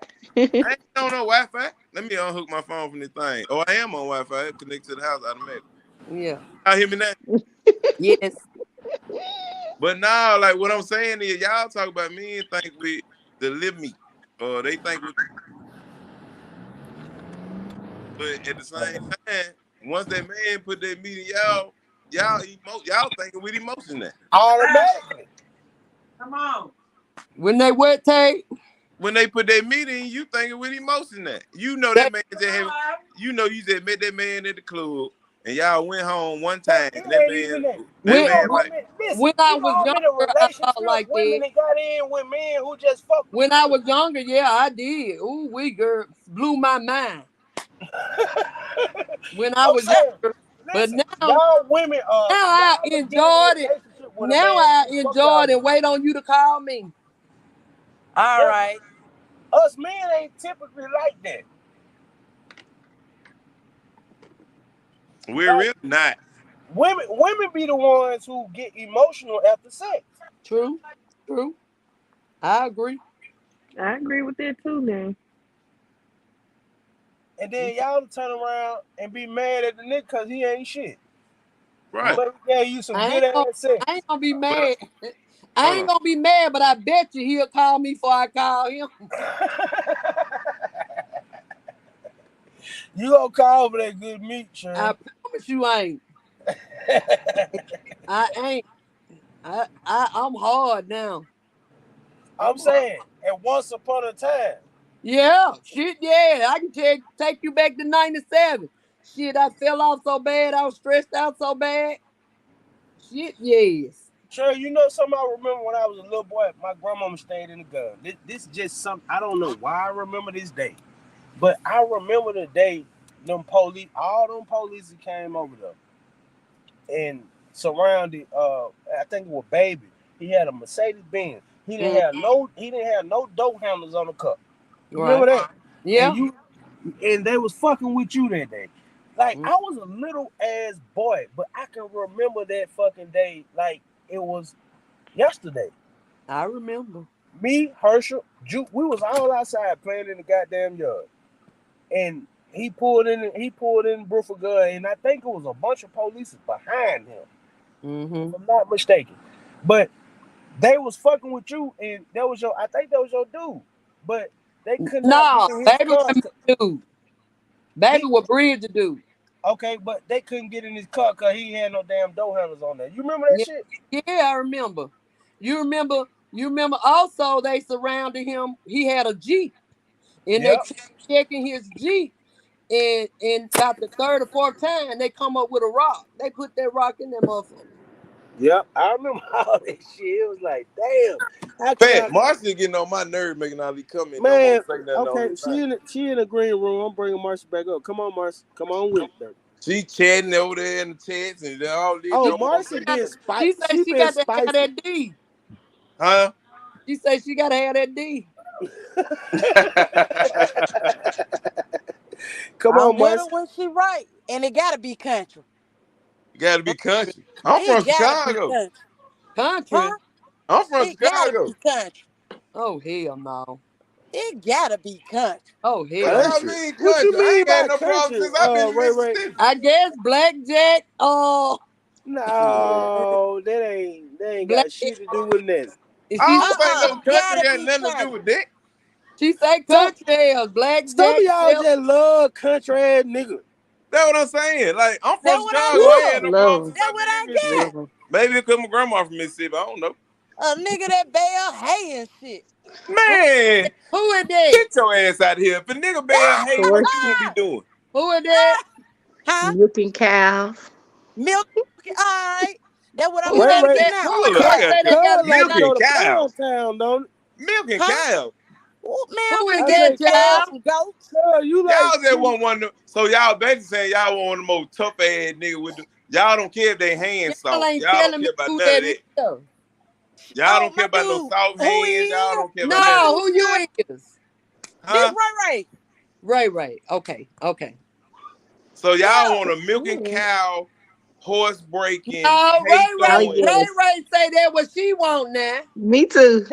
I ain't on no Wi-Fi. Let me unhook my phone from this thing. Oh, I am on Wi-Fi. Connected to the house automatically. yeah, Y'all hear me now? yes. But now, like what I'm saying is, y'all talk about men think we the lip meat, or they think we. But at the same time, once that man put that meat in y'all thinking with emotion now. Automatically. Come on. When they what, Tate? When they put that meat in, you thinking with emotion now. You know that They man just have, you just met that man at the club, and y'all went home one But time, it and that ain't man, even that. that You when know, man when like, women, listen, when I you know, was I'm in a younger, I relationship. thought like Women that. that got in with men who just fucked them When I good. was younger, yeah, I did. Ooh, we girl blew my mind when I I'm was saying, younger. But listen, y'all women now I y'all will get in a enjoyed it. relationship with a Now man I who fuck y'all enjoyed it. good. Wait on you to call me. All Yeah, right. us men ain't typically like that. we're Like really not. women be the ones who get emotional after sex. True, true. I agree. I agree with that too now. And then y'all turn around and be mad at the nigga because he ain't shit. Right. But he gave you some I good ain't gonna, ass sex. I ain't gonna be But mad. I hold ain't on. gonna be mad, but I bet you he'll call me before I call him. You gonna call for that good meat, I sure. promise you, I ain't. I ain't. I'm hard now. I'm I'm hard. saying, and once upon a time. Yeah, shit, yeah. I can take you back to 97. Shit, I fell off so bad. I was stressed out so bad. Shit, yes. Sure, you know something I remember when I was a little boy, my grandmama stayed in the gun. This is just something, I don't know why I remember this day. But I remember the day all them police came over there and surrounded I think it was Baby. He had a Mercedes Benz. Mm, He didn't have no door handles on the cup. You remember right. that? Yeah. And they was fucking with you that day. Like Mm, I was a little ass boy, but I can remember that fucking day like it was yesterday. I remember. Me, Herschel, Juke, we was all outside playing in the goddamn yard. And he pulled in Bruford, and I think it was a bunch of police behind him, Mm-hmm. if I'm not mistaken. But they was fucking with you, and I think that was your dude. But they could not get No, in his baby car. wasn't my dude. Baby He was Bridge dude. okay, but they couldn't get in his car because he had no damn door handles on there. You remember that Yeah, shit? yeah, I remember. You remember also they surrounded him. He had a Jeep and they Yep. kept checking his Jeep. And about the third or fourth time, they come up with a rock. They put that rock in that motherfucker. Yep. I remember all that shit. It was like, damn, how can Fat y'all Marcy getting on my nerve making all these comments. Don't want man, to say nothing on okay, this thing. she in the green room. I'm bringing Marcy back up. Come on, Marcy. Come on with it, baby. She chatting over there in the chats and all this. Oh, She Don't want to Marcy say got been to, she say she she been got to have spicy. that D. huh? She say she got to have that D. Come I'm on, with her Marcy. when she right, and it gotta be country. You gotta be country. I'm It from gotta be Chicago. country, huh? Country. I'm from It gotta be Chicago. country. Oh hell no. It gotta be country. Oh What hell no. y'all Country. mean What country? you I mean ain't had by no problem country? since I've been in Ray. Mississippi. I guess blackjack. No, that ain't Black. got shit to do with that. I She don't think no country Gotta got be nothing to do country. with that. she say Some country hell. some of Blackjack. y'all Yep. just love country ass nigga. That's what I'm saying. Like, I'm That from what I Chicago. I ain't got. had no Love problem 'em. since That I've what been in I Mississippi. got. Love 'em. Maybe because my grandma from Mississippi. I don't know. A nigga that bale hay and shit. Who, Man, who is that? get your ass out of here. If a nigga bad hate, what you Horses, gonna be doing? Who is that? Huh? milking cows. Milk. All right. That what I'm Who Ray that Ray, asking that? now. Who Hold is up, I that cuz got say they got a big like to house? go milking to cows. Pound Town, don't it? Milking Huh? cows. Oh, man, Who we is I that say, milk cuz, cows child? and goats. you like Y'all just want one. So y'all basically saying y'all want one of the most tough ass nigga with the. Y'all don't care if they hands Y'all soft. ain't Y'all don't telling me care about who none of that that. is. Y'all Oh, don't care my about no dude. soft Who he hands. Y'all is? don't care about none of No, that. who you is? This Huh? Ray Ray. Ray. Okay, okay. So y'all Yeah. want a milking Yeah. cow, horse breaking, No, hay Oh throwing. yes, Ray say that what she want now. me too.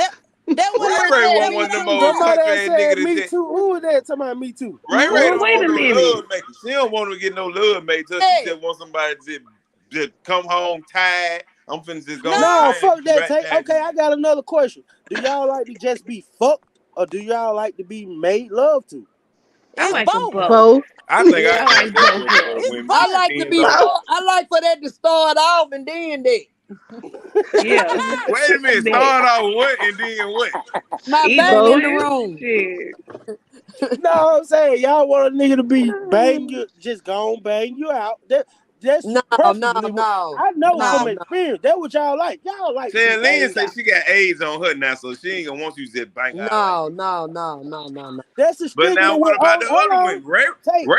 That what Who Ray is I Ray that? that want Me one what of them I too. old got. somebody country else ass nigga said that me just too. Who was that talking about me too? Ray Ray Well, don't wait want a no minute. love making. She don't want to get no love made to her. She Hey, just wants somebody to just come home tired. I'm finna just go on No, No, time, fuck be that. right Take back. okay. I got another question. Do y'all like to just be fucked, or do y'all like to be made love to? I it's like them both. both. Both. I think I I answered like that both question of 'em. It's when I both. like to depends be on. Both. full. I like for that to start off and then that. Yeah. Wait a minute. That. Start off what and then what? My Either baby in one. the room. Shit. No, I'm saying y'all want a nigga to be bang you, just go on bang you out. That's No, no, preferably what no, I know from No. no, no. experience. That's what y'all like. Y'all like to be Tell Lynn banged say out. she got AIDS on her now, so she ain't gonna want you to just bang out like No, that. no, no, no, no, no. That's the But stigma now with what about the hold other on. women? Ray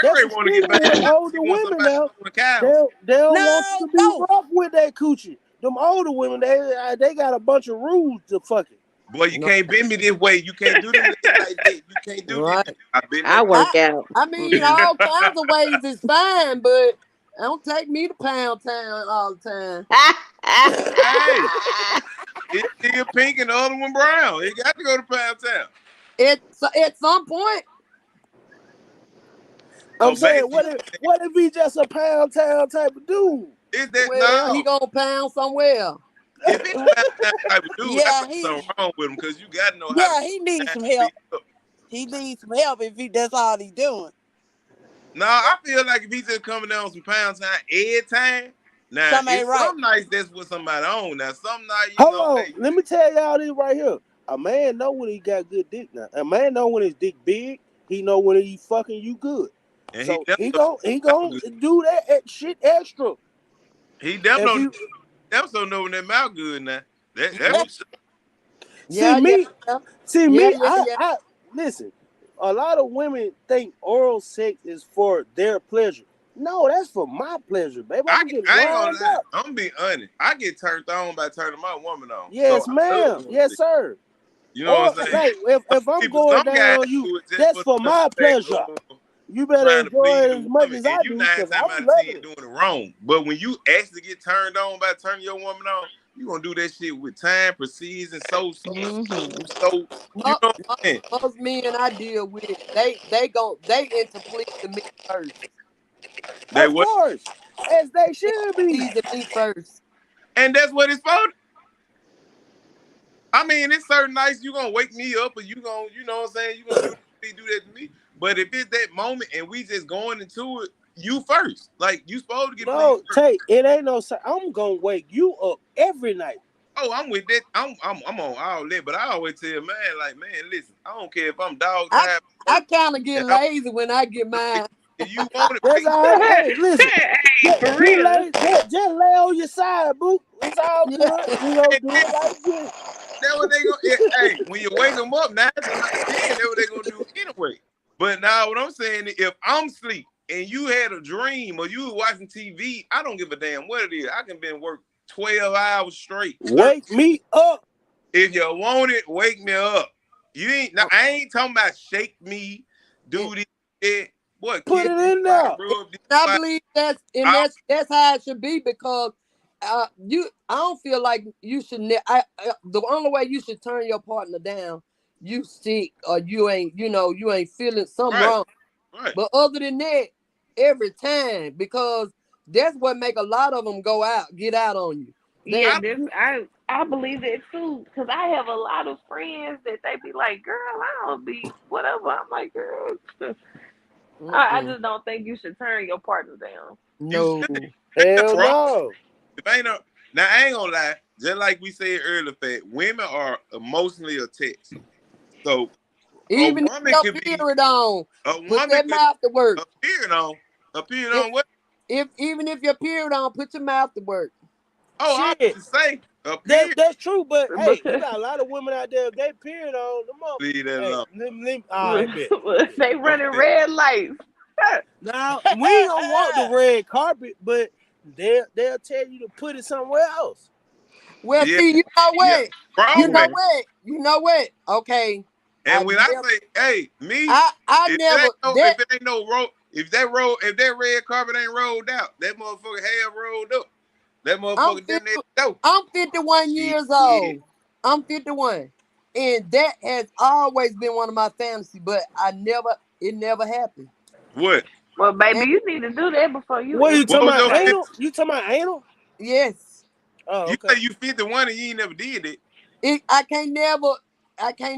That's Ray the want to get stigma banged with out. She older wants women somebody now. to the cows. They don't want you No, to be both. rough with that coochie. Them older women, they got a bunch of rules to fuck it. Boy, you No. can't bend me this way. You can't do them legs like that. You can't do this. Right. I've been I that way. I work out. I mean all kinds of ways is fine, but don't take me to Pound Town all the time. Hey, it's still pink and the other one brown. You got to go to Pound Town. At some point, I'm So saying, basically, what if he just a pound town type of dude? is that well, he now? gonna pound somewhere. If it's Pound Town type of dude, I Yeah, think something wrong with him because you got to know how to he needs some beat help. up. He needs some help if that's all he doing. No, I feel like if he's just coming down some Pound Town every time, now Something ain't it's right. some nights that's with somebody on. Now some nights, Hold hey, on, let me tell y'all this right here. A man know when he got good dick now. A man know when his dick big. He know when he fucking you good. And he So never he gon' do that shit extra. he damn If don't he damn so know when that mouth good now. That's what for sure. see Yeah, yeah, me, yeah, see yeah, me, yeah, yeah. I listen. A lot of women think oral sex is for their pleasure. No, that's for my pleasure, baby. I'm getting I ain't gonna wound lie. up. I'm being honest. I get turned on by turning my woman on. So Yes, I love ma'am. oral Yes, sex. sir. You know Or what I'm saying? like Some if I'm people, going some down guys on you, do it just that's for for the my fact pleasure. of You better trying to enjoy please it the as much woman, as and I you do, nine cause times I'm out of loving 10 it. doing it wrong. But when you actually get turned on by turning your woman on, you gonna do that shit with time, precision, so Mm-hmm. so. You Most, know what I'm saying? most men I deal with, they into pleasing me first. That Of what, course, as they They should be. pleasing me first. and that's what it's for. I mean, it's certain nights you gonna wake me up, or you gonna, you know what I'm saying, you gonna do that to me. But if it's that moment and we just going into it, you first. Like you supposed to get pleased No, first. Tate, it ain't no. I'm gonna wake you up every night. Oh, I'm with that. I'm on all that, but I always tell man, like, man, listen, I don't care if I'm dog I tired I work, kind of get and I'm lazy when I get if, mine. if you want it, That's wake all me up. right. Hey, listen, Hey, for just real. lay on your side, boo. It's all Yeah, good. We gonna And do then it like this. that's what they gonna. Hey, when you wake them up, 9 times out of 10, that's what they gonna do anyway. But now what I'm saying is, if I'm asleep and you had a dream or you were watching TV, I don't give a damn what it is. I can been work 12 hours straight. Wake me up. If you want it, wake me up. You ain't. Now, I ain't talking about shake me, and, do this, that. Boy, Put kiss it this in spot, there. rub this I spot. believe I, that's how it should be because I don't feel like you should the only way you should turn your partner down, you sick or you ain't feeling something right, wrong. right. But other than that, every time because that's what make a lot of them get out on you. Yeah, They I, this I believe that too, cause I have a lot of friends that they be like, "Girl, I don't be whatever." I'm like, "Girl, I mm-mm, just don't think you should turn your partner down." you no. should. Ain't nothing Hell wrong. no. If ain't no, now I ain't gonna lie. Just like we said earlier, Fat women are emotionally attached. So a Even if woman your could be period on, a put woman that could mouth to work. appear on appear If on what? if even if your period on, put your mouth to work. Oh, I was Shit. to say appear. That's true, but hey, you Because got a lot of women out there. If they period on them up. Leave that Hey, alone. all right, bet. Bet. they Don't running say red lights. Now we ain't gonna walk the red carpet, but they'll tell you to put it somewhere else. Well, yeah, see, you know yeah. what? You Grown know man. Yeah. what? You know what? Okay, I And when I never, say, hey, me, if it ain't no, that if it ain't no road, if that red carpet ain't rolled out, that motherfucker half rolled up. That I'm motherfucker 50, down there go. I'm 51 years Shit. old. I'm 51, and that has always been one of my fantasies, but it never happened. What? Well, And baby, you need to do that before you What you enter What talking was this about? your house. fifth? Anal? You talking about anal? yes, Oh, You okay. say you 51 and you ain't never did it. it I can't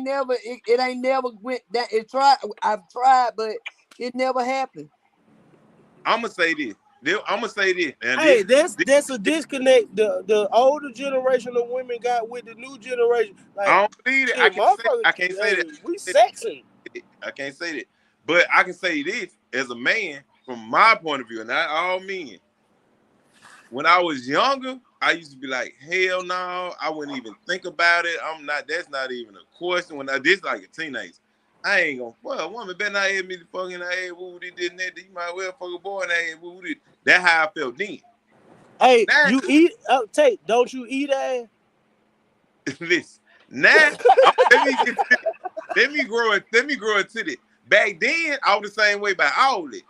never it ain't never went that it tried. I've tried, but it never happened. I'm gonna say this. I'm gonna say this. And Hey, this, that's a disconnect. The older generation of women got with the new generation. I Like, don't believe it. shit, motherfucker. I can't say Hey, that. we sexing. I can't say that. But I can say this as a man, from my point of view, and not all men. When I was younger, I used to be like, hell no, I wouldn't even think about it. I'm not, that's not even a question. When I this like a teenager. I ain't gonna, well, a woman better not hit me the fucking head, woo, this, and that. You might well fuck a boy in the head, woo, this. That's how I felt then. Hey, Now, you eat? Tate, don't you eat ass? listen, now, let me get to let me grow into it. Back then, I was the same way about all that.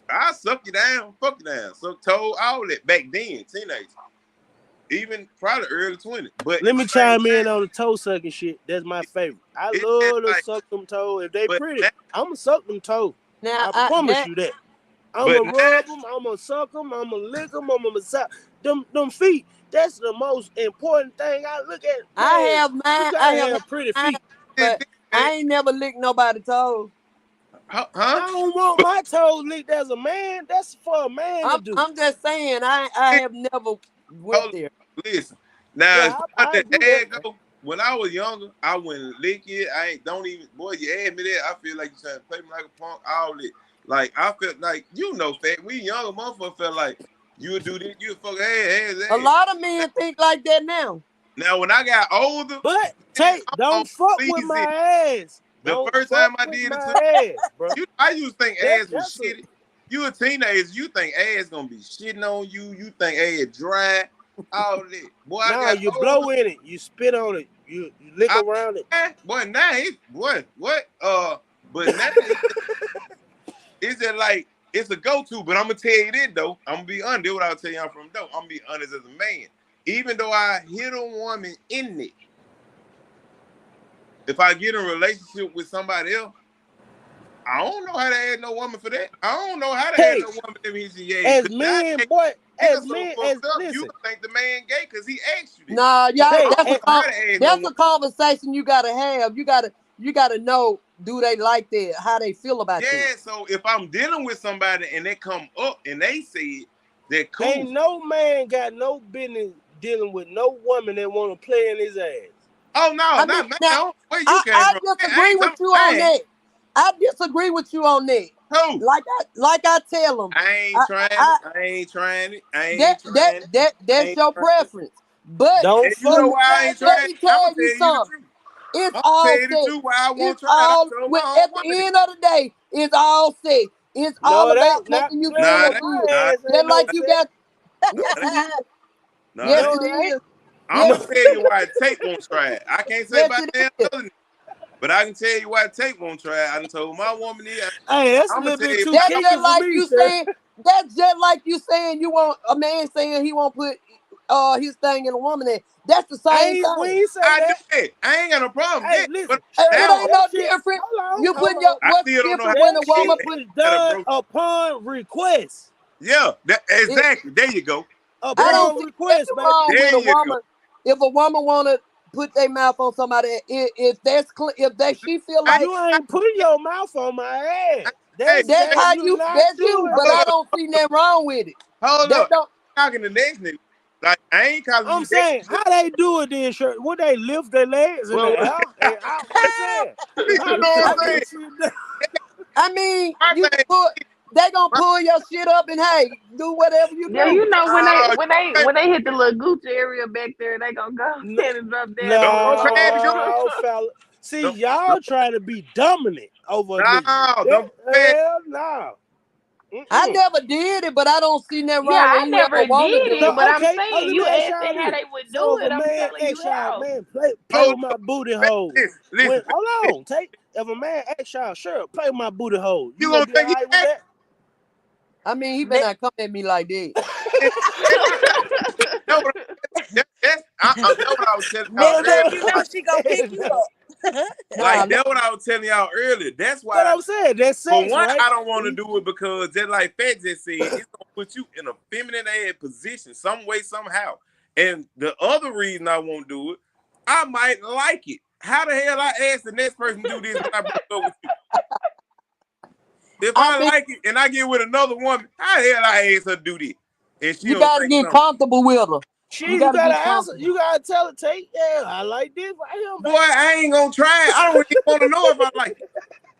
I suck you down, fuck you down, suck toe, all that. Back then, teenage, even probably early 20s. But Let at me the same chime in time, on the toe sucking shit. That's my favorite. I it's just love to like, suck them toes. If they but pretty, now, I'ma suck them toes. Now I I promise that you that. I'ma but now, rub them. I'ma suck them. I'ma lick them. I'ma massage them feet. That's the most important thing I look at. I Man, have you mine. I gotta have have pretty mine, feet. but man, I ain't never licked nobody toes. huh? I don't want But, my toes licked as a man. That's for a man to do. I'm just saying I have never went hold there. on, listen. Now, as Yeah, far as I the do that. head Now. go, when I was younger, I wouldn't lick it. I ain't don't even boy, you add me there, I feel like you trying to play me like a punk, all that. Like I felt like fat. We younger motherfucker felt like you would do this, you would fuck A ass. lot of men think like that now. Now when I got older, But man, Tate, I'm on don't fuck with please my it. ass. The Don't first fuck time I with did it my to ass, bro. I used to think ass was That's a shitty. You a teenager, you think ass gonna be shitting on you. You think ass dry. All that. Boy, I now got you older. blow in it, you spit on it, you lick I, around it. boy, now it's what? But now it's just like it's a go-to. But I'm gonna tell you this though. I'm gonna be honest. This what I'll tell y'all from though. I'm gonna be honest as a man. Even though I hit a woman in it, if I get in a relationship with somebody else, I don't know how to add no woman for that. I don't know how to add Hey, no woman that means she ass. as Cause now men, boy, you're as so men, as fucked up, you listen, think the man gay because he asked you this. Nah, But y'all, Tate, I don't know how to add no that's woman. a conversation you gotta have. You gotta know, do they like that? How they feel about that? Yeah, so if I'm dealing with somebody and they come up and they say that cool. ain't no man got no business dealing with no woman that want to play in his ass. Oh no, I mean, not man. now Where you came I from? I disagree ain't with talking you on man. that. I disagree with you on that. Who? Like I tell them, I ain't I, trying it. I I ain't trying it. I that ain't trying it. I that's ain't your trying it. preference. But Don't And you know fuck. why I ain't let trying it? me I'm gonna tell you tell you the something. truth. It's I'm gonna all tell you the sex. truth why I won't It's try it. I all told my at own the woman that. end of the day, it's all sex. It's all No, it about ain't. Not making you playing Nah, feel with that, my good. nah, ass Just ain't like no you sex. got nah, yes that, it is. nah, Yes that. No, it it ain't. is. I'm Yes gonna tell you why Tate won't try it. I can't say yes about it damn is. other, but I can tell you why Tate won't try it. I done told my woman here. Hey, that's a I'm gonna little tell bit you too why. That's I'm, kinky just for like me, you sir. saying. That's just like you saying you want a man saying he won't put his thing in a woman. That's the same We thing. ain't say I do that. it. I ain't got no problem. Yeah, Hey, but listen, straight It now up, ain't that no shit. different. You Hold putting your on. I what's still don't know how different to when a That get woman shit that. put is I gotta done broke. upon request. Yeah, it. exactly. There you go. I There you don't Upon see request, nothing baby. wrong with there a you go. woman. If a woman wanna put their mouth on somebody, if that's if that she feel I, like You ain't putting your mouth on my I, ass. hey, that's hey, how You you not that's you, doing but hold I that. up, don't see nothing wrong with it. hold That up. don't. I'm talking the next nigga. Like I ain't calling I'm you that. saying, how they do it then, shirt? Would they lift their legs in the Well, air and out? I'm saying, how you the know I what fuck I'm mean, saying? that shit done? I mean, My you can thing, put. They gonna my, pull your shit up and hey, do whatever you Yeah, do. you know when they oh, when they when they hit the little Gucci area back there, they gonna go No, ahead and drop down and don't pull pay the goose. up. no, fella. See, Don't, don't, y'all trying to be dominant over a nigga. no, That don't pay. hell no. I Mm-mm. never did it, but I don't see nothing Yeah, wrong with I whoever never want to did do it, So it. but I'm okay, saying let you me ask asked y'all me how this. they would So do if a it. I'm man telling you asks y'all, how. man, play Hold with my up. booty hole. Listen, When listen. hold on, take if a man asks y'all, sure, play with my booty hole. You You gonna gonna be all think he right with gay? that? I mean, he better That, not come at me like that. And That's what, that's what I was telling y'all Next earlier. thing you No, know, I'm she gonna pick saying you that. up. Nah, Like that's what I was telling y'all earlier. That's But why, I'm saying that's for sex, one, right? I don't want to do it because just like Fat just said, it's gonna put you in a feminine ass position some way, somehow. And the other reason I won't do it, I might like it. How the hell I ask the next person to do this when I break up with you? If I I mean, like it and I get with another woman, how the hell I ask her to do this? And she you don't gotta think get something. comfortable with her. You Shit, you gotta gotta get answer. comfortable. You gotta tell it, Tate. Yeah, I like this right here, Boy, baby. I ain't gonna try it. I don't even want to know if I like it.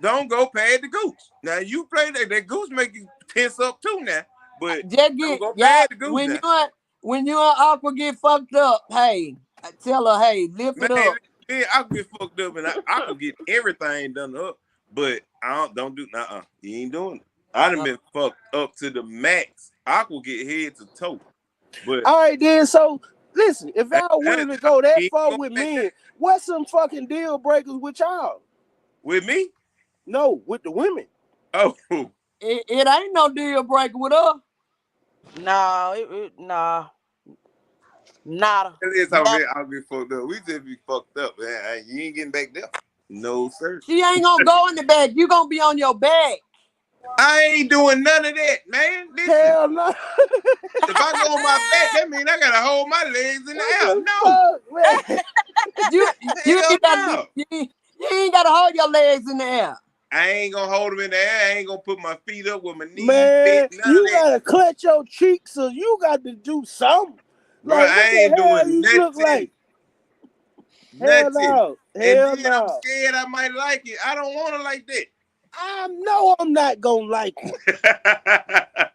Don't go past the goose. Now you play that goose make you tense up too now. But Just don't get go y'all past the goose now. when you and Aqua get fucked up. Hey, tell her, hey, lift Man, it up. I can get fucked up and I can get everything done up. But I don't do you ain't doing it. I done Uh, been fucked up to the max. I could get head to toe. But All right, then. So listen, if y'all that, willing to go that ain't far gonna with take men, that. what's some fucking deal breakers with y'all? With me? No, with the women. Oh, it ain't no deal breaker with her. No, nah, nada. Nothing. I'll get fucked up. We just be fucked up, man. You ain't getting back there. No, sir. She ain't gonna go in the back. You gonna be on your back. I ain't doing none of that, man. Listen, Hell no. if I go on my back, that means I gotta hold my legs in the What air. the No, fuck, man? You you hell ain't gotta no. you ain't gotta hold your legs in the air. I ain't gonna hold them in the air. I ain't gonna put my feet up with my knees bent. Man, None of you that, gotta clutch your cheeks, so you got to do something. bro. Like, I what the ain't hell doing you look nothing. like? Hell nothing. no. And Hell then I'm no. scared I might like it. I don't want to like I know I'm not gonna like it. that.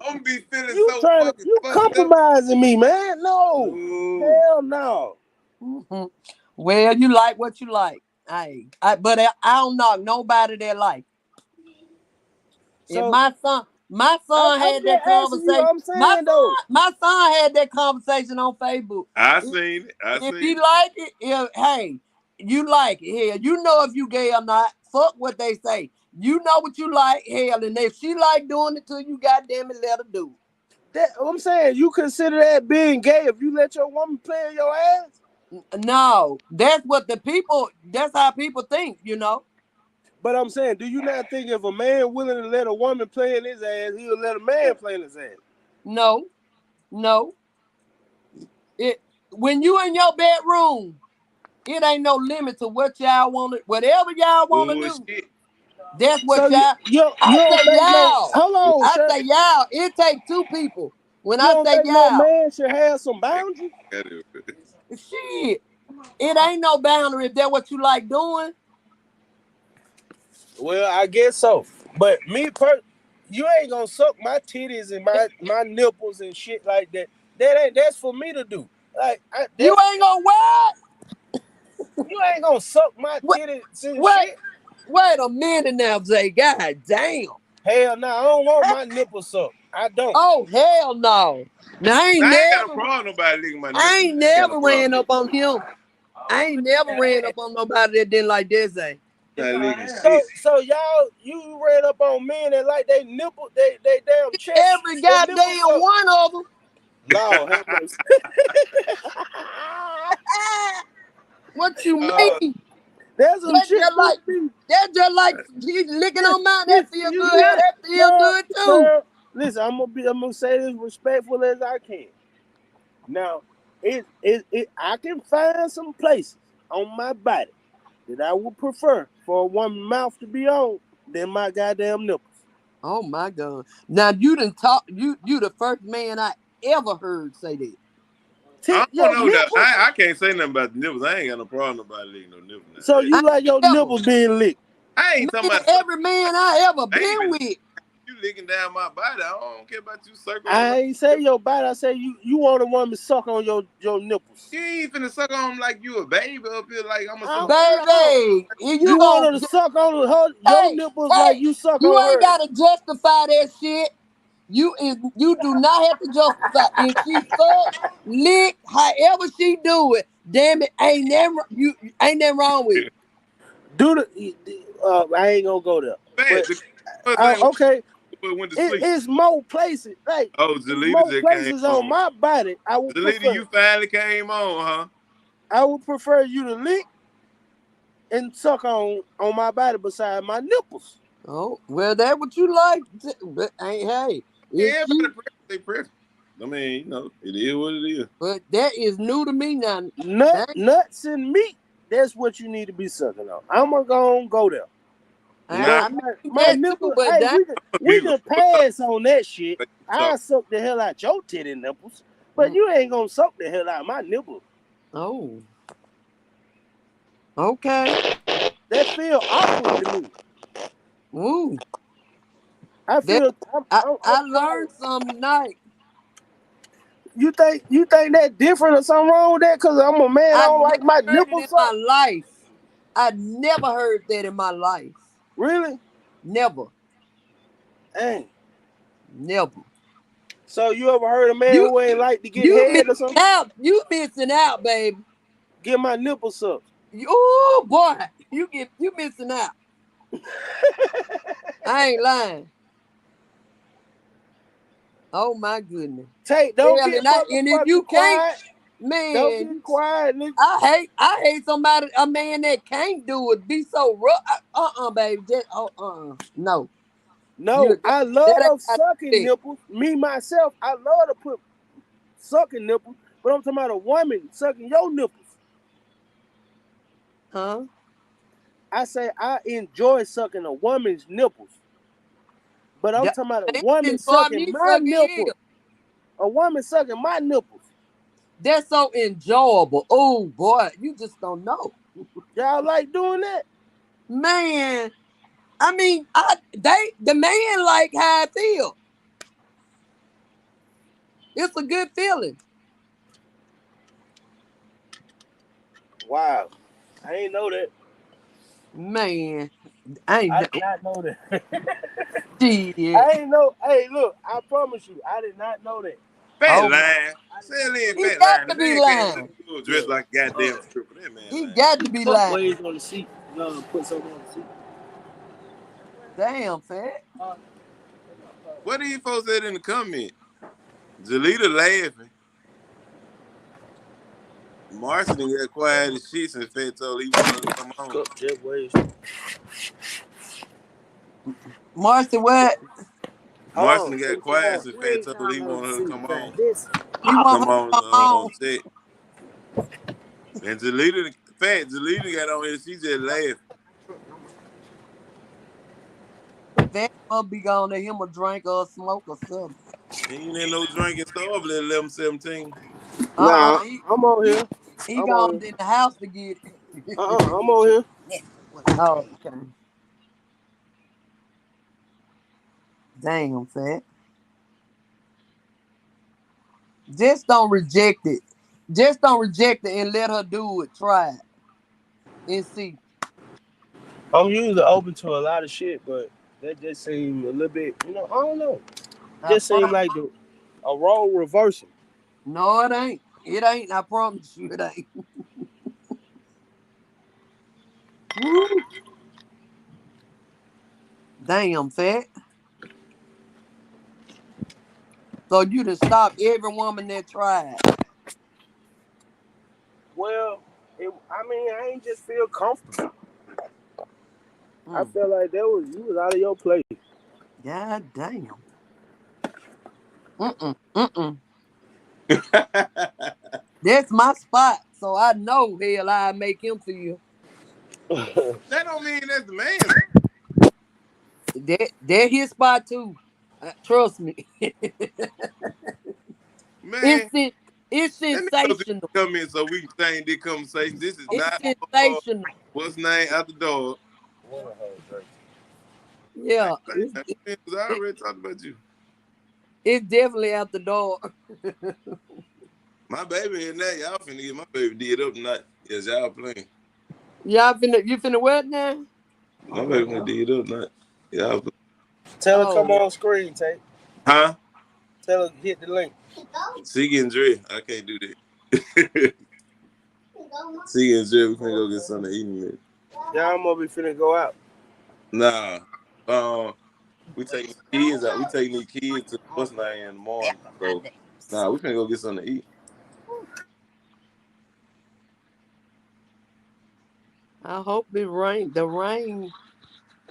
I'm gonna be feeling so fucking You fucked up. compromising me, man. No. No. Hell no. Mhm. Well, you like what you like. But I don't knock nobody that like. If So my I'm son had just that asking you conversation. what I'm saying though. My son had that conversation on Facebook. I If, seen it. I if seen he it. like it, hey, you like it. Hell, you know if you gay or not. Fuck what they say. You know what you like. Hell, and if she like doing it to you, goddamn it, let her do I'm saying you consider that being gay if you let your woman play in your ass. it. No, that's what the people. That's how people think. But I'm saying, do you not think if a man willing to let a woman play in his ass, he'll let a man play in his ass? No, no. It when you in your bedroom, it ain't no limit to what y'all want to. Whatever y'all want to do, Bullshit. that's So what y'all. you I don't say think no y'all. hold on, I sir. say y'all. It take two people. When You I don't say think no y'all, man should have some boundaries? shit, it ain't no boundary if that's what you like doing. Well, I guess so. But you ain't gonna suck my titties and my nipples and shit like that. That's for me to do. Like You that's ain't gonna what? you ain't gonna suck my Wait, titties and wait, shit. wait a minute now, Zay. God damn. Hell no, I don't want my nipples sucked. I don't. Oh hell no. Now I ain't got a problem nobody licking my I nipples. ain't I ain't got no never ran problem. up on him. I ain't never ran up on nobody that didn't like this, Zay. Not licking shit. So y'all you ran up on men that like they nipple they damn chest Every and nipples goddamn sucked. one of them. Lord have mercy. What you uh, mean? There's some That shit just you like be he licking on mine. That listen, feel you good. Hell, hear that feel girl, good too. girl. Listen, I'm gonna say this respectful as I can. Now, I can find some places on my body that I would prefer for a woman's mouth to be on than my goddamn nipples. Oh my god! Now you done talk. You the first man I ever heard say that. I don't Your know that. nipples. I can't say nothing about the nipples. I ain't got no problem nobody licking no nipples now. So Hey, I you like your never, nipples being licked? I ain't talking man, about sucking every man I ever been baby. with. You licking down my body. I don't care about you circling I around. ain't say your body. I say you want a woman to suck on your nipples. You ain't finna suck on like you a baby up here. Like I'm gonna I sit don't, there. no. Baby, you You want her to gon' suck on your hey, nipples like hey, you suck you on ain't hers. gotta justify that shit. You do not have to justify if she fuck, lick, however she do it. Damn it, ain't nothing wrong with it. Do the I ain't gonna go there. Man, But the first thing okay, went to sleep. it's more places. Like Oh, it's Zelita more just came places on on. my body. Zelita, you finally came on, huh? I would prefer you to lick and suck on my body beside my nipples. Oh, well, that what you like. But hey, if Everybody she, preference, they preference. I mean, it is what it is. but that is new to me now. Nuts and meat. That's what you need to be sucking on. I'm gonna go there. Nah, I mean My that too, nipple, but hey, that we you can pass on that shit. so I suck the hell out your titty nipples, but mm, you ain't gonna suck the hell out my nipple. oh, okay. That feel awkward to me. Ooh, I that feel I'm I sorry. learned something tonight. You think that different or something wrong with that? Cause I'm a man, I I don't never like my heard it in nipples my sucked. life. I never heard that in my life. Really? Never, Dang. never. So you ever heard a man You who ain't like to get you head or missing something? out. You missing out, baby. Get my nipples sucked. Oh boy, you missing out. I ain't lying. Oh my goodness. Don't Hell, get and if you motherfucking can't, quiet. Don't man, get quiet, nigga. I hate a man that can't do it. Be so rough. Baby. Just, no. No, You I that ain't love got sucking respect. nipples. Me myself, I love to put sucking nipples, but I'm talking about a woman sucking your nipples. Huh? I say I enjoy sucking a woman's nipples, but I'm That talking about a ain't woman enjoy sucking me my sucking his. nipples. A woman sucking my nipples. That's so enjoyable. Oh boy, you just don't know. Y'all like doing that? Man, I mean, the man like how I feel. It's a good feeling. Wow. I ain't know that. Man, I ain't I know. did not know that. Shit. I ain't know. Hey, look, I promise you, I did not know that. Fat Oh my, line. I did Say not in know he fat got line. The to be man can't look lying. good that. dressed like a Yeah. goddamn stripper. That man He lying. got to be Fuck lying. ways on the seat. You know, put something on the seat. Damn, fat. What do you folks said in the comment? Jalita laughing. Marcy done got quiet as shit since Fat told he wanted her to come on. Cup jet ways. Marcy, what? Hold Marcy on. done got Put some quiet more. since Fat Way told he down on wanted the her to seat. come on. Like this. He want Come her to on come on. set. And Jalita got on here, she just laughing. Fat must be gonna let him a drink or a smoke or something. He ain't in no drinking store over there 11-17. Uh-uh. Nah, I'm on He, here. he I'm gone on here. in the house to get it. I'm on here. Oh, okay. Damn, fat. Just don't reject it. Just don't reject it and let her do it. Try it and see. I'm usually open to a lot of shit, but that just seemed a little bit, I don't know. I Just seemed promise. like a role reversal. No, it ain't. It ain't. I promise you, it ain't. Woo. Damn, fat. So you done stop every woman that tried. Well, I mean, I ain't just feel comfortable. I Mm. felt like you was out of your place. God damn. Mm-mm. Mm-mm. That's my spot. So I know hell I make him feel. That don't mean that's the man's That his spot too. Trust me. man. It's sen- it's Let me go to sensational. the comments so we can change this conversation. This is It's not sensational. what's name out the door. Yeah, Because I it, already talked about you. it's definitely out the door. My baby in there, y'all finna get my baby did up tonight. Yes, y'all playing. You finna what now? My baby finna did up tonight. Y'all playing. Tell her come Oh, on screen, Tate. Huh? Tell her hit the link. She getting dressed. I can't do that. She getting dressed. We finna go get something to eat in a minute. Y'all gonna be finna go out. Nah. We taking the kids out. We taking these kids to what's name in the morning. So nah, we finna go get something to eat. I hope it rain. The rain.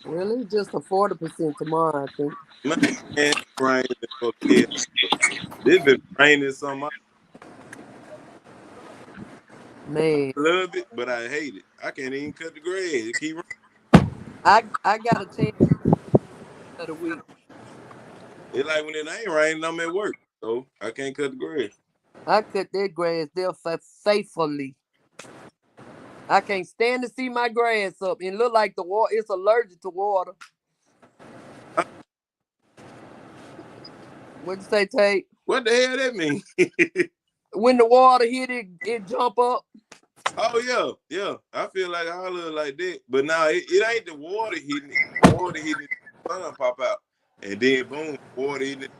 Well, it's just a 40% tomorrow, I think. Man, it's raining for kids. This been raining so much. Man, I love it, but I hate it. I can't even cut the grass. It keep raining. I got a chance of the week. It's like when it ain't raining, I'm at work. So I can't cut the grass. I cut that grass there faithfully. I can't stand to see my grass up and look like the water. It's allergic to water. What'd you say, Tate? What the hell that mean? When the water hit it, it jump up. Oh yeah, yeah. I feel like I look like that. But now it ain't the water hitting it. The water hitting it, the sun pop out. And then boom, water hitting it.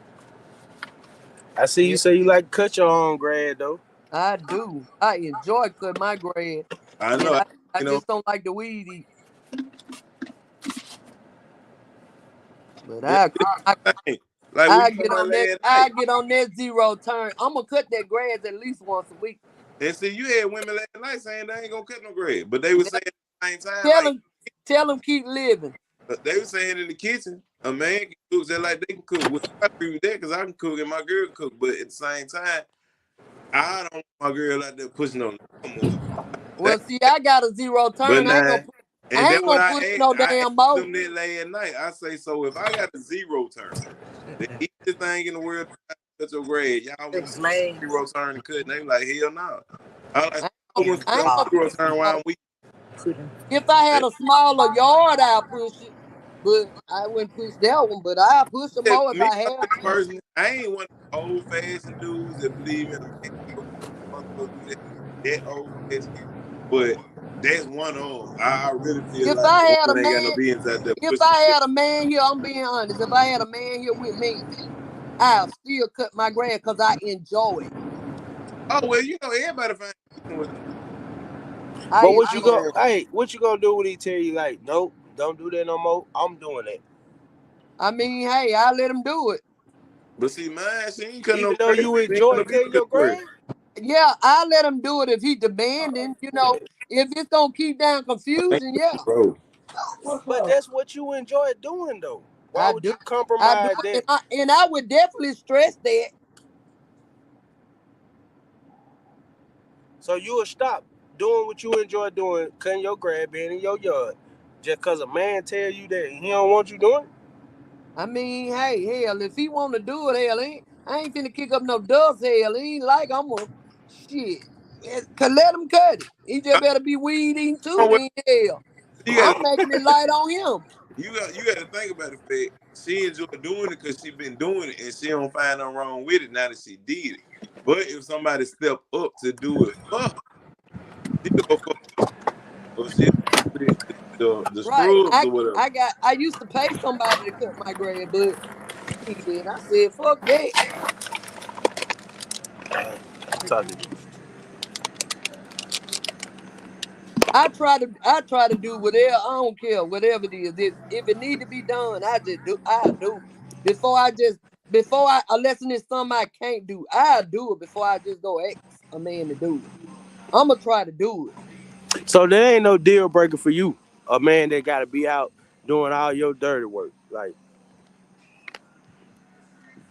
I see you Yeah, say you like to cut your own grad though. I do. I enjoy cutting my grass, I know and I I you know just don't like the weed eat. But it, I it's I, the thing. Like we I was talking get about on that. last night. I get on that zero turn. I'm gonna cut that grass at least once a week. And see, you had women last night saying they ain't gonna cut no grass. But they were Yeah, saying at the same time, tell like them, tell them keep living. they were saying in the kitchen, a man can cook just like they can cook. Well, I agree with that because I can cook and my girl cook. But at the same time, I don't want my girl out there pushing on the lawnmower. Well, see, I got a zero But turn. now, and I then ain't what gonna push no I damn asked boat. them that last night, I say, so if I got a zero turn, the easiest thing in the world cut your grade. Y'all went to Niggas, man. zero turn and cut. And they were like, hell no. I like I Yeah, went I to ain't zero gonna turn while we couldn't. If I had a smaller yard, I'll push it. But I wouldn't push that one. But I'll push them more if me I have to. personally, I ain't one of the old fashioned dudes that believe in a man must go do that old fashioned. But that's one of them. I really feel If like I a had a woman ain't got no man, business out there if pushing I shit. had a man here, I'm being honest. If I had a man here with me, I'll still cut my grass because I enjoy it. Oh well, you know everybody find with I But what you enjoy go? it. Hey, what you gonna do when he tell you like, nope, don't do that no more? I'm doing that. I mean, hey, I'll let him do it. but see mine, she ain't cutting no Even though grass. you She ain't enjoy gonna be to cutting cut your the grass. grass. Yeah, I'll let him do it if he demanding. If it's gonna keep down Thank confusion, you, yeah, bro. But that's what you enjoy doing though. Why I would do. you I do compromise it, that? and I would definitely stress that. So you will stop doing what you enjoy doing, cutting your grass, being in your yard, just cause a man tell you that he don't want you doing it? I mean, hey, hell, if he want to do it, hell, I ain't finna kick up no dust, hell. He ain't like I'm a shit. Let him cut it. He just better be weed eating too, Oh, well, then hell. you I'm gotta making it light on him. you gotta think about the fact she enjoy doing it because she been doing it and she don't find nothing wrong with it now that she did it. But if somebody step up to do it for her, she'll go for or she'll put in the Right. scrubs or whatever. I used to pay somebody to cut my grass, but shit, I said, fuck that. Talking. I try to do whatever. I don't care whatever it is. If it need to be done, I do. Before I just before I unless it's something I can't do, I'll do it before I just go ask a man to do it. I'ma try to do it. So there ain't no deal breaker for you, a man that gotta be out doing all your dirty work. Like,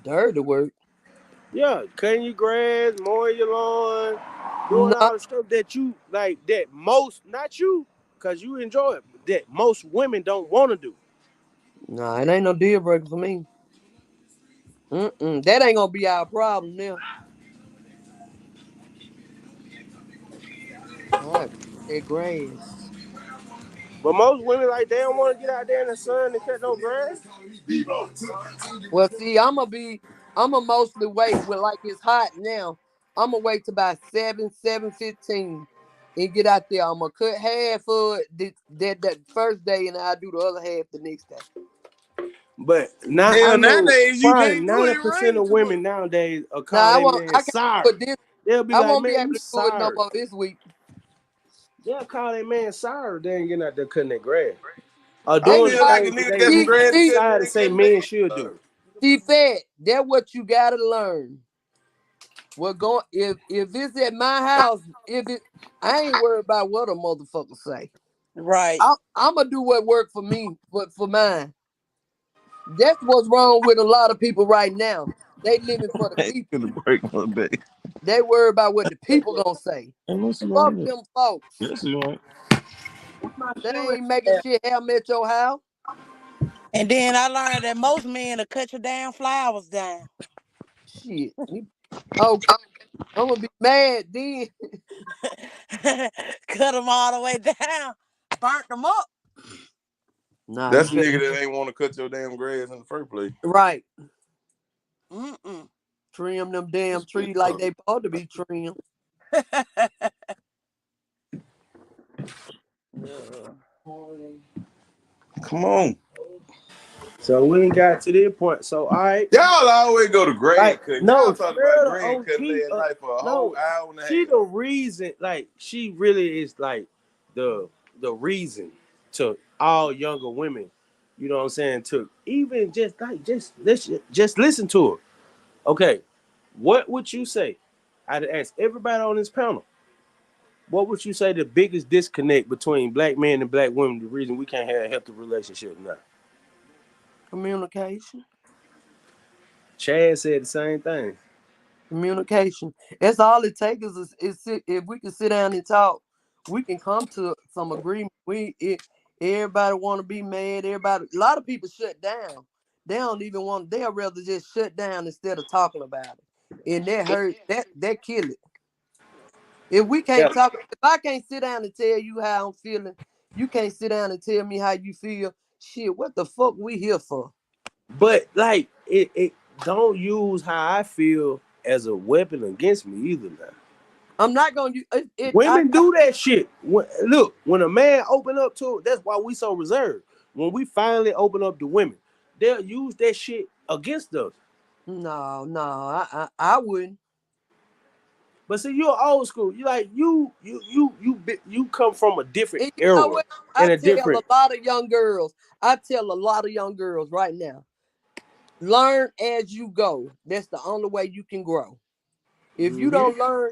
Dirty work. yeah, cutting your grass, mowing your lawn, doing No, all the stuff that you like that most not you, cause you enjoy it, but that most women don't want to do. nah, it ain't no deal breaker for me. That ain't gonna be our problem now. All right, that grass. But most women like they don't want to get out there in the sun and cut no grass. Well, see, I'ma mostly wait when like it's hot now. I'ma wait till about 7:15, and get out there. I'ma cut half of it that first day, and I'll do the other half the next day. But now I Hell, know nowadays you probably can't do it. It 90% rain of too much. women nowadays are Now call I that won't. man I can't do it sorry. this. They'll be I like, won't be man, able you to do it no sorry. more this week. They'll call that man sorry. They ain't getting out there cutting that grass. Or I Ain't doing the feel like a nobody. things that nigga they got some See, grass to see, cut and decide to ain't say cutting their men should do. yard. see, Fed. That what you gotta learn. We're going. If it's at my house, if it, I ain't worried about what a motherfucker say. Right. I'm gonna do what work for me, but for mine. That's what's wrong with a lot of people right now. They living for the It's people. gonna break my back. They worry about what the people gonna say. And what's wrong Fuck with it? them folks. Yes, you want. My They shoe ain't making is shit happen at your house. And then I learned that most men will cut your damn flowers down. Shit. Okay. I'm gonna be mad then. Cut them all the way down, burnt them up. Nah, you That's a better nigga that ain't want to cut your damn grass in the first place. right. Mm-mm. Trim them damn trees like they ought to be trimmed. Yeah. Come on. so we ain't got to this point. So all right. Y'all always go to grade Like, cutting. no, Y'all talked about Sarah the grade cutting OG. last night for a whole No, hour and a she half. the reason. Like, she really is like the reason to all younger women. You know what I'm saying? To even just listen to her. Okay, what would you say? I'd ask everybody on this panel. What would you say the biggest disconnect between black men and black women? The reason we can't have a healthy relationship now. Communication. Chad said the same thing. Communication. That's all it takes if we can sit down and talk, we can come to some agreement. Everybody want to be mad. Everybody, a lot of people shut down. they don't even want. They'll rather just shut down instead of talking about it, and that hurt. That kill it. If we Yeah. can't talk, if I can't sit down and tell you how I'm feeling, you can't sit down and tell me how you feel. Shit, what the fuck we here for? But like it don't use how I feel as a weapon against me either now. I'm not gonna use it. Women do that shit. Look, when a man open up to it, that's why we so reserved. When we finally open up to women, they'll use that shit against us. No, I wouldn't. But see, you're old school. You like you come from a different And you know era what? and I a tell a different. lot of young girls. I tell a lot of young girls right now. Learn as you go. That's the only way you can grow. If you Mm-hmm. don't learn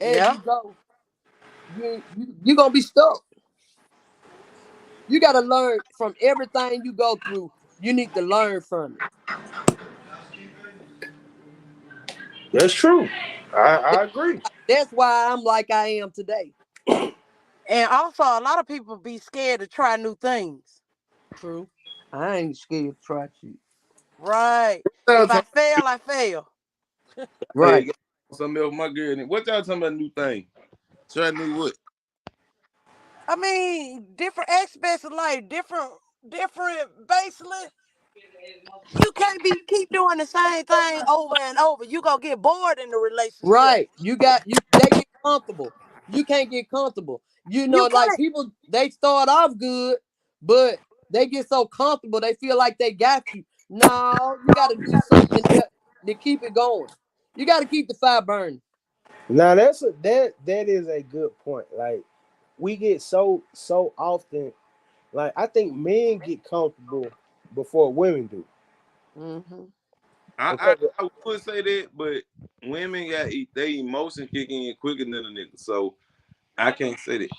as Yeah. you go, you're gonna be stuck. You gotta learn from everything you go through. You need to learn from That's true. it. I agree. That's why I'm like I am today. And also, a lot of people be scared to try new things. True. I ain't scared to try shit. Right. What y'all If I talking fail, I fail. about? Right. Something else, my girl. What y'all talking about? New thing? Try new what? I mean, different aspects of life, different basically. You can't be keep doing the same thing over and over. You gonna get bored in the relationship. Right. They get comfortable. You can't get comfortable. You You know, like can't. people they start off good, but they get so comfortable they feel like they got you. No, you gotta do something to keep it going. You gotta keep the fire burning. Now that is a good point. Like we get so often. Like I think men get comfortable before women do. Hmm. Because I would say that, but women got they emotion kick in quicker than a nigga, so I can't say that.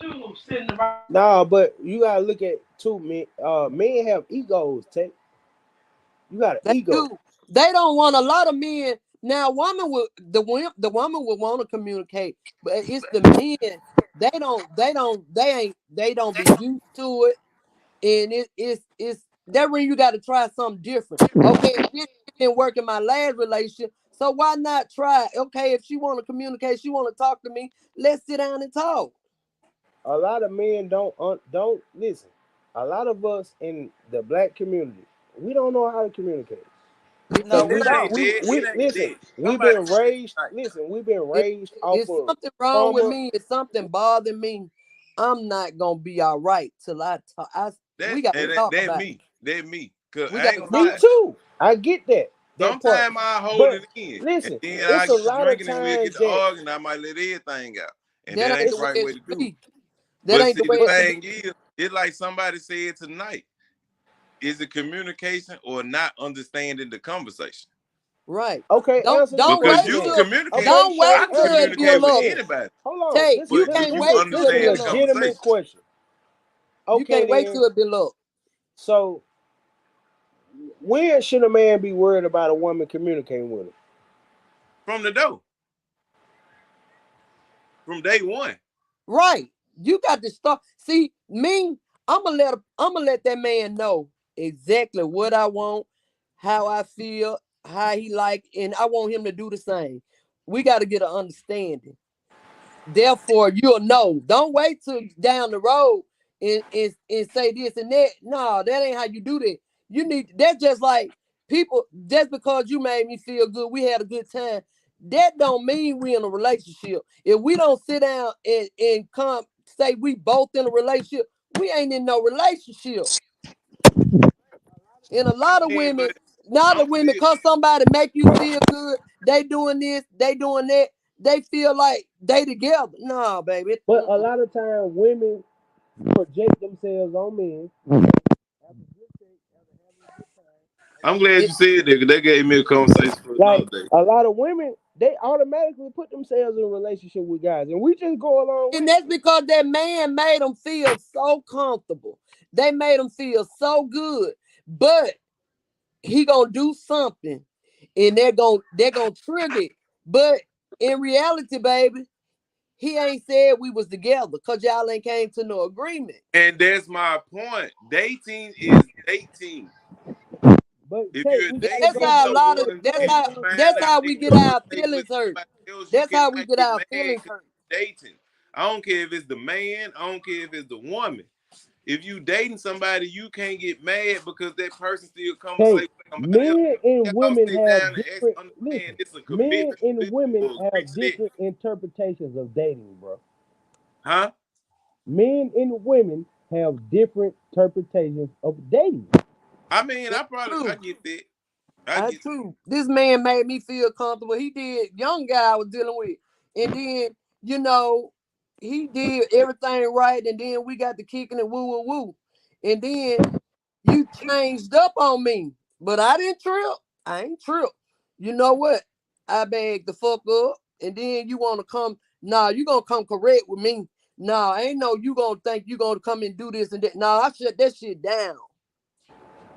nah, but you gotta look at two men. Men have egos. Take you got an They ego. do. They don't want a lot of men. Now, woman will the woman will want to communicate, but it's the men. They don't be used to it, and it's that when you got to try something different. Okay, if this didn't work in my last relationship, so why not try? Okay, if she want to communicate, she want to talk to me. Let's sit down and talk. A lot of men don't listen. A lot of us in the black community, we don't know how to communicate. Because No, Cause we It don't. ain't dead. It we ain't listen. dead. We've Somebody been can say it raised. tonight. Listen, we've been if raised off if of something wrong with trauma. me, if something bothering me, I'm not gonna be all right till I talk. We got to talk That about it. me. That me. Cause We I got ain't to gonna talk Me lie. about too. I get that part. Sometimes I hold But it in, and listen, then I it's a get to lot of drinking and we'll get times to that. arguing. I might let everything out, and that that ain't ain't the the way right it way to should do it. be. That But ain't see, the way the it But should be. thing is, it's like somebody said tonight: is it communication or not understanding the conversation? Right. okay, answer this Don't Because wait question you then. till communicate, Okay, don't Shay, I wait can till answer this it communicate question with build up. then. anybody, Hold on. Tay, This you but this can't do this you a wait this till a it understand the build up. legitimate conversation question. You Okay can't wait then. till it build up. So when should a man be worried about a woman communicating with him? from the door, from day one? Right. You got to start. See, me, I'm gonna let that man know exactly what I want, how I feel, how he like, and I want him to do the same. We got to get an understanding. Therefore, you'll know. Don't wait till down the road and say this and that. No, that ain't how you do that. You need that's just like people, just because you made me feel good, we had a good time. That don't mean we in a relationship. If we don't sit down and come say we both in a relationship, we ain't in no relationship. And a lot of And women, but not I'm the women, still, cause somebody make you feel good, they doing this, they doing that, they feel like they together. No, baby. But a lot of times women project themselves on men. I'm glad It, you said that because that gave me a conversation for another Like day. a lot of women, they automatically put themselves in a relationship with guys, and we just go along and with it. that's because that man made them feel so comfortable. They made them feel so good. But he gonna do something, and they're gonna trigger it. But in reality, baby, he ain't said we was together because y'all ain't came to no agreement. And that's my point. Dating is dating. But If Tate, you're we gotta dating That's go back. how a lot of someone that's and how you find that's out how they we get our communicate with feelings hurt. somebody else, you That's how cannot we get get our mad feelings because hurt. you're dating. I don't care if it's the man, I don't care if it's the woman. If you dating somebody, you can't get mad because that person still come and say Tate, what somebody else. men You and gotta women sit have down and different. understand Listen, this is a men commitment. and This women is a have respect. different interpretations of dating, bro. Huh? Men and women have different interpretations of dating. I mean, That's I true. get that. I I get too. This man made me feel comfortable. He did. Young guy I was dealing with, and then you know he did everything right, and then we got to kicking and woo woo woo, and then you changed up on me, but I didn't trip. I ain't trip. You know what? I bagged the fuck up, and then you want to come? Nah, you gonna come correct with me? Nah, ain't no you gonna think you gonna come and do this and that. Nah, I shut that shit down.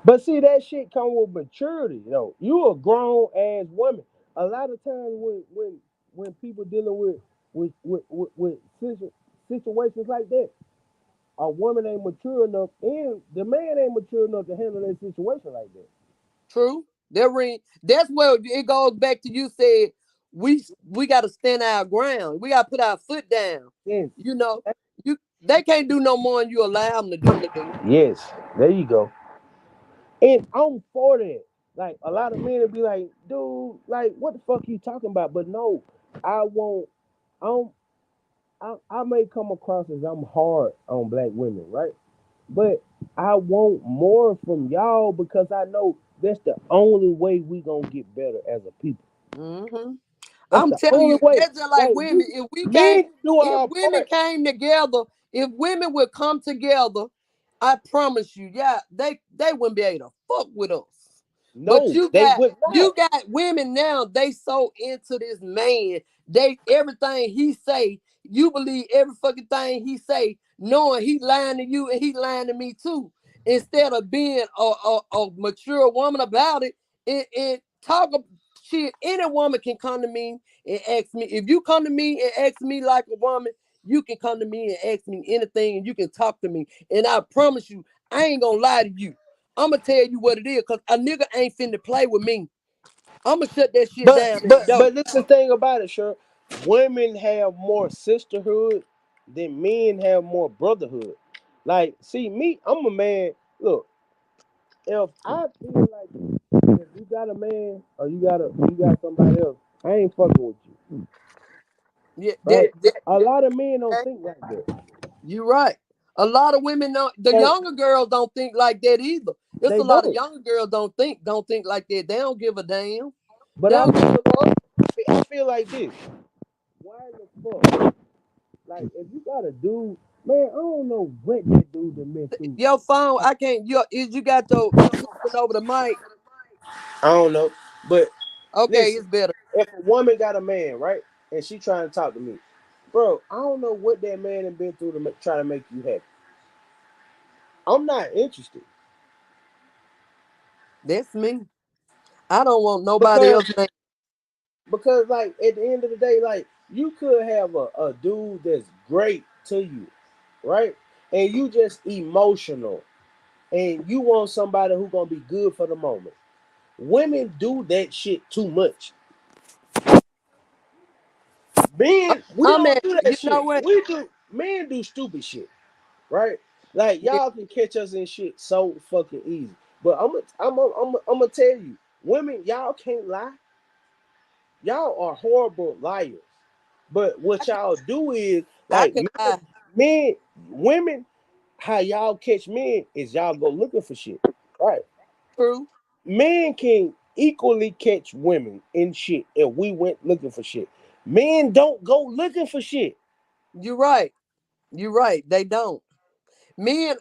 But see, that shit come with maturity, though. You a grown ass woman. A lot of times when people dealing with situations like that, a woman ain't mature enough, and the man ain't mature enough to handle that situation like that. True. That ring. That's where it goes back to you said we got to stand our ground. We got to put our foot down. Yes, You know, you they can't do no more than you allow them to do. yes, there you go. And I'm for that. Like a lot of men will be like, dude, like what the fuck you talking about? But no, I won't. I'm, I may come across as I'm hard on black women, right? But I want more from y'all because I know that's the only way we gonna get better as a people. Hmm. That's I'm the telling only you, way. that's just like Like women. If we came, men do if our women part. came together, if women would come together, I promise you, yeah, they wouldn't be able to fuck with us. But No, they would not. you got women now. They so into this man. They everything he say, you believe every fucking thing he say, knowing he lying to you and he lying to me too. Instead of being a mature woman about it and talk shit, any woman can come to me and ask me. If you come to me and ask me like a woman, you can come to me and ask me anything and you can talk to me. And I promise you, I ain't gonna lie to you. I'ma tell you what it is, cause a nigga ain't finna play with me. I'ma shut that shit But down in the but door. but this is the thing about it, sure. Women have more sisterhood than men have more brotherhood. Like, see me, I'm a man. Look, if I feel like if you got a man or you got somebody else, I ain't fucking with you. Yeah, Right? A lot of men don't think like that. you right. A lot of women don't. The So younger girls don't think like that either. It's they a lot of don't. younger girls don't think like that. They don't give a damn. But They don't give a fuck. I feel like this. Why the fuck? Like if you got a dude, man, I don't know what that dude done been through. Your phone, I can't. You got your talking over the mic. I don't know. But Okay, listen, it's better. if a woman got a man, right, and she trying to talk to me, bro, I don't know what that man has been through to try to make you happy. I'm not interested That's me. I don't want nobody because else name. like at the end of the day, like you could have a dude that's great to you, right, and you just emotional, and you want somebody who gonna be good for the moment. Women do that shit too much. Men, we I'm don't at. do that You know shit. what? We do. Men do stupid shit, right? Like Yeah, y'all can catch us in shit so fucking easy. But I'm gonna tell you, women, y'all can't lie. Y'all are horrible liars. But what y'all do is I like can lie. men, women, how y'all catch men is y'all go looking for shit, right? True. Men can equally catch women in shit if we went looking for shit. Men don't go looking for shit. You're right. You're right. They don't. Men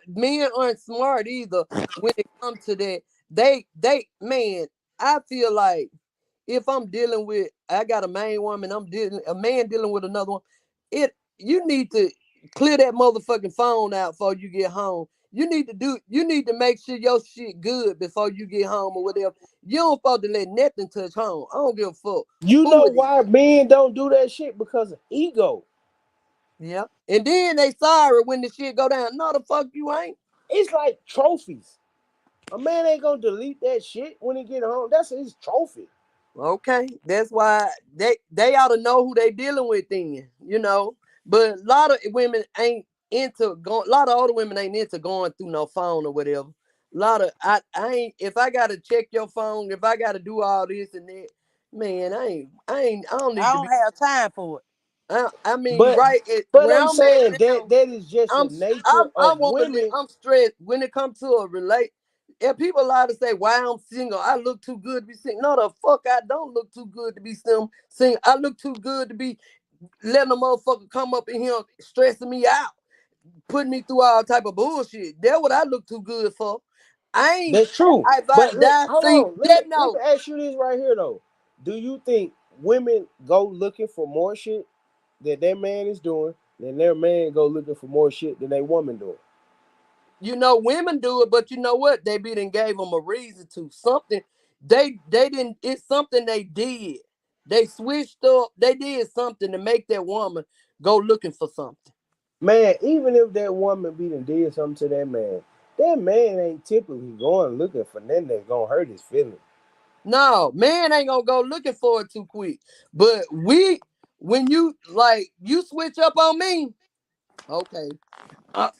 aren't smart either when it comes to that. They man, I feel like if I'm dealing with I got a main woman, I'm dealing a man dealing with another one, it you need to clear that motherfucking phone out before you get home. You need to make sure your shit good before you get home or whatever. You don't supposed to let nothing touch home. I don't give a fuck You who know it is. why men don't do that shit? Because of ego. Yeah. And then they sorry when the shit go down. No the fuck you ain't. It's like trophies. A man ain't gonna delete that shit when he get home. That's his trophy. Okay, that's why they ought to know who they dealing with then, you know. But a lot of women ain't into going. A lot of older women ain't into going through no phone or whatever. A lot of I ain't. If I gotta check your phone, if I gotta do all this and that, man, I don't I need to don't be. have time for it. I mean, But right at but where I'm I'm at saying that now, that is just the I'm nature I of want to women. I'm stressed when it comes to a relate. If people lie to say why I'm single, I look too good to be single. No, the fuck I don't look too good to be single. I look too good to be letting a motherfucker come up in here stressing me out, putting me through all type of bullshit. That's what I look too good for. I ain't. That's true. If I But die, hold see on. that Let me no. ask you this right here though. Do you think women go looking for more shit that their man is doing than their man go looking for more shit than their woman doing? You know, women do it, but you know what? They be done gave them a reason to something. They didn't. It's something they did. They switched up. They did something to make that woman go looking for something. Man, even if that woman be done did something to that man ain't typically going looking for nothing that's gonna hurt his feelings. No, man ain't gonna go looking for it too quick. But when you like you switch up on me, okay. Uh,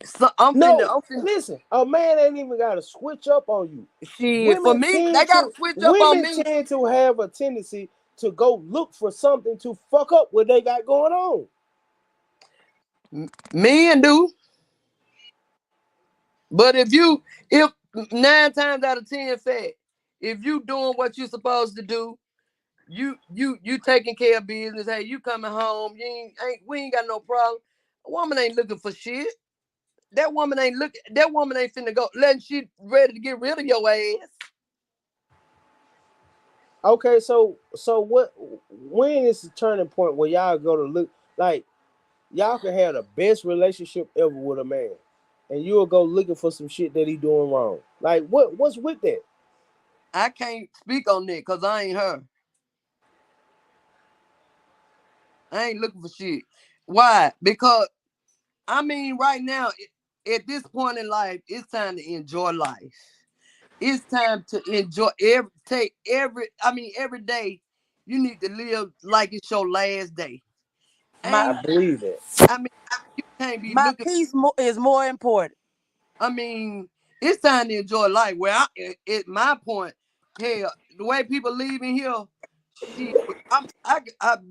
so No, I'm finna. listen, a man ain't even gotta switch up on you. Shit, for me, they gotta switch up on Women me. tend to have a tendency to go look for something to fuck up what they got going on. Men do. But if 9 times out of 10 fact, if you doing what you supposed to do, you taking care of business. Hey, you coming home? You ain't we ain't got no problem. A woman ain't looking for shit. That woman ain't looking. That woman ain't finna go letting she ready to get rid of your ass. Okay, so what? When is the turning point where y'all go to look like y'all can have the best relationship ever with a man, and you'll go looking for some shit that he doing wrong? Like what's with that? I can't speak on that because I ain't her. I ain't looking for shit. Why? Because I mean, right now, at this point in life, it's time to enjoy life. It's time to enjoy every day you need to live like it's your last day. My I Ain't believe that. I mean you can't be my looking. peace is more important. I mean, it's time to enjoy life. Where at my point, hell, the way people leaving here, shit,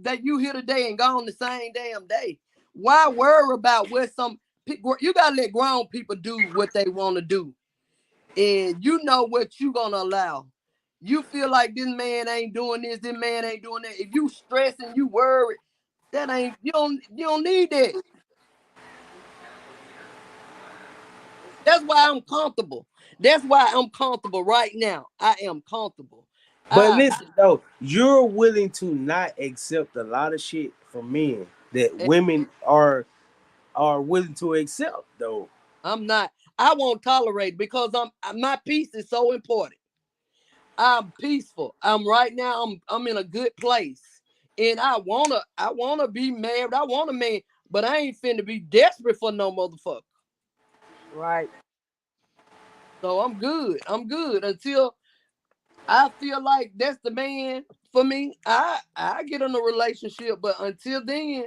that you here today and gone the same damn day. Why worry about what some people? You gotta let grown people do what they want to do, and you know what you gonna allow. You feel like this man ain't doing this man ain't doing that. If you stressing, you worried, that ain't you don't need that. That's why I'm comfortable. That's why I'm comfortable right now. I am comfortable. But I, listen though, you're willing to not accept a lot of shit from men that I women are willing to accept though. I'm not. I won't tolerate because my peace is so important. I'm peaceful. I'm right now. I'm in a good place, and I wanna be married. I want a man, but I ain't finna be desperate for no motherfucker. Right. So I'm good. I'm good until I feel like that's the man for me. I get in a relationship, but until then,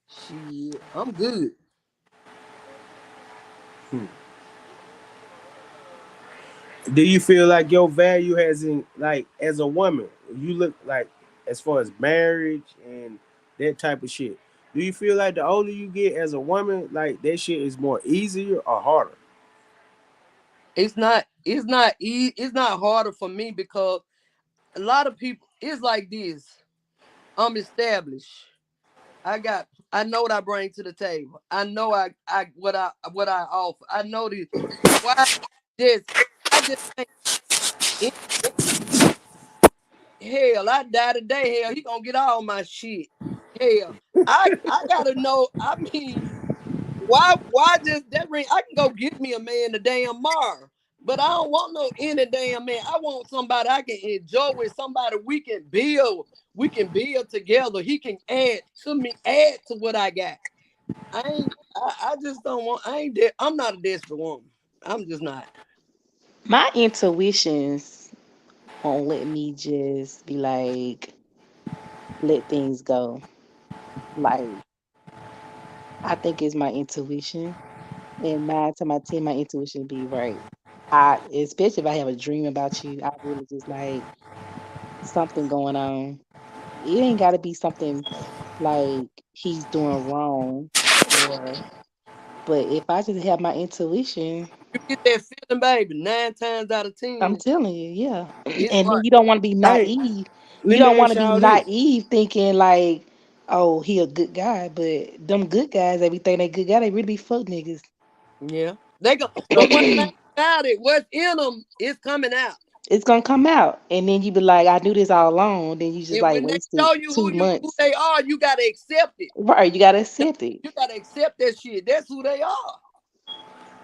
shit, I'm good. Hmm. Do you feel like your value has in like as a woman? You look like as far as marriage and that type of shit. Do you feel like the older you get as a woman, like that shit is more easier or harder? It's not harder for me because a lot of people it's like this. I'm established. I know what I bring to the table. I know what I offer. I know this. Why just I just think hell, I die today. Hell, he gonna get all my shit. Hell, I gotta know. I mean, why just that ring? I can go get me a man a damn Mar, but I don't want no any damn man. I want somebody I can enjoy with, somebody we can build. We can build together. He can add to me, add to what I got. I just don't want. I ain't. I'm not a desperate woman. I'm just not. My intuitions won't let me just be like, let things go. Like, I think it's my intuition. And 9 times out of 10, my intuition be right. Especially if I have a dream about you, I really just like something going on. It ain't got to be something like he's doing wrong, or, but if I just have my intuition, You get that feeling, baby, 9 times out of I'm 10, telling you, yeah. it's And then right. you don't want to be Hey, naive. You let don't me want ask to be y'all this. naive thinking like, oh, he a good guy, but them good guys, everything they good guy, they really be fuck niggas. Yeah. They go, but one thing about it, what's in them is coming out. It's gonna come out, and then you be like, I knew this all along. Then you just And like when they wasted show you two who months. they are, you gotta accept it. Right, you gotta accept it. You gotta accept that shit. That's who they are.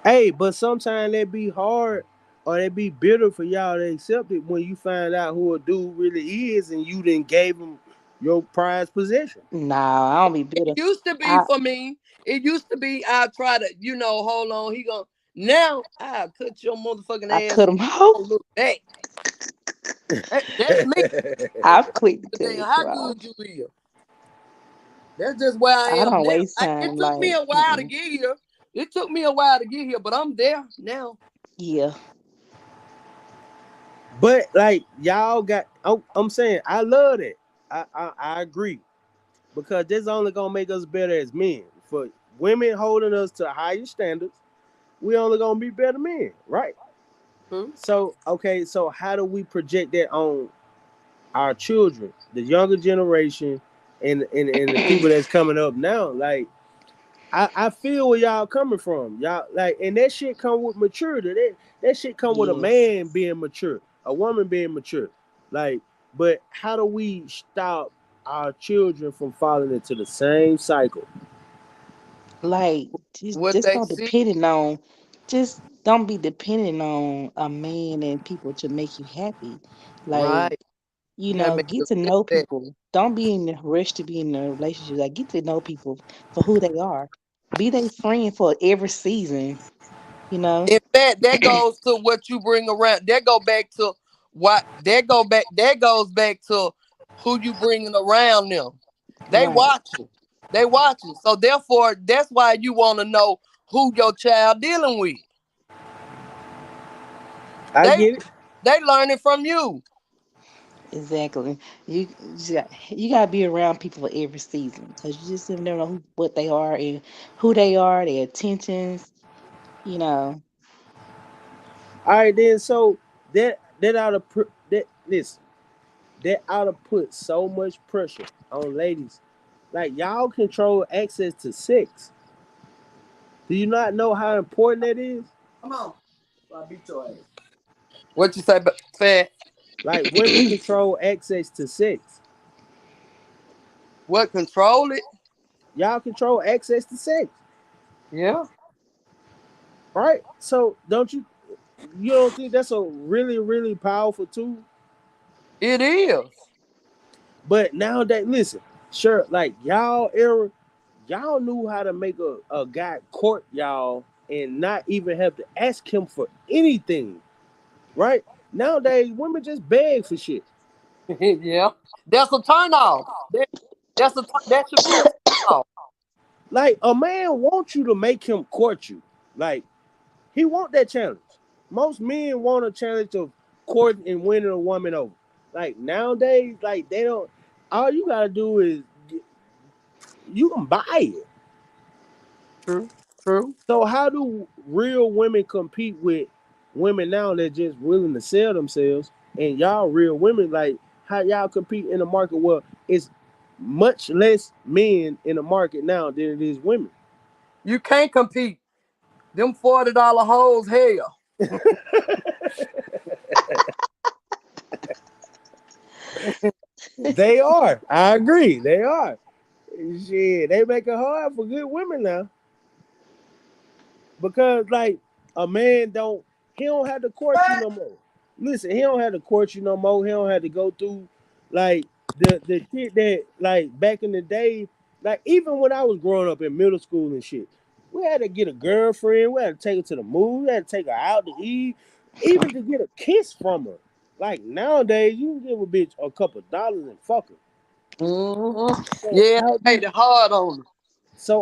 Hey, but sometimes they be hard or they be bitter for y'all to accept it when you find out who a dude really is and you didn't gave him your prized possession. Nah, I don't be It bitter. used to be I for me. It used to be I try to, hold on, he gonna now I cut your I motherfucking ass cut off. him Don't off. look back. That's me. I'm quick to cut Damn, it how off. good you is. That's just where I I am don't now. waste It time. took me Like, a while to mm-mm. get here. It took me a while to get here, but I'm there now. Yeah, But like y'all got, I'm saying I love it. I agree because this only gonna make us better as men. For women holding us to higher standards, we only gonna be better men, right? Hmm? So okay, so how do we project that on our children, the younger generation, and the people that's coming up now? Like I feel where y'all coming from. Y'all like, and that shit come with maturity. That shit come with a yes. man being mature, a woman being mature. Like, but how do we stop our children from falling into the same cycle? Like, What just they don't see, depending on, just don't be depending on a man and people to make you happy. Like, right? You gotta make get them to feel know that. people. Don't be in the rush to be in a relationship. Like, get to know people for who they are. Be their friend for every season. You know. In fact, that goes to what you bring around. That go back to what that go back. That goes back to who you bringing around them. They Right. watching. They watching. So therefore, that's why you want to know who your child dealing with. I They get it. they learning from you. Exactly. You gotta be around people for every season because you just never know what they are and who they are, their intentions. You know. All right, then. So that ought to that listen. That ought to put so much pressure on ladies. Like y'all control access to sex. Do you not know how important that is? Come on, I beat your ass. What you say, fat? Like women control access to sex. What control it? Y'all control access to sex, Yeah, right? So don't you don't think that's a really really powerful tool? it is. But nowadays, listen, sure, like y'all era, y'all knew how to make a guy court y'all and not even have to ask him for anything, right? Nowadays, women just beg for shit. Yeah, that's a turn off. That should be a turn off. Like a man wants you to make him court you. Like he want that challenge. Most men want a challenge of courting and winning a woman over. Like nowadays, like they don't. All you gotta do is you can buy it. True, true. So how do real women compete with women now that just willing to sell themselves? And y'all real women, like how y'all compete in a market where it's much less men in the market now than it is women. You can't compete. Them $40 hoes, hell. They are. I agree. They are. Shit, they make it hard for good women now because like a man don't he don't have to court you no more. Listen, he don't have to court you no more. He don't have to go through like the shit that like back in the day. Like even when I was growing up in middle school and shit, we had to get a girlfriend. We had to take her to the movies. We had to take her out to eat. even to get a kiss from her. Like nowadays, you can give a bitch a couple dollars and fuck her. So Yeah, how they made do it hard on them.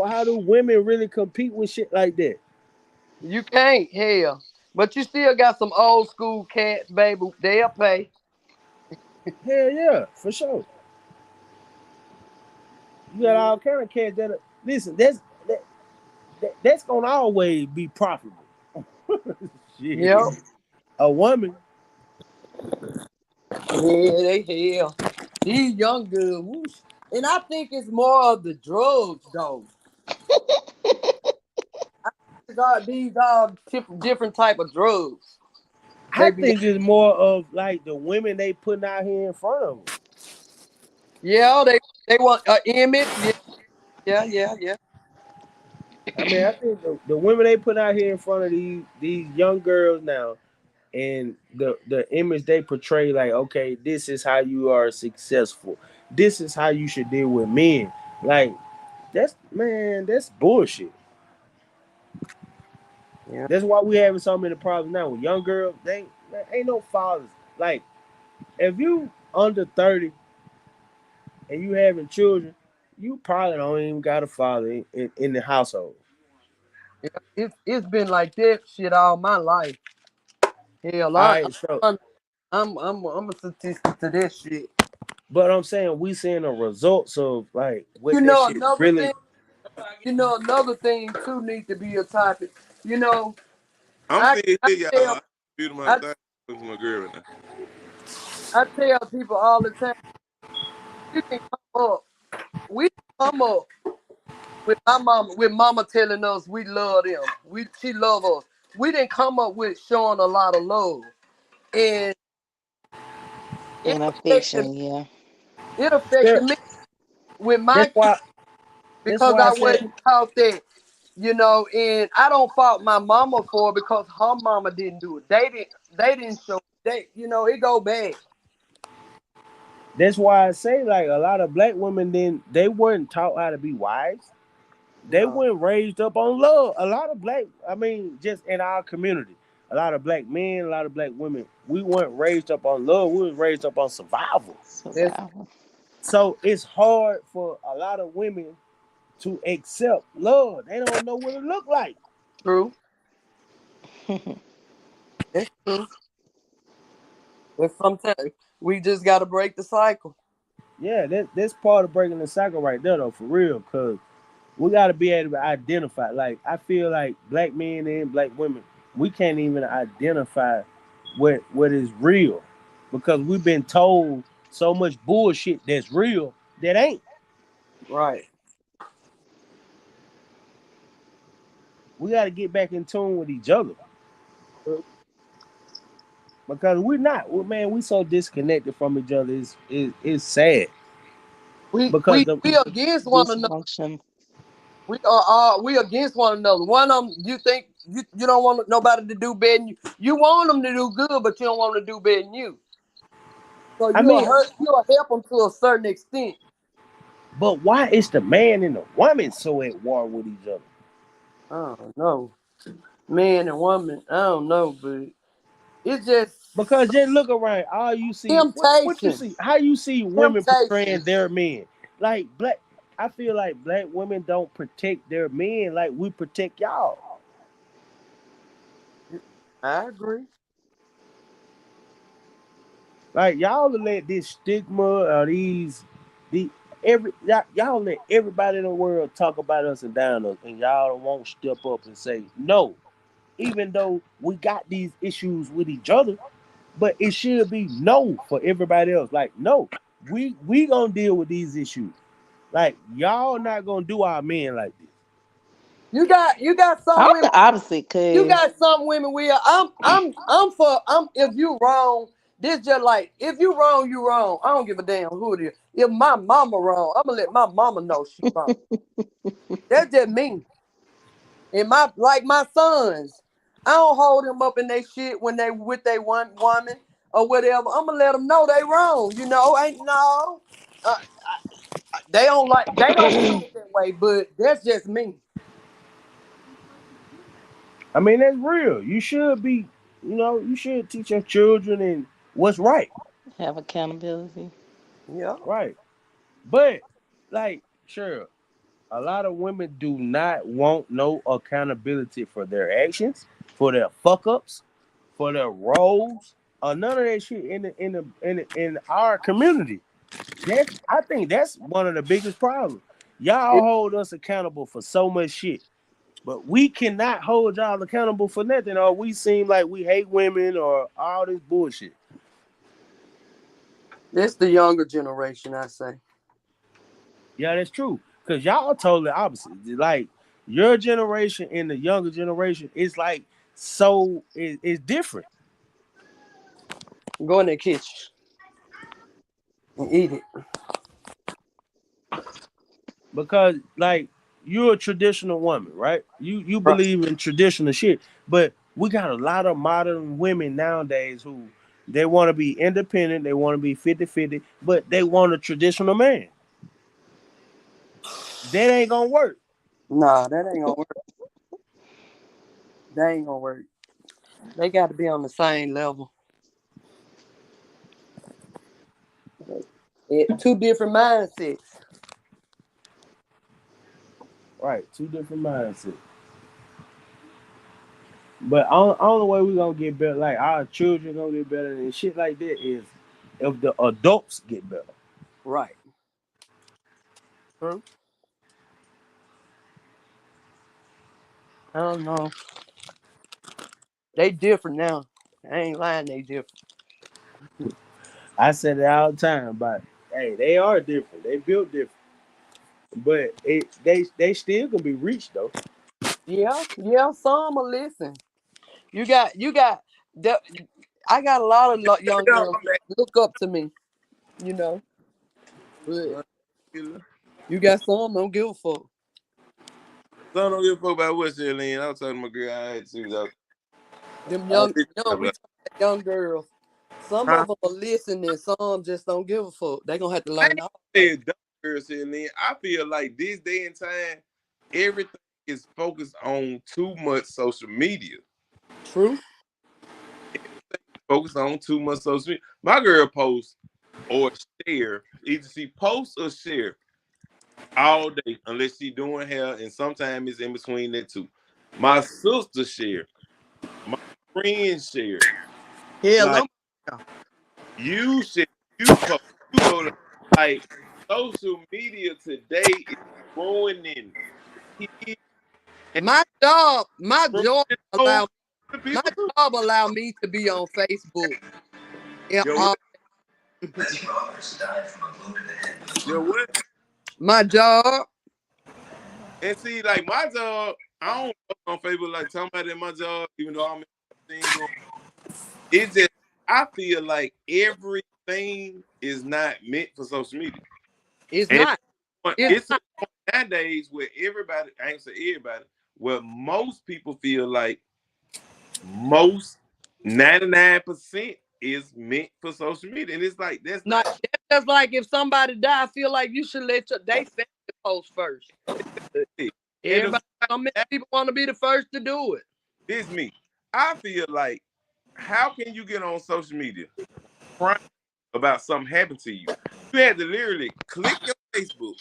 how do women really compete with shit like that? You can't, hell. But you still got some old school cats, baby. They'll pay. Hell yeah, for sure. You got all kind of cats that listen. That's gonna always be profitable. Shit, Yep. a woman. Yeah, they hell. These young girls, whoosh. And I think it's more of the drugs, though. These are different type of drugs. I They be, think it's more of like the women they putting out here in front of them. yeah, they want an image. Yeah, yeah, yeah, yeah. I mean, I think the women they put out here in front of these young girls now, and the image they portray, like, okay, this is how you are successful. This is how you should deal with men. Like, that's man, that's bullshit. Yeah. That's why we having so many problems now with young girls. Ain't no fathers. Like, if you under 30 and you having children, you probably don't even got a father in the household. Yeah, it's been like that shit all my life. Hell, All right, so I'm a statistic to that shit. but I'm saying we seeing the results of like You what that know shit another really. thing. You know another thing too need to be a topic. You know, I'm I still I here, y'all. tell I muted my I thing. Looking for my girl right now. I tell people all the time. We can come up. We come up with mama telling us we love them. She love us. We didn't come up with showing a lot of love, and it And affected affection, yeah. it affected That, me with my that's kids why. That's because why I I said. wasn't taught that. You know, and I don't fault my mama for it because her mama didn't do it. They didn't show it go back. That's why I say like a lot of black women then they weren't taught how to be wives. They No. weren't raised up on love. A lot of black, I mean, just in our community, a lot of black men, a lot of black women, we weren't raised up on love. We was raised up on survival. That's Survival. So it's hard for a lot of women to accept love. They don't know what it look like. true. That's true. But sometimes we just gotta break the cycle. Yeah, that's part of breaking the cycle right there though, for real. Cause we got to be able to identify. Like I feel like black men and black women, we can't even identify what is real because we've been told so much bullshit that's real that ain't. Right. We got to get back in tune with each other because we're not. Man, we so disconnected from each other. It's sad We because we the we against one another. Dysfunction. We against one another. One of them, you think you don't want nobody to do better than you. You want them to do good, but you don't want them to do better than you. So I you'll mean, hurt. You'll help them to a certain extent. but why is the man and the woman so at war with each other? I don't know, man and woman. I don't know, but it's just Because just look around, all you see, what you temptation. see, how you see women Temptation. portraying their men. Like black, I feel like black women don't protect their men like we protect y'all. I agree. Like y'all let this stigma or the y'all let everybody in the world talk about us and down us, and y'all won't step up and say no. Even though we got these issues with each other, but it should be no for everybody else. Like no, we gonna deal with these issues. Like y'all not gonna do our men like this. You got some I'm women. the opposite, You cause got some women where I'm if you wrong, this just like if you wrong, you wrong. I don't give a damn who it is. If my mama wrong, I'm gonna let my mama know she wrong. That's just me. And my sons, I don't hold them up in their shit when they with they one woman or whatever. I'm gonna let them know they wrong. Ain't no. Uh, they don't feel it that way, but that's just me. I mean that's real. You should be. You should teach your children and what's right. Have accountability. Yeah. Right. But like, sure, a lot of women do not want no accountability for their actions, for their fuck ups, for their roles, or none of that shit in our community. I think that's one of the biggest problems. Y'all hold us accountable for so much shit, but we cannot hold y'all accountable for nothing, or we seem like we hate women or all this bullshit. It's the younger generation, I say. Yeah, that's true. Cause y'all totally opposite. Like your generation and the younger generation, it's like it's different. Go in the kitchen and eat it. Because like you're a traditional woman, right? You Right. believe in traditional shit, but we got a lot of modern women nowadays who they want to be independent, they want to be 50-50, but they want a traditional man. That ain't gonna work. Nah, that ain't gonna work. That ain't gonna work. They got to be on the same level. Two different mindsets. Right, two different mindsets. But only way we gonna get better, like our children gonna get better and shit like that, is if the adults get better. Right. True. I don't know. They different now. I ain't lying. They different. I said it all the time, but hey, they are different. They built different, but they still can be reached though. Yeah. Yeah. Some will listen. You got that. I got a lot of young Yeah, girls I'm that look up to me. You know, but back. you got some don't give a fuck. Son don't give a fuck about what shit, Lynn. I was talking to my girl. I had to. Them I don't young, think young, we about talking about young girls. Some huh? of them are listening. Some just don't give a fuck. They gonna have to I learn ain't all right. said dumb girl shit, Lynn. I feel like this day and time, everything is focused on too much social media. True. Focused on too much social media. My girl posts or share, either she posts or share all day, unless she doing hair, and sometimes it's in between that too. My sister share, my friends share. Hell, Like you share, you post, you go to like social media today is ruining kids and my job old allow my people too. job allow me to be on Facebook. Yeah, Yo, what? Yo, what? my job. And see, like my job, I don't post on Facebook like talking about at my job, even though I'm in the thing going. It's just I feel like everything is not meant for social media, It's and not. It's it's a not. point nowadays where everybody, I ain't say everybody, where most people feel like most 99% is meant for social media, and it's like that's Not not. that's just like if somebody die, I feel like you should let they family post first. It. And the Everybody, some people want to be the first to do it. this me. I feel like how can you get on social media crying about something happened to you? You had to literally click your Facebook,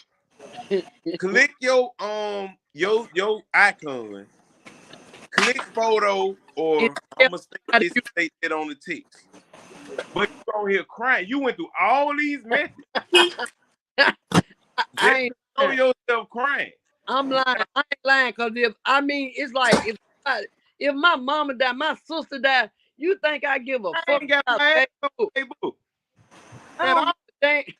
click your icon, click photo, And or tell I'm gonna somebody say it on the text. But you on here crying. You went through all these methods I just ain't to show lying. yourself crying. I'm lying. I ain't lying because it's like if my mama died, my sister died, you think I give a I fuck ain't got about my ass on Facebook? Facebook I at don't all. give a damn. If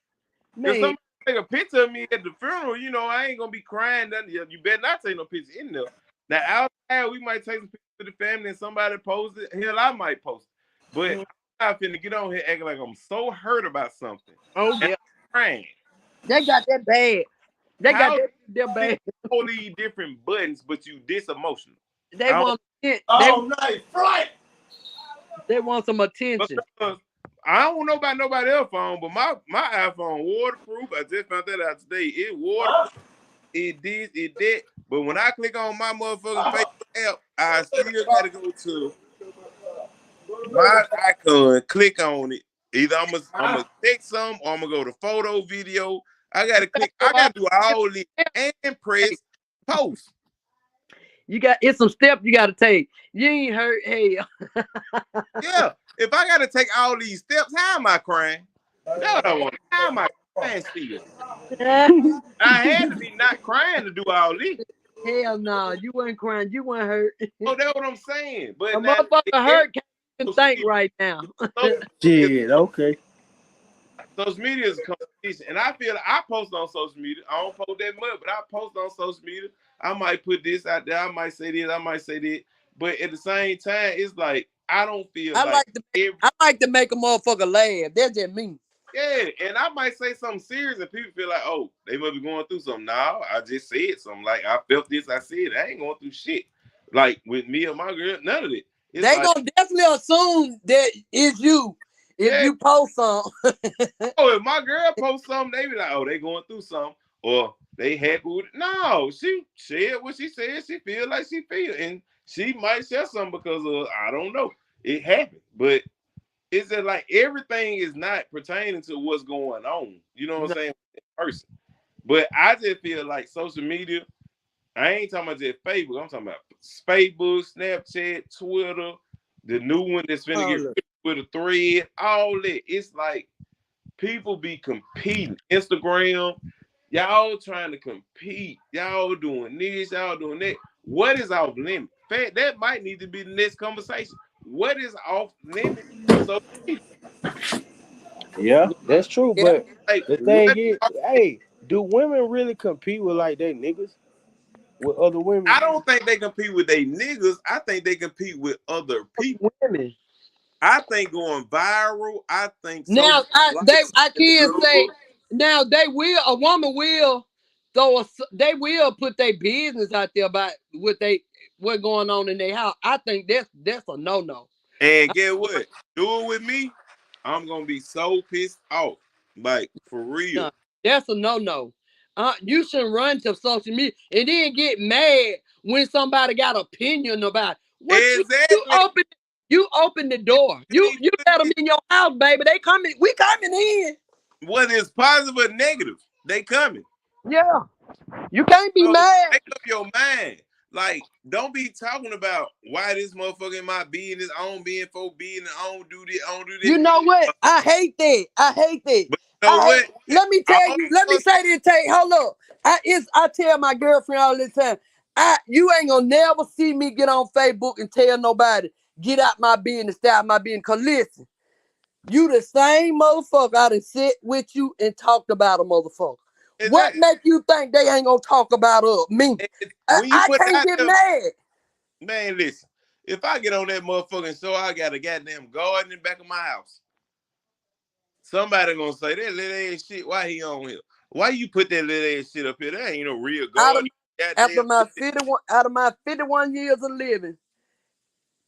Man, somebody take a picture of me at the funeral, I ain't gonna be crying. Nothing. You better not take no picture in there. Now outside, we might take some pictures with the family and somebody post it. Hell, I might post it. But I'm not finna get on here acting like I'm so hurt about something oh and yeah, I'm crying. they got that bad. They got How that you bad. all these different buttons, but you this emotional? They I want they don't. Night flight. they want some attention. Because I don't know about nobody else's phone, but my iPhone waterproof. I just found that out today. It waterproof. It did, it did. But when I click on my motherfucking Facebook app, I still gotta go to my icon, click on it. Either I'm gonna text some or I'm gonna go to photo, video. I gotta click. I gotta do all this and press post. It's some steps you gotta take. You ain't hurt. Hey, Yeah. If I gotta take all these steps, how am I crying? That's what I want. How am I crying still? I had to be not crying to do all this. hell no, you weren't crying. You weren't hurt. Oh, that's what I'm saying. A But now motherfucker every hurt can't even think right now. social media, Shit, okay. social media is a competition, and I feel like I post on social media. I don't post that much, but I post on social media. I might put this out there. I might say this. I might say that. But at the same time, it's like I don't feel I like like to every I like to make a motherfucker laugh. That's just me. yeah, and I might say something serious, and people feel like, oh, they must be going through something. No, I just said something. Like I felt this. I said I ain't going through shit. Like with me or my girl, none of it. It's They like gonna definitely assume that it's you if yeah. you post something. Oh, if my girl posts something, they be like, oh, they going through something, or they happy with it. No, she said what she said. She feel like she feel, and she might share something because of I don't know. It happened, but it's just like everything is not pertaining to what's going on. You know what I'm No, saying? In person. But I just feel like social media. I ain't talking about just Facebook. I'm talking about Facebook, Snapchat, Twitter, the new one that's finna get look, rid of Thread. All that. It's like people be competing. Instagram, y'all trying to compete. Y'all doing this, y'all doing that. What is off limit? That might need to be the next conversation. What is off limit on social media? Yeah, that's true. yeah, But Like the thing what? is, hey, do women really compete with like they niggas with other women? I don't think they compete with they niggas. I think they compete with other people. women. I think going viral. I think Now social likes I and can say love. now they will a woman will they will put their business out there about what going on in their house. I think that's a no. And get what? Do it with me. I'm gonna be so pissed off. Like for real. No, that's a no. You shouldn't run to social media and then get mad when somebody got opinion about what Exactly. you open the door. You You ain't let putting them it- in your house, baby. They coming. We coming in. whether it's positive or negative, they coming. Yeah, you can't be So mad. make up your mind. Like, don't be talking about why this motherfucker in my business, I don't be in for business, I don't do this, I don't do You that. know what? I hate that. I hate that. But you know what? Let me tell All you. Let me say this. Hold up. I tell my girlfriend all the time. You ain't gonna never see me get on Facebook and tell nobody get out my business, stay out my business. Cause listen, you the same motherfucker I done sit with you and talked about a motherfucker. What exactly. make you think they ain't gonna talk about me? When you I put it can't out get there, mad. man, listen. If I get on that motherfucking show, I got a goddamn garden in the back of my house. Somebody gonna say that little ass shit. Why he on here? Why you put that little ass shit up here? That ain't no real Out of garden. after Goddamn. my 51 out of my 51 years of living,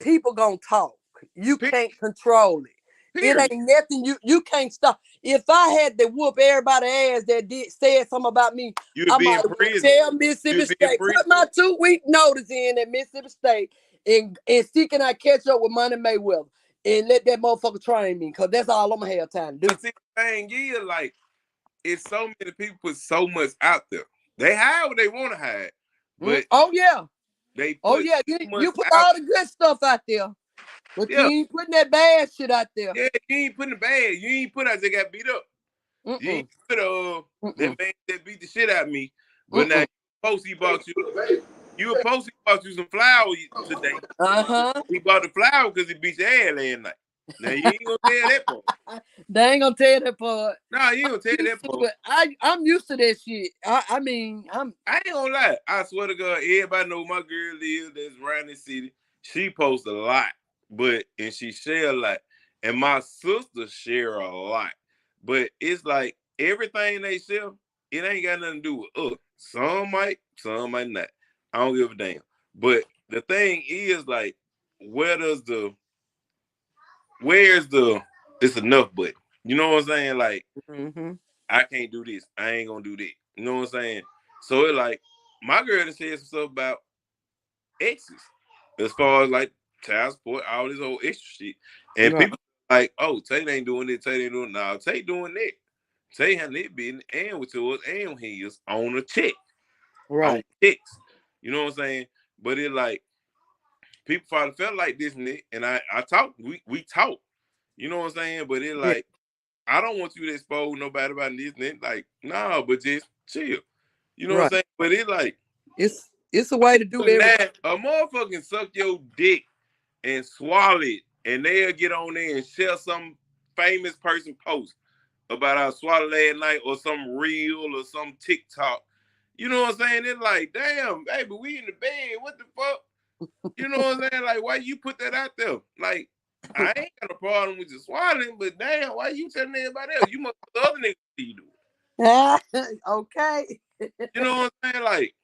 people gonna talk. You Pe- can't control it. It Period. ain't nothing you can't stop. If I had to whoop everybody ass that did said something about me, You'd I be might in as well prison. tell Mississippi You'd be in State, prison. put my 2 week notice in at Mississippi State and see can I catch up with Money Mayweather and let that motherfucker train me, cause that's all I'm gonna have time to do. But see, the thing is, like, it's so many people put so much out there. They hide what they want to hide, but Oh yeah. they Oh put yeah. so much You put out. all the good stuff out there, but you Yeah, ain't putting that bad shit out there. yeah. You ain't putting the bad. You ain't put out. They got beat up. You ain't Mm-mm. put Mm-mm. that man that beat the shit out of me. But now Mm-mm. you post he bought you. You a post he bought you some flowers today. Uh-huh. He bought the flower because he beat your ass last night. Now you ain't gonna tell that part. They ain't gonna tell that part. No, you ain't gonna tell Used that to part. it. I'm used to that shit. I mean, I ain't gonna lie. I swear to God, everybody know my girl live that's around the city. She posts a lot, and she share a lot. And my sister share a lot. But it's like everything they share, it ain't got nothing to do with us. Some might not. I don't give a damn. But the thing is, like, where does the where's the it's enough but you know what I'm saying? Like, mm-hmm. I can't do this. I ain't gonna do that. You know what I'm saying? So it like my girl done said some stuff about exes. As far as like child support, all this old extra shit. And Right. people like, oh, Tate ain't doing it, Tate ain't doing it. Nah, Tate doing that. Tate handling it business and with yours and his on a check. On Right. checks. You know what I'm saying? But it like people probably felt like this, Nick, and I talk, we talk. You know what I'm saying? But it Yeah. like I don't want you to expose nobody about this, Nick. Like, nah, but just chill. You know what I'm Right. saying? But it like It's a way to do now everything. a motherfucking suck your dick and swallow it, and they'll get on there and share some famous person post about our swallow last night or some reel or some TikTok. You know what I'm saying? It's like, damn, baby, we in the bed. What the fuck? You know what I'm saying? Like, why you put that out there? Like, I ain't got a problem with you swallowing, but damn, why you telling everybody else? You must the other niggas see you do it. Okay. You know what I'm saying? Like,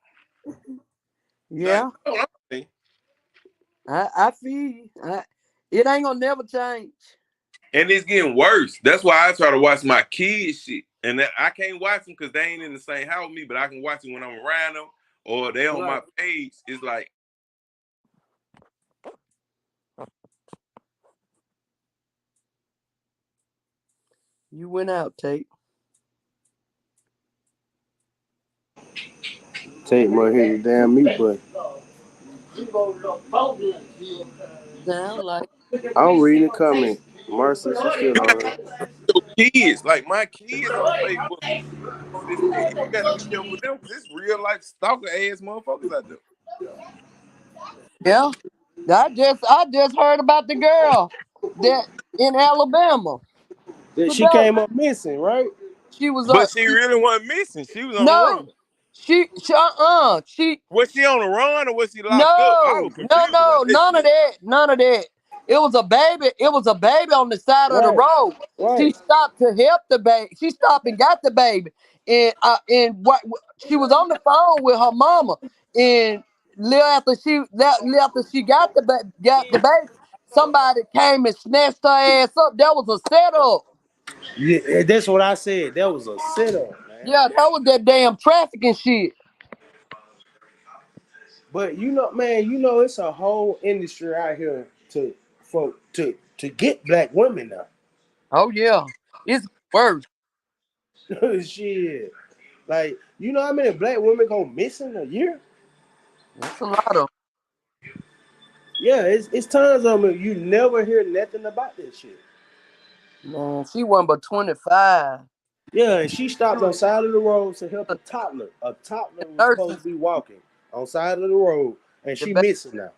Yeah. you know what I'm saying? I feel you. It ain't gonna never change. And it's getting worse. That's why I try to watch my kids shit. And I can't watch them because they ain't in the same house with me, but I can watch them when I'm around them or they on Right. my page. It's like, You went out, Tate. Take my hit the damn meat, but Sound like I'm reading the comment. Marcy, she's still on her. your kids, like my kids on Facebook. This shit, you got to be careful with them because it's real life stalker ass motherfuckers out there. yeah. I just heard about the girl that in Alabama. She Today came up missing, right? she was But she really wasn't missing. She was on the run. no. She Was she on the run or was she locked up? I was no, no, confused about no, that none of shit. that. None of that. It was a baby. It was a baby on the side of the Right, road. She right. stopped to help the baby. She stopped and got the baby. And what she was on the phone with her mama. And little after she got the baby, somebody came and snatched her ass up. That was a setup. Yeah, that's what I said. That was a setup, man. Yeah, that was that damn trafficking shit. But you know, man, you know, it's a whole industry out here to get black women Oh yeah. It's worse. now. Shit. Like, you know how many black women go missing a year? It's a lot of Yeah, it's tons of them. You never hear nothing about this shit. man. She wasn't but 25. Yeah, and she She stopped on was side of the road to help a a toddler. A toddler was supposed nurses. to be walking on side of the road, and The she ba- missing now.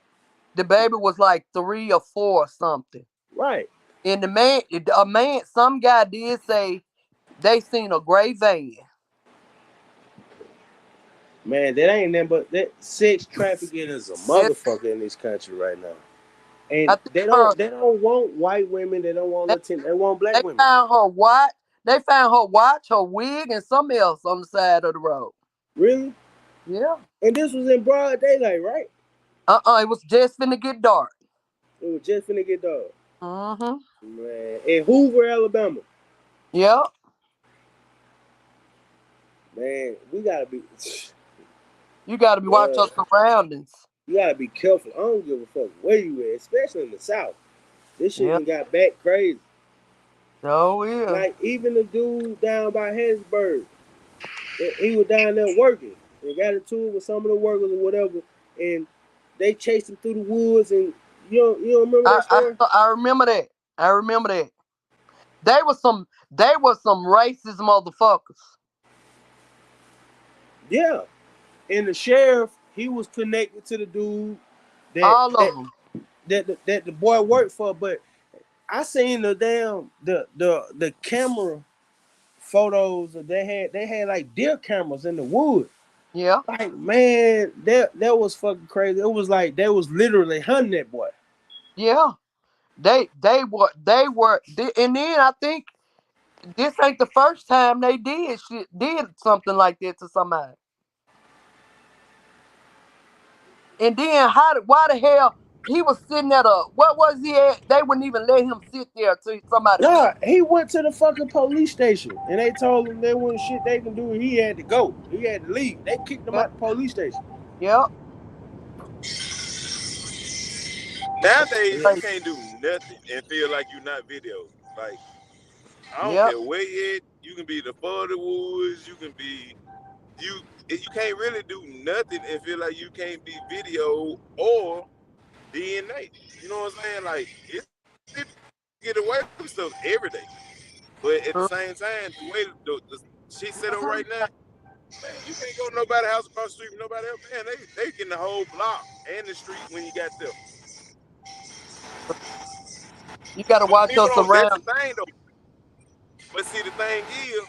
the baby was like 3 or 4 or something. Right, And some guy did say they seen a gray van. man. That ain't nothing but that sex trafficking is a That motherfucker in this country right now. And I think her they don't want white women. They don't want they, Latin. They want black they women. found her watch. They found her watch, her wig, and something else on the side of the road. Really? Yeah. And this was in broad daylight, right? It was just finna get dark. It was just finna get done. Mm-hmm. Man, in Hoover, Alabama. Yeah. Man, we gotta be. You gotta be watch your Uh, surroundings. you gotta be careful. I don't give a fuck where you at, especially in the South. This shit Yeah. done got back crazy. So yeah. Like even the dude down by Hattiesburg, he was down there working. They got into it with some of the workers or whatever, and they chased him through the woods. And you don't remember that story? I remember that. I remember that. They were some racist motherfuckers. Yeah. And the sheriff, he was connected to the dude that All of that them. that the boy worked for. But I seen the damn the camera photos that they had like deer cameras in the woods. Yeah. Like, man, that was fucking crazy. It was like they was literally hunting that boy. Yeah. They were, and then I think this ain't the first time they did something like that to somebody. And then why the hell he was sitting at a what was he at? They wouldn't even let him sit there till somebody Nah, picked. he went to the fucking police station and they told him there wasn't shit they can do and he had to go. He had to leave. They kicked him Yeah. out the police station. Yeah. Nowadays, you Like, can't do nothing and feel like you're not video. Like, I don't yep. care where you at. You can be the for the woods. You can be you can't really do nothing and feel like you can't be video or DNA. You know what I'm saying? Like it's people get away with stuff every day, but at the same time, the way the shit set up right now, man, you can't go to nobody's house across the street with nobody else. Man, they getting the whole block and the street when you got there. You got to But watch people your don't. That's the surroundings. thing though. But see, the thing is,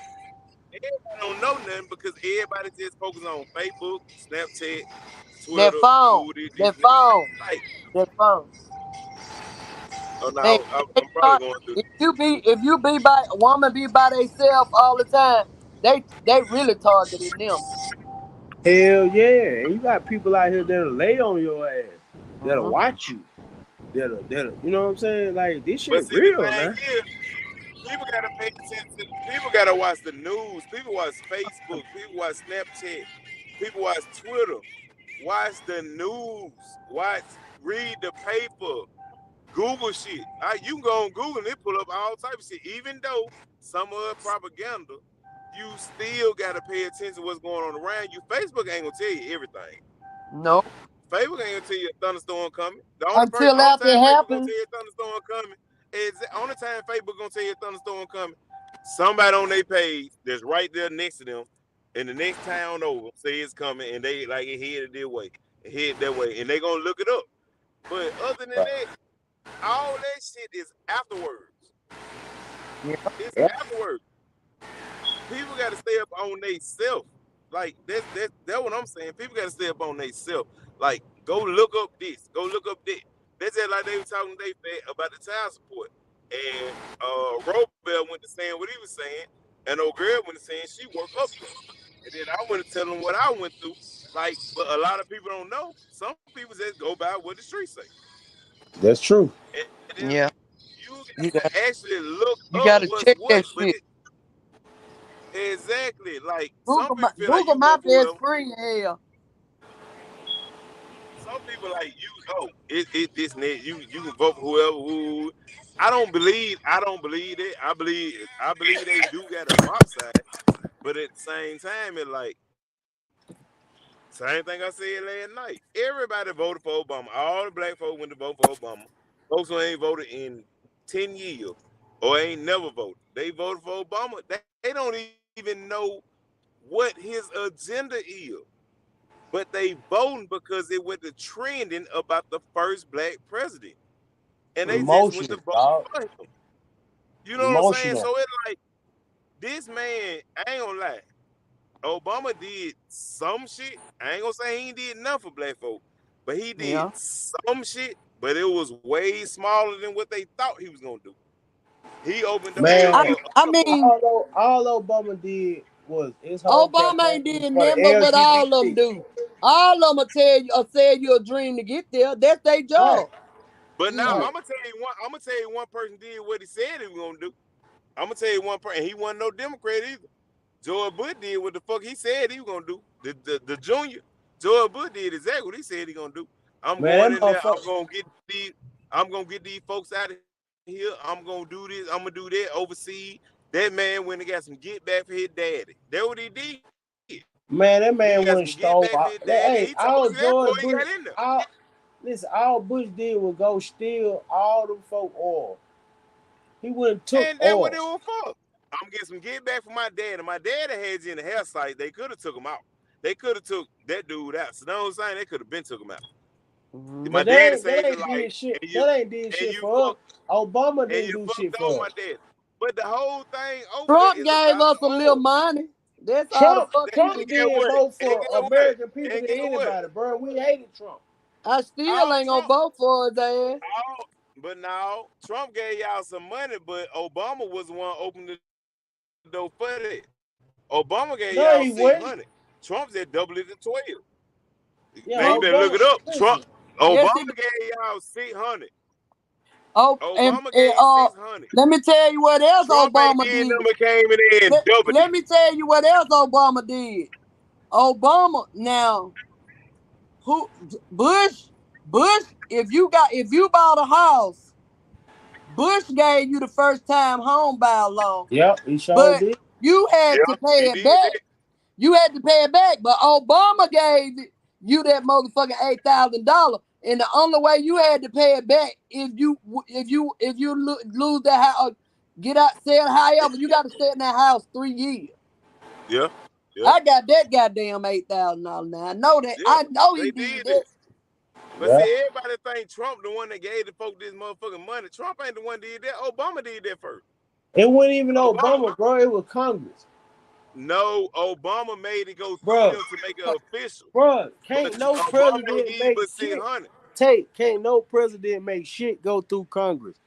everybody don't know nothing because everybody just focus on Facebook, Snapchat, That Twitter, phone, who did this that and that. phone, Like, that phone. oh Man, no, they I'm probably start, going through. if you be by a woman be by themselves all the time, they really targeting them. Hell yeah. And you got people out here that'll lay on your ass. That'll Mm-hmm. watch you. That'll you know what I'm saying? Like this But shit see, the real, thing man. is, people gotta pay attention. People gotta watch the news. People watch Facebook. People watch Snapchat. People watch Twitter. Watch the news. Watch, read the paper. Google shit. You can go on Google and it pull up all type of shit. Even though some of it propaganda, you still gotta pay attention to what's going on around you. Facebook ain't gonna tell you everything. No, Facebook ain't gonna tell you a thunderstorm coming. The only until only after it time Facebook gonna happens. tell you a thunderstorm coming is the only time Facebook gonna tell you a thunderstorm coming. Somebody on their page that's right there next to them, in the next town over, say it's coming, and they like it headed their way, it headed that way, and they gonna look it up. But other than Right. that, all that shit is afterwards. Yeah. It's Yeah. afterwards. People got to stay up on they self. Like that's what I'm saying. People got to stay up on they self. Like go look up this, go look up that. That's just like they were talking they about the child support. And Robert went to saying what he was saying, and old girl went to saying she woke up there. And then I went to tell them what I went through. Like, but a lot of people don't know. Some people just go by what the streets say. That's true. And then Yeah. you You gotta got actually look you up got to what's check what. that But shit. exactly. Like some people feel like Google you my vote for best whoever. friend. Hell, Some people like you. Oh, it this and that. You can vote for whoever. Who I don't believe it. I believe they do got a drop side. But at the same time, it like same thing I said last night. Everybody voted for Obama. All the black folks went to vote for Obama. Folks who ain't voted in 10 years or ain't never voted. They voted for Obama. They don't even know what his agenda is. But they voting because it went to trending about the first black president. And they just went to Emotional, vote dog. for him. You know what I'm saying? Emotional. So it's like this man, I ain't gonna lie. Obama did some shit. I ain't gonna say he ain't did enough for black folk, but he did yeah. some shit, but it was way smaller than what they thought he was gonna do. He opened the way I Man, for I other folks. mean, all Obama did was his whole Obama campaign ain't did for the nothing but what all of them LGBT. do. All of them will tell you or say you a dream to get there. That's their Right, job. But now Yeah. right. I'm gonna tell you one. I'm gonna tell you one person did what he said he was gonna do. I'm gonna tell you one person. He wasn't no Democrat either. George Bush did what the fuck he said he was gonna do. The junior George Bush did exactly what he said he gonna do. I'm going Man, that in there. motherfucker. I'm gonna get these folks out of here. I'm gonna do this. I'm gonna do that. Oversee. That man went and got some get back for his daddy. That what he did. He got some get Man, back that for his man daddy, went and he stole. told you that before he Hey, got in all there. George Bush, all listen, all Bush did was go steal all them folk oil. He went and And took that what it oil. was for. I'm getting some get back from my dad. And my dad had you in the hair site. They could have took him out. They could have took that dude out. So you know what I'm saying? They could have been took him out. Mhm. My But daddy that saved your ain't life, did shit. and That ain't did and shit you for us. fucked Obama and didn't you do shit fucked over for my us. daddy. But the whole thing over there Trump is gave about us the a little oil. money. That's all the fuck he Trump And did. get did what? more And for get what? American people And than get what? anybody, bro. We hated Trump. I still All ain't gonna Trump, vote for his ass. all, but now Trump gave y'all some money, but Obama was the one opening the door for that. Obama gave y'all No, 600. he wouldn't. Trump said double it to 12. Man, you Yeah, better Trump, look it Obama. up. Trump Listen, yes, Obama he did. gave y'all 600. Oh, Obama gave 600. let me tell you what else Trump ain't Obama did did. nothing but came in there and doubled Let it. me tell you what else Obama did. Obama now who Bush? Bush, if you bought a house, Bush gave you the first time home buy loan, Yep, he sure but did. you had Yeah, to pay he it did back. that. You had to pay it back, but Obama gave you that motherfucking $8,000, and the only way you had to pay it back if you lose that house, get out, sell. However, you got to stay in that house 3 years. Yeah, yeah, I got that goddamn $8,000 now. I know that. yeah. I know he They did did that. it. But Yeah. see, everybody think Trump the one that gave the folk this motherfucking money. Trump ain't the one that did that. Obama did that first. It wasn't even Obama, Obama, bro. It was Congress. no, Obama made it go through Bro, them to make it official. bro, But can't no Obama ain't president give make but shit. 600. Can't no president make shit go through Congress.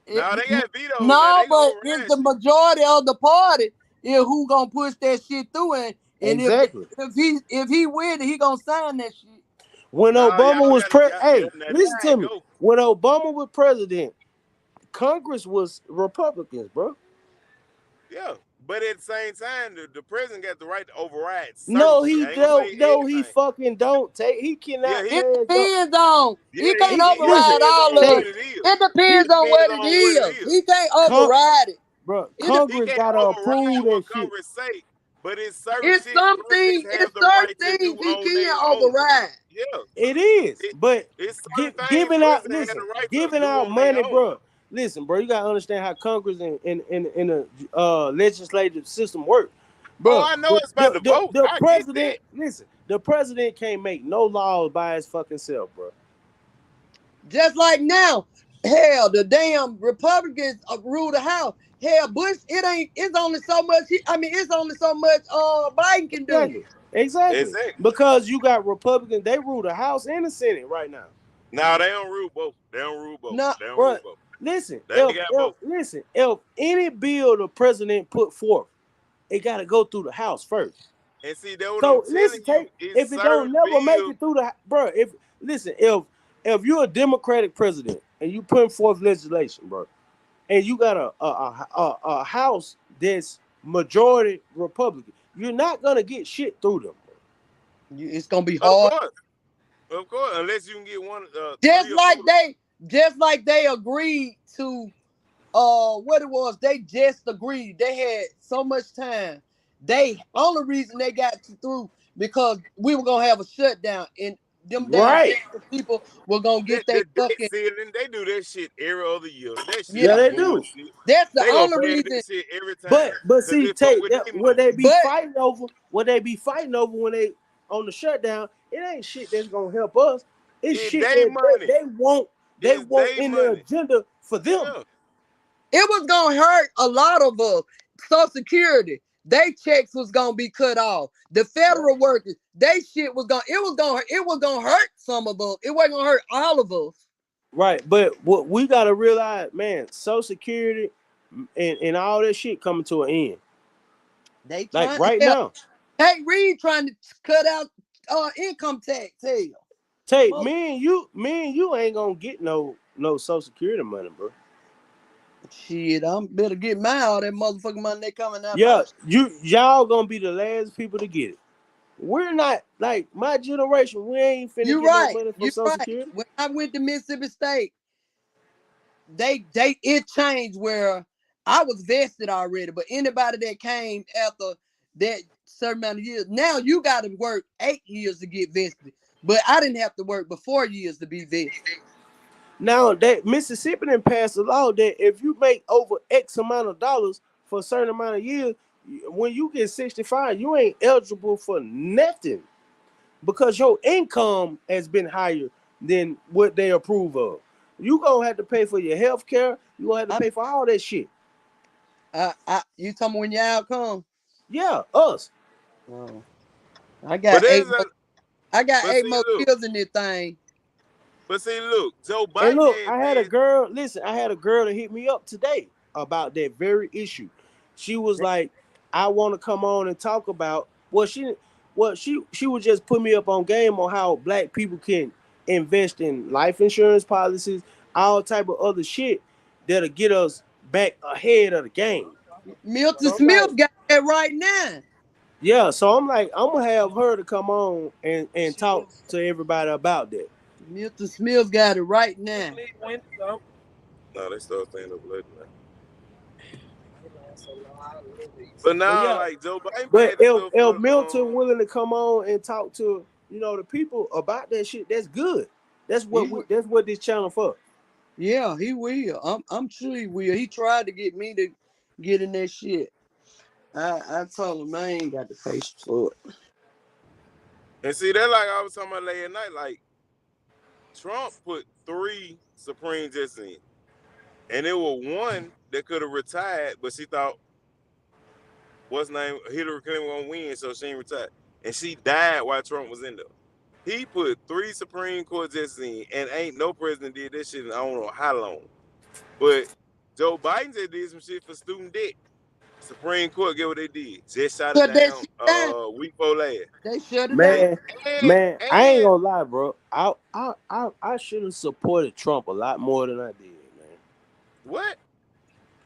Now they got vetoes. Now No, they can but it's override the shit. majority of the party is who gonna push that shit through, and Exactly. if he win, he gonna sign that shit. When Nah, y'all Obama was got yeah. hey, Now listen there to you me. go. When Obama was president, Congress was Republicans, bro. Yeah, but at the same time, the president got the right to override certain No, shit. he I ain't gonna don't. say No, he everything. fucking don't. Take. He Yeah, cannot he It pass. depends on. He yeah can't it Listen. override depends all on of what Take. it. it is. It It depends on depends what it on what it is. is. He can't Con- override it. Bro, It He Congress can't gotta override approve what that shit. Congress say, but it's certain it's shit something. presidents have It's the certain right to do things he on can their own. override. Yeah, It is, it, but it's certain things giving out. presidents have Listen, the right to giving do out on their money, own. bro. Listen, bro. You gotta understand how Congress and the legislative system work, Oh, bro. I know it's about the vote. The I get president. that. Listen, the president can't make no laws by his fucking self, bro. Just like now, hell, the damn Republicans rule the House. Hell, Bush, it ain't. It's only so much. It's only so much. Biden can do. Exactly, exactly. Exactly. Because you got Republicans, they rule the House and the Senate right now. Now they don't rule both. They don't rule both. No, They don't Bro, rule both. listen, They ain't got both. if any bill the president put forth, it got to go through the House first. And see, that what I'm So telling listen, you take is if it don't certain never make bills. it through the bro. If listen, if you're a Democratic president and you put forth legislation, bro, and you got a House that's majority Republican, you're not gonna get shit through them. Bro. it's gonna be Of hard. course, of course, unless you can get one, Just three or like four. they, just like they agreed to, what it was. They just agreed. They had so much time. They only reason they got through because we were gonna have a shutdown and them damn Right? people were gonna get they The debt fucking ceiling, they do that shit every other year. That shit Yeah, is yeah. they do. bullshit. That's the They gonna only pass reason. that shit every But time because see, they fuck take with that their what money. they be But fighting over, what they be fighting over when they on the shutdown, it ain't shit that's gonna help us. It's It's shit they that money. they It's want they in their money. agenda for them. Yeah. it was gonna hurt a lot of us. Social Security, they checks was gonna be cut off. The Yeah. federal workers, they shit was gonna. It was gonna hurt some of us. It wasn't gonna hurt all of us. Right. But what we gotta realize, man, Social Security and all that shit coming to an end. They Like trying. right Hell, now. Tate Reed trying to cut out income tax. Hell, Take mother, me and you ain't gonna get no Social Security money, bro. shit. I'm better get mine. All that motherfucking money they coming out my. Yeah, y'all gonna be the last people to get it. We're not like my generation. We ain't finna You get no right. money from You Social right. Security. When I went to Mississippi State, they it changed where I was vested already, but anybody that came after that certain amount of years, now you got to work 8 years to get vested. But I didn't have to work but 4 years to be vested. Now that Mississippi done passed a law that if you make over X amount of dollars for a certain amount of years, when you get 65, you ain't eligible for nothing because your income has been higher than what they approve of. You gonna have to pay for your health care. You gonna have to I, pay for all that shit. you tell me when your outcome. Yeah, us. Oh, I But got there's eight a more. I got but eight see more look, years in this thing. Joe And Biden look, had I had a passed. girl. Listen, I had a girl that hit me up today about that very issue. She was like, "I want to come on and talk about." She would just put me up on game on how black people can invest in life insurance policies, all type of other shit that'll get us back ahead of the game. Milton So I'm like, Smith got that right now. yeah. So I'm like, I'm gonna have her to come on and talk to everybody about that. Milton Smith got it right now. No, they start staying up late now. But But now, yeah, like Joe Biden but made the stuff if for Milton willing to come on and talk to the people about that shit, that's good. That's He what will. that's what this channel for. Yeah, he will. I'm sure he will. He tried to get me to get in that shit. I told him I ain't got the patience for it. and see that like I was talking about late at night. Like Trump put 3 Supreme Justices in, and there was one that could have retired, but she thought what's name Hillary Clinton won't win, so she ain't retired, and she died while Trump was in there. He put 3 Supreme Court justices in, and ain't no president did this shit in I don't know how long. But Joe Biden just did some shit for student debt. Supreme Court get what they did. Just shot it Shut that down shit down. week before last. They shut it down. Man, And man, I ain't and gonna lie, bro. I should have supported Trump a lot more than I did, man. what?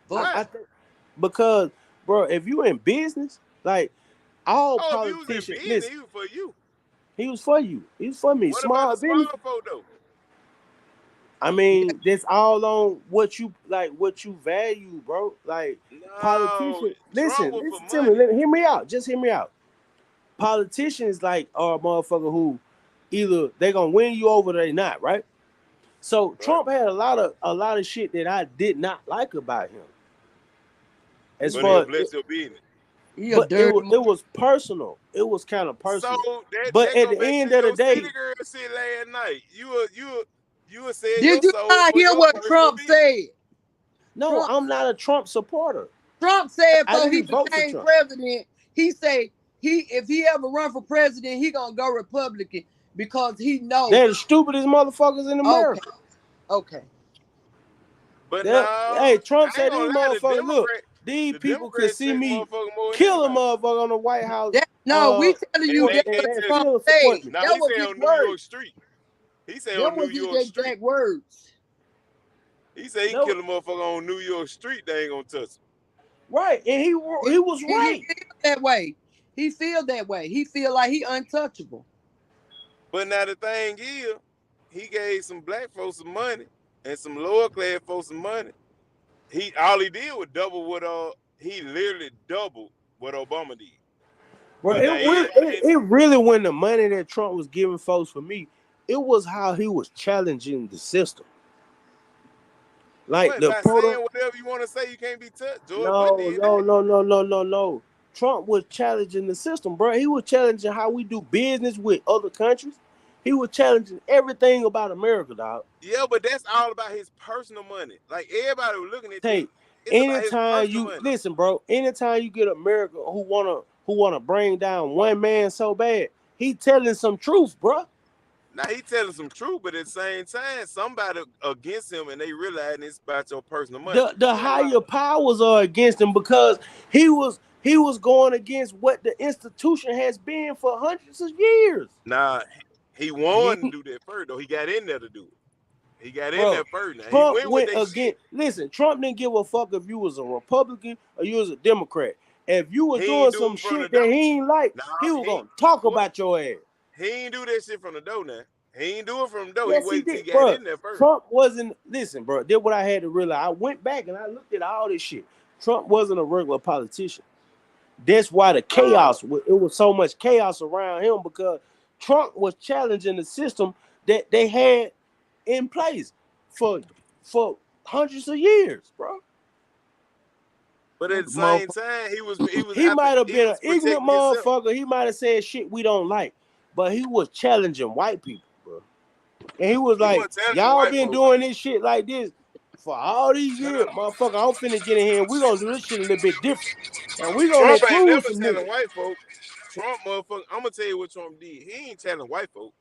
Fuck. I Why? think because, bro, if you in business, like all Oh, if you was in politicians, business, listen, he was for you. he was for you. He was for me. What about Small the business. small folk though? I mean, that's all on what you like, what you value, bro. Like No, politicians, Trump listen, was for listen to me. money. Hear me out. Just hear me out. Politicians like are a motherfucker who either they gonna win you over or they not, right? So Right. Trump had a lot of shit that I did not like about him. As But he'll far, bless your business. He a but it dirty was it was personal. It was kind of So personal. that But that at go the back end to of the your city day, girl shit last night. You sell your Did you soul not for hear your what personal Trump business. said? no, Trump I'm not a Trump supporter. Trump said I before he didn't vote for became Trump. president, he said if he ever run for president, he gonna go Republican because he know. They're the stupidest motherfuckers in Okay, America. okay. But They're, no, hey, Trump I ain't said these gonna lie. motherfuckers, look, these The people could Democrats see check me motherfucker more than kill a anybody. motherfucker on the White House, No, we telling And you they that and what can't they touch Trump it. still said. support me. Now That he was say his on New York words. Street. He say That on New was his York Street. exact words. He say he No, kill a motherfucker on New York Street. They ain't gonna touch him. right, and he was He right. feel that way. He feel that way. He feel like he untouchable. But now the thing is, he gave some black folks some money and some lower class folks some money. All he did was double what he literally doubled what Obama did. Bro, But now it really wasn't the money that Trump was giving folks for me. It was how he was challenging the system. Like what the by proto saying whatever you want to say, you can't be touched. George Bush no, did no, that. no, no, no, no, no. Trump was challenging the system, bro. He was challenging how we do business with other countries. He was challenging everything about America, dog. Yeah, but that's all about his personal money. Like everybody was looking at that. Take It's about his anytime personal you money. listen, bro. Anytime you get America who wanna bring down one man so bad, he telling some truth, bro. Now he telling some truth, but at the same time, somebody against him and they realizing it's about your personal money. The higher powers are against him because he was going against what the institution has been for hundreds of years. Now he He, wanted to do that first, though. He got in there to do it. He got in bro, there first. Now he Trump went with went that shit. against. Listen, Trump didn't give a fuck if you was a Republican or you was a Democrat. If you was He doing ain't do some it from the shit that door. he ain't like, Nah, he was he gonna talk what? about your ass. He ain't do that shit from the door. Now he ain't do it from the door. He Yes, he waited till did, he got bro. in there first. Trump wasn't. Listen, bro. Did what I had to realize. I went back and I looked at all this shit. Trump wasn't a regular politician. That's why the Nah, chaos. It was so much chaos around him because Trump was challenging the system that they had in place for hundreds of years, bro. but at the same Motherfucker. time, He might have he been an was ignorant protecting himself. motherfucker. He might have said shit we don't like, but he was challenging white people, bro. And he was He like, wasn't telling the y'all white been folks. doing this shit like this for all these years, motherfucker. I'm finna get in here and we gonna do this shit a little bit different. And we gonna Trump ain't include never some telling niggas. white folk. Trump motherfucker. I'm gonna tell you what Trump did. He ain't telling white folk.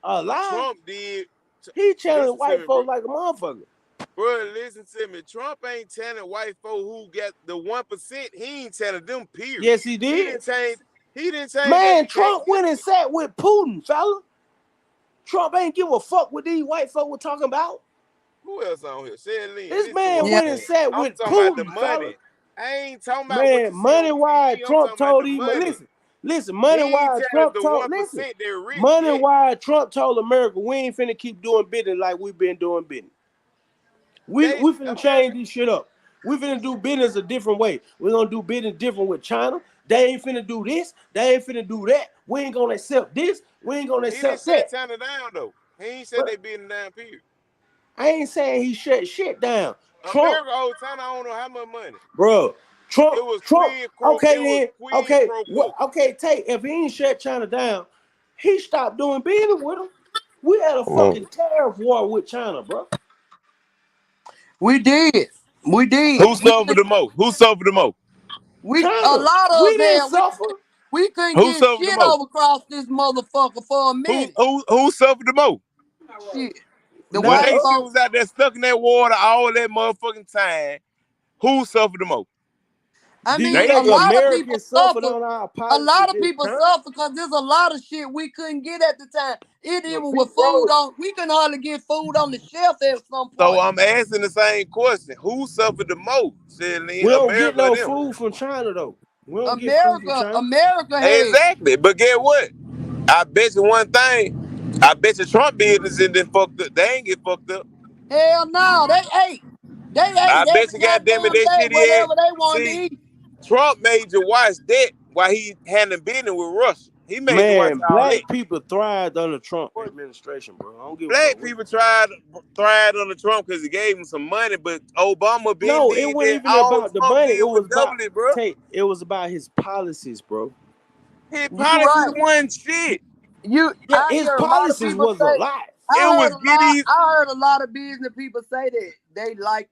A lie. Trump did. He challenging Listen to white me, bro. folks like a motherfucker. Bro, listen to me. Trump ain't telling white folk who got the 1%. He ain't telling them. Period. Yes, he He did. didn't change. He didn't change Man, that. Trump went and sat with Putin, fella. Trump ain't give a fuck what these white folk were talking about. Who else on here? Say Lynn. This Listen to what man I'm Yeah. went and saying. sat I'm with talking about the Putin, fella. money. I ain't talking about what Man, you see on money wise, TV. I'm Trump talking about told the him, money. listen, Listen, He money ain't wise, telling us Trump the told. 1% Listen, they're rich money yet. wise, Trump told America we ain't finna keep doing business like we've been doing business. We finna change America, this shit up. We finna do business a different way. We're gonna do business different with China. They ain't finna do this. They ain't finna do that. We ain't gonna accept this. We ain't gonna he didn't accept shut that. China down though. He ain't said But they being down. Period. I ain't saying he shut shit down. Trump, America owed China I don't know how much money. bro. It was Trump. quid pro. Okay It was then. quid Okay. pro What? quo. Okay. Take if he ain't shut China down, he stopped doing business with them. We had a Mm. fucking tariff war with China, bro. We did. We did. Who suffered the most? Who suffered the most? We a China. lot of We us didn't had suffer. we couldn't Who get suffered the shit most? over across this motherfucker for a Who minute. who who suffered the most? Shit. The When Not white they us. shit folks. was out there stuck in that water all that motherfucking time, who suffered the most? I Do you mean, They a think did. lot of people Americans suffered suffer. on our A policies lot of against people China? suffer because there's a lot of shit we couldn't get at the time. It Well, even with Pete food Rose, on, we couldn't hardly get food on the shelf at some So point. I'm asking the same question: who suffered the most? Shit, we don't get America or no them? food from China though. We don't get food from America, China. America had Exactly. But get what? I bet you one thing. I bet you Trump business and then fucked up. They ain't get fucked up. hell no, they ate I bet every you, goddamn it, goddamn that day shit he had. whatever they wanted to See, eat. Trump made you watch that while he handling business with Russia. He made you watch Man, all that. black people thrived under Trump administration, bro. I don't give a fuck Black what. people thrived under Trump because he gave him some money, but Obama been No, it did wasn't that. even All about the Trump money. did It was was about double it, bro. it was about his policies, bro. His You policies right. wasn't shit. Yeah, I his hear a lot of policies people was a say. lot. It was getting I heard a lot of business people say that they like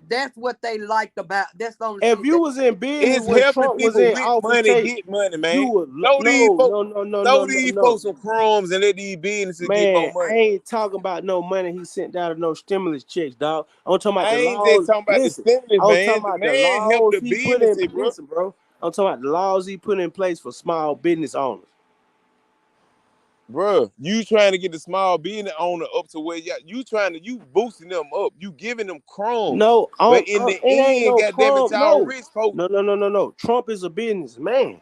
that's what they liked about. That's the only If shit you that. was in business it's when helping Trump was people in with office, money Tate, get money, you man. would Throw these no, folks, no, no, no, throw no, no, these no. folks some crumbs and let these businesses get more Man, I money. ain't talking about no money he sent down to no stimulus checks, dog. I'm talking about I the ain't just laws. talking about the Listen, stimulus, I'm talking man. The about the man helped laws the he put in. businesses, bro. Listen, bro. I'm talking about the laws he put in place for small business owners. Bro, you trying to get the small business owner up to where you boosting them up. You giving them crumbs. No, But in the it ain't end, no goddamn it, crumb. y'all No, rich folks. no, no, no, no, no. Trump is a businessman,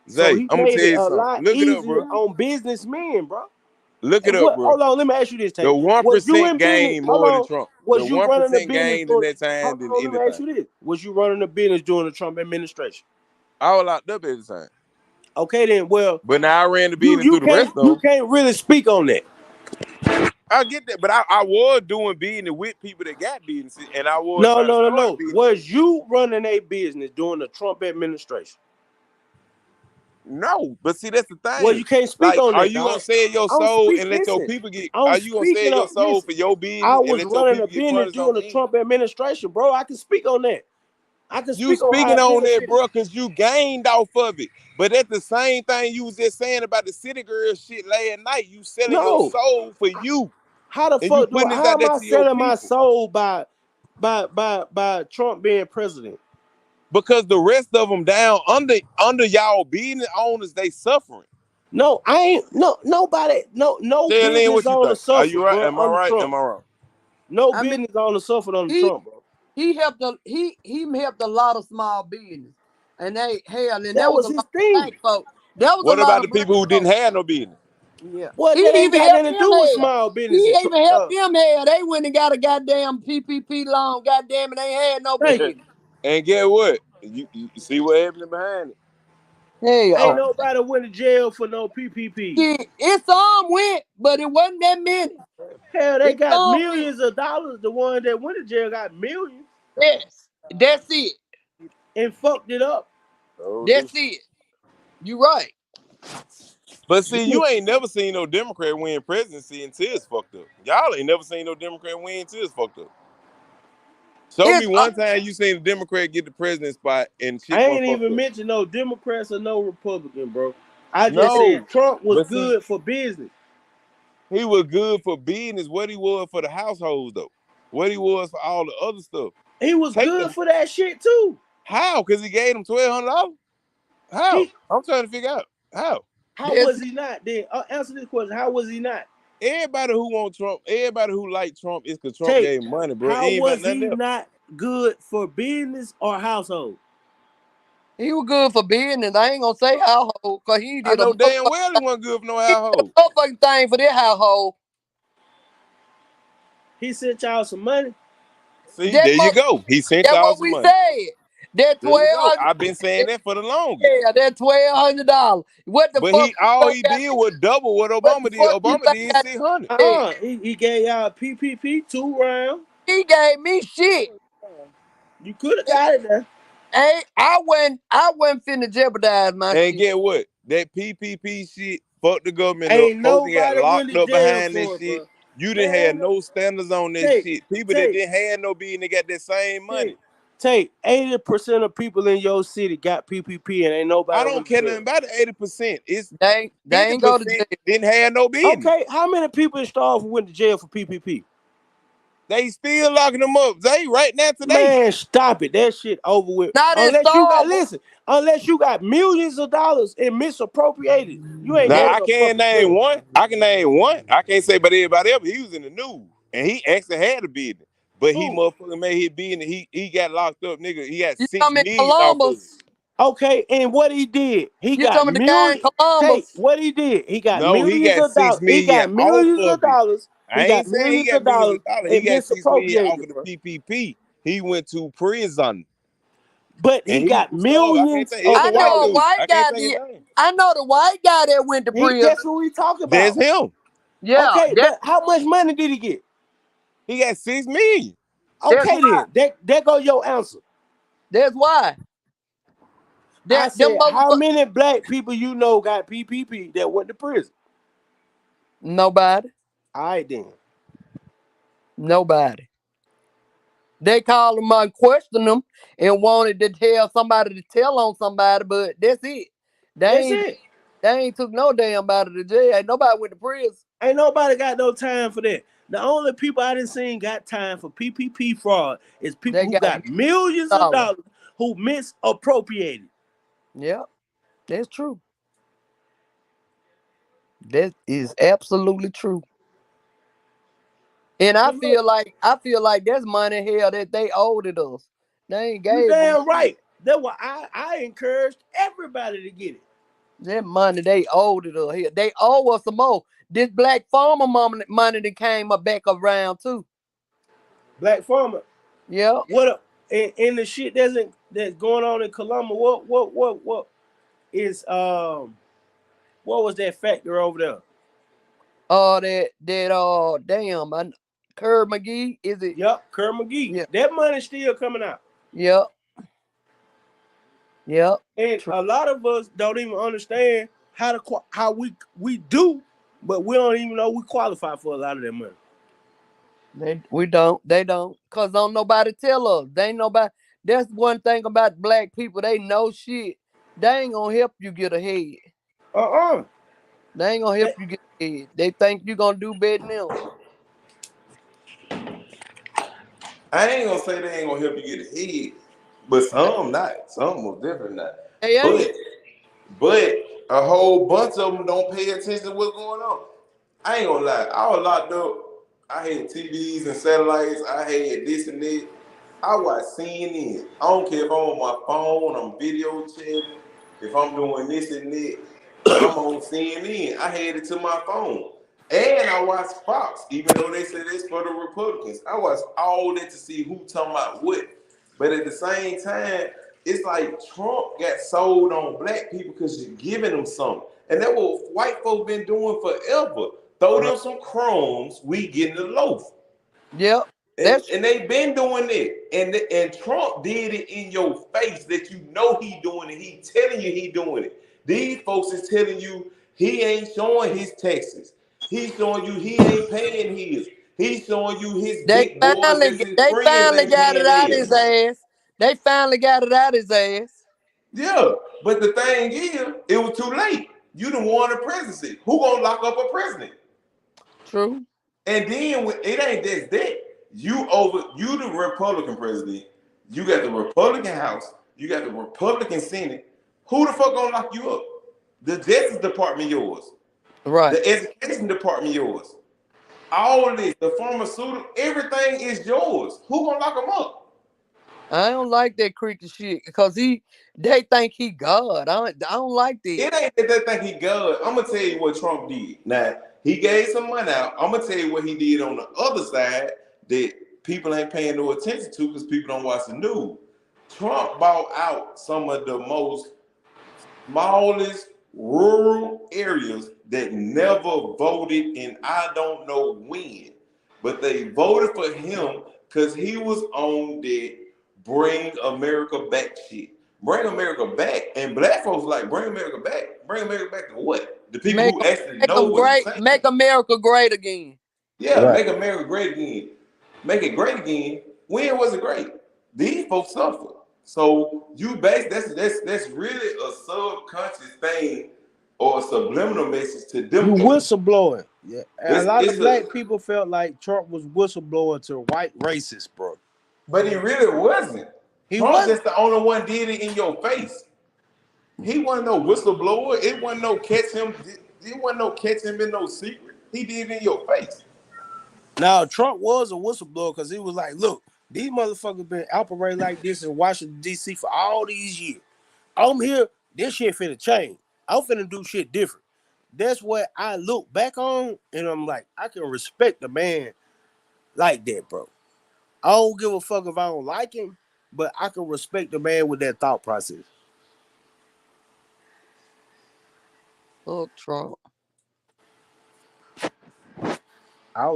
so Zay, he I'm gonna made tell it you a something. lot Look it up, easier bro. on businessmen, bro. Look it And up, what? bro. Hold on, let me ask you this, The Tate. one Was you percent in business? gained Hold more than on. Trump. The Was you one running the percent business gained in during? that time Hold than on, let me ask anything. you this. Was you running the business during the Trump administration? I was locked up at the time. Okay, then. Well, But now I ran the you business through the rest of you them. can't really speak on that. I get that, but I was doing business with people that got businesses, and I was No, trying to no, no, start a no. business. Was you running a business during the Trump administration? No, but see, that's the Well, thing. you can't speak Like, on are that, you gonna dog. sell your I'm soul speak. and let your Listen, people get? I'm Are you gonna sell speaking your on. soul Listen, for your I business and was let your running a people get business punished on during the the end? Trump administration, bro. I can speak on that. I can You speak on how speaking it on that, benefited. bro, because you gained off of it. But that's the same thing you was just saying about the city girl shit last night. You selling your No, soul for you, how the and you fuck do putting I? this How out am there I to your selling my people. soul by Trump being president? Because the rest of them down under y'all business owners, they suffering. No, I ain't. No, nobody. No Tell in business what you owner think. Are suffered, you right? bro, Am I under right? Trump. Am I wrong? No I mean, business owner suffered under he Trump, bro. he helped a lot of small business, and and there That was was a lot his of thing. black folk. There was a What lot about the of black people who didn't folk. have no business? Yeah, Well, he that ain't even got helped nothing to them do with hell. small He business. even helped them hell. They went and got a goddamn PPP loan. Goddamn it, they had no Thank you. business. And get what? You see what happened behind it. Ain't Hell, nobody went to jail for no PPP. shit, it some went, but it wasn't that many. Hell, they It got some went. millions of dollars. The one that went to jail got millions Yes, that's it. and fucked it up. Oh, That's this. it. You right. But see, you ain't never seen no Democrat win presidency until it's fucked up. Y'all ain't never seen no Democrat win until it's fucked up. Show me It's one time you seen a Democrat get the president spot and shit I wasn't ain't fucked even up. mentioned no Democrats or no Republican, bro. I just No, said Trump was but see, good for business. he was good for business. What he was for the households though. What he was for all the other stuff. He was Take good them. for that shit too. How? Because he gave them $1,200. How? He I'm trying to figure out how. How that's was he not? Then answer this question. How was he not? Everybody who want Trump, everybody who like Trump is because Trump Tate, gave money, bro. It how ain't about was nothing he else. not good for business or household? He was good for business. I ain't gonna say household, cause he I did a know damn motherfucking, well he wasn't good for no he did household. a motherfucking thing for their household. He sent y'all some money. See, That there you go. He sent That's y'all what some we money. said. That There you go. 1,200. I've been saying that for the longest. Yeah, that $1,200. What the But fuck he you all think he got? did was double what What the Obama did. fuck you Obama think did got 600. that? He gave y'all PPP 2 round. He gave me shit. You could have got it there. Hey, I wasn't finna jeopardize my And shit. get what? That PPP shit fucked the government up. Ain't Folks that got nobody went locked to up jail behind that for it, shit. bro. You didn't have Man, no standards on that take, shit. People that take, didn't have no being, they got that same money. take, take. 80% of people in your city got PPP, and ain't I nobody don't went to care nothing jail. about the 80%. It's They ain't go to 50% jail. didn't have no business. Okay, how many people in Starkville went to jail for PPP? They still locking them up. They right now today. Man, stop it. That shit over with. Not in Unless you got Starville. listen, unless you got millions of dollars and misappropriated, you ain't Now That going I no can't fucking name jail. one. I can name one. I can't say about everybody else. But he was in the news and he actually had a business. But he Who? motherfucking made his business. He got locked up, nigga. He got you 6 talking about million off of it. Columbus? Okay, and what he did, he You got talking about the guy in million. Take Columbus? what he did. He got No, he millions got of six dollars. He million got off millions of of it. dollars. He I got ain't saying he millions got of millions dollars of dollars. He and got 6 million off misappropriated, of the bro. PPP. He went to prison But and he he got was starved. I can't millions think. It's of a I white know a dollars. dude. white I can't guy think his did. name. I know the white guy that went to He prison. that's what we talk That's about. him. Yeah, Okay, but how much money did he get? He got 6 million. that's Okay, why. then that go your answer. That's why. I That them said, how motherfuckers. many black people you know got PPP that went to prison? Nobody. All right, then. Nobody. They called them and questioned them and wanted to tell somebody to tell on somebody, but that's it. They That's ain't it. they ain't took no damn body to jail. Ain't nobody went to prison. Ain't nobody got no time for that. The only people I done seen got time for PPP fraud is people They who got got millions of $1,000. dollars who misappropriated. Yep, that's true. That is absolutely true. And I Cause look, feel like that's money hell that they owed it us. They ain't you gave us damn shit. right. That's why I encouraged everybody to get it. That money they owed it us here. They owe us some more. This black farmer money that came up back around too. Black farmer. Yep. What up? In the shit that's going on in Columbus, what is what was that factor over there? That damn, Curb McGee, is it? Yup, Kerr McGee. Yeah. That money's still coming out. Yep. Yep. And True. a lot of us don't even understand how we do, but we don't even know we qualify for a lot of that money. We don't. They don't. Cause don't nobody tell us. They ain't nobody. That's one thing about black people. They know shit. They ain't gonna help you get ahead. Uh-uh. They ain't gonna help That, you get ahead. They think you gonna do better than them. I ain't gonna say they ain't gonna help you get ahead, but some not. Some most definitely not. They But ain't. but a whole bunch of them don't pay attention to what's going on. I ain't gonna lie. I was locked up. I had TVs and satellites. I had this and that. I watch CNN. I don't care if I'm on my phone, I'm video chatting, if I'm doing this and that. I'm on CNN. I had it to my phone. And I watch Fox, even though they say it's for the Republicans. I watch all that to see who talking about what. But at the same time, it's like Trump got sold on black people because you're giving them something. And that's what white folk been doing forever. Throw them some crumbs, we getting the loaf. Yep. And, That's and they've been doing it. And Trump did it in your face that you know he doing it. He telling you he doing it. These folks is telling you he ain't showing his taxes. He's showing you he ain't paying his. He's showing you his big boys as his they friends finally ain't got it paying out his theirs. ass. They finally got it out his ass. Yeah, but the thing is, it was too late. You done won the presidency. Who gonna lock up a president? True. And then it ain't just that. You the Republican president. You got the Republican House. You got the Republican Senate. Who the fuck gonna lock you up? The Justice Department yours. Right. The Education Department yours. All of this, the pharmaceutical, everything is yours. Who gonna lock them up? I don't like that creaky shit because they think he God. I don't like that. It ain't that they think he good. I'm gonna tell you what Trump did. Now he gave some money out. I'm gonna tell you what he did on the other side that people ain't paying no attention to because people don't watch the news. Trump bought out some of the most smallest rural areas that never voted, and I don't know when, but they voted for him because he was on the Bring America Back shit. Bring America Back, and black folks like Bring America Back. Bring America Back to what? The people Make who 'em- actually make know them what he's great. saying. Make America great again. Yeah, Right. make America great again. Make it great again. When was it great? These folks suffered. So you base that's really a subconscious thing or a subliminal message to You them folks. whistleblowing. Yeah. And a lot of It's a black people felt like Trump was whistleblowing to white racists, bro. but he really wasn't. He Trump wasn't. just the only one did it in your face. He wasn't no whistleblower. It wasn't no catch him. It wasn't no catch him in no secret. He did it in your face. Now Trump was a whistleblower because he was like, look, these motherfuckers been operating like this in Washington, D.C. for all these years. I'm here, this shit finna change. I'm finna do shit different. That's what I look back on, and I'm like, I can respect the man like that, bro. I don't give a fuck if I don't like him, but I can respect the man with that thought process. Fuck Trump. I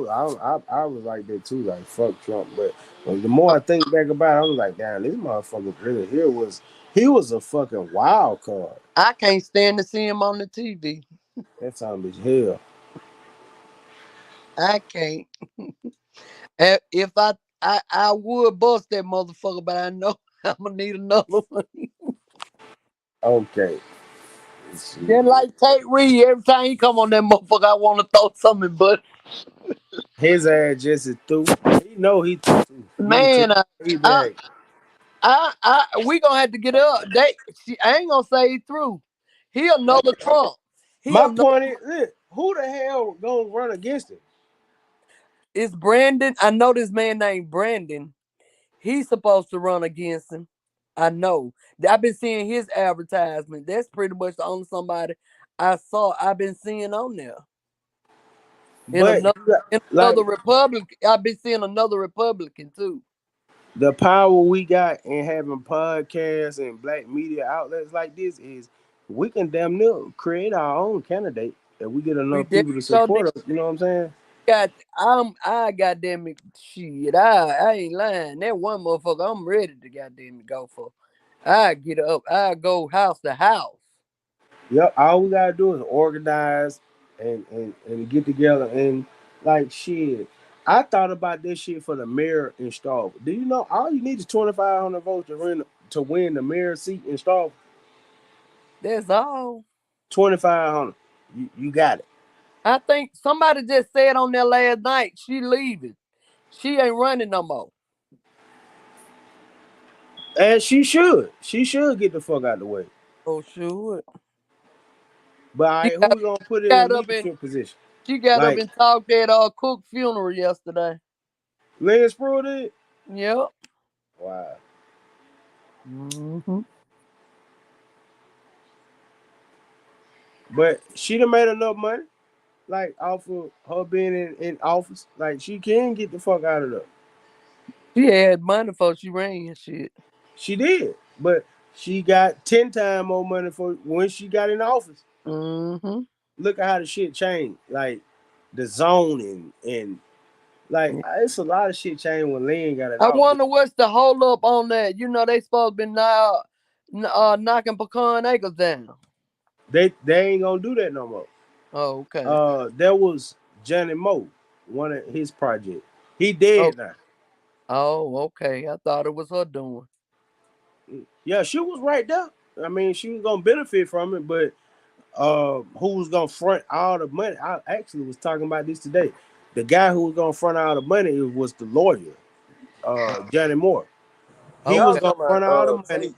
was like that too, like fuck Trump. But the more I think back about it, I was like, damn, this motherfucker really here was he was a fucking wild card. I can't stand to see him on the TV. That time is hell. I can't. If I would bust that motherfucker, but I know I'm gonna need another one. Okay. Let's see. Then like Tate Reed, every time he come on that motherfucker, I want to throw something. But His ass just is through. He know he through. You can tell man, he I, back. we gonna have to get up. I ain't gonna say he through. He another Trump. He My another. point is, look, who the hell gonna run against him? It's Brandon. I know this man named Brandon. He's supposed to run against him. I know. I've been seeing his advertisement. That's pretty much the only somebody I've been seeing on there. In But another in like another Republican, I've been seeing another Republican too. the power we got in having podcasts and black media outlets like this is we can damn near create our own candidate if we get We enough damn people to sure did. support us. You know what I'm saying? I goddamn it shit. I ain't lying. That one motherfucker I'm ready to goddamn it go for. I get up, I go house to house. Yep. All we gotta do is organize and get together and like shit. I thought about this shit for the mayor in Starkville. Do you know all you need is 2,500 votes to win the mayor seat in Starkville? That's all. 2,500. You got it. I think somebody just said on there last night she leaving. She ain't running no more. And she should. She should get the fuck out the way. Oh sure. But all She right, who got, we gonna put in a got up and leadership position? she got up Like and talked at Cook funeral yesterday. Lance Spruill did? Yep. Wow. Hmm. But she done made enough money, like off of her being in office. Like she can get the fuck out of there. She had money before she ran and shit. She did. But she got 10 times more money for when she got in office. Hmm. Look at how the shit changed. Like the zoning and like it's a lot of shit changed when Lynn got in I office. wonder what's the hold up on that. You know they supposed to be now knocking pecan acres down. They ain't gonna do that no more. Oh, okay. There was Johnny Moe, one of his projects. He Oh, dead now. okay. I thought it was her doing. Yeah, she was right there. I mean, she was gonna benefit from it, but who was gonna front all the money? I actually was talking about this today. The guy who was gonna front all the money was the lawyer, Johnny Moore. He Y'all was Okay. gonna talking front about all the money. Tate.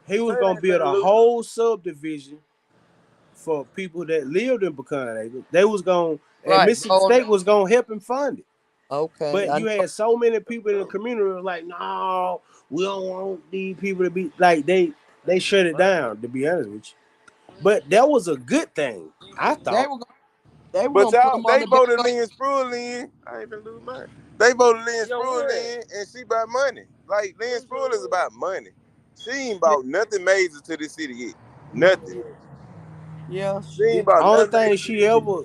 He was Tate gonna ain't build finna a lose. whole subdivision for people that lived in Pecan Acres. They was gonna and Right. Mississippi State was gonna help him fund it. Okay. But you had so many people in the community who was like, no, we don't want these people to be like they shut it down, to be honest with you. But that was a good thing, I They thought. were they were But gonna put y'all, them on they the back voted of Lynn Spruill in. I ain't finna lose mine. They voted Lynn Yo, Spruill what? in, and she about money. Like Lynn What's your Spruill is word? about money. She ain't yeah, about nothing major to this city yet. Nothing. yeah, She ain't yeah. about Only nothing thing major to she this city. ever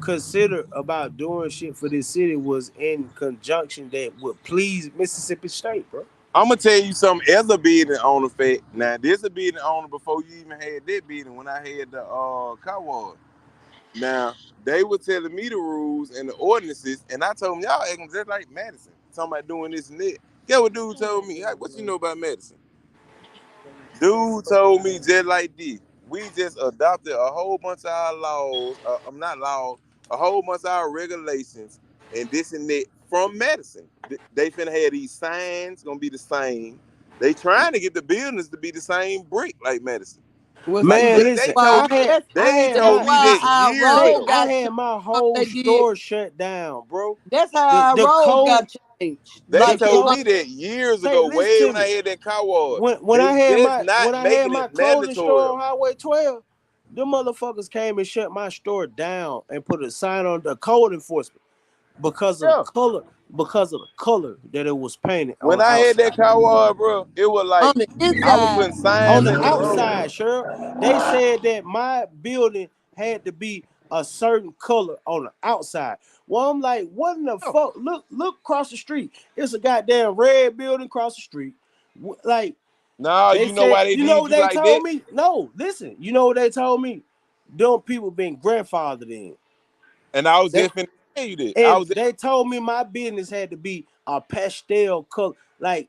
considered about doing shit for this city was in conjunction that would please Mississippi State, bro. I'm gonna tell you something. As a building owner, fact. Now this a building owner before you even had that building. When I had the car wash. Now they were telling me the rules and the ordinances, and I told them y'all acting just like Madison. Talking about doing this and that. Get what dude told me? Like, what you know about Madison? Dude told me just like this. We just adopted a whole bunch of our laws. I'm not laws. A whole bunch of our regulations and this and that from Madison. They finna have these signs gonna be the same. They trying to get the buildings to be the same brick like Madison. Well, Like see, Man, that's they listen, told why me that's I they had that's told my me why that listen, our years Shay, road ago. I got had changed. my What whole they did. store shut down, bro. That's how The our the road code got changed. They the Like it told was code me that years Shay, ago, listen way to when I me. had that car wash. When They I had just my not when I had making my it clothing store mandatory. on Highway 12, them motherfuckers came and shut my store down and put a sign on the code enforcement because of the Yeah. color that it was painted on When the I had that outside. car wash, bro, it was on like the I was inside. putting On signs the on the road. outside, Cheryl, they said that my building had to be a certain color on the outside. Well, I'm like, what in the Oh, fuck? Look across the street. It's a goddamn red building across the street. Like Nah, they you know said, why they you know did what you they like told that? me? No, listen, you know what they told me? Them people been grandfathered in. And I was They just finna tell you that. I and was just, they told me my business had to be a pastel color. Like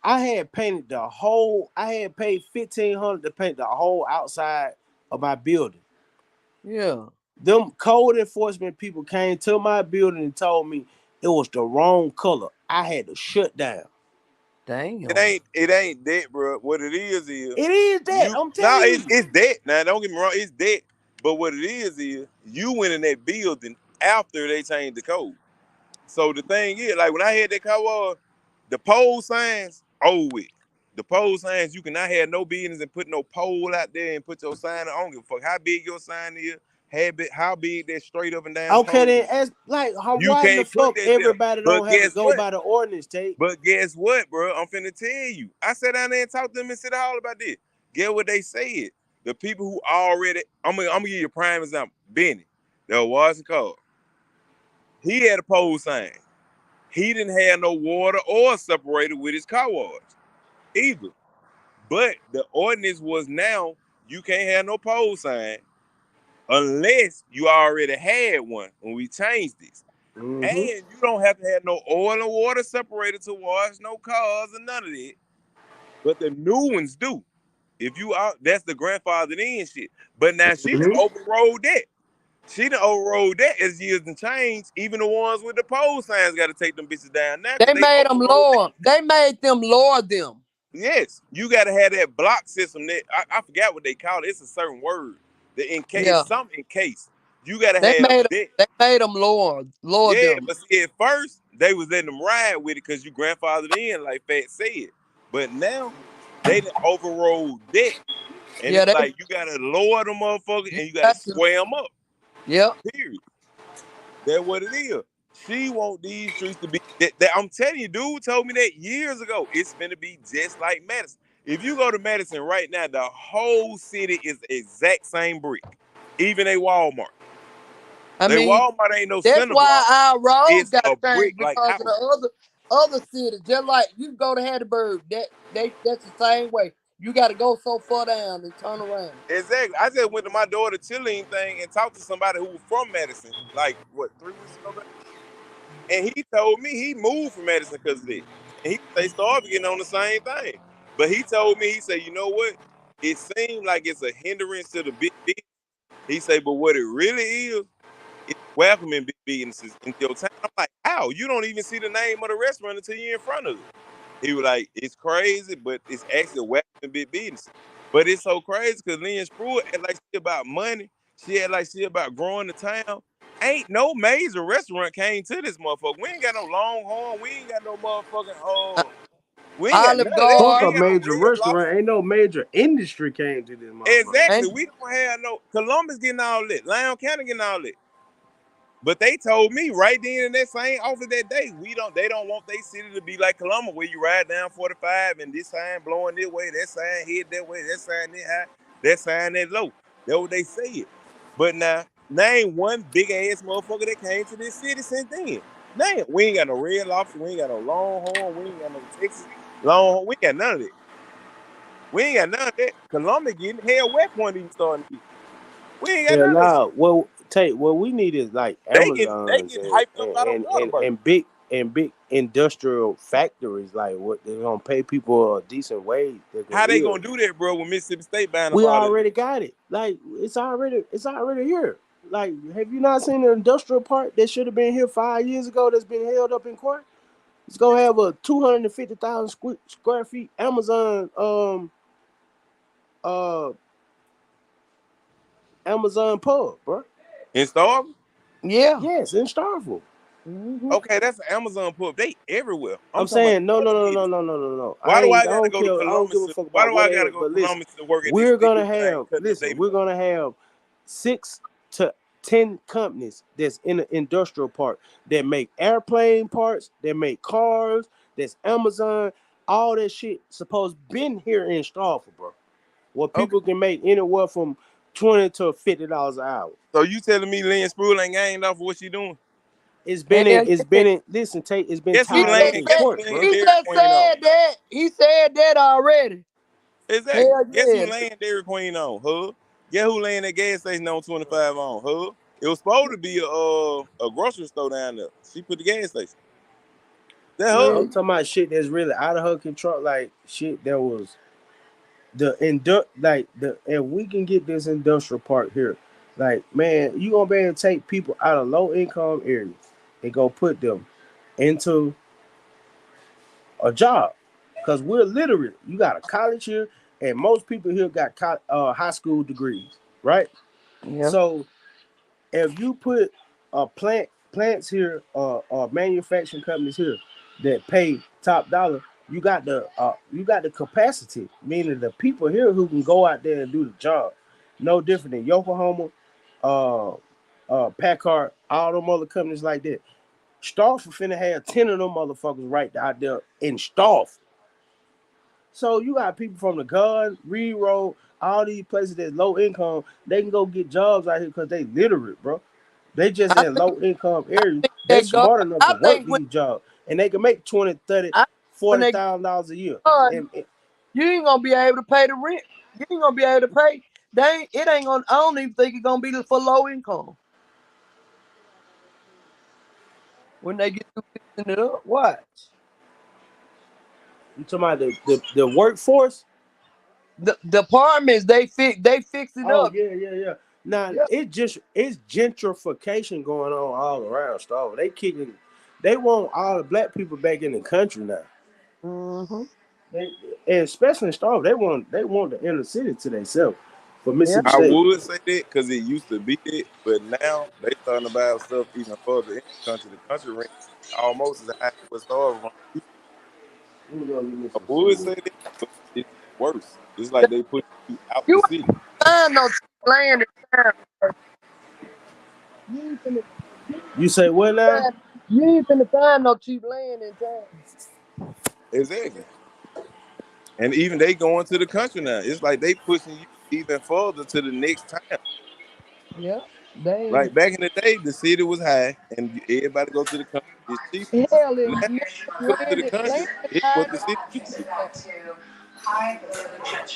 I had painted the whole. I had paid $1,500 to paint the whole outside of my building. yeah. Them code enforcement people came to my building and told me it was the wrong color. I had to shut down. Damn. it ain't that, bro. What it is It is that you I'm nah, telling you. it's that. Now don't get me wrong, it's that. But what it is you went in that building after they changed the code. So the thing is, like when I had that car wash, the pole signs, oh with. The pole signs, you cannot have no business and put no pole out there and put your sign on. I don't give a fuck how big your sign is, how big that straight up and down Okay, pole then is. as like how You why in the can't put fuck that there. everybody But don't have to guess go what? by the ordinance, Tate? But guess what, bro? I'm finna tell you. I sat down there and talked to them and said all about this. Get what they said. The people who already, I'm gonna give you a prime example. Benny, that was car. He had a pole sign. He didn't have no water or separator with his car wash either. But the ordinance was now you can't have no pole sign unless you already had one when we changed this. Mm-hmm. And you don't have to have no oil and water separator to wash no cars or none of that. But the new ones do. If you out, that's the grandfathered in shit. But now she done Mm-hmm. overrode that. She done overrode that as years and change. Even the ones with the pole signs got to take them bitches down now because They they made them overrode that. lower. They made them lower them. Yes, you got to have that block system. That I forgot what they call it. It's a certain word. That in case it's Yeah. something in case you got to They have made them. that. They made them lower Yeah, them. but see, at first they was letting them ride with it because you grandfathered in, like Fat said. But now they done overrode that. And Yeah, it's they. like you gotta lower the motherfucker You and you gotta got to. square them up. Yep. Period. That's what it is. She want these streets to be I'm telling you, dude told me that years ago. It's gonna be just like Madison. If you go to Madison right now, the whole city is exact same brick. Even a Walmart. I They mean, Walmart ain't no that's center why block. our roads It's got a brick changed like because of house. the other cities. Just like you go to Hattiesburg, that's the same way. You got to go so far down and turn around. Exactly. I just went to my daughter chilling thing and talked to somebody who was from Madison, like what 3 weeks ago, and he told me he moved from Madison because of that. And they started getting on the same thing. But he told me, he said, you know what? It seemed like it's a hindrance to the big business. He said, but what it really is, it's welcoming big businesses into your town. I'm like, how? You don't even see the name of the restaurant until you're in front of it. He was like, it's crazy, but it's actually welcoming big businesses. But it's so crazy because Lynn Spruill had like she about money. She had like she about growing the town. Ain't no major restaurant came to this motherfucker. We ain't got no Longhorn. We ain't got no motherfucking we ain't got Olive none of that. Garden. We Fuck a ain't got no major Red restaurant. Lobster. Ain't no major industry came to this motherfucker. Exactly. And We don't have no Columbus getting all lit. Lowndes County getting all lit. But they told me right then in that same office that day, they don't want their city to be like Columbus, where you ride down 45 and this sign blowing this way, that sign head that way, that sign that high, that sign that low. That's what they said. But now, name one big ass motherfucker that came to this city since then. Name, we ain't got no Red Lobster, we ain't got no Longhorn, we ain't got no Texas Longhorn, we ain't got none of that. We ain't got none of that. Columbus getting hell, West Point even starting to get. We ain't got Yeah, none of that shit. nah. Well, what we need is like They Amazons getting hyped up out of Waterbury. and big industrial factories, like what they're gonna pay people a decent wage that can How they live. gonna do that, bro? When Mississippi State buying up We all that? already got it. Like it's already here. Like, have you not seen the industrial park that should have been here 5 years ago? That's been held up in court. It's gonna have a 250,000 square feet uh Amazon pub, bro. In Starville? yeah. Yes, in Starville. Hmm. Okay, that's an Amazon pub. They everywhere. I'm I'm talking about saying the no, no, other no, no, cities. no, no, no, no. Why do I I gotta don't go to care. I don't give Columbus? a fuck Why about do where I they gotta at. go to But listen, Columbus to work at this we're stupid gonna thing? have Cutting up listen. their We're money. gonna have 6 to 10 companies that's in the industrial park that make airplane parts, that make cars. That's Amazon. All that shit supposed been here in Stratford, bro. Where Okay, people can make anywhere from $20 to $50 an hour. so you telling me Lynn Spruill ain't gained off of what she doing? It's Hell been in. It's yeah. been in. Listen, Tate. It's been Guess who He tied up just Lane? in Guess said who court, Lane bro. he Dairy just Queen on? said that. He said that already. Exactly. Hell Guess who yeah. Lane Dairy Queen on? Huh? Guess who laying that gas station on 25 on? Huh? It was supposed to be a grocery store down there. She put the gas station. That No, her? I'm Yeah. talking about shit that's really out of her control. Like shit that was and we can get this industrial park here. Like, man, you gonna be able to take people out of low income areas and go put them into a job. Cause we're literate. You got a college here, and most people here got high school degrees, right? Yeah. So if you put plants here or manufacturing companies here that pay top dollar, you got the capacity, meaning the people here who can go out there and do the job. No different than Yokohama, uh, Packard, all them other companies like that. Starford finna have 10 of them motherfuckers right out there in Starford. So you got people from the gun, Reed Road, all these places that's low income, they can go get jobs out here because they literate, bro. They just I in think low income areas. They that God. smart enough to I work think when these jobs. And they can make 20, 30, I when they $40,000 a year. God, And you ain't gonna be able to pay the rent. You ain't gonna be able to pay. They ain't, it ain't gonna. I don't even think it's gonna be for low income when they get through fixing it up. Watch. you talking about the workforce? The apartments they fix it Oh up. yeah, yeah, yeah. Now Yeah. it's gentrification going on all around Starville. They want all the black people back in the country now. Mm-hmm. They, and especially in Starville, they want the inner city to themselves for Yeah. Mississippi I State. would say that because it used to be that, but now they starting to buy stuff even further in the country. The country rent almost as high as what stores run. Let me go give me I some would cereal. say that, but it's worse. It's like they push you out You the ain't city. find no land in town. You ain't finna, You say what now? find, you ain't finna find no cheap land in town. Exactly. And even they going to the country now. It's like they pushing you even further to the next town. Yeah. They Like back in the day, the city was high, and everybody go to the country. It's cheap. hell Now, in go to the country. land is It's high. what the city used to be.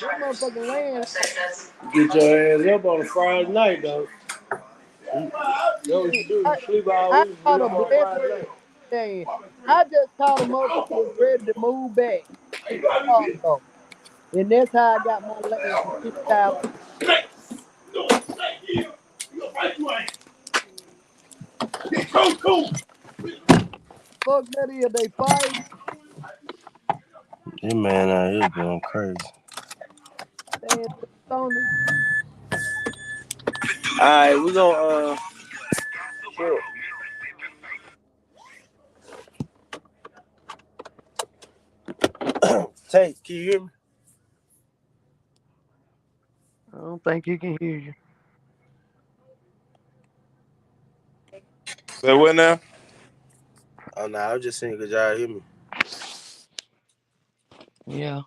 This motherfucking land. Get your ass up on a Friday night, though. That's what you do. I, You sleep all I week, get caught a up on blessing Friday night. day. I just caught a motherfucker was ready to move back to Chicago. And that's how I got my land for $50,000. Fuck that is they fight. This man out here going crazy. They on it. All right, we gonna Sure. Take, can you hear me? I don't think he can hear you. So what now? Oh no, I was just saying because y'all hear me. Yeah.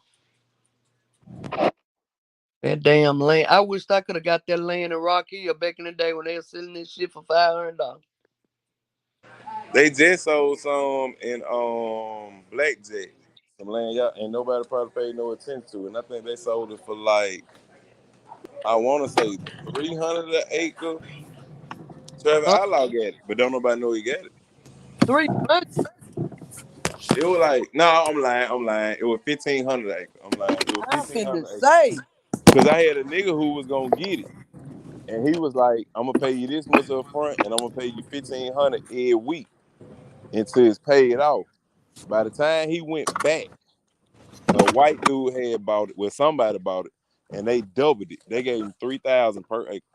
That damn land. I wish I could have got that land in Rock Hill back in the day when they were selling this shit for $500. They just sold some in Blackjack. Some land y'all ain't nobody probably paid no attention to it. And I think they sold it for like I wanna say 300 an acre. Trevor Huh? Outlaw got it, but don't nobody know he got it. 300? It was like, no, I'm lying. It was 1,500 an acre. I'm lying. It was I'm fifteen finna hundred acre. say. Cause I had a nigga who was gonna get it, and he was like, "I'm gonna pay you this much up front, and I'm gonna pay you 1,500 every week until it's paid off." By the time he went back, a white dude had bought it. Well, somebody bought it, and they doubled it. They gave him 3,000 per acre.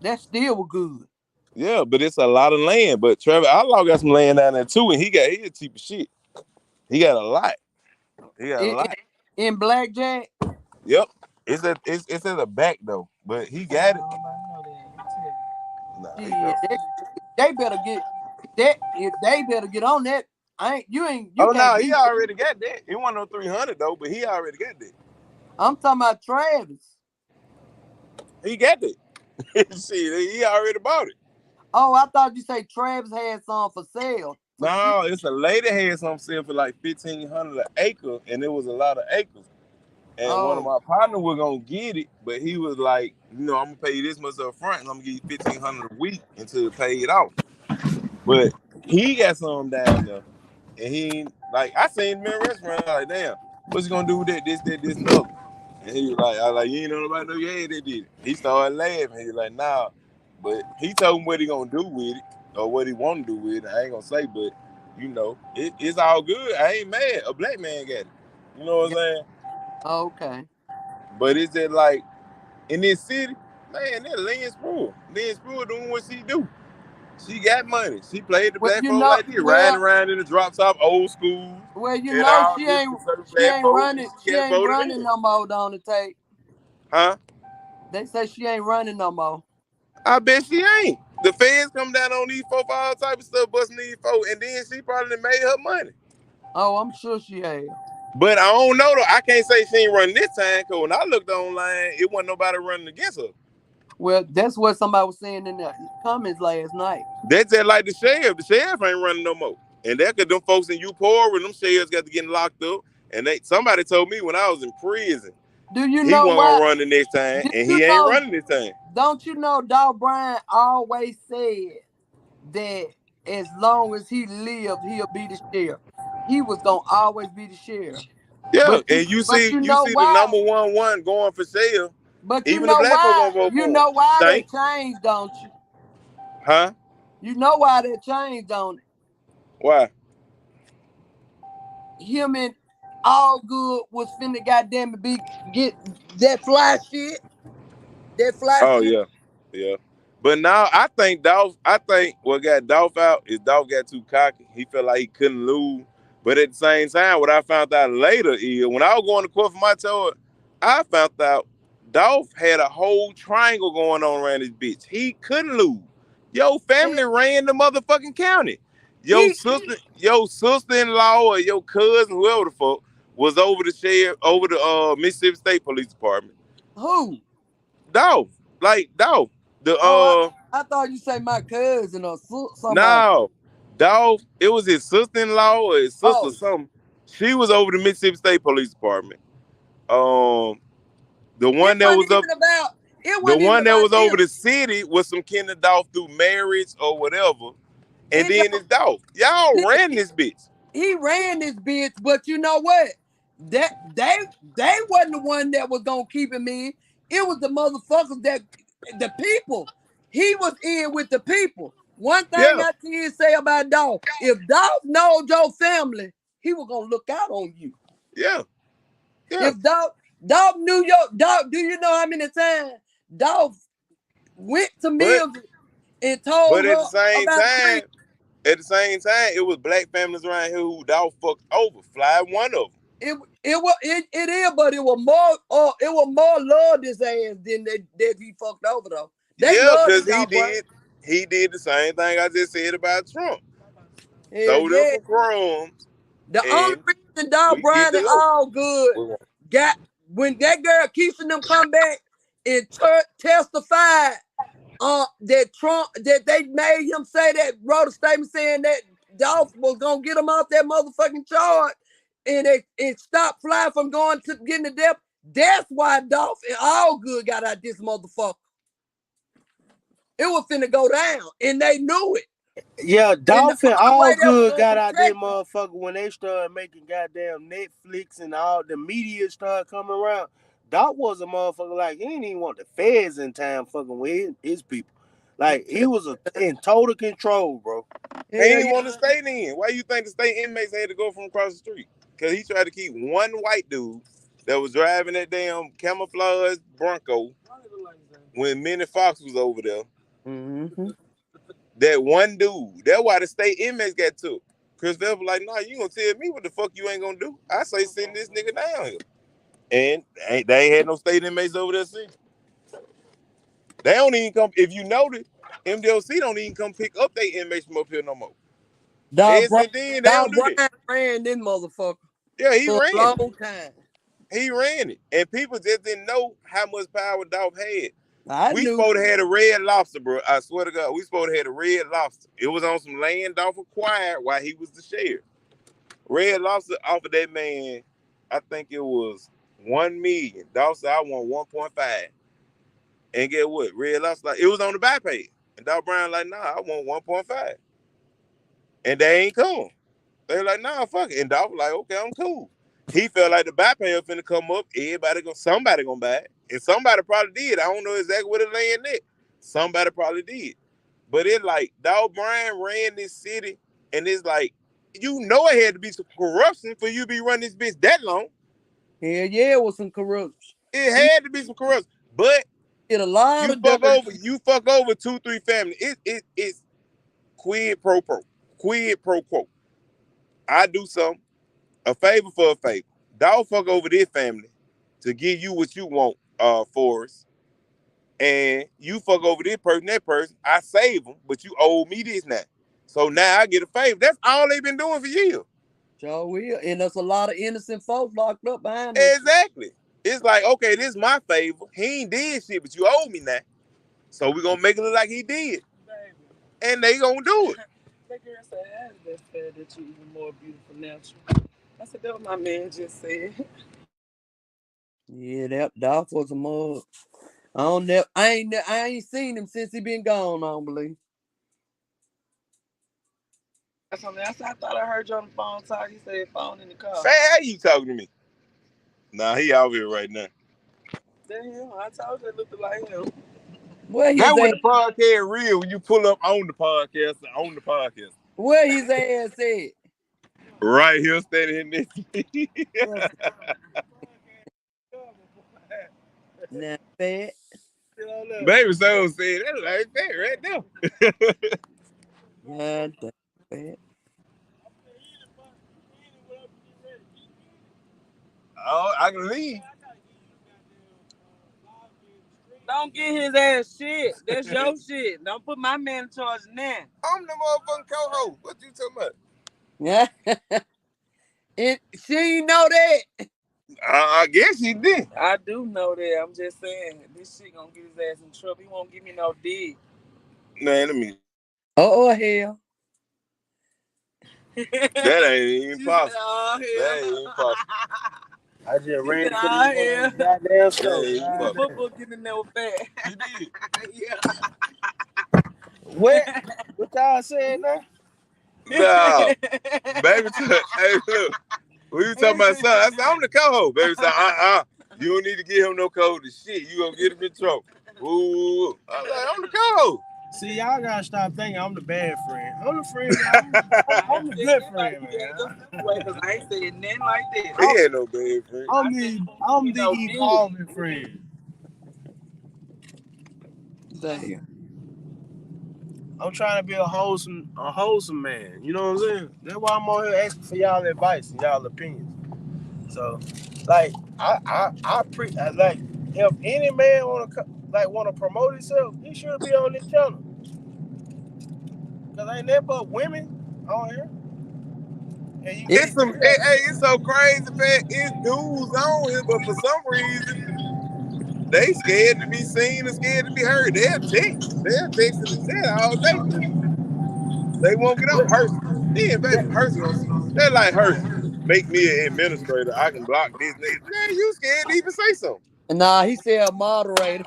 That still was good. Yeah, but it's a lot of land. But Trevor Outlaw got some land down there too, and he a cheap as shit. He got a lot. He got a In, in, lot. in Blackjack. Yep. It's at the back though, but he got it. Nah, he Shit, don't. they better get that. If they better get on that. You Oh can't no, he beat. already got that. It wasn't no 300 though, but he already got that. I'm talking about Travis. He got that. Shit, he already bought it. Oh, I thought you say Travis had some for sale for cheap. No, it's a lady had some sale for like 1,500 an acre, and it was a lot of acres. And one of Oh, my partners was gonna get it, but he was like, I'm gonna pay you this much up front, and I'm gonna give you 1,500 a week until it paid off. But he got some down there, and he like I seen him in a restaurant. I was like, damn, what's he gonna do with that? This, and other. And he was like, I was like, you ain't know nobody know you had that, did it? He started laughing. He was like, nah. But he told me what he gonna do with it or what he want to do with it. I ain't gonna say, but it's all good. I ain't mad. A black man got it. You know what I'm yeah, saying? okay. But it's just like in this city, man, that Lynn Spruill. Lynn Spruill doing what she do. She got money. She played the Well, black folk like this, riding around in the drop top, old school, and all this for certain black folks, and she she got ain't voted running in. no more. Don't it take? Huh? They say she ain't running no more. I bet she ain't. The feds come down on these folk for all type of stuff, busting these folk, and then she probably made her money. Oh, I'm sure she has. But I don't know though. I can't say she ain't running this time, because when I looked online, it wasn't nobody running against her. Well, that's what somebody was saying in the comments last night. That's just like the sheriff. The sheriff ain't running no more. And that could them folks in Upora when them sheriffs got to getting locked up. And somebody told me when I was in prison, Do you he know wasn't why? gonna run the next time, Do and you he ain't know? running this time. Don't you know? Doc Bryan always said that as long as he lived, he'll be the sheriff. He was gonna always be the sheriff. Yeah, But and you but see, you you know see the why? number one going for sheriff. But you Even the know black folk why? gonna vote You for him. know why Stank, that changed, don't you? huh? You know why that changed, don't it? Why? Him and All Good was finna goddamn be get that fly shit. That fly Oh shit. yeah, yeah. But now I think what got Dolph out is Dolph got too cocky. He felt like he couldn't lose. But at the same time, what I found out later is when I was going to court for my charge, I found out Dolph had a whole triangle going on around this bitch. He couldn't lose. Your And family ran the motherfucking county. he Your sister-in-law or your cousin, whoever the fuck, was over the sheriff, over the Mississippi State Police Department. who? Dolph, like Dolph. The Oh, I thought you say my cousin or somebody. No, Dolph, it was his sister-in-law or his sister or Oh, something. She was over the Mississippi State Police Department. Um, the it one that wasn't was up, even about. It the wasn't even one that about was over them. the city was some kind of Dolph through marriage or whatever. And It then don't. it's Dolph. Y'all ran this bitch. He ran this bitch, but you know what? That they wasn't the one that was gonna keep him in. It was the motherfuckers that the people. He was in with the people. One thing Yeah, I can say about Dog, if Dog knows your family, he was gonna look out on you. yeah, yeah. If Dog knew your Dog, do you know how many times Dog went to But Mills and told But her about a friend. at the same time, it was black families around here who dog fucked over. Fly one of them. It is, but it was more love this ass than that he fucked over though. They Yeah, love cause this dog boy. he did the same thing I just said about Trump. Hell Throw them yeah. some crumbs The only and reason Dog we get Brian the and low. all good got when that girl Keisha them come back and testified that they made him say that, wrote a statement saying that Dolph was gonna get him off that motherfucking charge and it stopped Fly from going to getting the death. That's why Dolph and all good got out this motherfucker. It was finna go down and they knew it. Yeah, And the Dolphin only all way they were good gonna got out there, protect him. motherfucker, when they started making goddamn Netflix and all the media started coming around. Doc was a motherfucker like he didn't even want the feds in town fucking with his people. Like he was in total control, bro. He Hell didn't yeah. want to stay in. Why you think the state inmates had to go from across the street? Cause he tried to keep one white dude that was driving that damn camouflage Bronco when Minnie Fox was over there. Mm-hmm. That one dude. That's why the state inmates got took. Chris Bell was like, nah, you gonna tell me what the fuck you ain't gonna do? I say send this nigga down here. And they ain't had no state inmates over there since. They don't even come, if you notice, MDLC don't even come pick up their inmates from up here no more. Dog And since then, they don't do Brian that. ran this motherfucker Yeah, he for a ran it. long time. He ran it. And people just didn't know how much power Dolph had. I We knew. supposed to have a red lobster, bro. I swear to God, we supposed to have a red lobster. It was on some land Dolph acquired while he was the sheriff. Red lobster offered that man, I think it was 1 million. Dolph said, I want 1.5. And get what? Red lobster, like, it was on the back page. And Dolph Brown like, nah, I want 1.5. And they ain't come. They like, nah, fuck it. And Dolph was like, okay, I'm cool. He felt like the buy pay finna come up. Somebody gonna buy it. And somebody probably did. I don't know exactly where the land at. Somebody probably did. But it like, Dolph Bryan ran this city, and it's like, you know it had to be some corruption for you to be running this bitch that long. Hell yeah, it was some corruption. It He had to be some corruption. But did a lot you of fuck dirt. over, 2-3 families. It's quid pro quo. Quid pro quo. I do something. A favor for a favor. Dog fuck over this family to give you what you want, Forrest. And you fuck over this person, that person. I save them, but you owe me this now. So now I get a favor. That's all they've been doing for years. Sure will. And there's a lot of innocent folks locked up behind that shit. Exactly. It's like, okay, this is my favor. He ain't did shit, but you owe me now. So we gonna make it look like he did. And they gonna do it. That girl said, that's fair that you even more beautiful natural. I said, that what my man just said. Yeah, that dog was a mug. I ain't seen him since he been gone, I don't believe. I said, I thought I heard you on the phone talk. He said phone in the car. Say, how you talking to me? Nah, he out here right now. Damn, I told you it looked like him. Where his That when ass? the podcast real, when you pull up on the podcast. Where his ass at? Right here, standing in this. Now fat. Baby so said that like that right there. God damn fat. Oh, I can leave. Don't get his ass shit. That's your shit. Don't put my man in charge now. I'm the motherfucking co-host. What you talking about? Yeah. And she ain't know that. I guess he did. I do know that. I'm just saying, this shit gonna get his ass in trouble. He won't give me no dick. Man, let me. Oh hell. That ain't even possible. Oh, That ain't even possible. I just ran to the yeah. goddamn store. That ain't even The possible. football getting there with fat. He did. Yeah. What? What y'all saying now? No. Baby, hey, look. We was talking about something. I said, I'm the co-host. Baby said, you don't need to give him no code to shit. You gonna get him in trouble. Ooh. I was like, I'm the co-host. See, y'all gotta stop thinking I'm the bad friend. I'm the friend. I'm the good friend, man. Because I ain't saying nothing like that. He ain't no bad friend. I'm the evolving friend. Damn. I'm trying to be a wholesome man. You know what I'm saying? That's why I'm on here asking for y'all advice and y'all opinions. So, like, like if any man wanna promote himself, he should be on this channel. Cause ain't that but women on here, and you It's see, some, it's so crazy, man. It's dudes on here, but for some reason they scared to be seen and scared to be heard. They'll text in the chat all day, but they won't get on. Hurt me and baby Hurts gonna see. They're like Hurt. Make me an administrator. I can block this nigga. Man, you scared to even say something. Nah, he said moderator.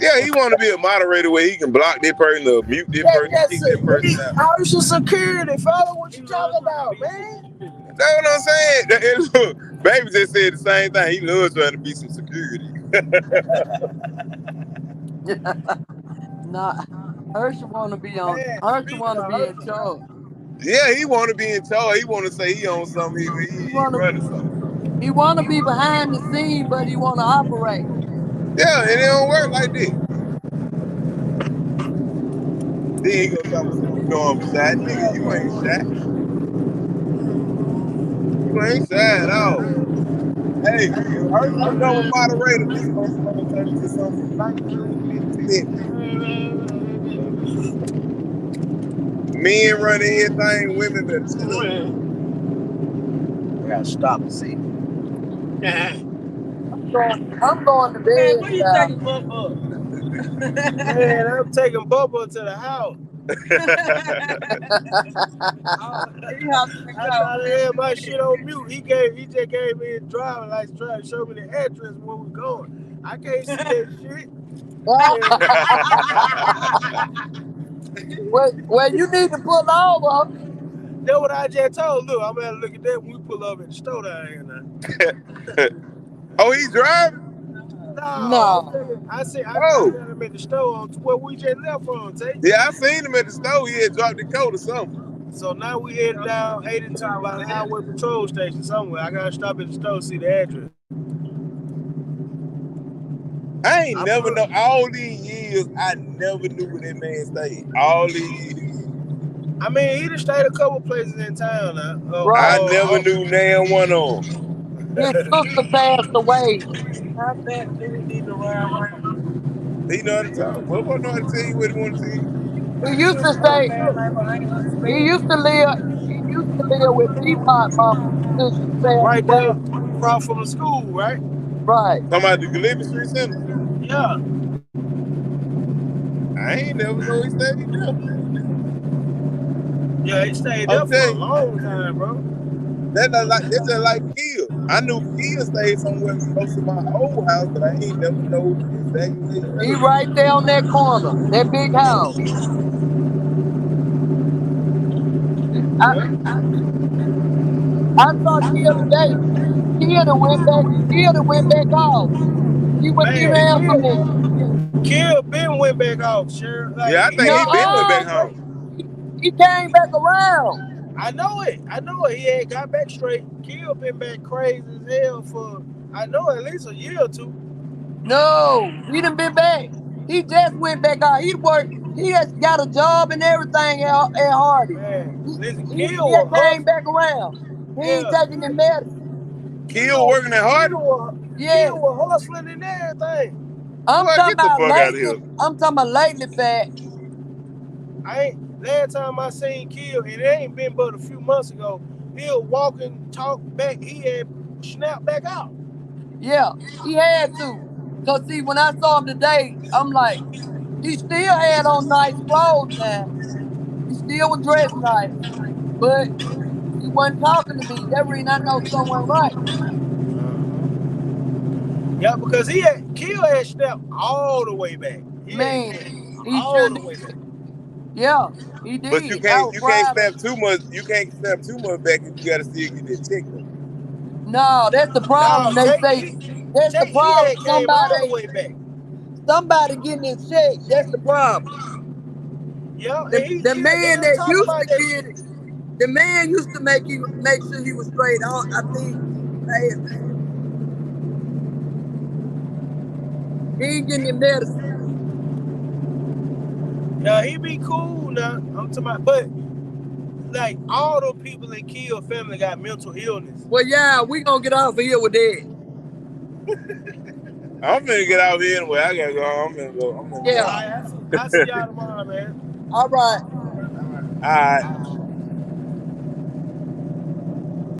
Yeah, he want to be a moderator where he can block that person or mute that person, kick that person out. Social Security, follow what you talking about, man. That's what I'm saying. Baby just said the same thing. He loves trying to be some security. Nah, Herschel want to be on. Man, Herschel speaking want to of be her, in charge. Yeah, he want to be in charge. He want to say he on something. He He want to. running something. He want to be behind the scene, but he want to operate. Yeah, and it don't work like that. Then he gonna talk about something. You know I'm shy, nigga. You ain't shy. You ain't shy at all. Hey, if Hurst become a moderator, this motherfucker gonna turn into something from 1957. Men running everything, women better shut up. I gotta stop and see. I'm going to Man, bed, where you child. taking Bubba up? Man, I'm taking Bubba to the house. Oh, he hollering and I calling thought I had my shit on mute. He just gave me his driving license, trying to show me the address where we going. I can't see that shit. Yeah. well, you need to pull over. That's what I just told. Look, I'm gonna look at that when we pull up at the store down here now. Oh, he driving? No, No, I Oh, got him at the store on where we just left from, Tay. yeah, I seen him at the store. He had dropped the coat or something. So now we headed down 82 by the highway patrol station somewhere. I gotta stop at the store see the address. I I ain't never put know. All these years, I never knew where that man stayed. All these years. I mean, he done stayed a couple places in town now. I right. never knew nan one of them. His sister passed away. how fast do we need to ride home? He know how to talk. Bubba know how to tell you what he want to tell you. He You used ain't to so stay. fast, like I ain't He understand. used to live. He used to live with Peapod Mama until she passed right away. down across from the school, right? Right. Talking about the Gillespie Street Center. Yeah. I ain't never know he stayed there. Yeah, he stayed I'm there for a telling you, long time, bro. that's just like Kill. I knew Kill stayed somewhere close to my old house, but I ain't never know exactly where he He stayed. right there on that corner, that big house. I Yeah. I saw Kia today. Kia done went back. Kia done went back off. He went be Man, around for me. Kill Ben went back off, sure. Like Yeah, I he think he had been got went back back No, home. straight. he came back around. I know it. I know it. He had got back straight. Kill been back crazy as hell for I know at least a year or two. No, he done been back. He just went back out. He worked. He has got a job and everything at Hardy. Man, listen, He Kill had was came hustling. back around. He ain't Yeah, taking the medicine. Kill working at Hardy? Yes, Kill was hustling and everything. I'm Boy, talking get the about fuck out of lately. here. I'm talking about lately, fat. I ain't last time I seen Kill, and it ain't been but a few months ago. He was walking, talk back. He had snapped back out. Yeah, he had to. Cause see, when I saw him today, I'm like, he still had on nice clothes now. He still was dressed nice, but he wasn't talking to me. That reason I know someone right. Yeah, because he had Kill had stepped all the way back. He had Man, he all sure the did. way back. Yeah, he But did. I was you can't proud of snap him. too much. You can't snap too much back if you got to still get that check though. No, that's the Now problem. They take say that's the he problem. had came all the way back. Somebody getting his check. That's the problem. Yeah, The and he the still man still that talk used about to that get shit. it, the man used to make sure he was straight. I think he passed. He ain't getting the medicine. Yeah, he be cool now. I'm talking about, but like all those people in Kill family got mental illness. Well, yeah, we gonna get off of here with that. I'm finna get out here anyway. I gotta go. I'm gonna go. I'm gonna All go. Yeah. right, I see y'all tomorrow, man. All right. All right. All right.